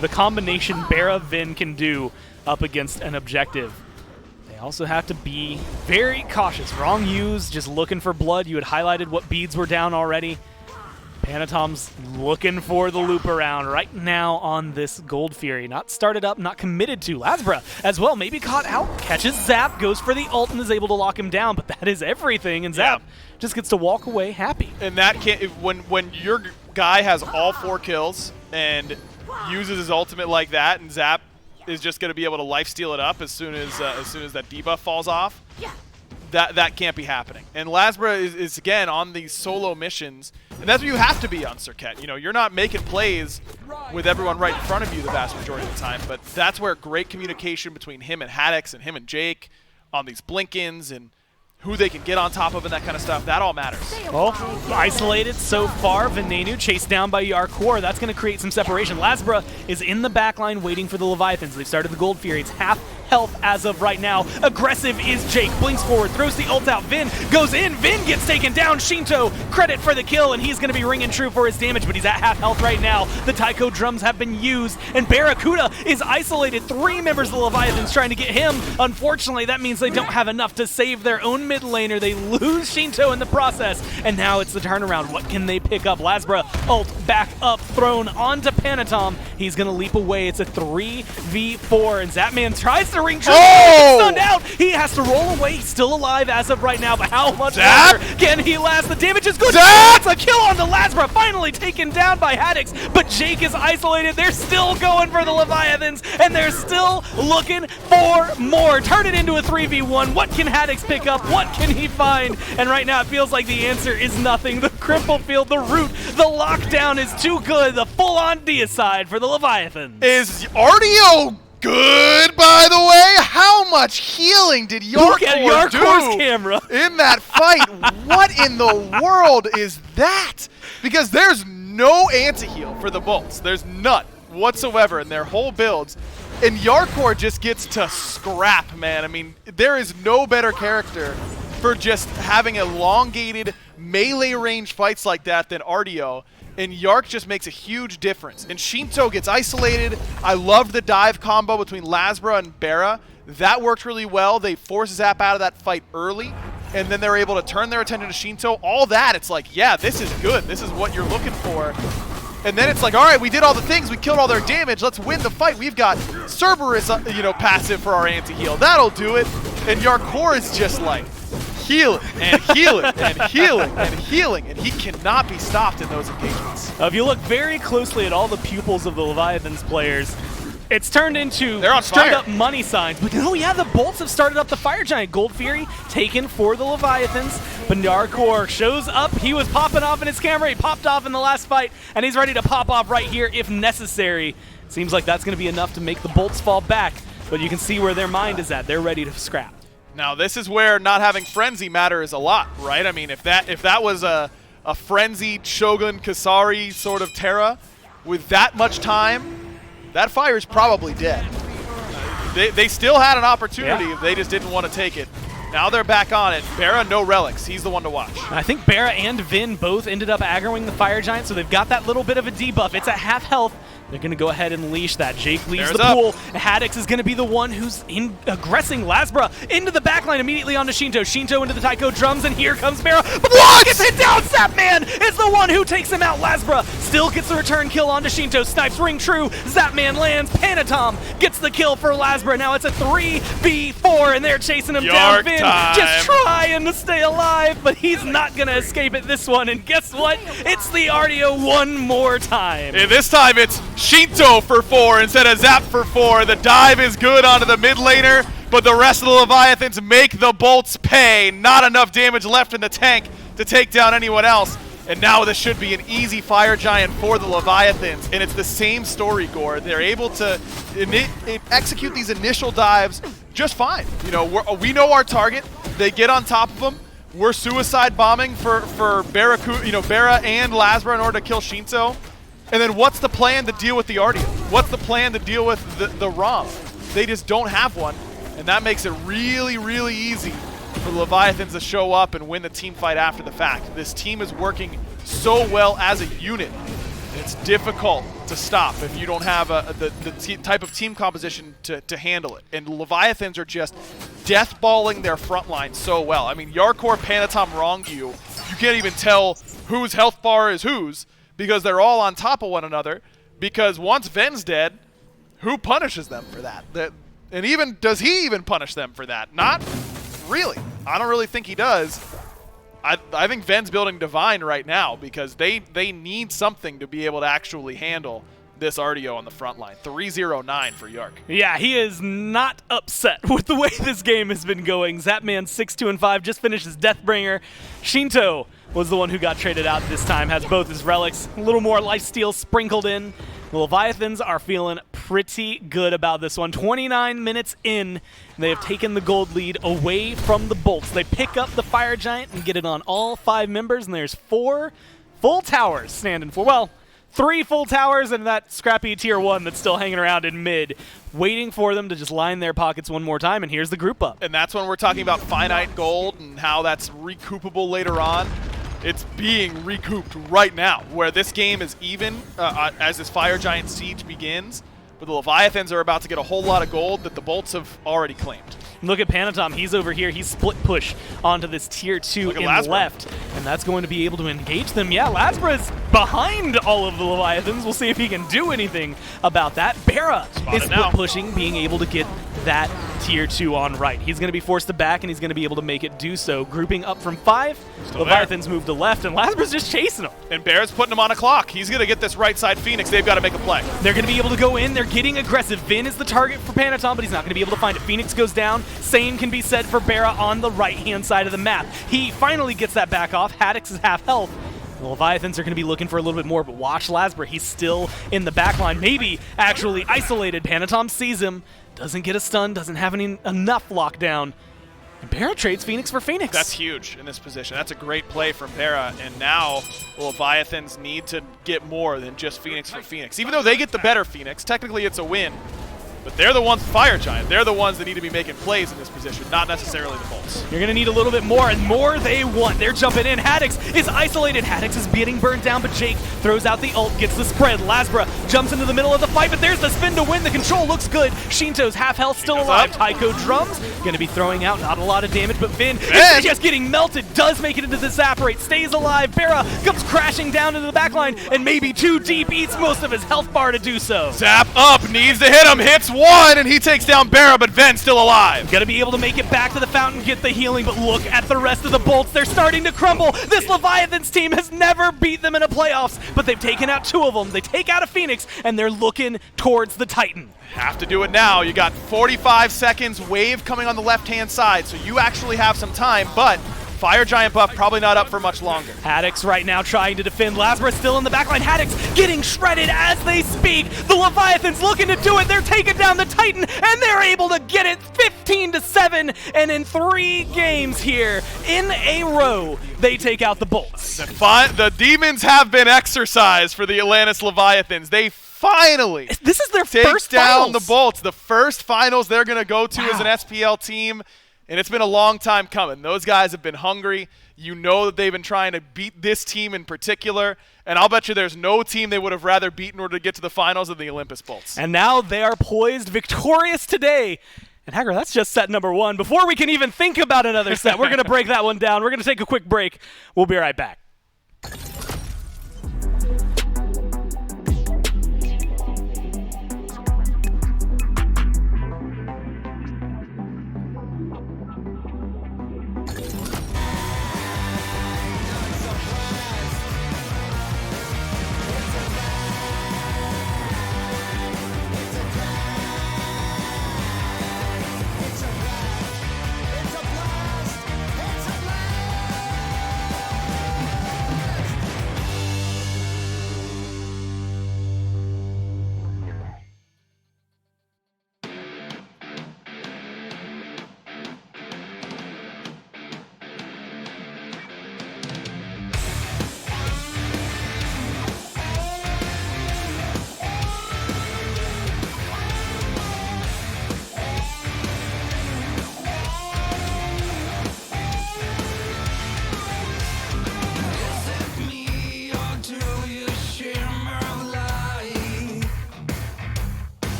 S12: the combination Bera-Vin can do up against an objective. They also have to be very cautious. Wrong use, just looking for blood. You had highlighted what beads were down already. Panatom's looking for the loop around right now on this Gold Fury. Not started up, not committed to. Lasbra as well, maybe caught out. Catches Zap, goes for the ult and is able to lock him down, but that is everything, and Zap just gets to walk away happy.
S15: And that can't, when your guy has all 4 kills and uses his ultimate like that, and Zap is just going to be able to lifesteal it up as soon as that debuff falls off, that can't be happening. And Lasbra is again on these solo missions, and that's what you have to be on Circuit. You know, you're not making plays with everyone right in front of you the vast majority of the time. But that's where great communication between him and Haddix and him and Jake on these blink-ins and who they can get on top of and that kind of stuff, that all matters.
S12: Well, isolated so far. Venenu chased down by Yarkor. That's going to create some separation. Lasbra is in the back line waiting for the Leviathans. They've started the Gold Fury. It's half health as of right now. Aggressive is Jake. Blinks forward, throws the ult out. Vin goes in. Vin gets taken down. Shinto, credit for the kill, and he's going to be ringing true for his damage, but he's at half health right now. The Taiko drums have been used, and Barracuda is isolated. 3 members of the Leviathans trying to get him. Unfortunately, that means they don't have enough to save their own mid laner. They lose Shinto in the process, and now it's the turnaround. What can they pick up? Lasbra ult back up, thrown onto Panatom. He's going to leap away. It's a 3v4, and Zapman tries to ring true.
S15: Oh!
S12: Stunned out. He has to roll away. He's still alive as of right now, but how much longer can he last? The damage is good. It's a kill on the Lasbra, finally taken down by Haddix, but Jake is isolated. They're still going for the Leviathans, and they're still looking for more. Turn it into a 3v1. What can Haddix pick up? What can he find? And right now it feels like the answer is nothing. The cripple field, the root, the lockdown is too good. The full-on deicide for the Leviathans.
S15: Is Artio good, by the way? How much healing did Yarkor do
S12: camera
S15: in that fight? What in the world is that? Because there's no anti-heal for the bolts. There's none whatsoever in their whole builds. And Yarkor just gets to scrap, man. I mean, there is no better character for just having elongated melee range fights like that than Artio. And Yark just makes a huge difference. And Shinto gets isolated. I loved the dive combo between Lasbra and Barra. That worked really well. They force Zap out of that fight early, and then they're able to turn their attention to Shinto. All that, it's like, yeah, this is good. This is what you're looking for. And then it's like, all right, we did all the things. We killed all their damage. Let's win the fight. We've got Cerberus, passive for our anti-heal. That'll do it. And Yarkor is just like healing and healing and healing and healing, and he cannot be stopped in those engagements.
S12: If you look very closely at all the pupils of the Leviathans players, it's turned into straight up money signs. But oh yeah, the bolts have started up the Fire Giant. Gold Fury taken for the Leviathans. But Yarkor shows up. He was popping off in his camera. He popped off in the last fight, and he's ready to pop off right here if necessary. Seems like that's going to be enough to make the bolts fall back. But you can see where their mind is at. They're ready to scrap.
S15: Now this is where not having Frenzy matters a lot, right? I mean, if that was a frenzied Shogun Kasari sort of Terra with that much time, that fire's probably dead. They still had an opportunity, they just didn't want to take it. Now they're back on it. Barra, no relics. He's the one to watch.
S12: I think Barra and Vin both ended up aggroing the Fire Giant, so they've got that little bit of a debuff. It's at half health. They're going to go ahead and leash that. Jake leaves the pool. Haddix is going to be the one who's aggressing Lasbra into the backline immediately onto Shinto. Shinto into the Taiko drums, and here comes Barra. But the gets hit down! Zapman is the one who takes him out. Lasbra still gets the return kill onto Shinto. Snipes ring true. Zapman lands. Panatom gets the kill for Lasbra. Now it's a 3v4, and they're chasing him down. Vin just trying to stay alive, but he's not going to escape it this one. And guess what? It's the Artio one more time.
S15: And this time it's Shinto for 4 instead of Zap for 4. The dive is good onto the mid laner, but the rest of the Leviathans make the bolts pay. Not enough damage left in the tank to take down anyone else. And now this should be an easy Fire Giant for the Leviathans. And it's the same story, Gore. They're able to execute these initial dives just fine. You know, we know our target. They get on top of them. We're suicide bombing for Barra and Lasbra in order to kill Shinto. And then what's the plan to deal with the Artio? What's the plan to deal with the ROM? They just don't have one, and that makes it really, really easy for the Leviathans to show up and win the team fight after the fact. This team is working so well as a unit, and it's difficult to stop if you don't have the type of team composition to handle it. And Leviathans are just deathballing their front line so well. I mean, Yarkor, Panatom, Rongu, you can't even tell whose health bar is whose, because they're all on top of one another, because once Ven's dead, who punishes them for that? And even, does he even punish them for that? Not really. I don't really think he does. I think Ven's building Divine right now, because they need something to be able to actually handle this Artio on the front line. 3-0-9 for Yark.
S12: Yeah, he is not upset with the way this game has been going. Zapman 6-2-5, just finished his Deathbringer. Shinto was the one who got traded out this time, has both his relics, a little more lifesteal sprinkled in. The Leviathans are feeling pretty good about this one. 29 minutes in, they have taken the gold lead away from the Bolts. They pick up the Fire Giant and get it on all 5 members, and there's 4 full towers standing for, well, 3 full towers and that scrappy tier 1 that's still hanging around in mid, waiting for them to just line their pockets one more time, and here's the group up.
S15: And that's when we're talking about finite gold and how that's recoupable later on. It's being recouped right now, where this game is even as this Fire Giant siege begins, but the Leviathans are about to get a whole lot of gold that the Bolts have already claimed.
S12: Look at Panatom. He's over here. He's split push onto this tier 2 in the left, and that's going to be able to engage them. Yeah, Lasbra's behind all of the Leviathans. We'll see if he can do anything about that. Bera is split pushing, being able to get that tier 2 on right. He's going to be forced to back, and he's going to be able to make it do so. Grouping up from 5, Leviathans move to left, and Lasbra's just chasing him.
S15: And Bera's putting him on a clock. He's going to get this right side Phoenix. They've got to make a play.
S12: They're going to be able to go in. They're getting aggressive. Vin is the target for Panatom, but he's not going to be able to find it. Phoenix goes down. Same can be said for Bera on the right-hand side of the map. He finally gets that back off. Haddix is half health. The Leviathans are going to be looking for a little bit more, but watch Lasbra. He's still in the backline, maybe actually isolated. Panatom sees him, doesn't get a stun, doesn't have enough lockdown. And Bera trades Phoenix for Phoenix.
S15: That's huge in this position. That's a great play from Bera, and now the Leviathans need to get more than just Phoenix for Phoenix. Even though they get the better Phoenix, technically it's a win. But they're the ones, Fire Giant, they're the ones that need to be making plays in this position, not necessarily the Bolts.
S12: You're going to need a little bit more, and more they want. They're jumping in. Haddix is isolated. Haddix is getting burned down, but Jake throws out the ult, gets the spread. Lasbra jumps into the middle of the fight, but there's the spin to win. The control looks good. Shinto's half health, still alive. Taiko Drums going to be throwing out not a lot of damage, but Vin is just getting melted. Does make it into the Zaparate, stays alive. Bera comes crashing down into the backline, and maybe too deep, eats most of his health bar to do so.
S15: Zap up, needs to hit him, hits 1, and he takes down Bera, but Ven's still alive.
S12: Got to be able to make it back to the fountain, get the healing, but look at the rest of the Bolts. They're starting to crumble. This Leviathans team has never beat them in a playoffs, but they've taken out 2 of them. They take out a Phoenix, and they're looking towards the Titan.
S15: Have to do it now. You got 45 seconds, wave coming on the left-hand side, so you actually have some time, but Fire Giant buff probably not up for much longer.
S12: Haddix right now trying to defend. Lasbra still in the backline. Haddix getting shredded as they speak. The Leviathans looking to do it. They're taking down the Titan, and they're able to get it 15-7. And in 3 games here in a row, they take out the Bolts.
S15: The demons have been exercised for the Atlantis Leviathans. They finally
S12: this is their first
S15: down
S12: finals.
S15: The Bolts. The first finals they're going to go to as an SPL team. And it's been a long time coming. Those guys have been hungry. You know that they've been trying to beat this team in particular. And I'll bet you there's no team they would have rather beat in order to get to the finals than the Olympus Bolts.
S12: And now they are poised victorious today. And Hacker, that's just set number 1. Before we can even think about another set, we're going to break that one down. We're going to take a quick break. We'll be right back.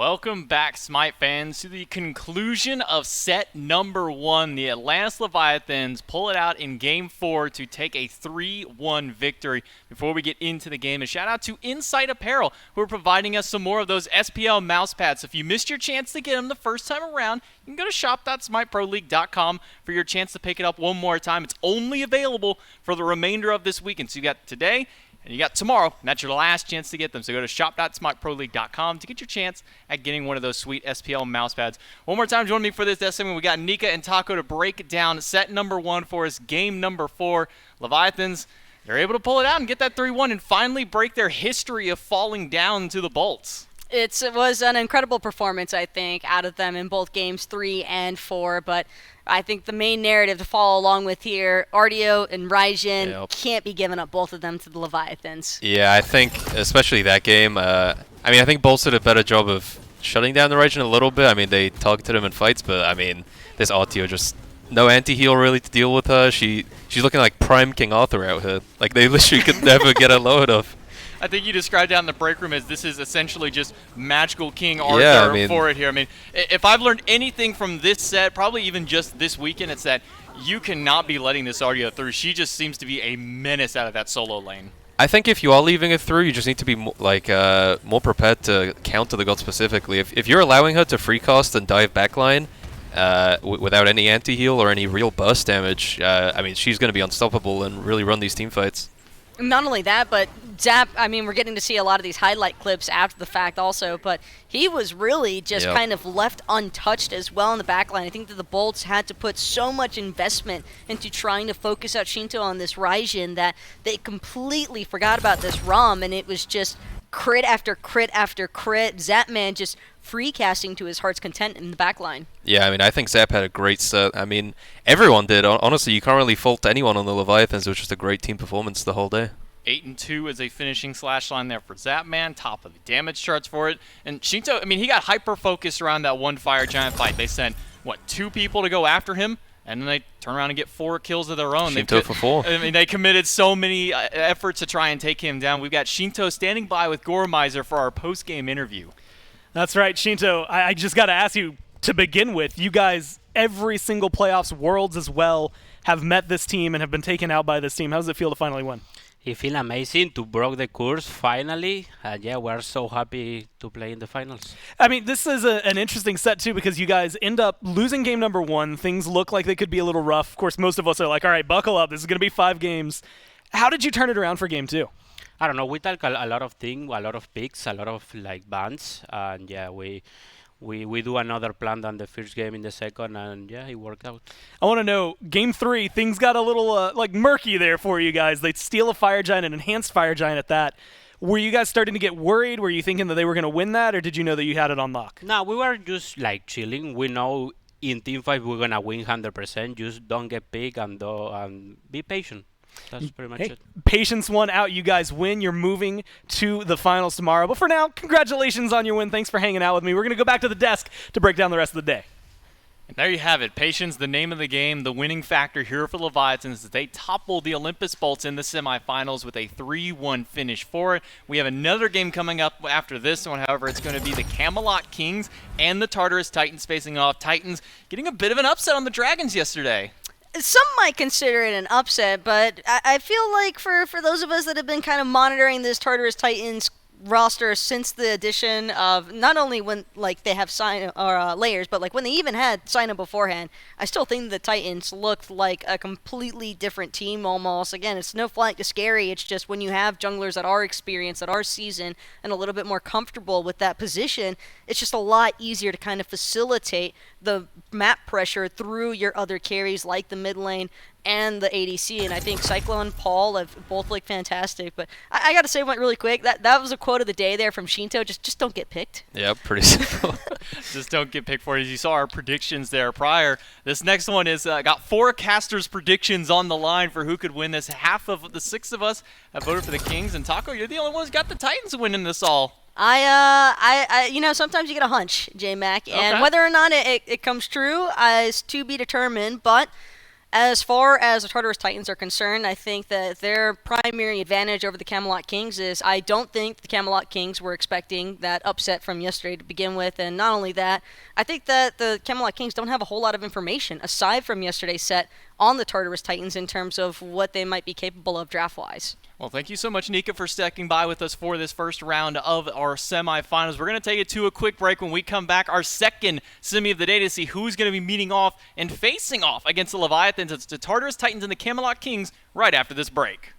S9: Welcome back, Smite fans, to the conclusion of set number 1. The Atlantis Leviathans pull it out in Game 4 to take a 3-1 victory. Before we get into the game, a shout out to Insight Apparel, who are providing us some more of those SPL mouse pads. So if you missed your chance to get them the first time around, you can go to shop.smiteproleague.com for your chance to pick it up one more time. It's only available for the remainder of this weekend. So you got today, and you got tomorrow, and that's your last chance to get them. So go to shop.smiteproleague.com to get your chance at getting one of those sweet SPL mouse pads. One more time, join me for this segment. We got Nika and Taco to break down set number 1 for us, game number 4. Leviathans, they're able to pull it out and get that 3-1 and finally break their history of falling down to the Bolts.
S10: It was an incredible performance, I think, out of them in both games 3 and 4, but I think the main narrative to follow along with here, Artio and Raijin can't be giving up both of them to the Leviathans.
S11: Yeah, I think especially that game, I think Bolts did a better job of shutting down the Raijin a little bit. I mean, they targeted him in fights, but I mean, this Artio just no anti-heal really to deal with her. She's looking like prime King Arthur out here. Like, they literally could never get her lowered off.
S9: I think you described down in the break room as this is essentially just magical King Arthur for it here. I mean, if I've learned anything from this set, probably even just this weekend, it's that you cannot be letting this Artio through. She just seems to be a menace out of that solo lane.
S11: I think if you are leaving it through, you just need to be more prepared to counter the god specifically. If you're allowing her to free cast and dive backline without any anti-heal or any real burst damage, I mean, she's going to be unstoppable and really run these team fights.
S10: Not only that, but Zap, I mean, we're getting to see a lot of these highlight clips after the fact also, but he was really just kind of left untouched as well in the backline. I think that the Bolts had to put so much investment into trying to focus out Shinto on this Raijin that they completely forgot about this ROM, and it was just crit after crit after crit. Zapman just free casting to his heart's content in the backline.
S11: Yeah, I mean, I think Zap had a great set. I mean, everyone did. Honestly, you can't really fault anyone on the Leviathans. It was just a great team performance the whole day.
S9: 8-2 as a finishing slash line there for Zapman, top of the damage charts for it. And Shinto, I mean, he got hyper-focused around that one Fire Giant fight. They sent, 2 people to go after him, and then they turn around and get 4 kills of their own.
S11: Shinto for 4.
S9: I mean, they committed so many efforts to try and take him down. We've got Shinto standing by with Gormizer for our post-game interview.
S12: That's right, Shinto. I just got to ask you, to begin with, you guys, every single playoffs, Worlds as well, have met this team and have been taken out by this team. How does it feel to finally win?
S18: It feels amazing to break the course finally. Yeah, we're so happy to play in the finals.
S12: I mean, this is an interesting set, too, because you guys end up losing game number 1. Things look like they could be a little rough. Of course, most of us are like, all right, buckle up. This is going to be 5 games. How did you turn it around for game 2?
S18: I don't know. We talk a lot of things, a lot of picks, a lot of bans. And, yeah, we do another plan than the first game in the second, and yeah, it worked out.
S12: I want to know, game 3, things got a little murky there for you guys. They steal a Fire Giant, an enhanced Fire Giant at that. Were you guys starting to get worried? Were you thinking that they were going to win that, or did you know that you had it on lock?
S18: No, we were just chilling. We know in Team 5 we're going to win 100%. Just don't get picked and be patient. That's pretty much it.
S12: Patience won out. You guys win. You're moving to the finals tomorrow. But for now, congratulations on your win. Thanks for hanging out with me. We're going to go back to the desk to break down the rest of the day.
S9: And there you have it. Patience, the name of the game, the winning factor here for Leviathans as they topple the Olympus Bolts in the semifinals with a 3-1 finish for it. We have another game coming up after this one. However, it's going to be the Camelot Kings and the Tartarus Titans facing off. Titans getting a bit of an upset on the Dragons yesterday.
S10: Some might consider it an upset, but I feel like for those of us that have been kind of monitoring this Tartarus Titans roster since the addition of not only when they have layers, but when they even had Cyno beforehand, I still think the Titans looked like a completely different team almost. Again, it's no flank to scary. It's just when you have junglers that are experienced, that are seasoned, and a little bit more comfortable with that position, it's just a lot easier to kind of facilitate the map pressure through your other carries like the mid lane and the ADC, and I think Cyclone and Paul have both looked fantastic. But I got to say one really quick, that was a quote of the day there from Shinto, just don't get picked.
S11: Yeah, pretty simple.
S9: Just don't get picked for it. As you saw our predictions there prior, this next one is got 4 casters' predictions on the line for who could win this. Half of the 6 of us have voted for the Kings, and Taco, you're the only one who's got the Titans winning this all.
S10: Sometimes you get a hunch, J-Mac, and whether or not it comes true is to be determined, but As far as the Tartarus Titans are concerned, I think that their primary advantage over the Camelot Kings is I don't think the Camelot Kings were expecting that upset from yesterday to begin with, and not only that, I think that the Camelot Kings don't have a whole lot of information aside from yesterday's set on the Tartarus Titans in terms of what they might be capable of draft-wise.
S9: Well, thank you so much, Nika, for sticking by with us for this first round of our semifinals. We're going to take it to a quick break. When we come back, our second semi of the day to see who's going to be meeting off and facing off against the Leviathans. It's the Tartarus Titans and the Camelot Kings right after this break.